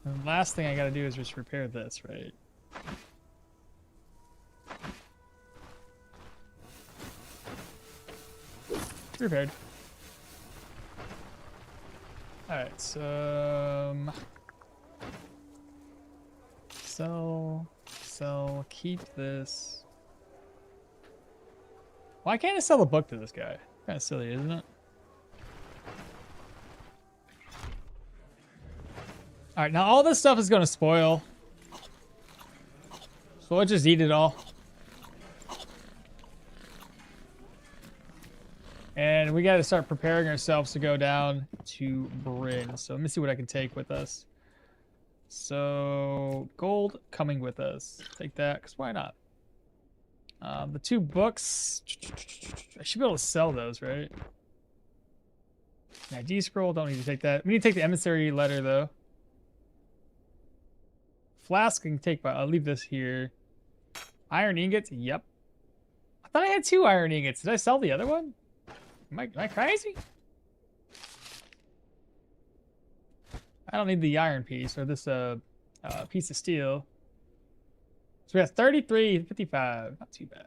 And the last thing I gotta do is just repair this, right? Repaired. Alright, so sell, keep this. Why can't I sell the book to this guy? Kind of silly, isn't it? Alright, now all this stuff is going to spoil. So let's just eat it all. And we got to start preparing ourselves to go down to Bryn. So let me see what I can take with us. So gold coming with us. Take that, because why not? The 2 books. I should be able to sell those, right? ID scroll, don't need to take that. We need to take the emissary letter, though. Flask can take, but I'll leave this here. Iron ingots, yep. I thought I had 2 iron ingots. Did I sell the other one? Am I crazy? I don't need the iron piece or this piece of steel. So we have 33.55. Not too bad.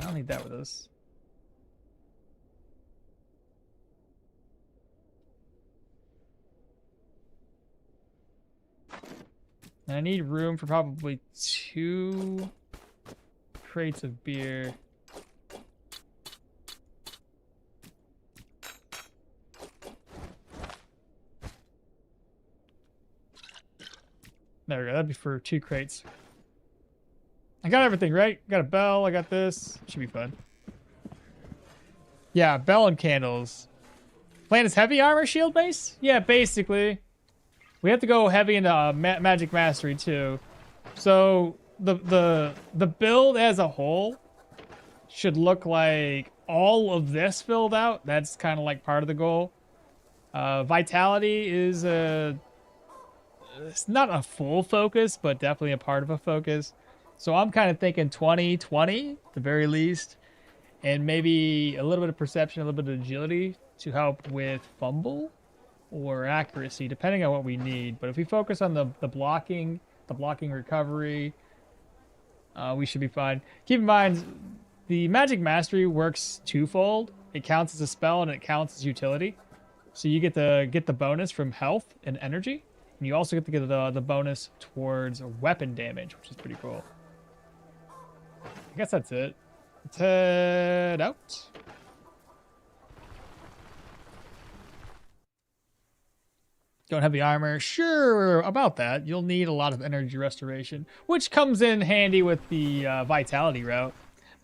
I don't need that with us. And I need room for probably 2 crates of beer. There we go. That'd be for 2 crates. I got everything, right? Got a bell. I got this. Should be fun. Yeah, bell and candles. Plan is heavy armor shield base? Yeah, basically. We have to go heavy into magic mastery too. So the build as a whole should look like all of this filled out. That's kind of like part of the goal. Vitality is it's not a full focus, but definitely a part of a focus. So I'm kind of thinking 20-20 at the very least, and maybe a little bit of perception, a little bit of agility to help with fumble or accuracy, depending on what we need. But if we focus on the blocking recovery, we should be fine. Keep in mind, the magic mastery works twofold. It counts as a spell and it counts as utility. So you get the bonus from health and energy. And you also get to get the bonus towards weapon damage, which is pretty cool. I guess that's it. Let's head out. Don't have the armor. Sure, about that. You'll need a lot of energy restoration, which comes in handy with the vitality route.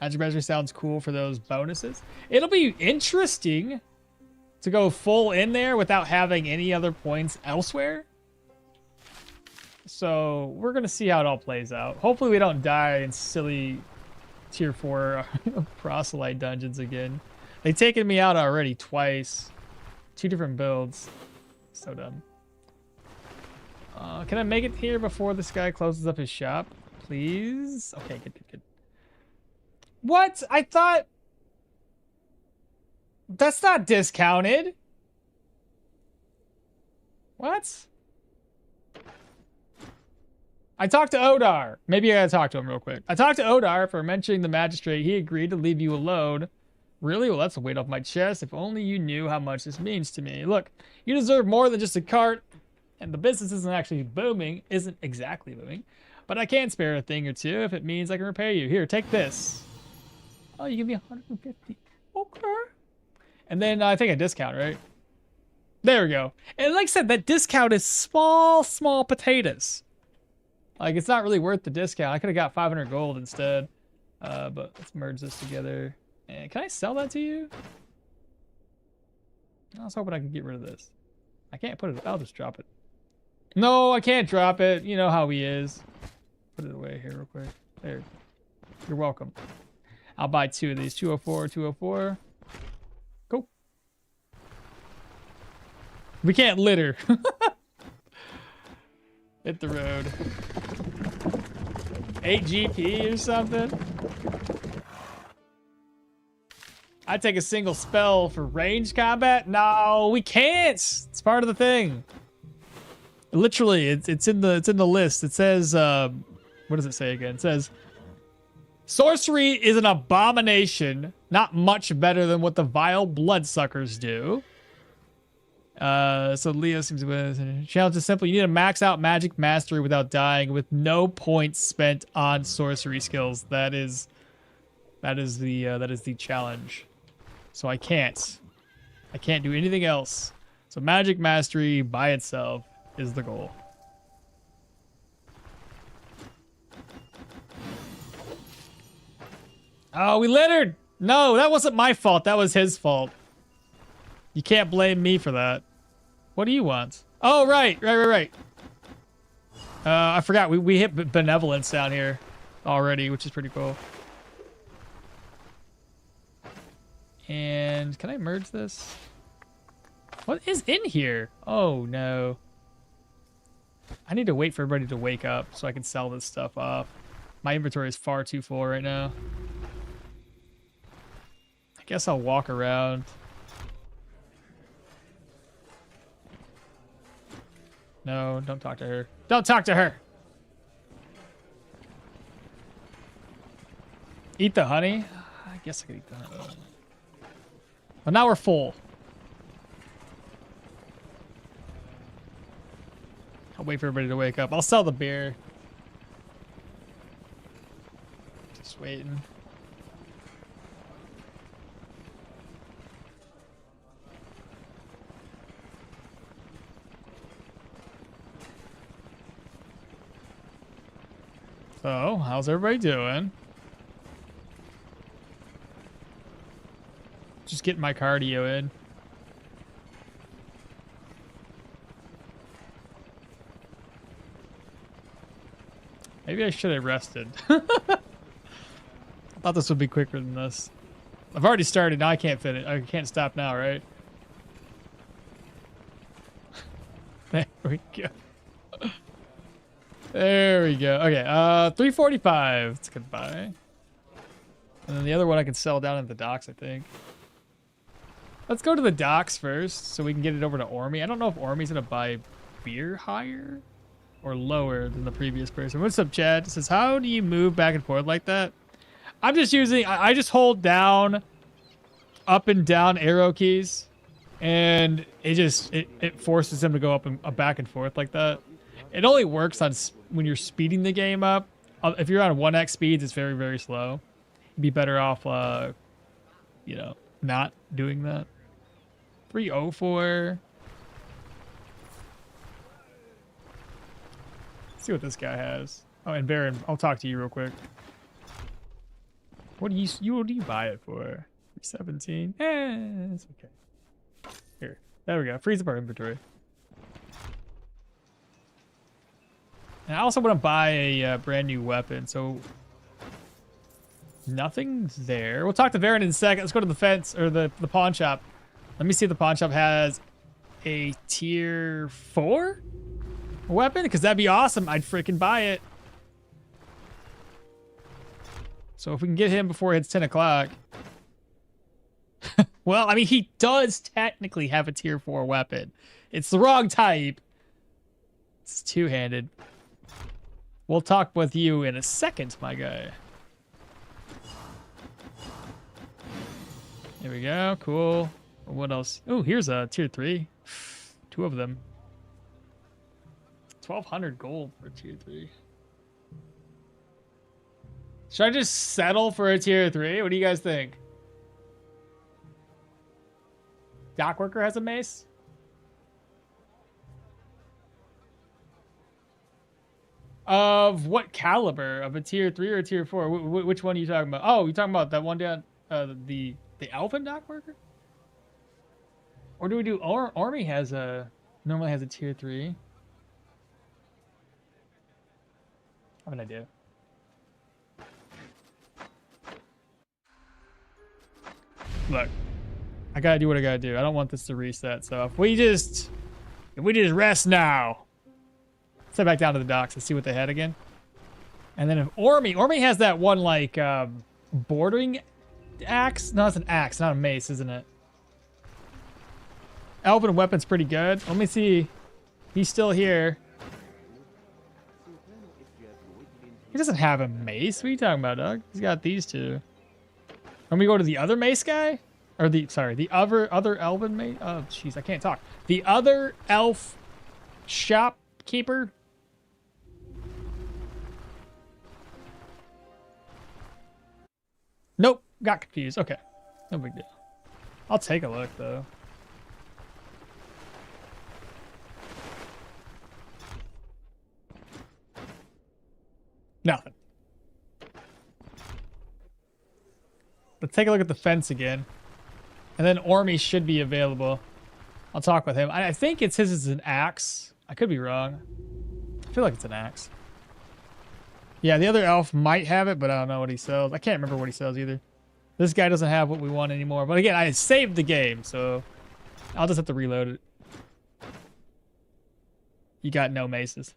Magic Mastery sounds cool for those bonuses. It'll be interesting to go full in there without having any other points elsewhere. So we're going to see how it all plays out. Hopefully we don't die in silly tier 4 proselyte dungeons again. They've taken me out already twice. 2 different builds. So dumb. Can I make it here before this guy closes up his shop? Please? Okay, good. What? I thought... That's not discounted. What? I talked to Odar. Maybe I gotta talk to him real quick. I talked to Odar for mentioning the magistrate. He agreed to leave you alone. Really? Well, that's a weight off my chest. If only you knew how much this means to me. Look, you deserve more than just a cart. And the business isn't actually booming. Isn't exactly booming. But I can spare a thing or two if it means I can repair you. Here, take this. Oh, you give me 150. Okay. And then I think a discount, right? There we go. And like I said, that discount is small potatoes. Like, it's not really worth the discount. I could have got 500 gold instead. But let's merge this together. And can I sell that to you? I was hoping I could get rid of this. I can't put it. I'll just drop it. No, I can't drop it. You know how he is. Put it away here real quick. There. You're welcome. I'll buy 2 of these. 204, 204. Go. We can't litter. Hit the road. 8 GP or something? I take a single spell for ranged combat? No, we can't. It's part of the thing. Literally, it's in the list. It says, what does it say again? It says, sorcery is an abomination, not much better than what the vile bloodsuckers do. So Leo seems to be challenge is simple. You need to max out magic mastery without dying with no points spent on sorcery skills. That is the challenge. So I can't do anything else. So magic mastery by itself is the goal. Oh, we littered. No, that wasn't my fault. That was his fault. You can't blame me for that. What do you want? Oh, right. I forgot. We hit benevolence down here already, which is pretty cool. And can I merge this? What is in here? Oh, no. I need to wait for everybody to wake up so I can sell this stuff off. My inventory is far too full right now. I guess I'll walk around. No, don't talk to her. Don't talk to her! Eat the honey? I guess I could eat the honey. But now we're full. I'll wait for everybody to wake up. I'll sell the beer. Just waiting. So, how's everybody doing? Just getting my cardio in. Maybe I should have rested. I thought this would be quicker than this. I've already started. Now I can't finish. I can't stop now, right? There we go. There we go. Okay, 345. It's goodbye. And then the other one I can sell down at the docks, I think. Let's go to the docks first so we can get it over to Ormy. I don't know if Ormy's gonna buy beer higher or lower than the previous person. What's up, Chad? It says, how do you move back and forth like that? I'm just using, I just hold down, up and down arrow keys, and it forces him to go up and back and forth like that. It only works on when you're speeding the game up. If you're on 1x speeds, it's very, very slow. You'd be better off, you know, not doing that. 304. Let's see what this guy has. Oh, and Baron, I'll talk to you real quick. What do you buy it for? 17. It's okay. Here. There we go. Freeze up our inventory. And I also want to buy a brand new weapon, so nothing's there. We'll talk to Varen in a second. Let's go to the fence or the pawn shop. Let me see if the pawn shop has a tier 4 weapon, because that'd be awesome. I'd freaking buy it. So if we can get him before it hits 10 o'clock. Well, I mean, he does technically have a tier 4 weapon. It's the wrong type. It's two-handed. We'll talk with you in a second, my guy. There we go. Cool. What else? Oh, here's a tier 3. 2 of them. 1,200 gold for tier 3. Should I just settle for a tier 3? What do you guys think? Dockworker has a mace? Of what caliber? Of a tier 3 or a tier 4? Which one are you talking about? Oh, you're talking about that one down, the elven dockworker? Or do we do army normally has a tier 3? I have an idea. Look, I gotta do what I gotta do. I don't want this to reset. So if we just rest now, step back down to the docks and see what they had again. And then if Ormy has that one like bordering axe. No, it's an axe, not a mace, isn't it? Elven weapon's pretty good. Let me see. He's still here. He doesn't have a mace. What are you talking about, Doug? He's got these two. Let me go to the other mace guy? Or the other elven mace? Oh, jeez, I can't talk. The other elf shopkeeper? Nope, got confused. Okay, no big deal. I'll take a look, though. Nothing. Let's take a look at the fence again. And then Ormy should be available. I'll talk with him. I think it's his is an axe. I could be wrong. I feel like it's an axe. Yeah, the other elf might have it, but I don't know what he sells. I can't remember what he sells either. This guy doesn't have what we want anymore. But again, I saved the game, so I'll just have to reload it. You got no maces.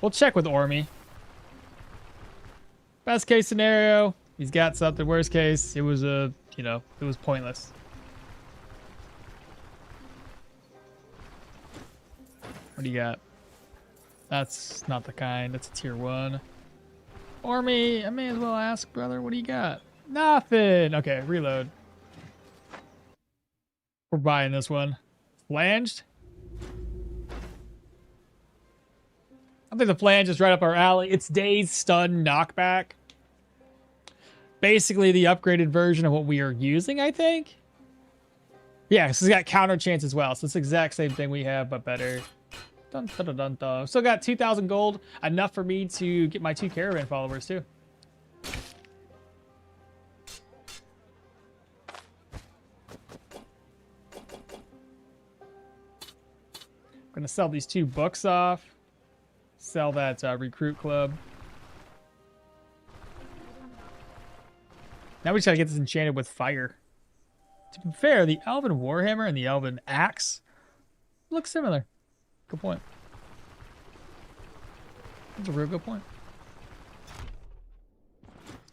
We'll check with Ormy. Best case scenario, he's got something. Worst case, it was it was pointless. What do you got? That's not the kind. That's a tier 1. Ormy, I may as well ask, brother. What do you got? Nothing. Okay, reload. We're buying this one. Flanged? I think the flange is right up our alley. It's Dazed, Stun, Knockback. Basically the upgraded version of what we are using, I think. Yeah, so it's got counter chance as well. So it's the exact same thing we have, but better. Dun, dun, dun, dun, dun. Still got 2,000 gold. Enough for me to get my 2 caravan followers, too. I'm going to sell these 2 books off. Sell that recruit club. Now we just gotta get this enchanted with fire. To be fair, the Elven Warhammer and the Elven Axe look similar. Good point. That's a real good point.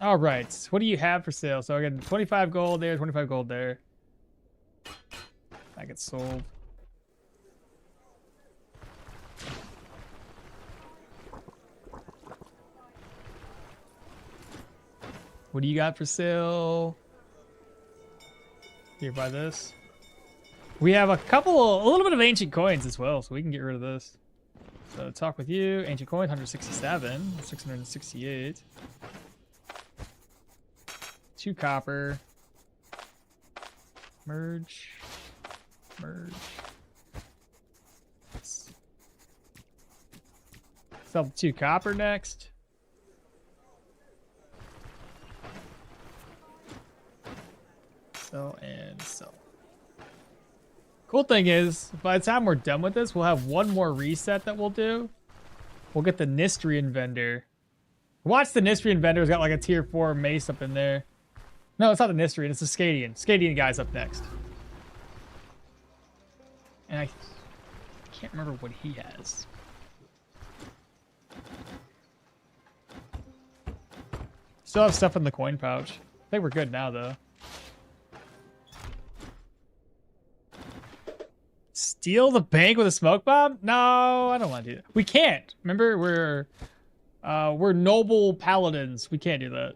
All right, what do you have for sale? So I got 25 gold there, 25 gold there. That gets sold. What do you got for sale? Here, buy this. We have a little bit of ancient coins as well, so we can get rid of this. So talk with you. Ancient coins, 167, 668. 2 copper. Merge. Sell the 2 copper next. Sell and sell. Cool thing is, by the time we're done with this, we'll have one more reset that we'll do. We'll get the Nistrian vendor. Watch the Nistrian vendor's got like a tier 4 mace up in there. No, it's not the Nistrian, it's the Scadian. Scadian guy's up next. And I can't remember what he has. Still have stuff in the coin pouch. I think we're good now, though. Steal the bank with a smoke bomb? No, I don't want to do that. We can't. Remember, we're noble paladins. We can't do that.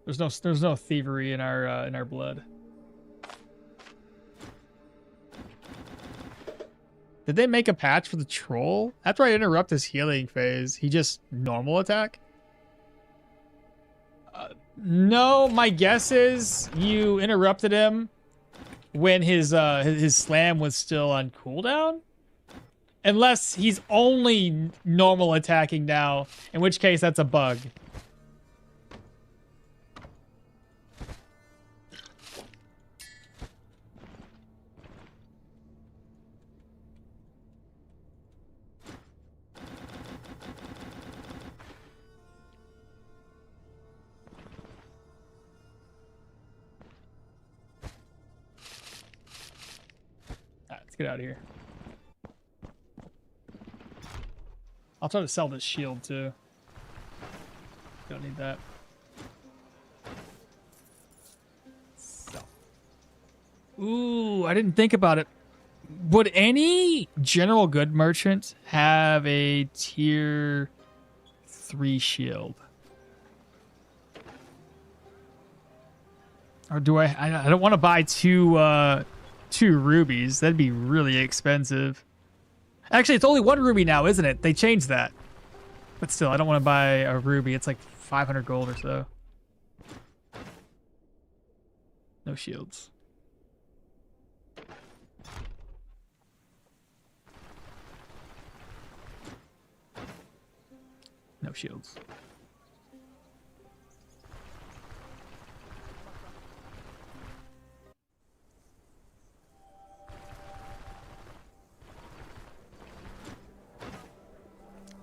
There's no thievery in our blood. Did they make a patch for the troll? After I interrupt his healing phase, he just normal attack? No, my guess is you interrupted him when his slam was still on cooldown. Unless he's only normal attacking now, in which case that's a bug. Get out of here. I'll try to sell this shield too. Don't need that. Sell. Ooh, I didn't think about it. Would any general good merchant have a tier 3 shield? Or do I don't want to buy two rubies. That'd be really expensive. Actually, it's only 1 ruby now, isn't it? They changed that. But still, I don't want to buy a ruby. It's like 500 gold or so. No shields. No shields.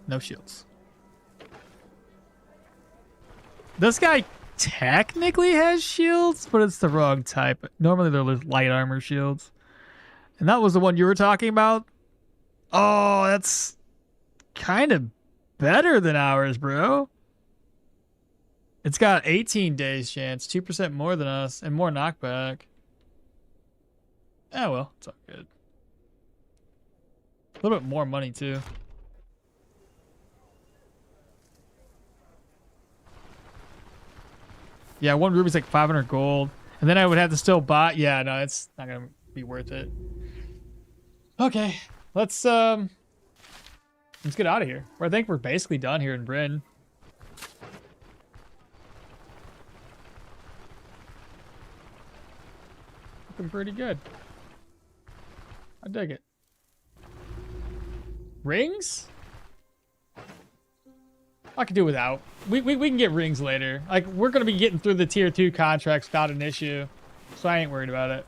No shields. This guy technically has shields, but it's the wrong type. Normally they're light armor shields. And that was the one you were talking about? Oh, that's kind of better than ours, bro. It's got 18 days chance, 2% more than us, and more knockback. Oh well, it's all good. A little bit more money too. Yeah, 1 ruby's like 500 gold. And then I would have to still buy. Yeah, no, it's not going to be worth it. Okay, let's get out of here. I think we're basically done here in Bryn. Looking pretty good. I dig it. Rings? I could do without. We can get rings later. Like, we're going to be getting through the tier 2 contracts without an issue. So I ain't worried about it.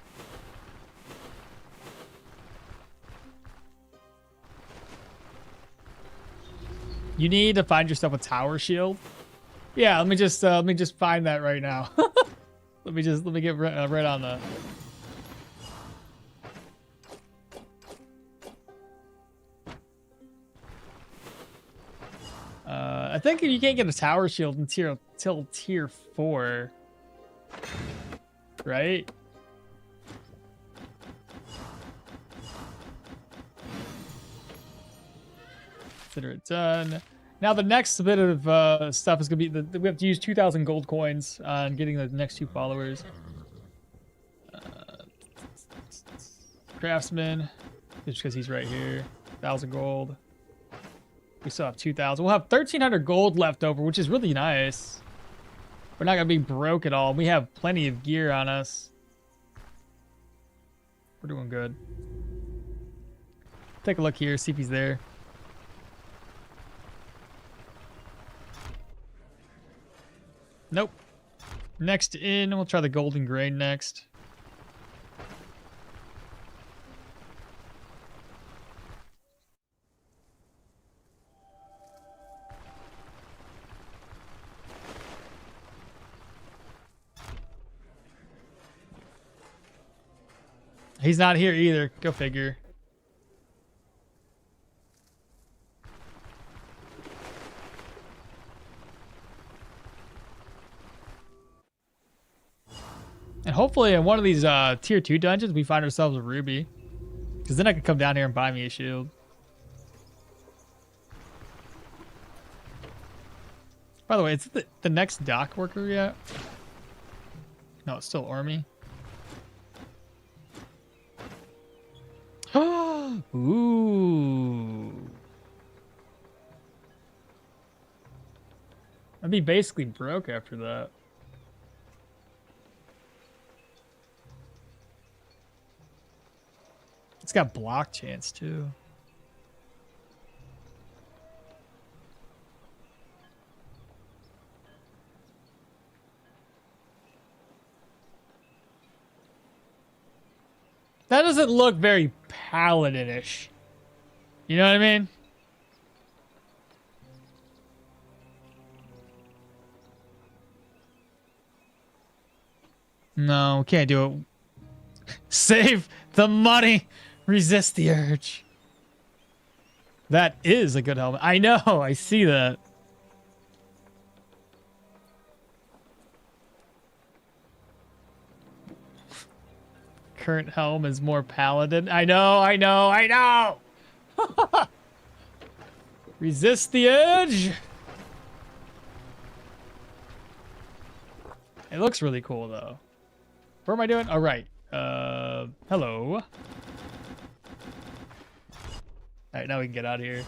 You need to find yourself a tower shield. Yeah, let me just find that right now. let me get right on that. I think you can't get a tower shield until tier 4, right? Consider it done. Now the next bit of stuff is gonna be we have to use 2,000 gold coins on getting the next 2 followers. Craftsman, just because he's right here, 1,000 gold. We still have 2,000. We'll have 1,300 gold left over, which is really nice. We're not gonna be broke at all. We have plenty of gear on us. We're doing good. Take a look here, see if he's there. Nope. Next in, we'll try the golden grain next. He's not here either. Go figure. And hopefully in one of these tier 2 dungeons, we find ourselves a ruby. Because then I can come down here and buy me a shield. By the way, is it the next dock worker yet? No, it's still Army. Ooh. I'd be basically broke after that. It's got block chance too. That doesn't look very Paladin-ish. You know what I mean? No, can't do it. Save the money. Resist the urge. That is a good helmet. I know. I see that. Current helm is more Paladin. I know. I know. I know. Resist the urge. It looks really cool though. What am I doing? All right. Hello. All right, now we can get out of here.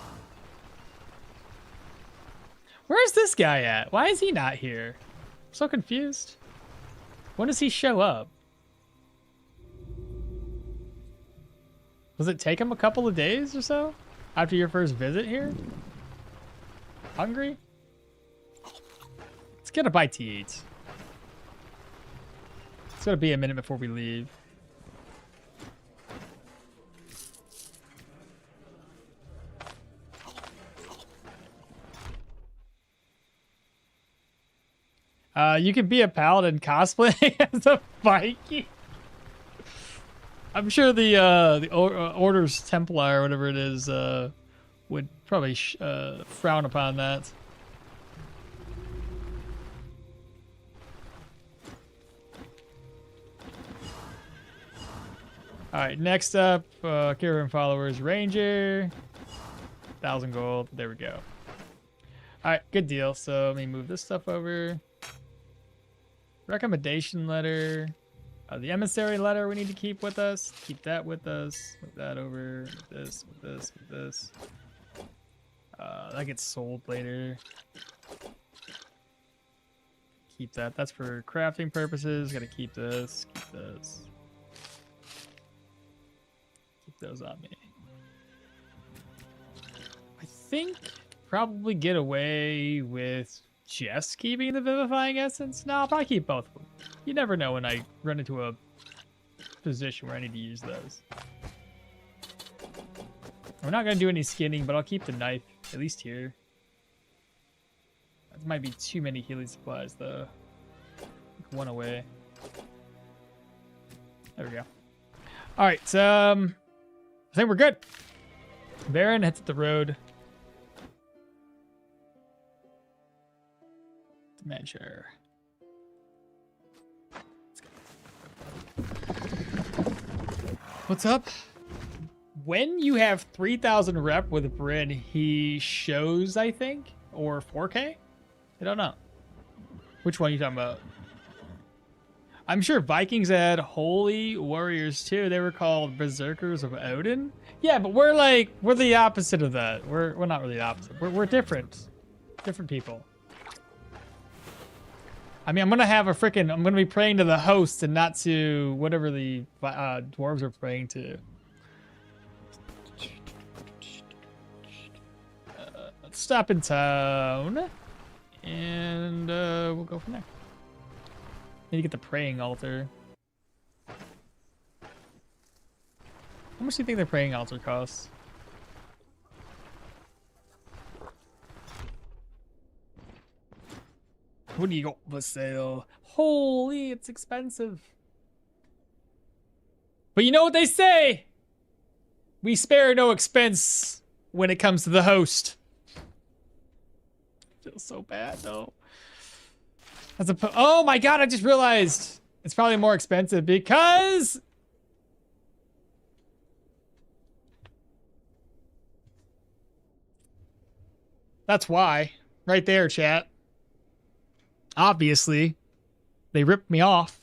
Where's this guy at? Why is he not here? I'm so confused. When does he show up? Does it take him a couple of days or so after your first visit here? Hungry? Let's get a bite to eat. It's gonna be a minute before we leave. You can be a paladin cosplaying as a Viking. I'm sure the Orders Templar or whatever it is would probably frown upon that. All right, next up, caravan followers, ranger, 1,000 gold. There we go. All right, good deal. So let me move this stuff over. Recommendation letter. The emissary letter we need to keep with us. Keep that with us. Move that over. With this, with this, with this. That gets sold later. Keep that. That's for crafting purposes. Gotta keep this. Keep this. Keep those on me. I think probably get away with just keeping the vivifying essence. No, I'll probably keep both of them. You never know when I run into a position where I need to use those. We're not going to do any skinning, but I'll keep the knife, at least here. That might be too many healing supplies, though. Take one away. There we go. Alright, I think we're good. Baron heads up the road. Measure. What's up? When you have 3,000 rep with Bryn, he shows, I think, or 4K? I don't know. Which one are you talking about? I'm sure Vikings had holy warriors too. They were called berserkers of Odin. Yeah, but we're the opposite of that. We're not really the opposite. We're different. Different people. I mean, I'm gonna be praying to the host and not to whatever the dwarves are praying to. Let's stop in town, and we'll go from there. Need to get the praying altar. How much do you think the praying altar costs? What do you got for sale? Holy, it's expensive. But you know what they say? We spare no expense when it comes to the host. Feels so bad though. Oh my god, I just realized it's probably more expensive because that's why. Right there, chat. Obviously, they ripped me off.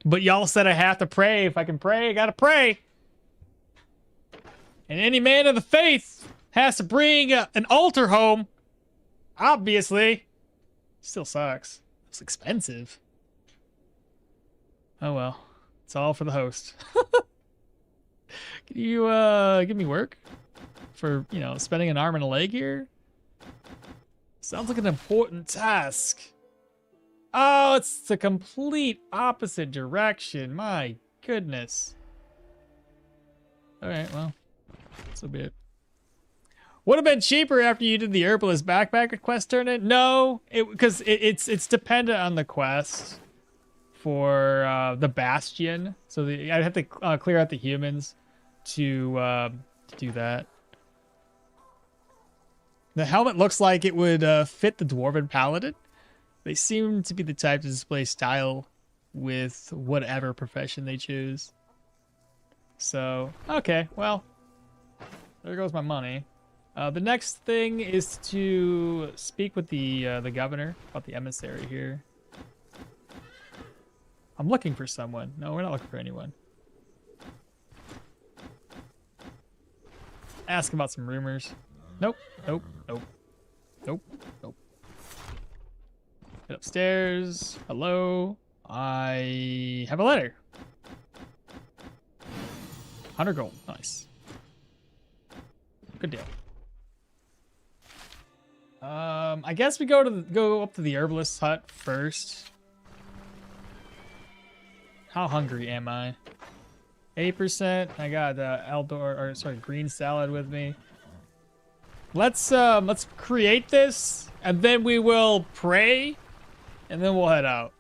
But y'all said I have to pray. If I can pray, I gotta pray. And any man of the faith has to bring an altar home. Obviously. Still sucks. It's expensive. Oh well. It's all for the host. Can you give me work? For, you know, spending an arm and a leg here? Sounds like an important task. Oh, it's the complete opposite direction. My goodness. Alright, well. So be it. Would have been cheaper after you did the herbalist backpack quest tournament. No, because it's dependent on the quest for the bastion. So I'd have to clear out the humans to do that. The helmet looks like it would fit the dwarven paladin. They seem to be the type to display style with whatever profession they choose. So, okay, well, there goes my money. The next thing is to speak with the governor about the emissary here. I'm looking for someone. No, we're not looking for anyone. Ask about some rumors. Nope, nope, nope, nope, nope. Get upstairs. Hello. I have a letter. 100 gold. Nice. Good deal. I guess we go up to the herbalist's hut first. How hungry am I? 8%. I got green salad with me. Let's create this, and then we will pray, and then we'll head out.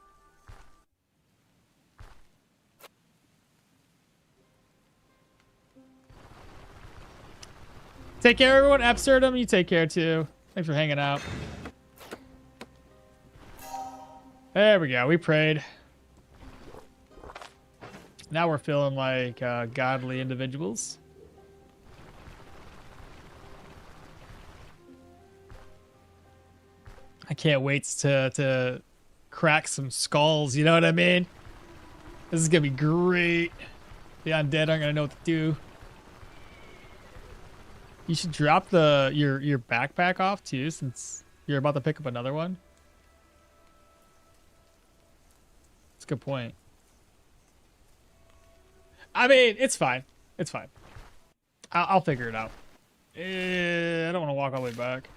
Take care, everyone. Absurdum, you take care too. Thanks for hanging out. There we go. We prayed. Now we're feeling like godly individuals. I can't wait to crack some skulls, you know what I mean? This is gonna be great. The undead aren't gonna know what to do. You should drop your backpack off too, since you're about to pick up another one. That's a good point. I mean, it's fine. It's fine. I'll figure it out. I don't want to walk all the way back.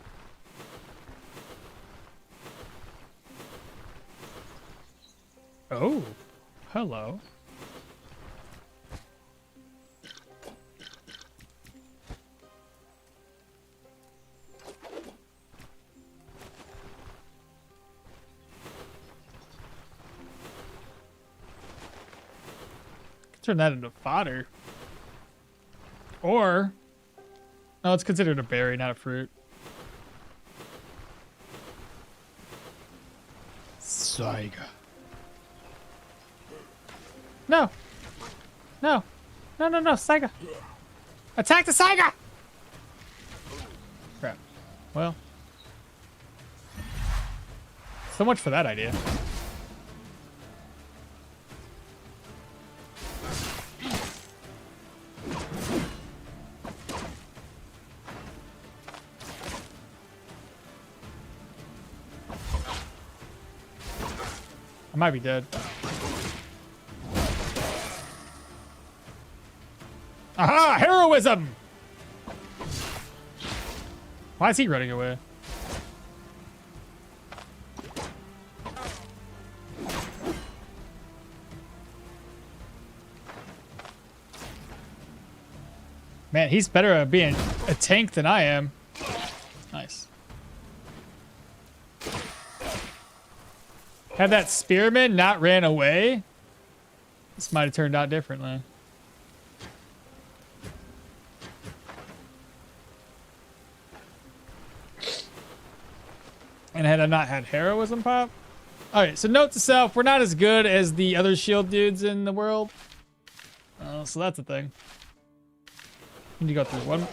Oh, hello. Turn that into fodder. Or, no, it's considered a berry, not a fruit. Saiga. No. No. No, no, no, Saiga. Attack the Saiga! Crap. Well. So much for that idea. I might be dead. Aha! Heroism! Why is he running away? Man, he's better at being a tank than I am. Nice. Had that spearman not ran away, this might have turned out differently. And had I not had heroism pop. Alright, so note to self, we're not as good as the other shield dudes in the world. So that's a thing. Need to go through one.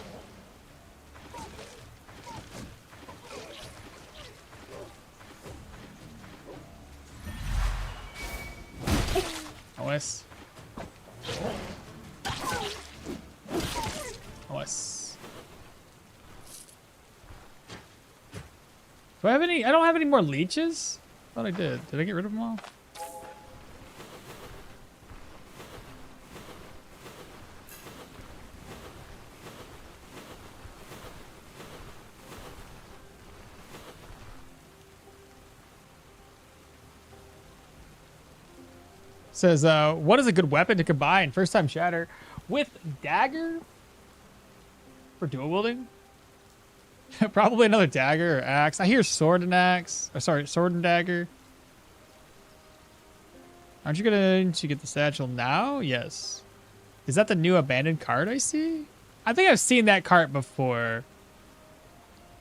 OS. OS. Do I have any? I don't have any more leeches? I thought I did. Did I get rid of them all? Says, what is a good weapon to combine first time shatter with dagger for dual wielding? Probably another dagger or axe. I hear sword and axe. Or sorry, sword and dagger. Aren't you going to get the satchel now? Yes. Is that the new abandoned cart I see? I think I've seen that cart before.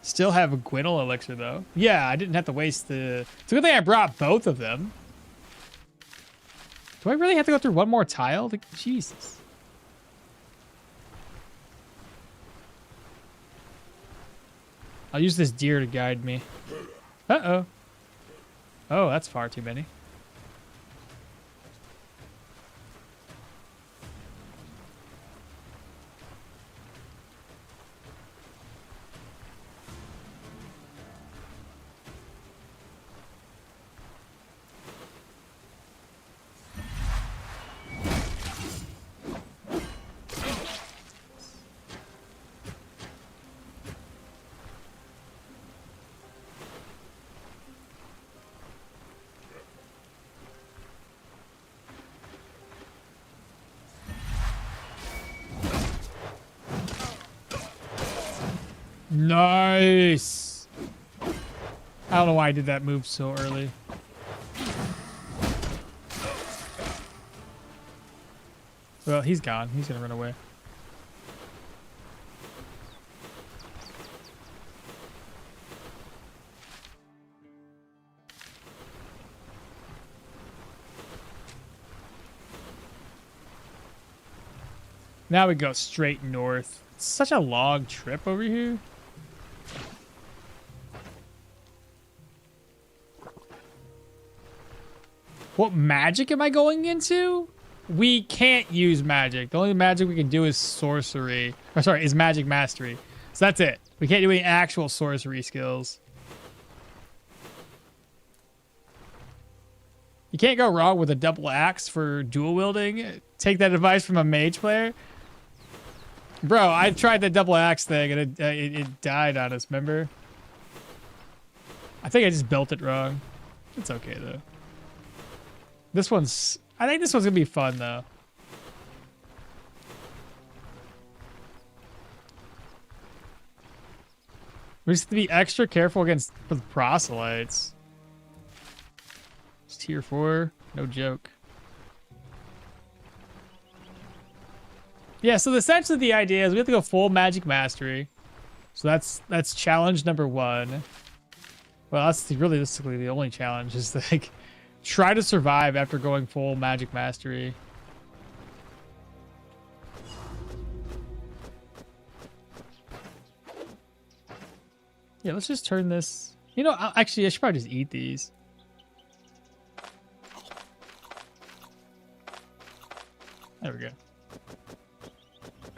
Still have a Gwynel elixir though. Yeah, I didn't have to waste the... It's a good thing I brought both of them. Do I really have to go through one more tile? Jesus. I'll use this deer to guide me. Uh-oh. Oh, that's far too many. Nice. I don't know why I did that move so early. Well, he's gone. He's gonna run away. Now we go straight north. It's such a long trip over here. What magic am I going into? We can't use magic. The only magic we can do is sorcery. Or sorry, is magic mastery. So that's it. We can't do any actual sorcery skills. You can't go wrong with a double axe for dual wielding. Take that advice from a mage player. Bro, I tried the double axe thing and it died on us, remember? I think I just built it wrong. It's okay though. This one's... I think this one's gonna be fun though. We just have to be extra careful against the proselytes. It's tier 4, no joke. Yeah, so essentially the idea is we have to go full magic mastery. So that's challenge number 1. Well, that's realistically the only challenge is like try to survive after going full magic mastery. Yeah, let's just turn this. You know, actually, I should probably just eat these. There we go.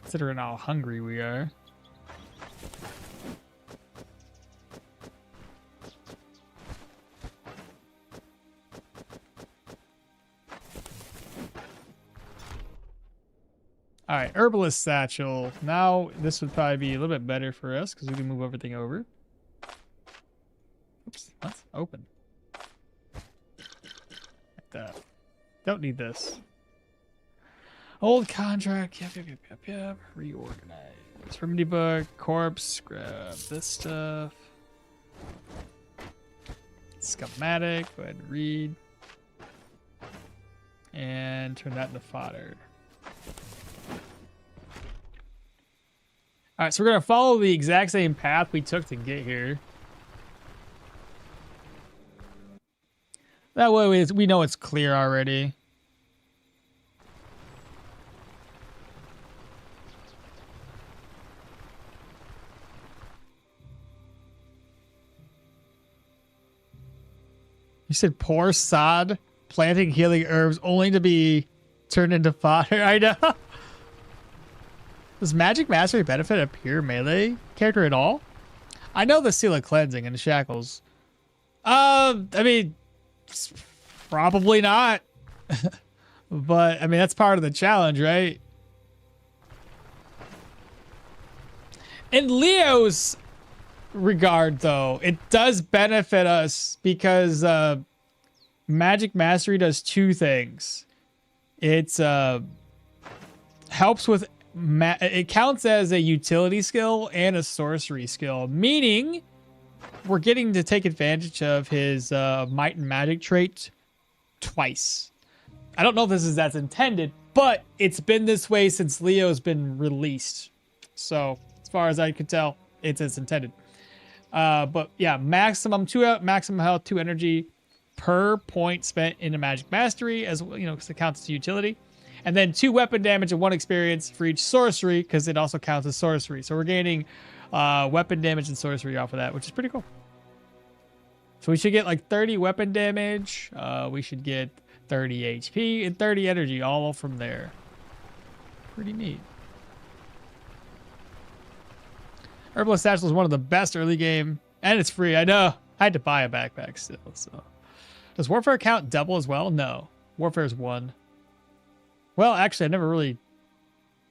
Considering how hungry we are. All right, herbalist satchel. Now this would probably be a little bit better for us because we can move everything over. Oops, that's open. Like that. Don't need this. Old contract. Yep. Reorganize. Remedy book. Corpse. Grab this stuff. Schematic. Go ahead and read. And turn that into fodder. Alright, so we're going to follow the exact same path we took to get here. That way we know it's clear already. You said poor sod planting healing herbs only to be turned into fodder. I know. Does Magic Mastery benefit a pure melee character at all? I know the Seal of Cleansing and the Shackles. I mean, probably not. But, I mean, that's part of the challenge, right? In Leo's regard, though, it does benefit us because Magic Mastery does two things. It's helps with it counts as a utility skill and a sorcery skill, meaning we're getting to take advantage of his might and magic trait twice. I don't know if that's intended, but it's been this way since Leo's been released. So as far as I could tell, it's intended. But yeah, maximum health, 2 energy per point spent in a Magic Mastery, as well, because it counts as utility. And then 2 weapon damage and 1 experience for each sorcery, because it also counts as sorcery. So we're gaining weapon damage and sorcery off of that, which is pretty cool. So we should get like 30 weapon damage. We should get 30 HP and 30 energy all from there. Pretty neat. Herbalist Satchel is one of the best early game, and it's free. I know. I had to buy a backpack still. So, does Warfare count double as well? No. Warfare is 1. Well, actually,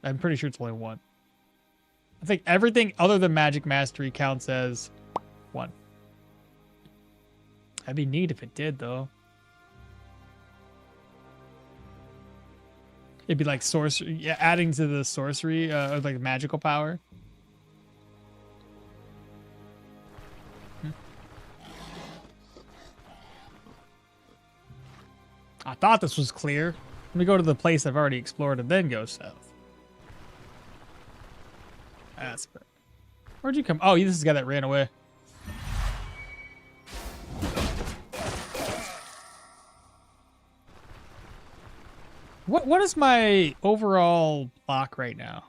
I'm pretty sure it's only 1. I think everything other than Magic Mastery counts as 1. That'd be neat if it did, though. It'd be like sorcery, yeah, adding to the sorcery, or like magical power. I thought this was clear. Let me go to the place I've already explored and then go south. That's better. Where'd you come? Oh, this is the guy that ran away. What is my overall block right now?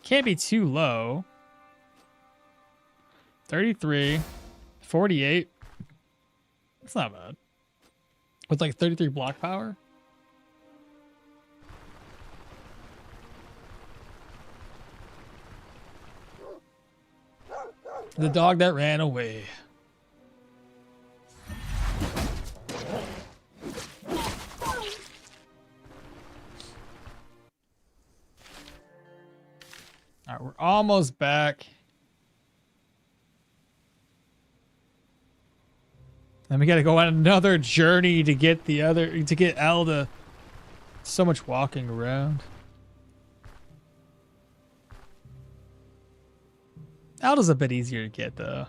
Can't be too low. 33, 48. That's not bad. With like 33 block power. The dog that ran away. All right, we're almost back. Then we gotta go on another journey to get Elda. So much walking around. Elda's a bit easier to get though.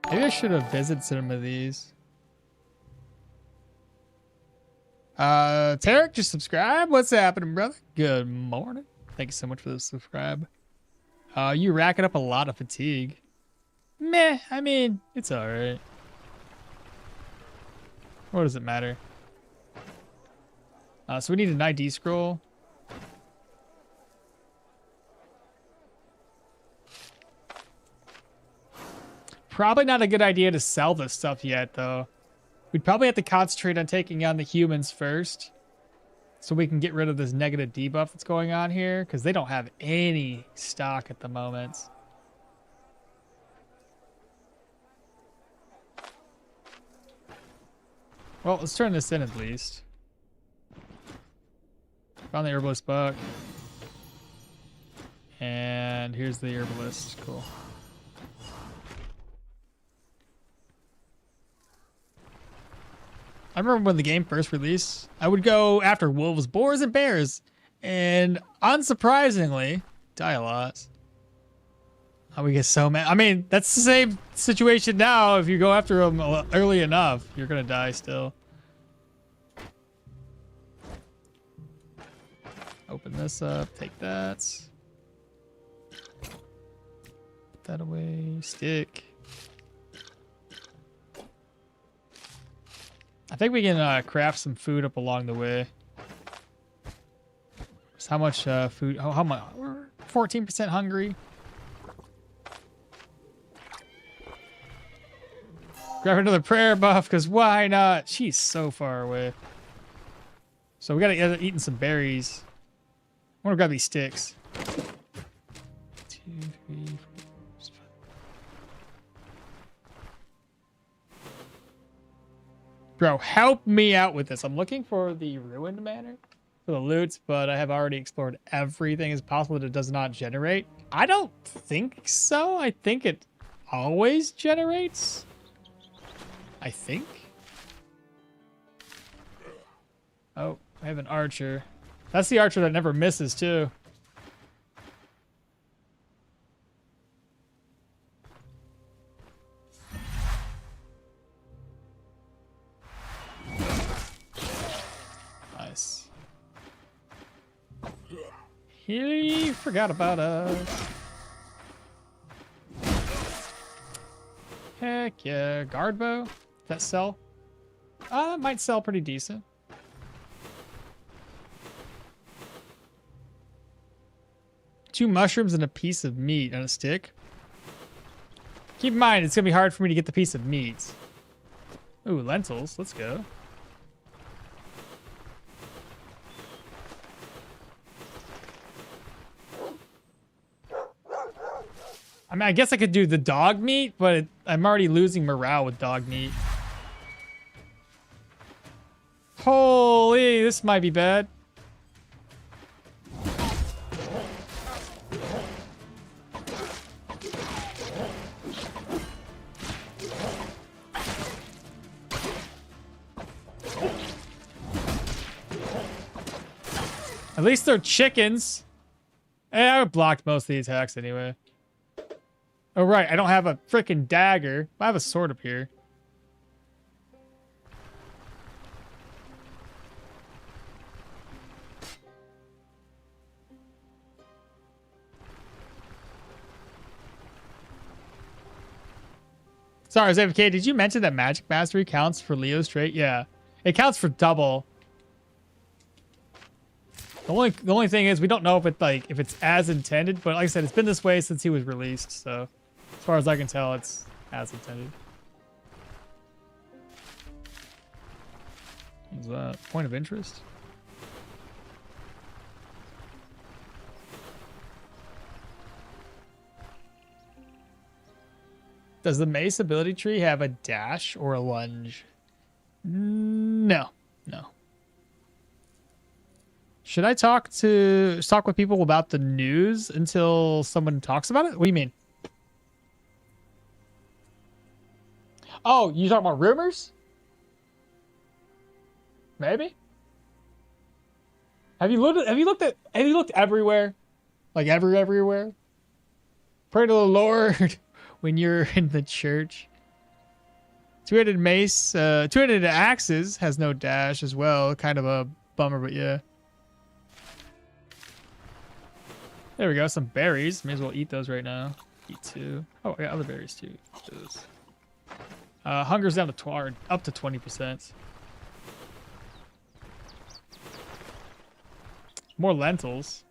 Maybe I should have visited some of these. Tarek just subscribe. What's happening, brother? Good morning. Thank you so much for the subscribe. You racking up a lot of fatigue. Meh, I mean, it's alright. What does it matter? So we need an ID scroll. Probably not a good idea to sell this stuff yet, though. We'd probably have to concentrate on taking on the humans first, so we can get rid of this negative debuff that's going on here, because they don't have any stock at the moment. Well, let's turn this in at least. Found the herbalist book. And here's the herbalist. Cool. I remember when the game first released, I would go after wolves, boars, and bears. And unsurprisingly, die a lot. Oh, we get so mad. I mean, that's the same situation now. If you go after them early enough, you're going to die still. Open this up. Take that. Put that away. Stick. I think we can craft some food up along the way. So how much food? Oh, how much? We're 14% hungry. Grab another prayer buff, because why not? She's so far away. So we gotta end up eating some berries. I wanna grab these sticks. 2, 3, 4, 5. Bro, help me out with this. I'm looking for the ruined manor for the loot, but I have already explored everything as possible that it does not generate. I don't think so. I think it always generates. I think. Oh, I have an archer. That's the archer that never misses, too. Nice. He forgot about us. Heck yeah. Guard bow? That sell? That might sell pretty decent. Two mushrooms and a piece of meat on a stick. Keep in mind, it's going to be hard for me to get the piece of meat. Ooh, lentils. Let's go. I mean, I guess I could do the dog meat, but I'm already losing morale with dog meat. Holy, this might be bad. At least they're chickens. Hey, I blocked most of the attacks anyway. Oh, right. I don't have a freaking dagger. I have a sword up here. Sorry, ZFK, did you mention that Magic Mastery counts for Leo's trait? Yeah. It counts for double. The only thing is we don't know if it's as intended, but like I said, it's been this way since he was released, so as far as I can tell, it's as intended. What's that? Point of interest? Does the mace ability tree have a dash or a lunge? No. No. Should I talk with people about the news until someone talks about it? What do you mean? Oh, you talking about rumors? Maybe. Have you looked everywhere? Like everywhere? Pray to the Lord when you're in the church. Two-handed mace, two-handed axes has no dash as well. Kind of a bummer, but yeah. There we go, some berries. May as well eat those right now. Eat two. Oh, I got other berries too. Hunger's down to up to 20%. More lentils.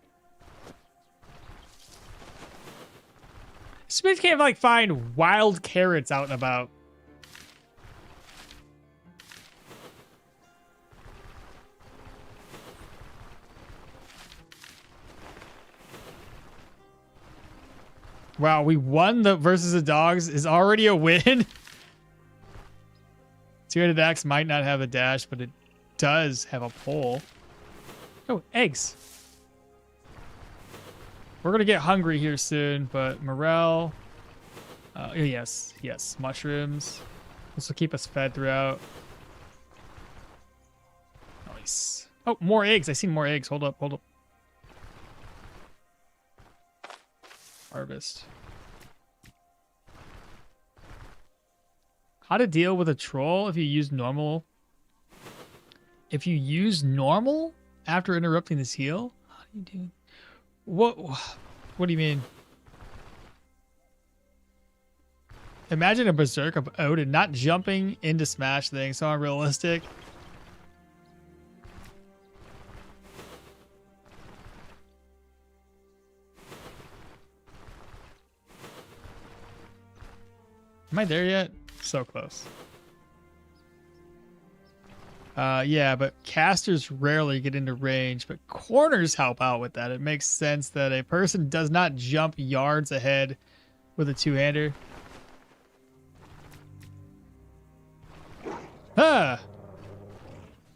Smith can't like find wild carrots out and about. Wow, we won the versus the dogs is already a win. Two-handed axe might not have a dash, but it does have a pole. Oh, eggs. We're gonna get hungry here soon, but morale. Yes, mushrooms. This will keep us fed throughout. Nice. Oh, more eggs. I see more eggs. Hold up, hold up. Harvest. How to deal with a troll if you use normal. If you use normal after interrupting this heal? How do you do? What do you mean? Imagine a berserk of Odin not jumping into smash things, so unrealistic. Am I there yet? So close. Yeah, but casters rarely get into range, but corners help out with that. It makes sense that a person does not jump yards ahead with a two-hander. Huh.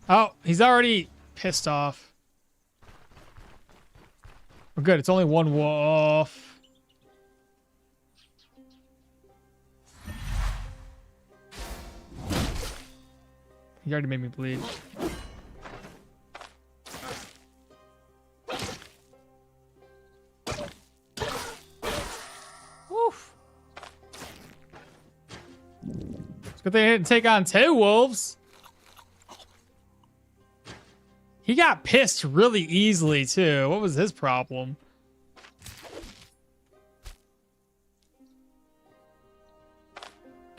Oh, he's already pissed off. We're good. It's only one wolf. He already made me bleed. Woof. It's good they didn't take on 2 wolves. He got pissed really easily too. What was his problem?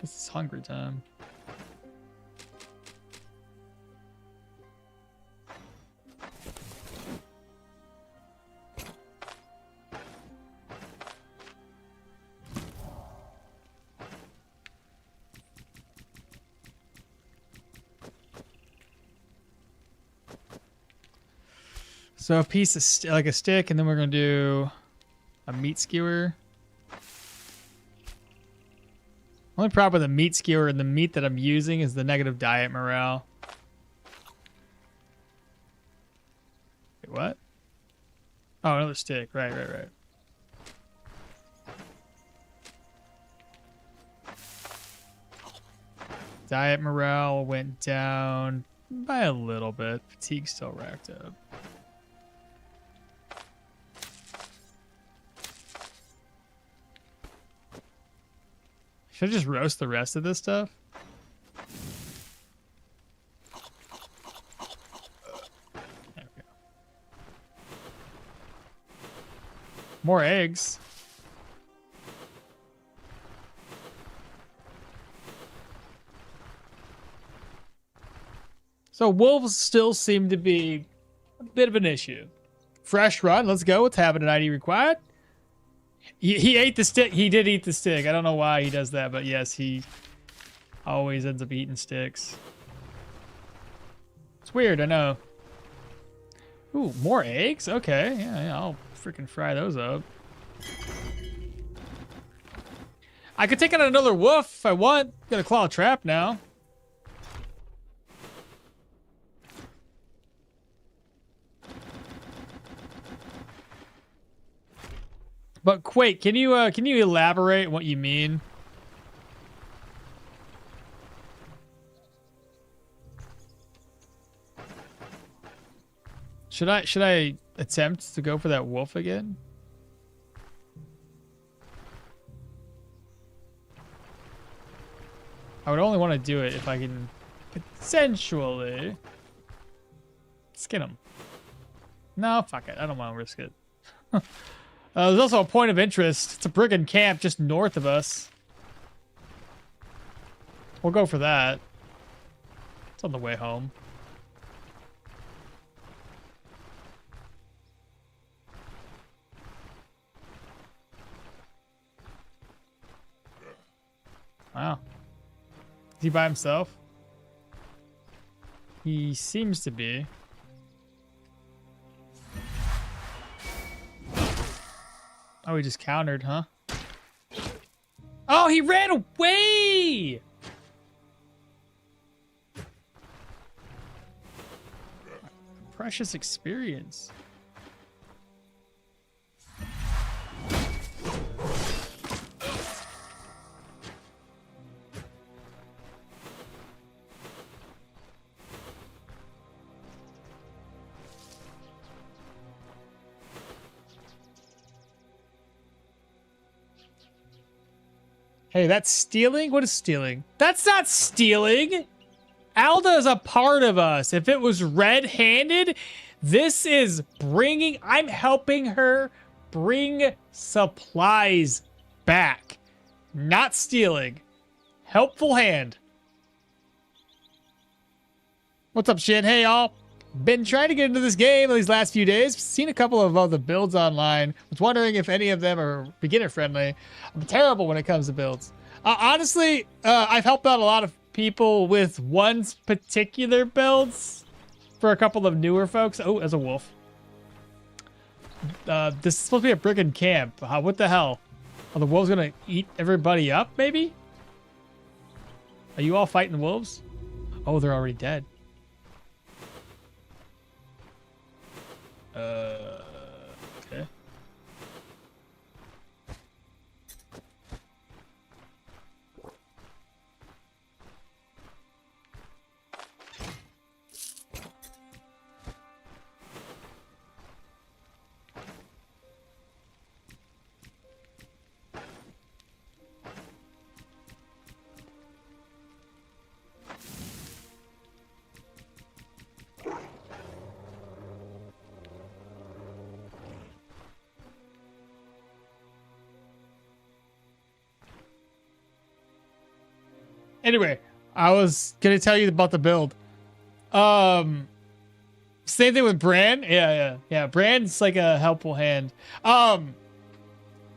Guess it's hungry time. So a piece of like a stick, and then we're gonna do a meat skewer. Only problem with the meat skewer and the meat that I'm using is the negative diet morale. Wait, what? Oh, another stick. Right. Diet morale went down by a little bit. Fatigue still racked up. Should I just roast the rest of this stuff? There we go. More eggs. So wolves still seem to be a bit of an issue. Fresh run, let's go. What's happening? ID required. He ate the stick. He did eat the stick. I don't know why he does that, but yes, he always ends up eating sticks. It's weird, I know. Ooh, more eggs? Okay, yeah, I'll freaking fry those up. I could take out another wolf if I want. Got a claw trap now. But Quake, can you elaborate what you mean? Should I attempt to go for that wolf again? I would only want to do it if I can potentially skin him. No, fuck it. I don't want to risk it. There's also a point of interest. It's a brigand camp just north of us. We'll go for that. It's on the way home. Wow. Is he by himself? He seems to be. Oh, he just countered, huh? Oh, he ran away! Precious experience. Hey, that's stealing? What is stealing? That's not stealing! Alda is a part of us. If it was red-handed, this is bringing... I'm helping her bring supplies back. Not stealing. Helpful hand. What's up, Shin? Hey, y'all. Been trying to get into this game these last few days. Seen a couple of other builds online. Was wondering if any of them are beginner friendly. I'm terrible when it comes to builds. Honestly, I've helped out a lot of people with one particular builds for a couple of newer folks. Oh, as a wolf. This is supposed to be a brigand camp. What the hell? Are the wolves gonna eat everybody up, maybe? Are you all fighting wolves? Oh, they're already dead. Okay. Anyway, I was gonna tell you about the build. Same thing with Bran. Yeah. Bran's like a helpful hand. What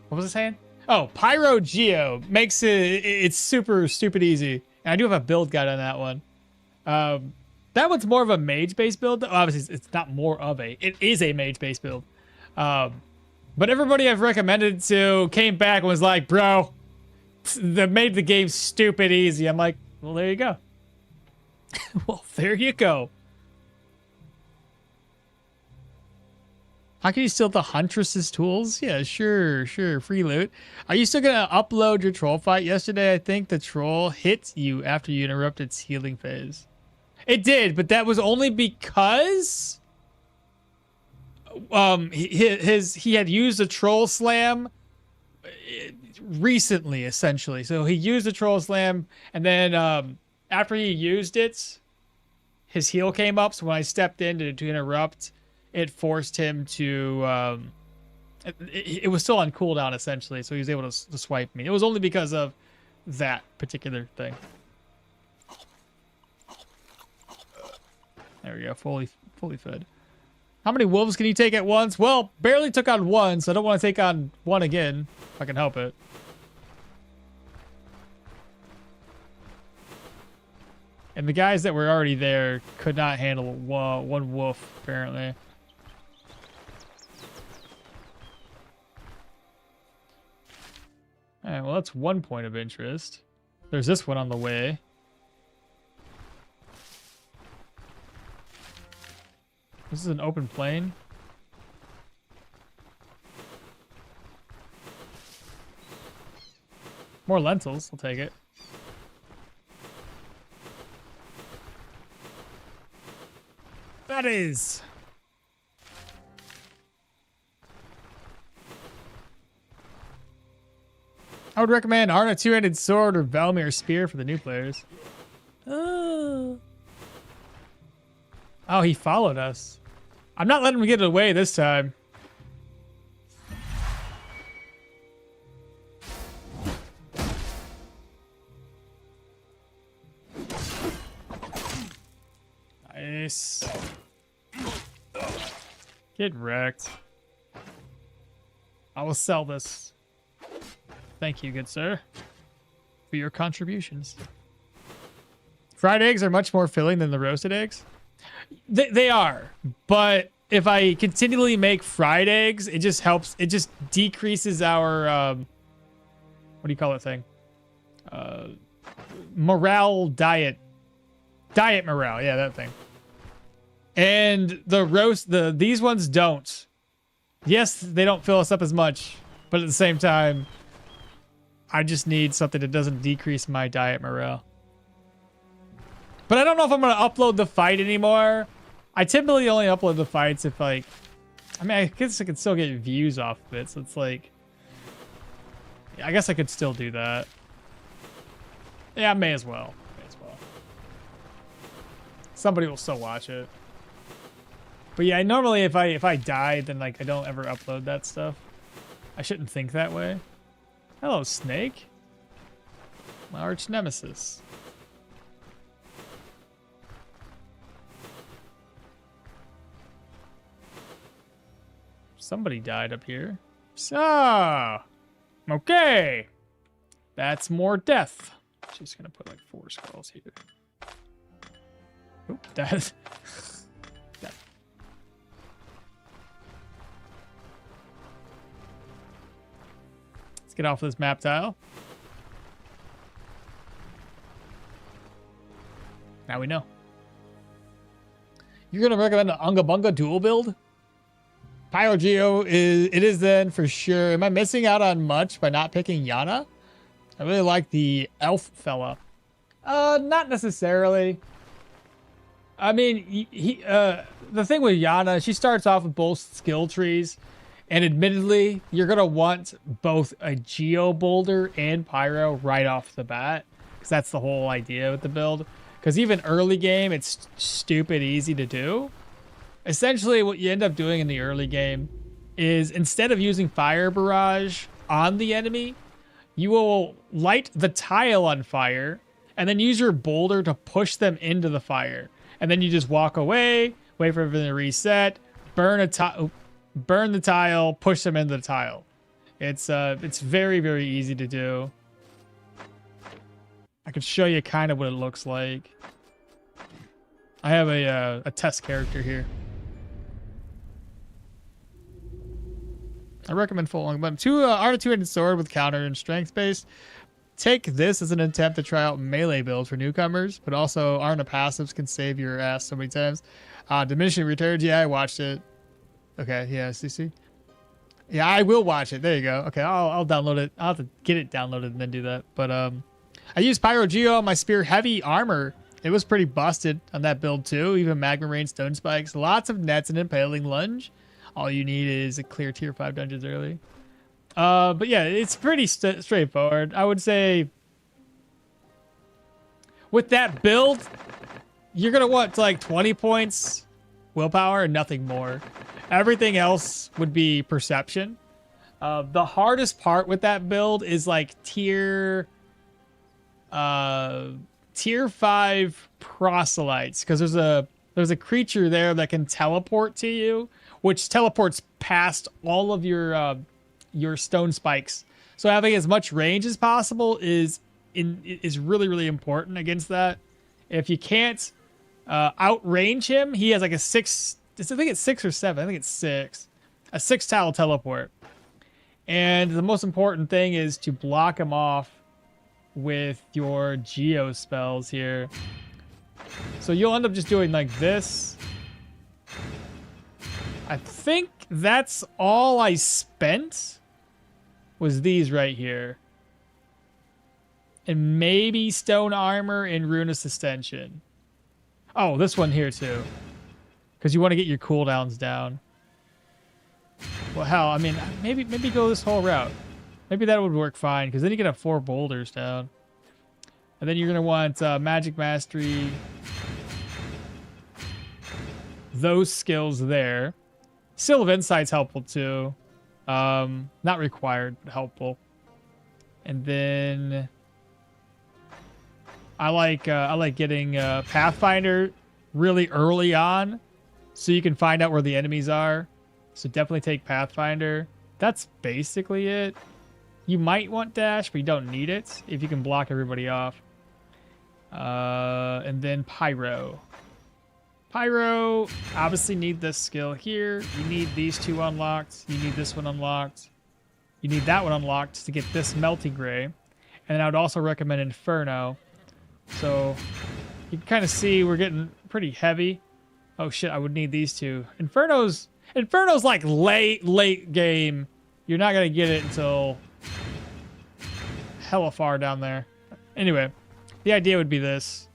was I saying? Oh, Pyro Geo makes it's super stupid easy. And I do have a build guide on that one. That one's more of a mage-based build. Obviously, it's not more of a. It is a mage-based build. But everybody I've recommended to came back and was like, bro, that made the game stupid easy. I'm like, well, there you go. Well, there you go. How can you steal the Huntress's tools? Yeah, sure. Free loot. Are you still going to upload your troll fight? Yesterday, I think the troll hit you after you interrupted its healing phase. It did, but that was only because he had used a troll slam recently, essentially. So he used the troll slam, and then after he used it, his heal came up. So when I stepped in to interrupt, it forced him to it was still on cooldown, essentially, so he was able to swipe me. It was only because of that particular thing. There we go, fully fed. How many wolves can you take at once? Well, barely took on one, so I don't want to take on one again if I can help it. And the guys that were already there could not handle one wolf, apparently. Alright, well, that's one point of interest. There's this one on the way. This is an open plain. More lentils, I'll take it. That is. I would recommend Arna two-handed sword or Valmir spear for the new players. Oh, he followed us. I'm not letting him get away this time. Nice. Get wrecked. I will sell this. Thank you, good sir, for your contributions. Fried eggs are much more filling than the roasted eggs. They are, but if I continually make fried eggs, it just helps. It just decreases our what do you call that thing? Morale diet morale. Yeah, that thing. And these ones don't. Yes, they don't fill us up as much, but at the same time, I just need something that doesn't decrease my diet morale. But I don't know if I'm going to upload the fight anymore. I typically only upload the fights if, like... I mean, I guess I could still get views off of it, so it's like... I guess I could still do that. Yeah, may as well. May as well. Somebody will still watch it. But yeah, normally if I die, then like I don't ever upload that stuff. I shouldn't think that way. Hello, Snake. My arch nemesis. Somebody died up here. So, okay. That's more death. Just gonna put like 4 skulls here. Oop, that. That. Let's get off this map tile. Now we know. You're gonna recommend an Unga Bunga dual build? Pyrogeo is then for sure. Am I missing out on much by not picking Yana? I really like the elf fella. Not necessarily. I mean, the thing with Yana, she starts off with both skill trees, and admittedly, you're gonna want both a Geo Boulder and Pyro right off the bat, because that's the whole idea with the build. Because even early game, it's stupid easy to do. Essentially, what you end up doing in the early game is instead of using Fire Barrage on the enemy, you will light the tile on fire and then use your boulder to push them into the fire. And then you just walk away, wait for everything to reset, burn the tile, push them into the tile. It's very, very easy to do. I can show you kind of what it looks like. I have a test character here. I recommend full long button. Art of two-handed sword with counter and strength base. Take this as an attempt to try out melee build for newcomers, but also Arna passives can save your ass so many times. Diminishing returns. Yeah, I watched it. Okay, yeah, CC. Yeah, I will watch it. There you go. Okay, I'll download it. I'll have to get it downloaded and then do that. But I used Pyrogeo on my spear heavy armor. It was pretty busted on that build too. Even magma rain, stone spikes, lots of nets and impaling lunge. All you need is a clear tier 5 dungeons early. But yeah, it's pretty straightforward. I would say with that build, you're going to want like 20 points willpower and nothing more. Everything else would be perception. The hardest part with that build is like tier 5 proselytes, because there's a creature there that can teleport to you, which teleports past all of your stone spikes. So having as much range as possible is really, really important against that. If you can't outrange him, he has like a 6. I think it's 6 or 7. I think it's 6. A 6 tile teleport. And the most important thing is to block him off with your geo spells here. So you'll end up just doing like this. I think that's all I spent was these right here. And maybe stone armor and ruinous extension. Oh, this one here too. Because you want to get your cooldowns down. Well, hell, I mean, maybe go this whole route. Maybe that would work fine, because then you can have 4 boulders down. And then you're going to want Magic Mastery. Those skills there. Seal of Insight's helpful too. Not required, but helpful. And then I like getting Pathfinder really early on, so you can find out where the enemies are. So definitely take Pathfinder. That's basically it. You might want Dash, but you don't need it if you can block everybody off. And then Pyro. Pyro, obviously need this skill here. You need these 2 unlocked. You need this one unlocked. You need that one unlocked to get this Melting Gray. And then I would also recommend Inferno. So you can kind of see we're getting pretty heavy. Oh shit, I would need these 2. Inferno's like late game. You're not going to get it until hella far down there. Anyway, the idea would be this.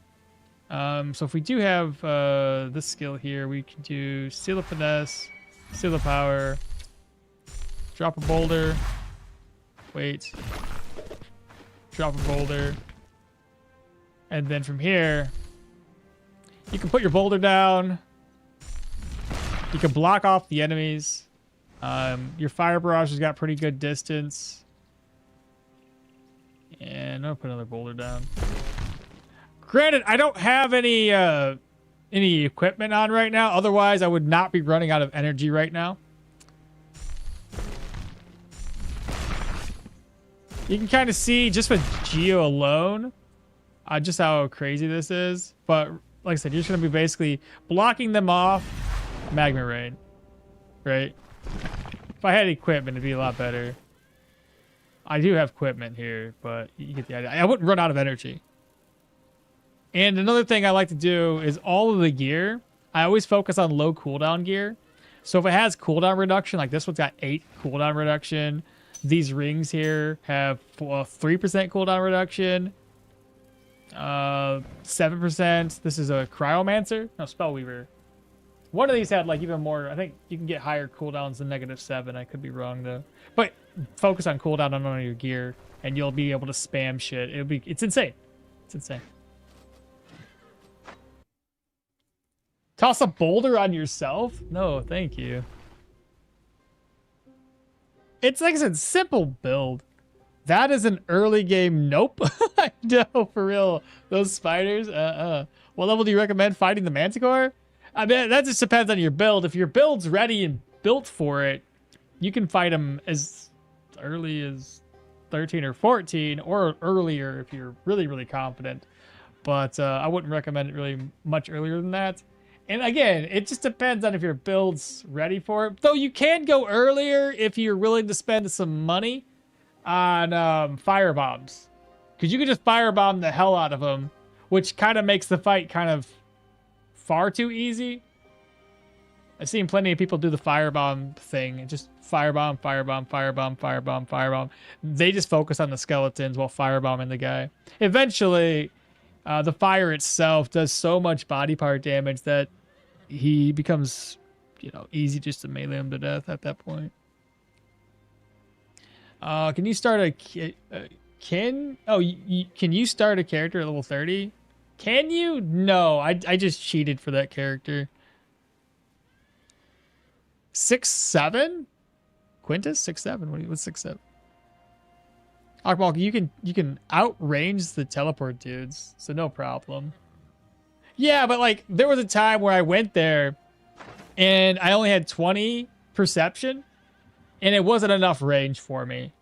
So if we do have this skill here, we can do Seal of Finesse, Seal of Power, drop a boulder, wait, drop a boulder, And then from here, you can put your boulder down. You can block off the enemies. Your fire barrage has got pretty good distance. And I'll put another boulder down. Granted, I don't have any equipment on right now. Otherwise, I would not be running out of energy right now. You can kind of see just with Geo alone, just how crazy this is. But like I said, you're just going to be basically blocking them off. Magma Rain, right? If I had equipment, it'd be a lot better. I do have equipment here, but you get the idea. I wouldn't run out of energy. And another thing I like to do is all of the gear, I always focus on low cooldown gear. So if it has cooldown reduction, like this one's got 8 cooldown reduction. These rings here have 3% cooldown reduction. 7%. This is a Cryomancer. No, Spellweaver. One of these had like even more. I think you can get higher cooldowns than -7. I could be wrong though. But focus on cooldown on all your gear, and you'll be able to spam shit. It's insane. It's insane. Toss a boulder on yourself? No, thank you. It's like I said, simple build. That is an early game nope. No, for real. Those spiders, What level do you recommend fighting the Manticore? I mean, that just depends on your build. If your build's ready and built for it, you can fight them as early as 13 or 14, or earlier if you're really, really confident. But I wouldn't recommend it really much earlier than that. And again, it just depends on if your build's ready for it. Though you can go earlier if you're willing to spend some money on fire bombs. Because you can just firebomb the hell out of them, which kind of makes the fight kind of far too easy. I've seen plenty of people do the firebomb thing and just firebomb, firebomb, firebomb, firebomb, firebomb. They just focus on the skeletons while firebombing the guy. Eventually, the fire itself does so much body part damage that he becomes, easy just to melee him to death at that point. Can you start can you start a character at level 30? Can you? No, I just cheated for that character. 6'7"? Quintus? 6'7"? What's 6'7"? Okmall, you can outrange the teleport dudes, so no problem. Yeah, but like there was a time where I went there and I only had 20 perception and it wasn't enough range for me.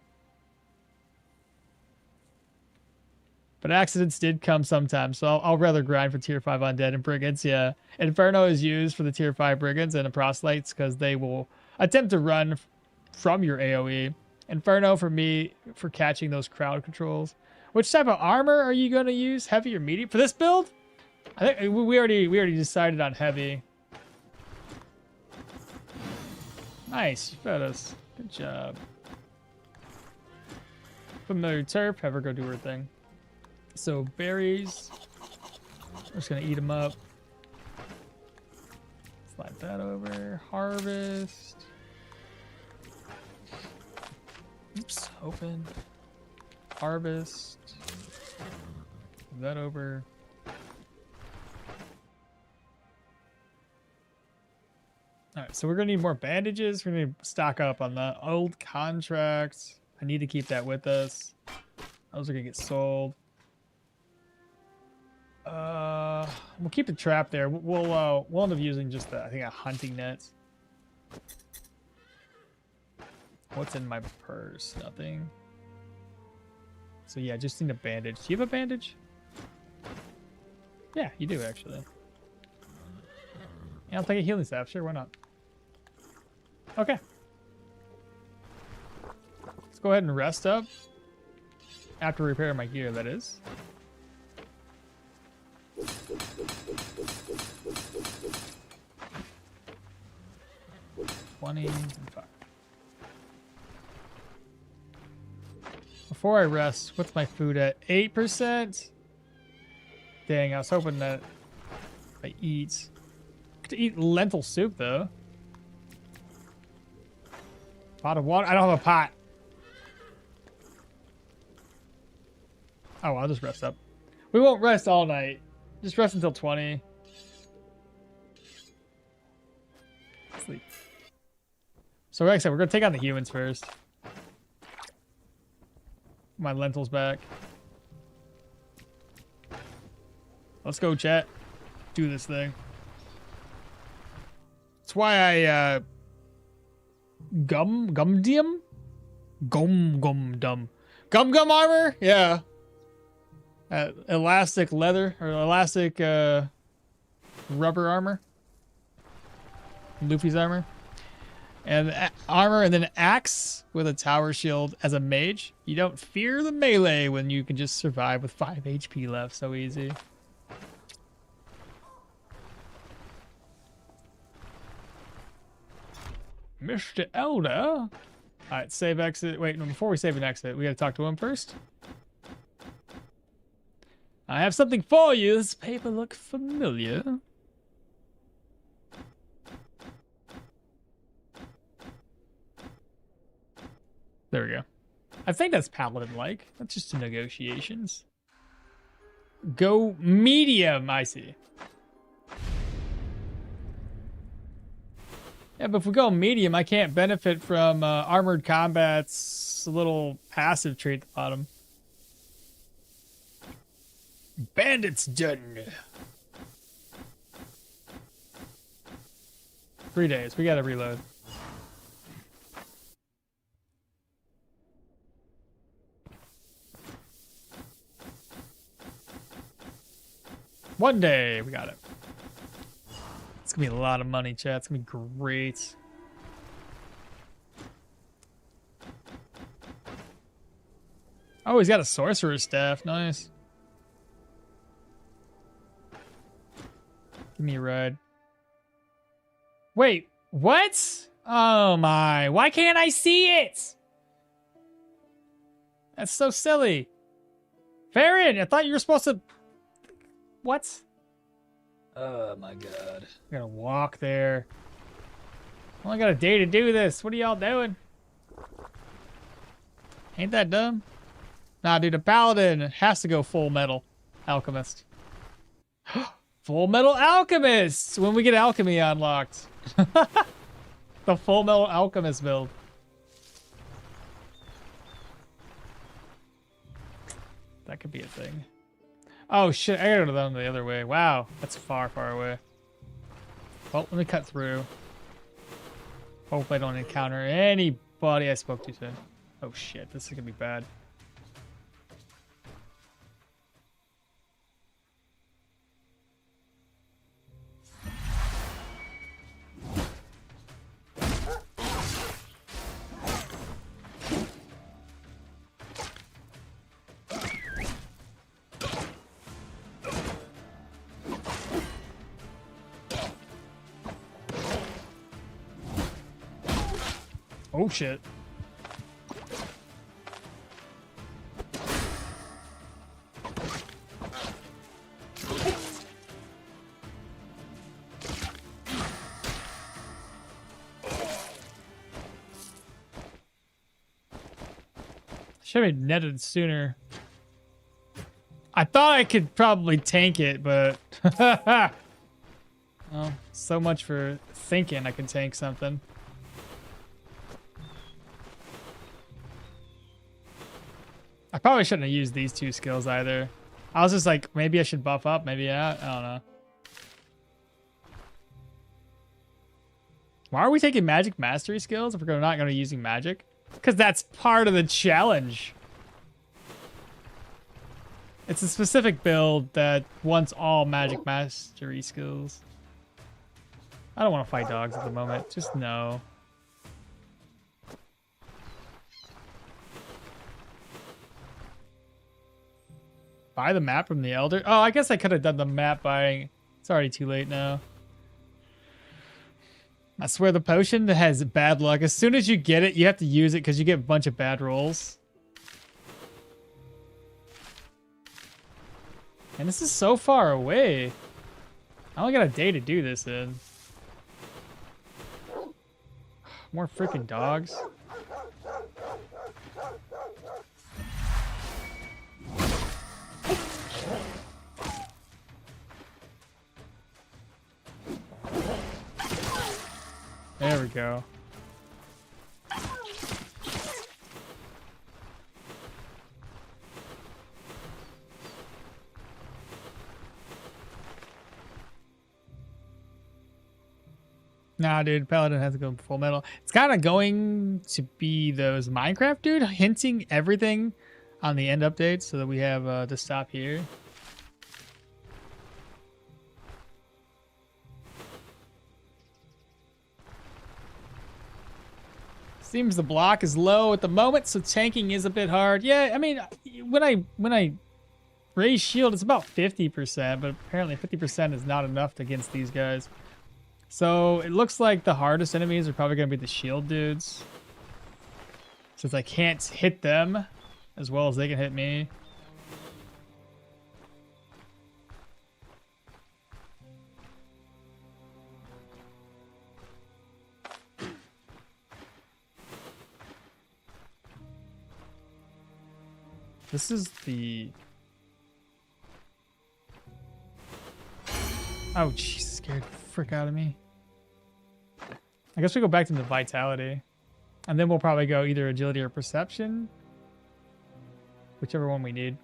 But accidents did come sometimes, so I'll rather grind for tier 5 undead and brigands. Yeah, Inferno is used for the tier 5 brigands and the proselytes because they will attempt to run from your AoE. Inferno for me for catching those crowd controls. Which type of armor are you going to use? Heavy or medium for this build? I think we already decided on heavy. Nice, you fed us. Good job. Familiar turf. Have her go do her thing. So berries. We're just gonna eat them up. Slide that over. Harvest. Oops, open. Harvest. Move that over. Alright, so we're gonna need more bandages. We're gonna stock up on the old contracts. I need to keep that with us. Those are gonna get sold. We'll keep the trap there. We'll end up using just I think a hunting net. What's in my purse? Nothing. So yeah, just need a bandage. Do you have a bandage? Yeah, you do actually. Yeah, I'll take a healing staff. Sure, why not? Okay. Let's go ahead and rest up. After repairing my gear, that is. 20 and 5. Before I rest, what's my food at? 8%? Dang, I was hoping that if I eat. I could eat lentil soup though. Pot of water. I don't have a pot. Oh, I'll just rest up. We won't rest all night. Just rest until 20. Sleep. So like I said, we're gonna take on the humans first. My lentils back. Let's go, chat. Do this thing. That's why I gum armor? Yeah. Elastic leather or elastic rubber armor. Luffy's armor. And armor and then axe with a tower shield as a mage. You don't fear the melee when you can just survive with 5 HP left. So easy. Mr. Elder. Alright, save exit. Wait, no, before we save and exit, we gotta talk to him first. I have something for you. This paper look familiar. There we go. I think that's Paladin-like. That's just the negotiations. Go medium, I see. Yeah, but if we go medium, I can't benefit from Armored Combat's little passive trait at the bottom. Bandits done. 3 days. We gotta reload. One day. We got it. It's gonna be a lot of money, chat. It's gonna be great. Oh, he's got a sorcerer's staff. Nice. Give me a ride. Wait, what? Oh my. Why can't I see it? That's so silly. Farron, I thought you were supposed to... What? Oh my god. I gotta walk there. I only got a day to do this. What are y'all doing? Ain't that dumb? Nah, dude, a paladin has to go full metal alchemist. Full metal alchemist! When we get alchemy unlocked. The full metal alchemist build. That could be a thing. Oh shit, I gotta go down the other way. Wow, that's far, far away. Well, let me cut through. Hope I don't encounter anybody I spoke to soon. Oh shit, this is gonna be bad. Oh shit. Should have been netted sooner. I thought I could probably tank it, but well, so much for thinking I could tank something. I probably shouldn't have used these two skills either. I was just like, maybe I should buff up, maybe not. I don't know. Why are we taking magic mastery skills if we're not going to be using magic? Because that's part of the challenge. It's a specific build that wants all magic mastery skills. I don't want to fight dogs at the moment. Just no. Buy the map from the Elder? Oh, I guess I could have done the map buying. It's already too late now. I swear the potion has bad luck. As soon as you get it, you have to use it because you get a bunch of bad rolls. And this is so far away. I only got a day to do this in. More freaking dogs. we go. Nah, dude, Paladin has to go full metal. It's kind of going to be those Minecraft dude hinting everything on the end updates so that we have to stop here. Seems the block is low at the moment, so tanking is a bit hard. Yeah, I mean, when I raise shield, it's about 50%, but apparently 50% is not enough against these guys. So it looks like the hardest enemies are probably going to be the shield dudes, since I can't hit them as well as they can hit me. This is the... Oh, jeez, scared the frick out of me. I guess we go back to the vitality. And then we'll probably go either agility or perception. Whichever one we need.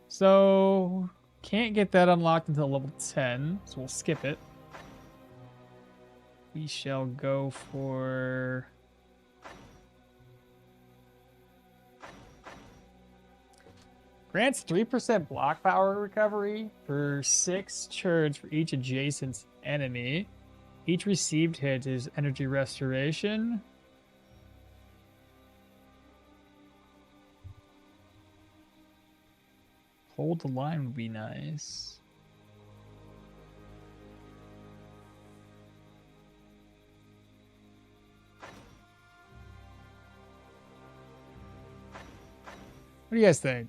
So, can't get that unlocked until level 10, so we'll skip it. We shall go for... Grants 3% block power recovery for 6 turns for each adjacent enemy. Each received hit is energy restoration. Hold the line would be nice. What do you guys think?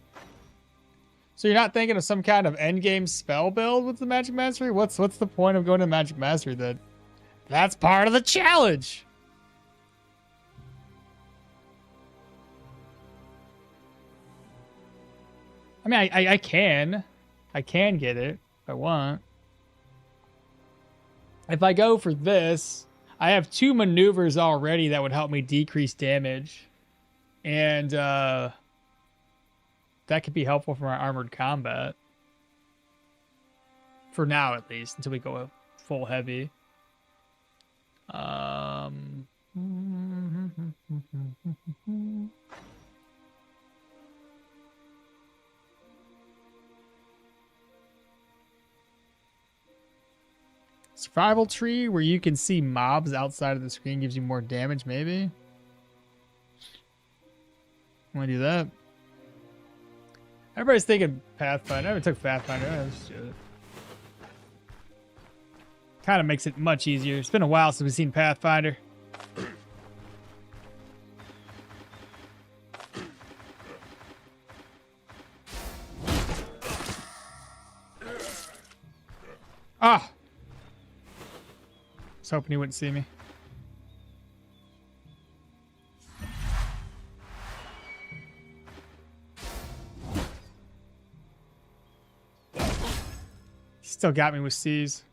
So you're not thinking of some kind of endgame spell build with the Magic Mastery? What's the point of going to Magic Mastery then? That's part of the challenge! I mean, I can get it if I want. If I go for this, I have 2 maneuvers already that would help me decrease damage. And, that could be helpful for my armored combat. For now, at least, until we go full heavy. Survival tree, where you can see mobs outside of the screen, gives you more damage, maybe? Want to do that? Everybody's thinking Pathfinder. I haven't took Pathfinder. Let's do it. Kind of makes it much easier. It's been a while since we've seen Pathfinder. Ah! I was hoping he wouldn't see me. Still got me with C's.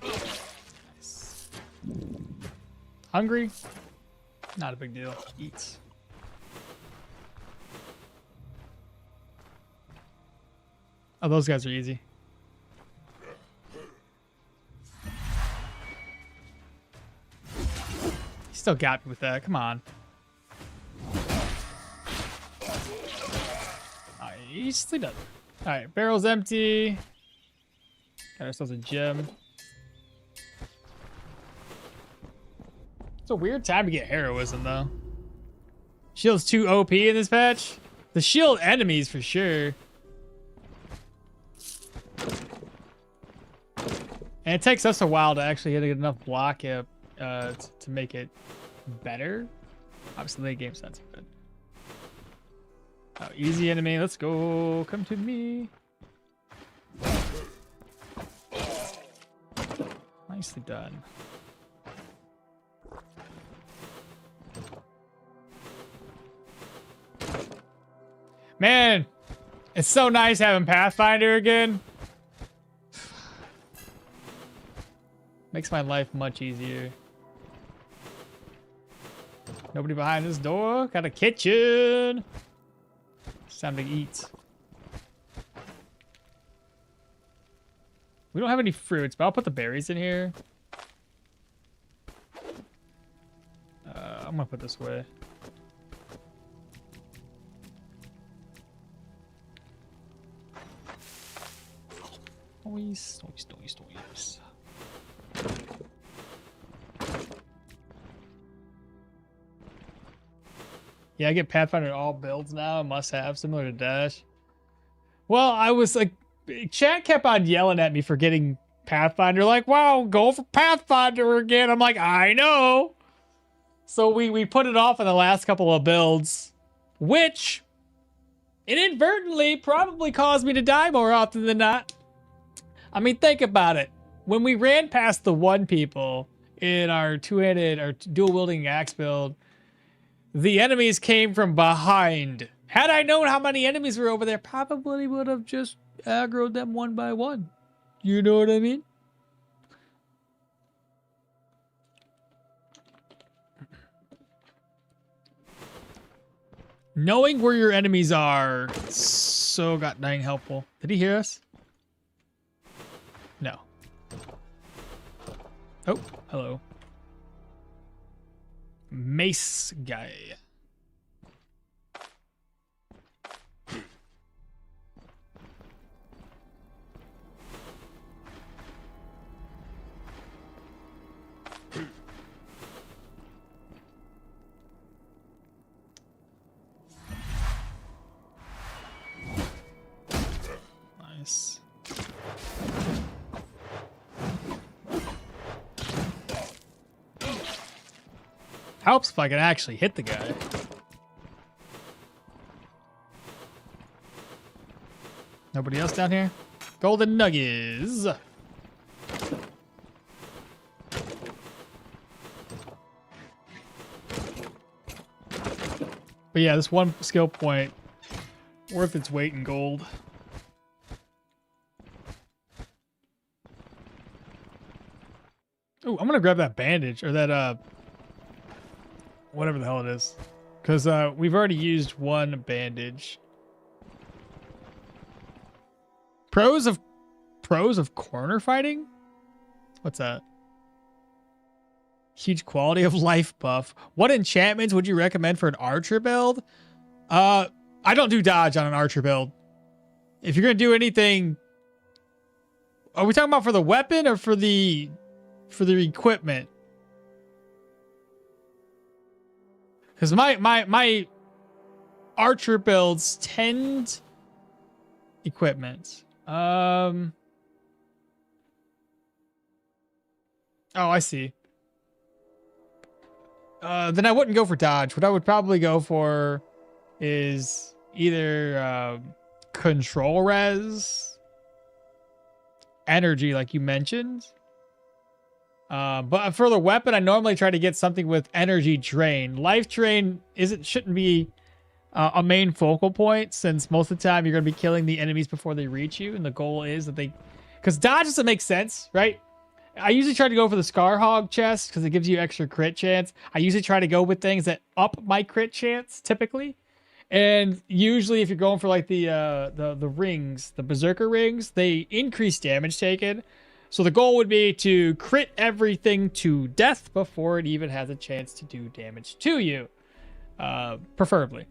Nice. Hungry? Not a big deal. Eats. Oh, those guys are easy. Still got me with that. Come on. Nicely done. Alright, barrel's empty. Got ourselves a gem. It's a weird time to get heroism, though. Shield's too OP in this patch. The shield enemies, for sure. And it takes us a while to actually get enough block to make it better. Obviously, late game's not so good. Oh, easy enemy. Let's go. Come to me. Nicely done. Man, it's so nice having Pathfinder again. Makes my life much easier. Nobody behind this door. Got a kitchen. It's time to eat. We don't have any fruits, but I'll put the berries in here. I'm gonna put this away. Noise. Yeah, I get Pathfinder in all builds now. Must have, similar to Dash. Well, I was like, chat kept on yelling at me for getting Pathfinder. Like, wow, go for Pathfinder again. I'm like, I know. So we put it off in the last couple of builds, which inadvertently probably caused me to die more often than not. I mean, think about it. When we ran past the one people in our two-handed or dual-wielding axe build, the enemies came from behind. Had I known how many enemies were over there, probably would have just aggroed them one by one. You know what I mean? Knowing where your enemies are so goddamn helpful. Did he hear us? No. Oh, hello. Mace guy. Nice. Helps if I can actually hit the guy. Nobody else down here? Golden nuggets. But yeah, this one skill point worth its weight in gold. Oh, I'm gonna grab that bandage or that whatever the hell it is, because we've already used one bandage. Pros of corner fighting? What's that? Huge quality of life buff. What enchantments would you recommend for an archer build? I don't do dodge on an archer build. If you're gonna do anything, are we talking about for the weapon or for the equipment? Because my archer builds tend equipment. Oh, I see. Then I wouldn't go for dodge. What I would probably go for is either control res, energy, like you mentioned. But for the weapon, I normally try to get something with energy drain. Life drain shouldn't be a main focal point, since most of the time you're going to be killing the enemies before they reach you, and the goal is that because dodge doesn't make sense, right? I usually try to go for the Scar Hog chest because it gives you extra crit chance. I usually try to go with things that up my crit chance, typically. And usually if you're going for like the rings, the Berserker rings, they increase damage taken. So the goal would be to crit everything to death before it even has a chance to do damage to you, preferably.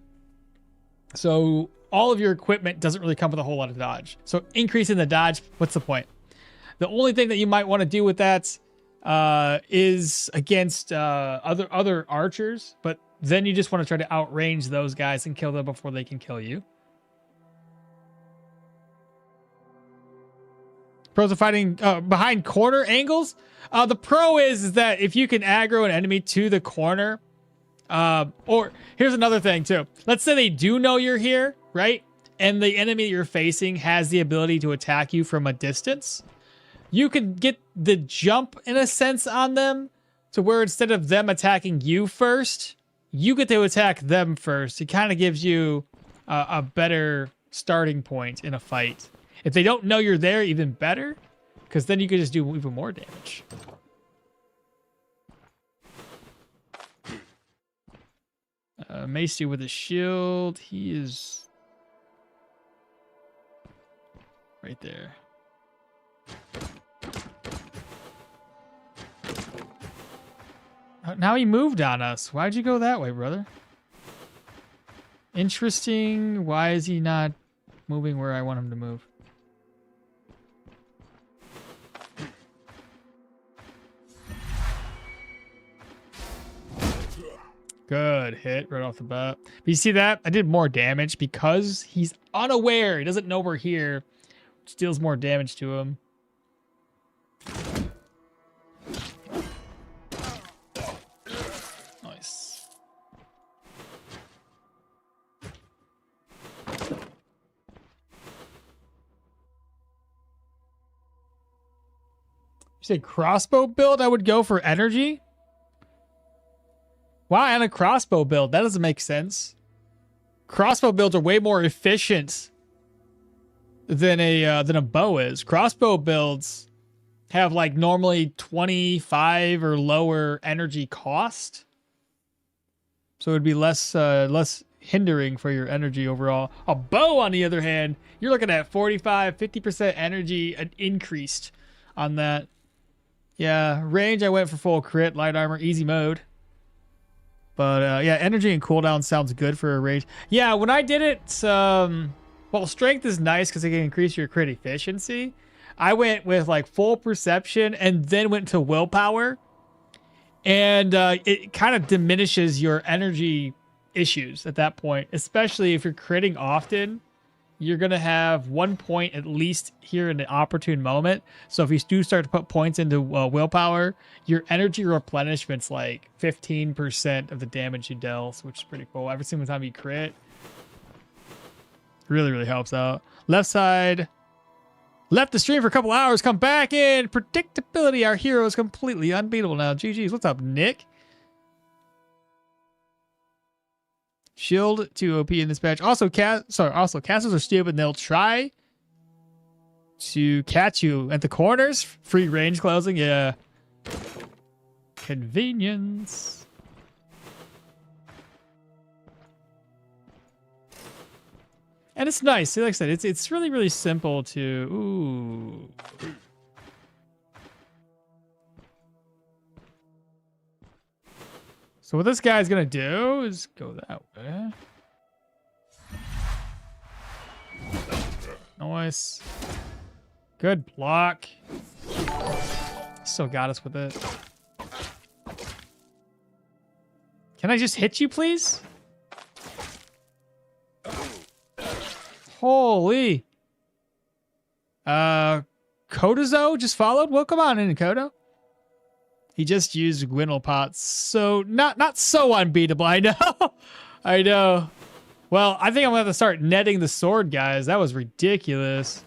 So all of your equipment doesn't really come with a whole lot of dodge. So increasing the dodge, what's the point? The only thing that you might want to do with that is against other archers, but then you just want to try to outrange those guys and kill them before they can kill you. Pros of fighting behind corner angles. The pro is that if you can aggro an enemy to the corner, or here's another thing too. Let's say they do know you're here, right? And the enemy you're facing has the ability to attack you from a distance. You can get the jump in a sense on them to where instead of them attacking you first, you get to attack them first. It kind of gives you a better starting point in a fight. If they don't know you're there, even better, because then you can just do even more damage. Mace dude with a shield. He is right there. Now he moved on us. Why'd you go that way, brother? Interesting. Why is he not moving where I want him to move? Good hit right off the bat. But you see that? I did more damage because he's unaware. He doesn't know we're here. Which deals more damage to him. Nice. You say crossbow build? I would go for energy. Why on a crossbow build? That doesn't make sense. Crossbow builds are way more efficient than a bow is. Crossbow builds have like normally 25 or lower energy cost, so it would be less hindering for your energy overall. A bow, on the other hand, you're looking at 45-50% energy increased on that. Yeah, range I went for full crit, light armor, easy mode. But yeah, energy and cooldown sounds good for a range. Yeah, when I did it, well, strength is nice because it can increase your crit efficiency. I went with like full perception and then went to willpower. And it kind of diminishes your energy issues at that point, especially if you're critting often. You're going to have 1 point at least here in an opportune moment. So if you do start to put points into willpower, your energy replenishment's like 15% of the damage you dealt, which is pretty cool. Every single time you crit, really, really helps out. Left side, left the stream for a couple hours, come back in. Predictability, our hero is completely unbeatable now. GG's. What's up, Nick? Shield 2 OP in this patch. Also, casters are stupid. They'll try to catch you at the corners. Free range closing. Yeah. Convenience. And it's nice. Like I said, it's really, really simple to... Ooh. So what this guy's gonna do is go that way. Nice. Good block. Still got us with it. Can I just hit you, please? Holy. Kodozo just followed? Well, come on in, Kodo. He just used Gwynel Pots, so not so unbeatable. I know, I know. Well, I think I'm gonna have to start netting the sword guys. That was ridiculous,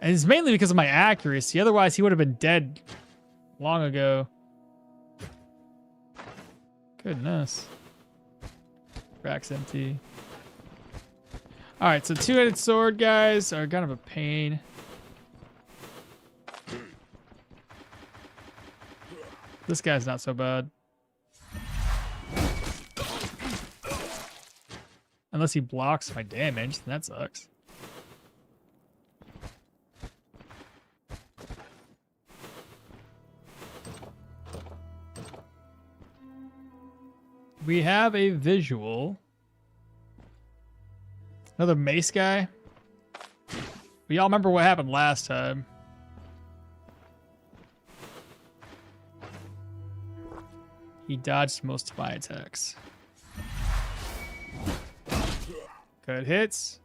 and it's mainly because of my accuracy. Otherwise, he would have been dead long ago. Goodness. Rack's empty. All right, so two-headed sword guys are kind of a pain. This guy's not so bad. Unless he blocks my damage, then that sucks. We have a visual. Another mace guy. We all remember what happened last time. He dodged most of my attacks. Good hits.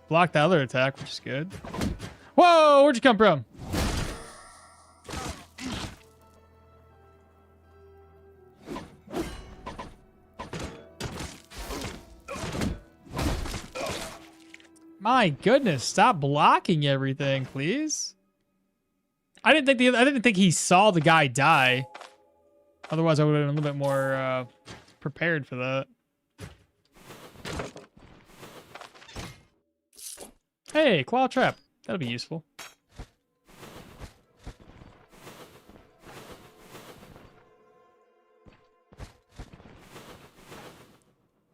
Blocked the other attack, which is good. Whoa, where'd you come from? My goodness, stop blocking everything, please. I didn't think he saw the guy die. Otherwise, I would have been a little bit more prepared for that. Hey, claw trap. That'll be useful.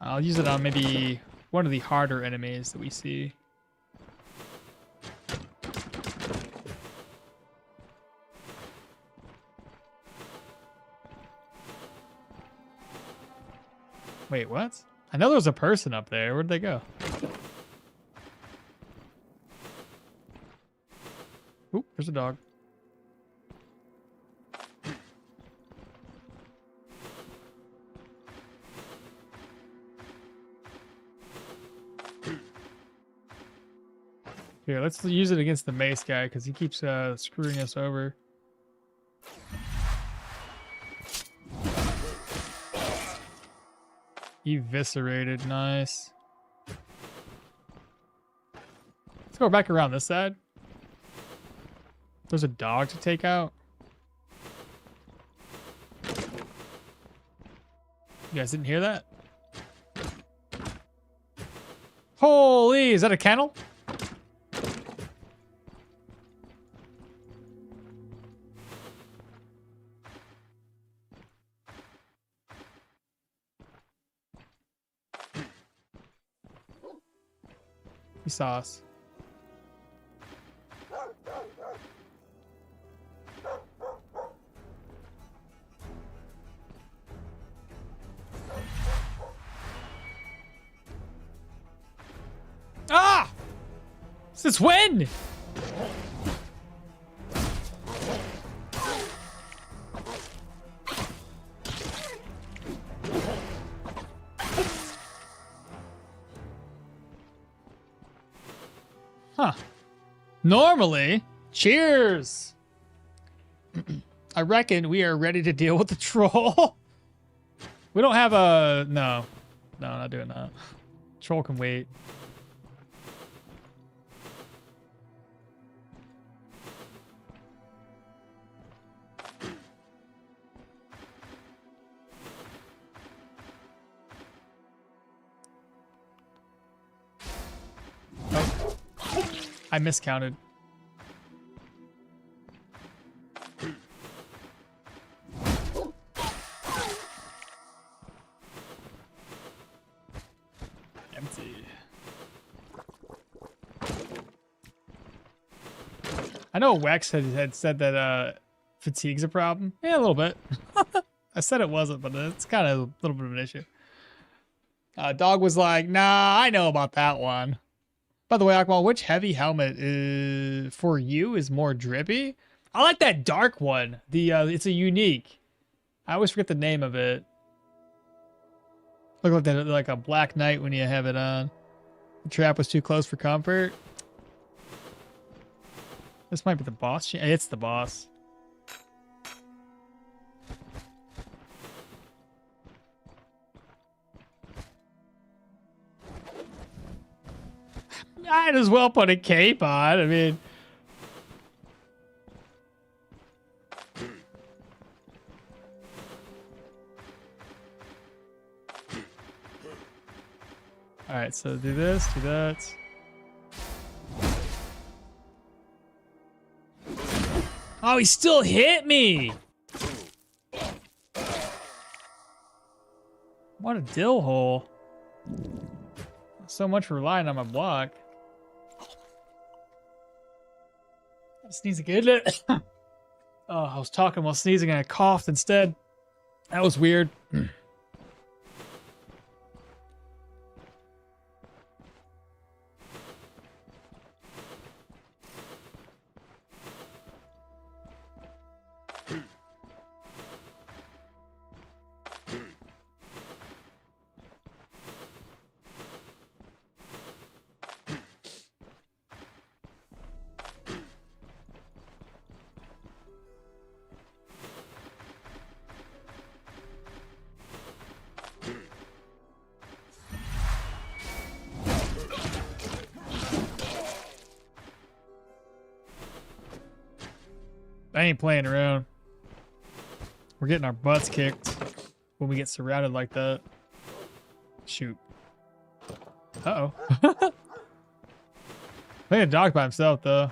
I'll use it on maybe one of the harder enemies that we see. Wait, what? I know there was a person up there. Where'd they go? Oop, there's a dog. Here, let's use it against the mace guy because he keeps screwing us over. Eviscerated, nice. Let's go back around this side. There's a dog to take out. You guys didn't hear that? Holy, is that a kennel? He saw us. Ah! Since when? Huh. Normally, cheers. I reckon we are ready to deal with the troll. We don't have a... No, not doing that. Troll can wait. I miscounted. Empty. I know Wex had said that fatigue's a problem. Yeah, a little bit. I said it wasn't, but it's kind of a little bit of an issue. Dog was like, nah, I know about that one. By the way, okmall, which heavy helmet for you is more drippy? I like that dark one. It's a unique. I always forget the name of it. Look like that, like a black knight when you have it on. The trap was too close for comfort. This might be the boss. It's the boss. Might as well put a cape on. I mean, all right. So do this, do that. Oh, he still hit me. What a dill hole. So much for relying on my block. Sneeze again. Oh, I was talking while sneezing and I coughed instead. That was weird. I ain't playing around. We're getting our butts kicked when we get surrounded like that. Shoot. Uh-oh. I think a dog by himself, though.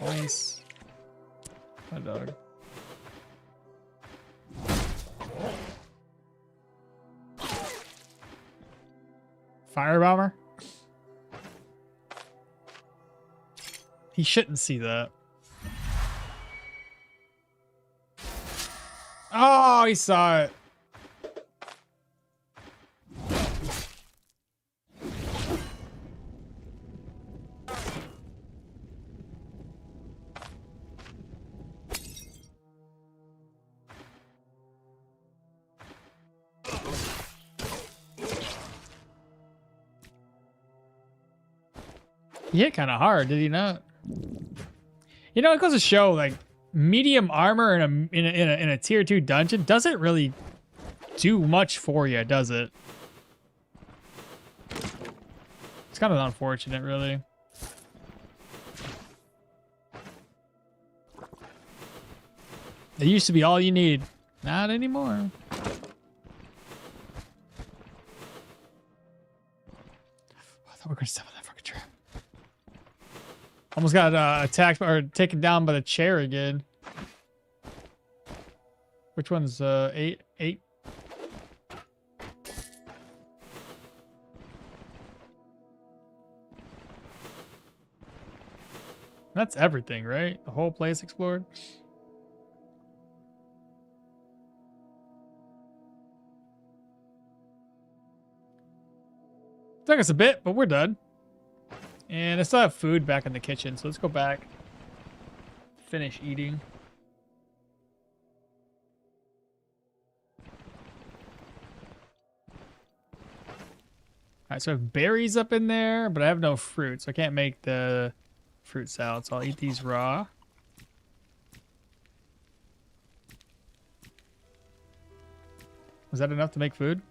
Nice. My dog. Firebomber? He shouldn't see that. Oh, he saw it. He hit kind of hard, did he not? You know, it goes to show, like, medium armor in a tier 2 dungeon doesn't really do much for you, does it? It's kind of unfortunate, really. It used to be all you need. Not anymore. I thought we were going to step on that fucking trap. Almost got attacked or taken down by the chair again. Which one's 8? That's everything, right? The whole place explored. Took us a bit, but we're done. And I still have food back in the kitchen, so let's go back. Finish eating. Alright, so I have berries up in there, but I have no fruit, so I can't make the fruit salad, so I'll eat these raw. Was that enough to make food?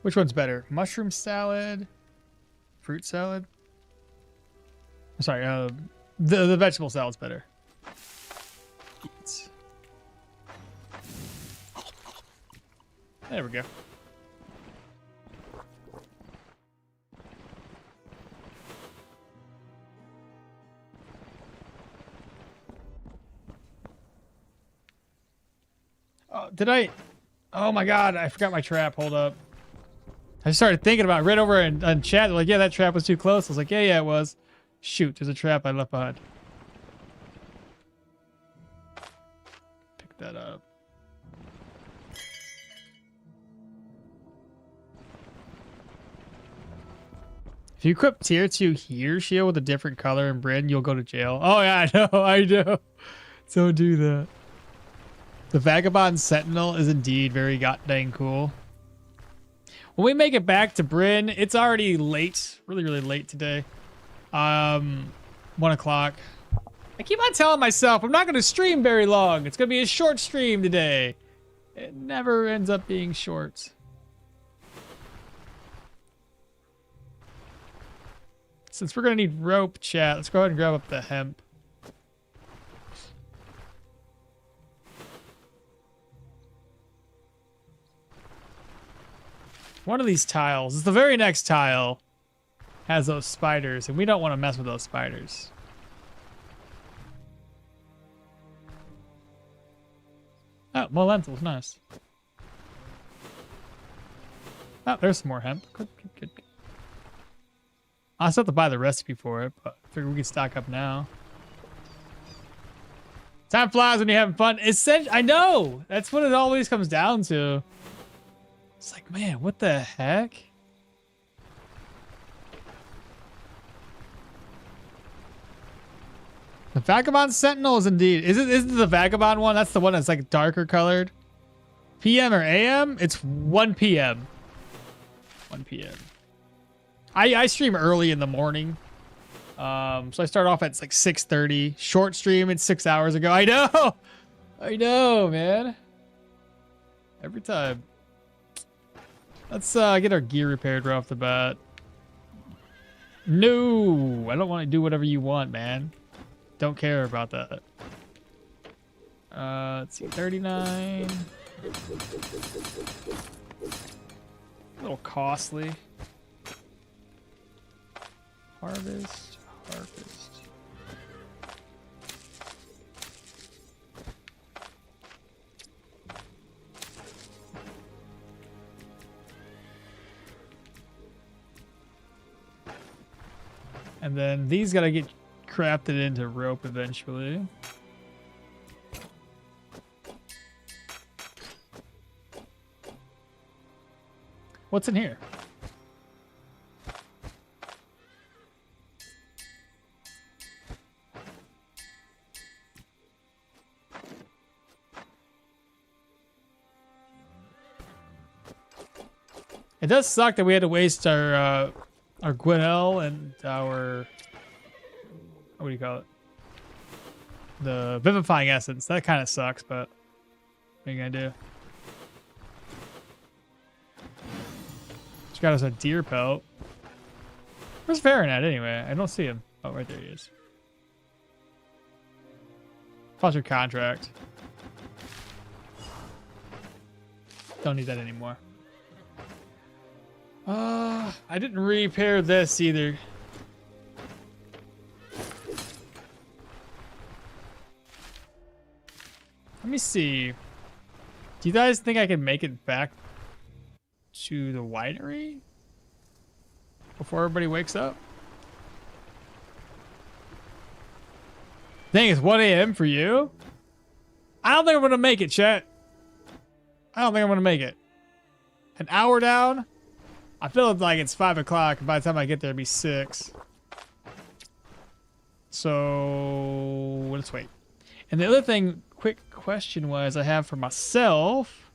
Which one's better? Mushroom salad? Fruit salad? I'm sorry, the vegetable salad's better. Eat. There we go. Oh, did I? Oh my god, I forgot my trap. Hold up. I started thinking about it. Read over and chat. Like, yeah, that trap was too close. I was like, yeah, it was. Shoot, there's a trap I left behind. Pick that up. If you equip tier 2 here shield with a different color and Bryn, you'll go to jail. Oh yeah, I know. Don't do that. The Vagabond Sentinel is indeed very goddamn cool. When we make it back to Bryn, it's already late. Really, really late today. 1 o'clock. I keep on telling myself I'm not going to stream very long. It's going to be a short stream today. It never ends up being short. Since we're going to need rope, chat, let's go ahead and grab up the hemp. One of these tiles, the very next tile, has those spiders, and we don't want to mess with those spiders. Oh, more lentils, nice. Oh, there's some more hemp. Good, good, good. I still have to buy the recipe for it, but I figure we can stock up now. Time flies when you're having fun. I know! That's what it always comes down to. It's like, man, what the heck? The Vagabond Sentinel is indeed. Isn't the Vagabond one? That's the one that's like darker colored. PM or AM? It's 1 PM. 1 PM. I stream early in the morning. So I start off at like 6:30. Short stream, it's 6 hours ago. I know! I know, man. Every time. Let's get our gear repaired right off the bat. No! I don't want to do whatever you want, man. Don't care about that. Let's see, 39. A little costly. Harvest. And then these gotta get crafted into rope eventually. What's in here? It does suck that we had to waste our Gwinnell and our, what do you call it? The Vivifying Essence. That kind of sucks, but what are you gonna do? Just got us a deer pelt. Where's Farron at anyway? I don't see him. Oh, right there he is. Plus your contract. Don't need that anymore. I didn't repair this either. Let me see. Do you guys think I can make it back to the winery before everybody wakes up? Dang, it's 1 a.m. for you? I don't think I'm gonna make it, chat. I don't think I'm gonna make it. An hour down? I feel like it's 5 o'clock. By the time I get there, it'll be 6. So let's wait. And the other thing, quick question was I have for myself.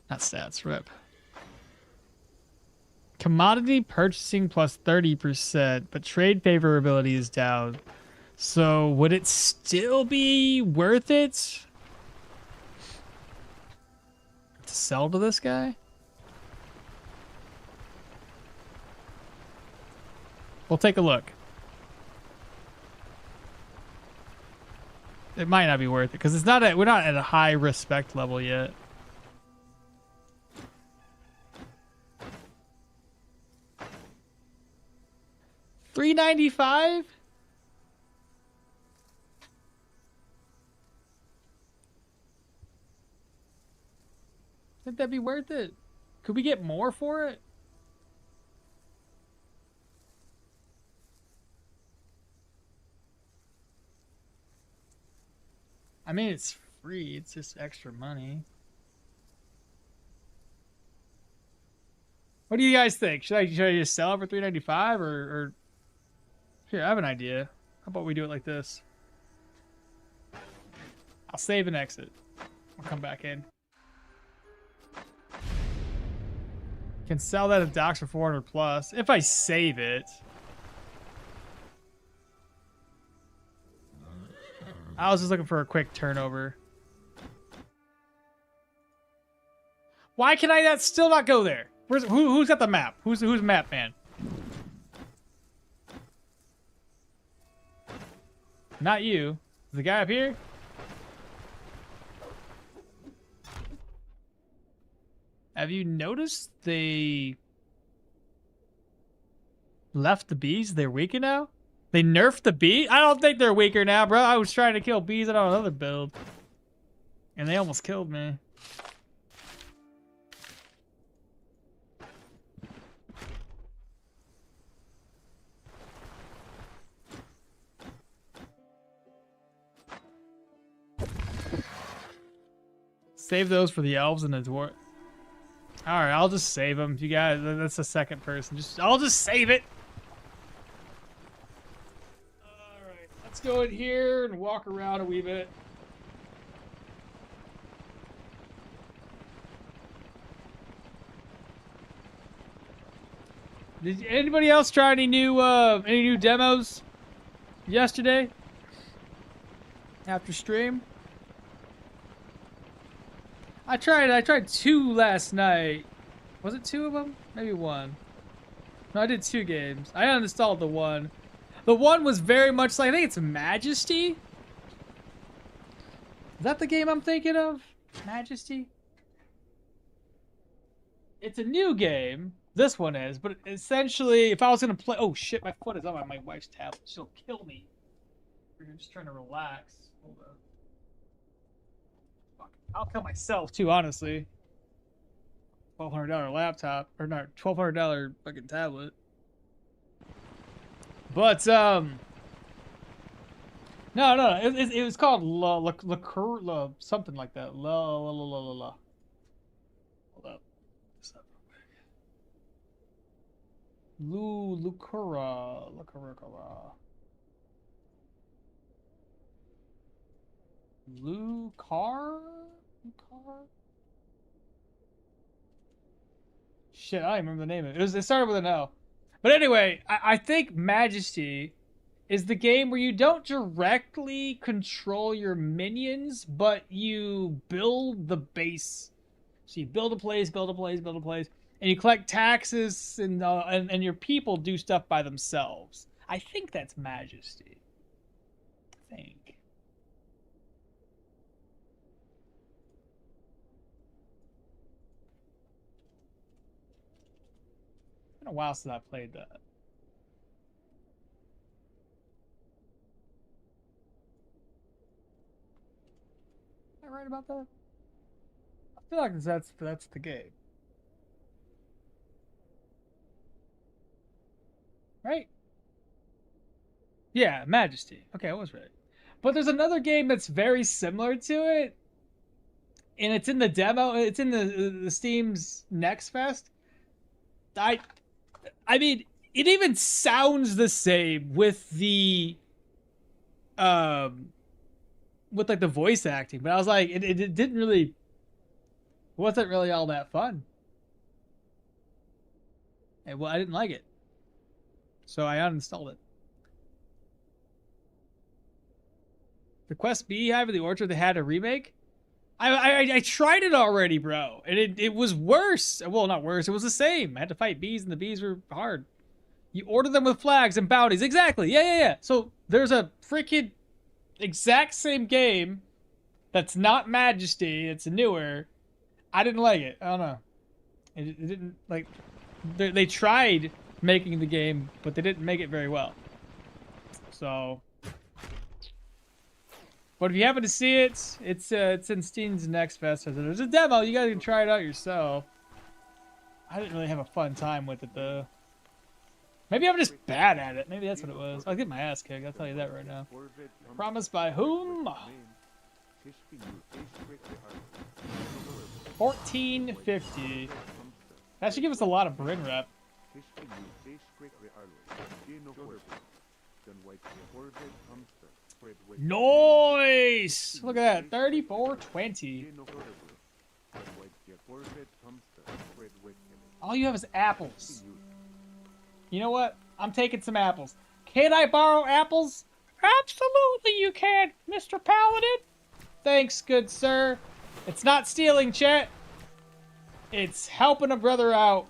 Not stats, rip. Commodity purchasing plus 30%, but trade favorability is down. So would it still be worth it to sell to this guy? We'll take a look. It might not be worth it because it's not we're not at a high respect level yet. $395? Think that'd be worth it? Could we get more for it? I mean, it's free. It's just extra money. What do you guys think? Should I just sell it for $395 or here? I have an idea. How about we do it like this? I'll save and exit. I'll come back in. Can sell that at Docs for 400 plus if I save it. I was just looking for a quick turnover. Why can I still not go there? Who's got the map? Who's map man? Not you. The guy up here? Have you noticed they left the bees? They're weaker now? They nerfed the bee? I don't think they're weaker now, bro. I was trying to kill bees on another build. And they almost killed me. Save those for the elves and the dwarf. Alright, I'll just save them. You guys, that's the second person. I'll just save it. Alright, let's go in here and walk around a wee bit. Did anybody else try any new demos yesterday? After stream? I tried 2 last night. Was it 2 of them? Maybe 1. No, I did 2 games. I uninstalled the 1. The 1 was very much like, I think it's Majesty. Is that the game I'm thinking of? Majesty? It's a new game. This one is, but essentially, if I was gonna play, oh shit, my foot is on my wife's tablet. She'll kill me. I'm just trying to relax. Hold on. Fuck. I'll kill myself too, honestly. $1,200 laptop, or not, $1,200 fucking tablet. But no, it was called something like that. Hold up. Lucura. Lucar? Shit, I don't even remember the name of it. It started with an L. But anyway, I think Majesty is the game where you don't directly control your minions, but you build the base. So you build a place, and you collect taxes, and your people do stuff by themselves. I think that's Majesty. I think. It's been a while since I played that. Am I right about that? I feel like that's the game. Right? Yeah, Majesty. Okay, I was right. But there's another game that's very similar to it, and it's in the demo. It's in the Steam's Next Fest. I mean, it even sounds the same with the with like the voice acting, but I was like, it didn't really, wasn't really all that fun. And well, I didn't like it, so I uninstalled it. The Quest Beehive of the Orchard, they had a remake. I tried it already, bro, and it was worse. Well, not worse. It was the same. I had to fight bees, and the bees were hard. You order them with flags and bounties. Exactly. Yeah. So there's a freaking exact same game that's not Majesty. It's newer. I didn't like it. I don't know. It didn't, like, they tried making the game, but they didn't make it very well. So, but if you happen to see it, it's in Steam's Next Fest. There's a demo. You guys can try it out yourself. I didn't really have a fun time with it though. Maybe I'm just bad at it. Maybe that's what it was. I'll get my ass kicked. I'll tell you that right now. Promised by whom? 1450. That should give us a lot of Bryn rep. Nice! Look at that. 3420. All you have is apples. You know what? I'm taking some apples. Can I borrow apples? Absolutely you can, Mr. Paladin. Thanks, good sir. It's not stealing, chat. It's helping a brother out.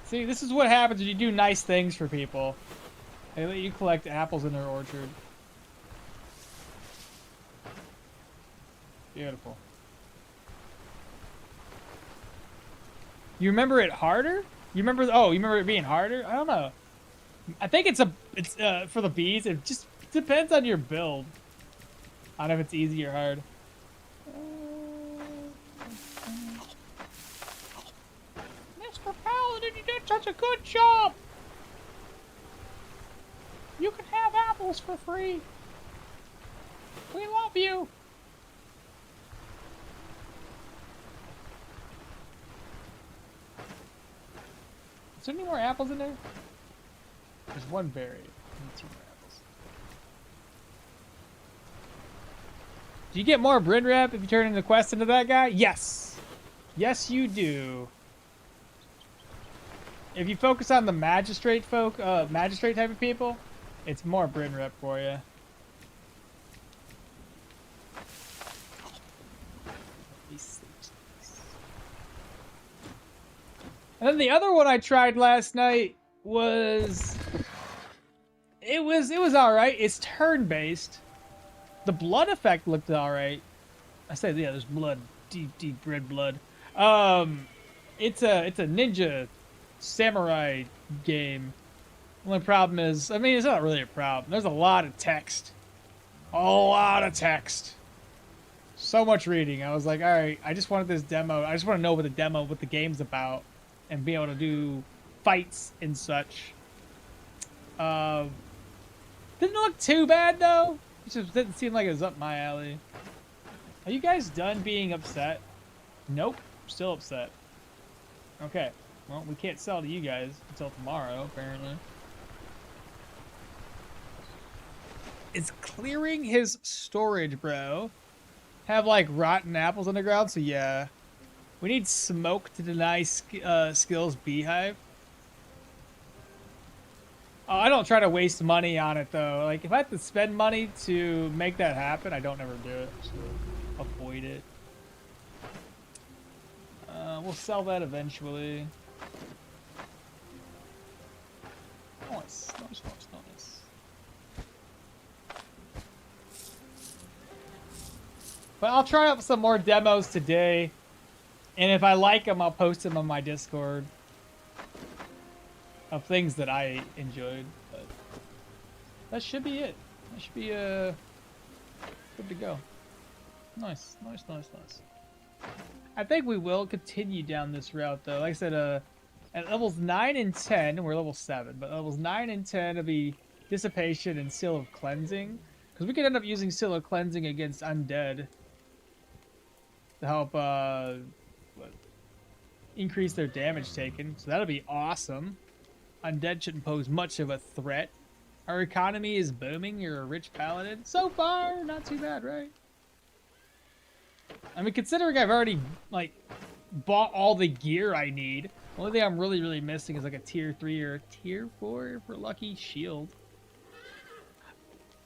See, this is what happens when you do nice things for people. They let you collect apples in their orchard. Beautiful. You remember it harder? You remember it being harder? I don't know. I think it's for the bees. It just depends on your build. I don't know if it's easy or hard. Mr. Paladin, you did such a good job. You can have apples for free. We love you. Is there any more apples in there? There's one berry. I need 2 more apples. Do you get more Bryn rep if you turn in the quest into that guy? Yes. Yes, you do. If you focus on the magistrate magistrate type of people, it's more Bryn rep for you. And then the other one I tried last night was it was all right. It's turn-based. The blood effect looked all right. I said, yeah, there's blood, deep red blood. It's a ninja samurai game. Only problem is, I mean, it's not really a problem. There's a lot of text. A lot of text. So much reading. I was like, all right, I just wanted this demo. I just want to know what the game's about, and be able to do fights and such. Didn't look too bad though. It just didn't seem like it was up my alley. Are you guys done being upset? Nope, still upset. Okay, well, we can't sell to you guys until tomorrow, apparently. It's clearing his storage, bro. Have, like, rotten apples underground, so yeah. We need smoke to deny skills beehive. Oh, I don't try to waste money on it, though. Like, if I have to spend money to make that happen, I don't ever do it. So avoid it. We'll sell that eventually. Nice, nice, nice, nice. But I'll try out some more demos today. And if I like them, I'll post them on my Discord. Of things that I enjoyed. But that should be it. That should be good to go. Nice, nice, nice, nice. I think we will continue down this route, though. Like I said, at levels 9 and 10, we're level 7, but levels 9 and 10 will be Dissipation and Seal of Cleansing. Because we could end up using Seal of Cleansing against Undead to help increase their damage taken. So that'll be awesome. Undead shouldn't pose much of a threat. Our economy is booming. You're a rich paladin. So far, not too bad, right? I mean, considering I've already, like, bought all the gear I need, the only thing I'm really, really missing is, like, a tier 3 or a tier 4 for Lucky Shield.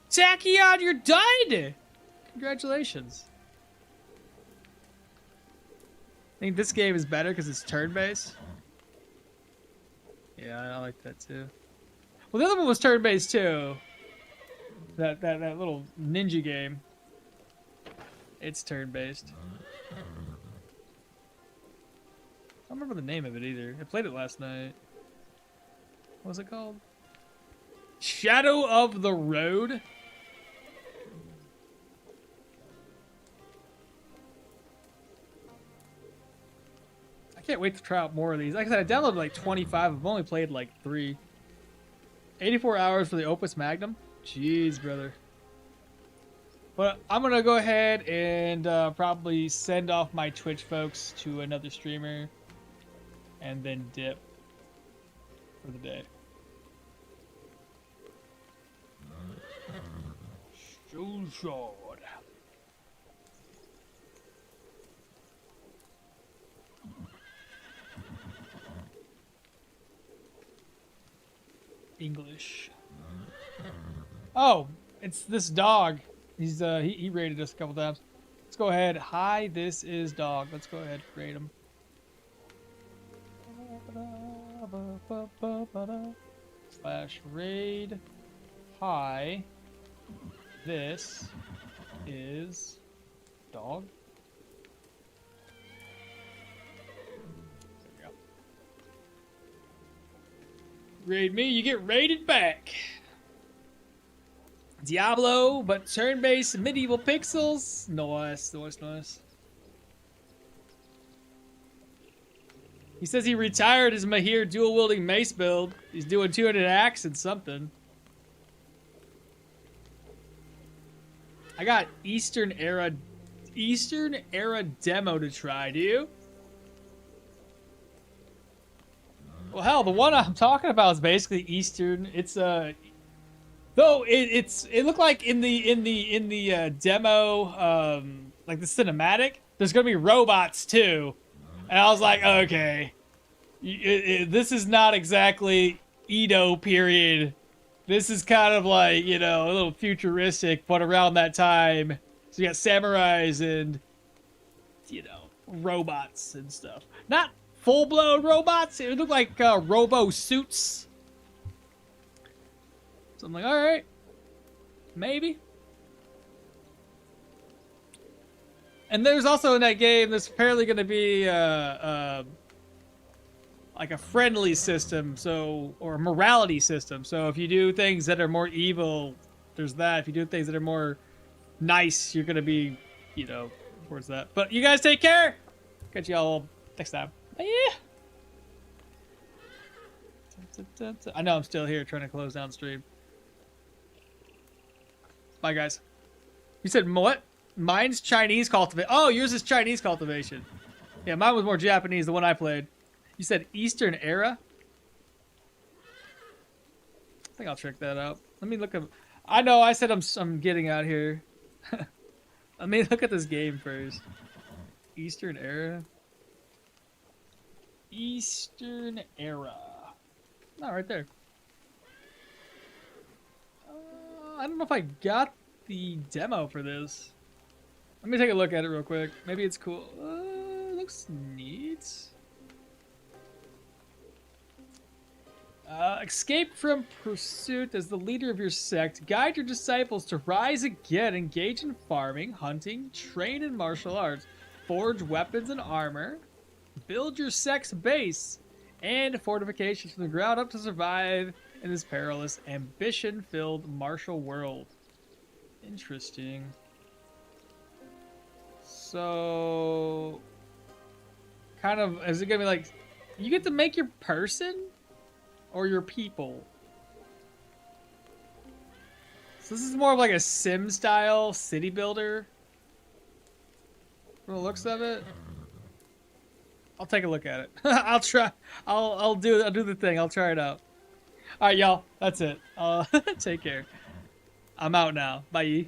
Tachyon, you're died! Congratulations. I think this game is better because it's turn-based. Yeah, I like that, too. Well, the other one was turn-based, too. That little ninja game. It's turn-based. I don't remember the name of it either. I played it last night. What was it called? Shadow of the Road? I can't wait to try out more of these. Like I said, I downloaded like 25. I've only played like 3. 84 hours for the Opus Magnum? Jeez, brother. But I'm going to go ahead and probably send off my Twitch folks to another streamer and then dip for the day. Stoneshard. English. Oh, it's this dog. He's he raided us a couple times. Let's go ahead. Hi, this is dog. Let's go ahead, raid him. /raid. Hi, this is dog. There we go. Raid me, you get raided back. Diablo, but turn-based medieval pixels. Nice, nice, nice. He says he retired his Mahir dual-wielding mace build. He's doing 200 axe and something. I got Eastern era demo to try. Do you? Well, hell, the one I'm talking about is basically Eastern. It's though it looked like in the demo, like the cinematic, there's gonna be robots too, and I was like, okay, this is not exactly Edo period. This is kind of like, you know, a little futuristic, but around that time. So you got samurais and, you know, robots and stuff. Not full-blown robots. It looked like robo suits. So I'm like, all right, maybe. And there's also in that game, there's apparently going to be like a friendly system, so, or a morality system. So if you do things that are more evil, there's that. If you do things that are more nice, you're going to be, you know, towards that. But you guys take care. Catch y'all next time. Bye. I know I'm still here trying to close down stream. Bye, guys. You said what? Mine's Chinese cultivation. Oh, yours is Chinese cultivation. Yeah, mine was more Japanese, the one I played. You said Eastern era? I think I'll check that out. Let me look up. I know I said I'm getting out here. Let me look at this game first. Eastern era. Eastern era. Oh, right there. I don't know if I got the demo for this. Let me take a look at it real quick. Maybe it's cool. Looks neat. Escape from pursuit as the leader of your sect. Guide your disciples to rise again. Engage in farming, hunting, train in martial arts. Forge weapons and armor. Build your sect's base and fortifications from the ground up to survive in this perilous, ambition-filled martial world. Interesting. So, kind of, is it gonna be like, you get to make your person or your people? So this is more of like a sim-style city builder. From the looks of it. I'll take a look at it. I'll try. I'll do the thing. I'll try it out. All right, y'all. That's it. Take care. I'm out now. Bye.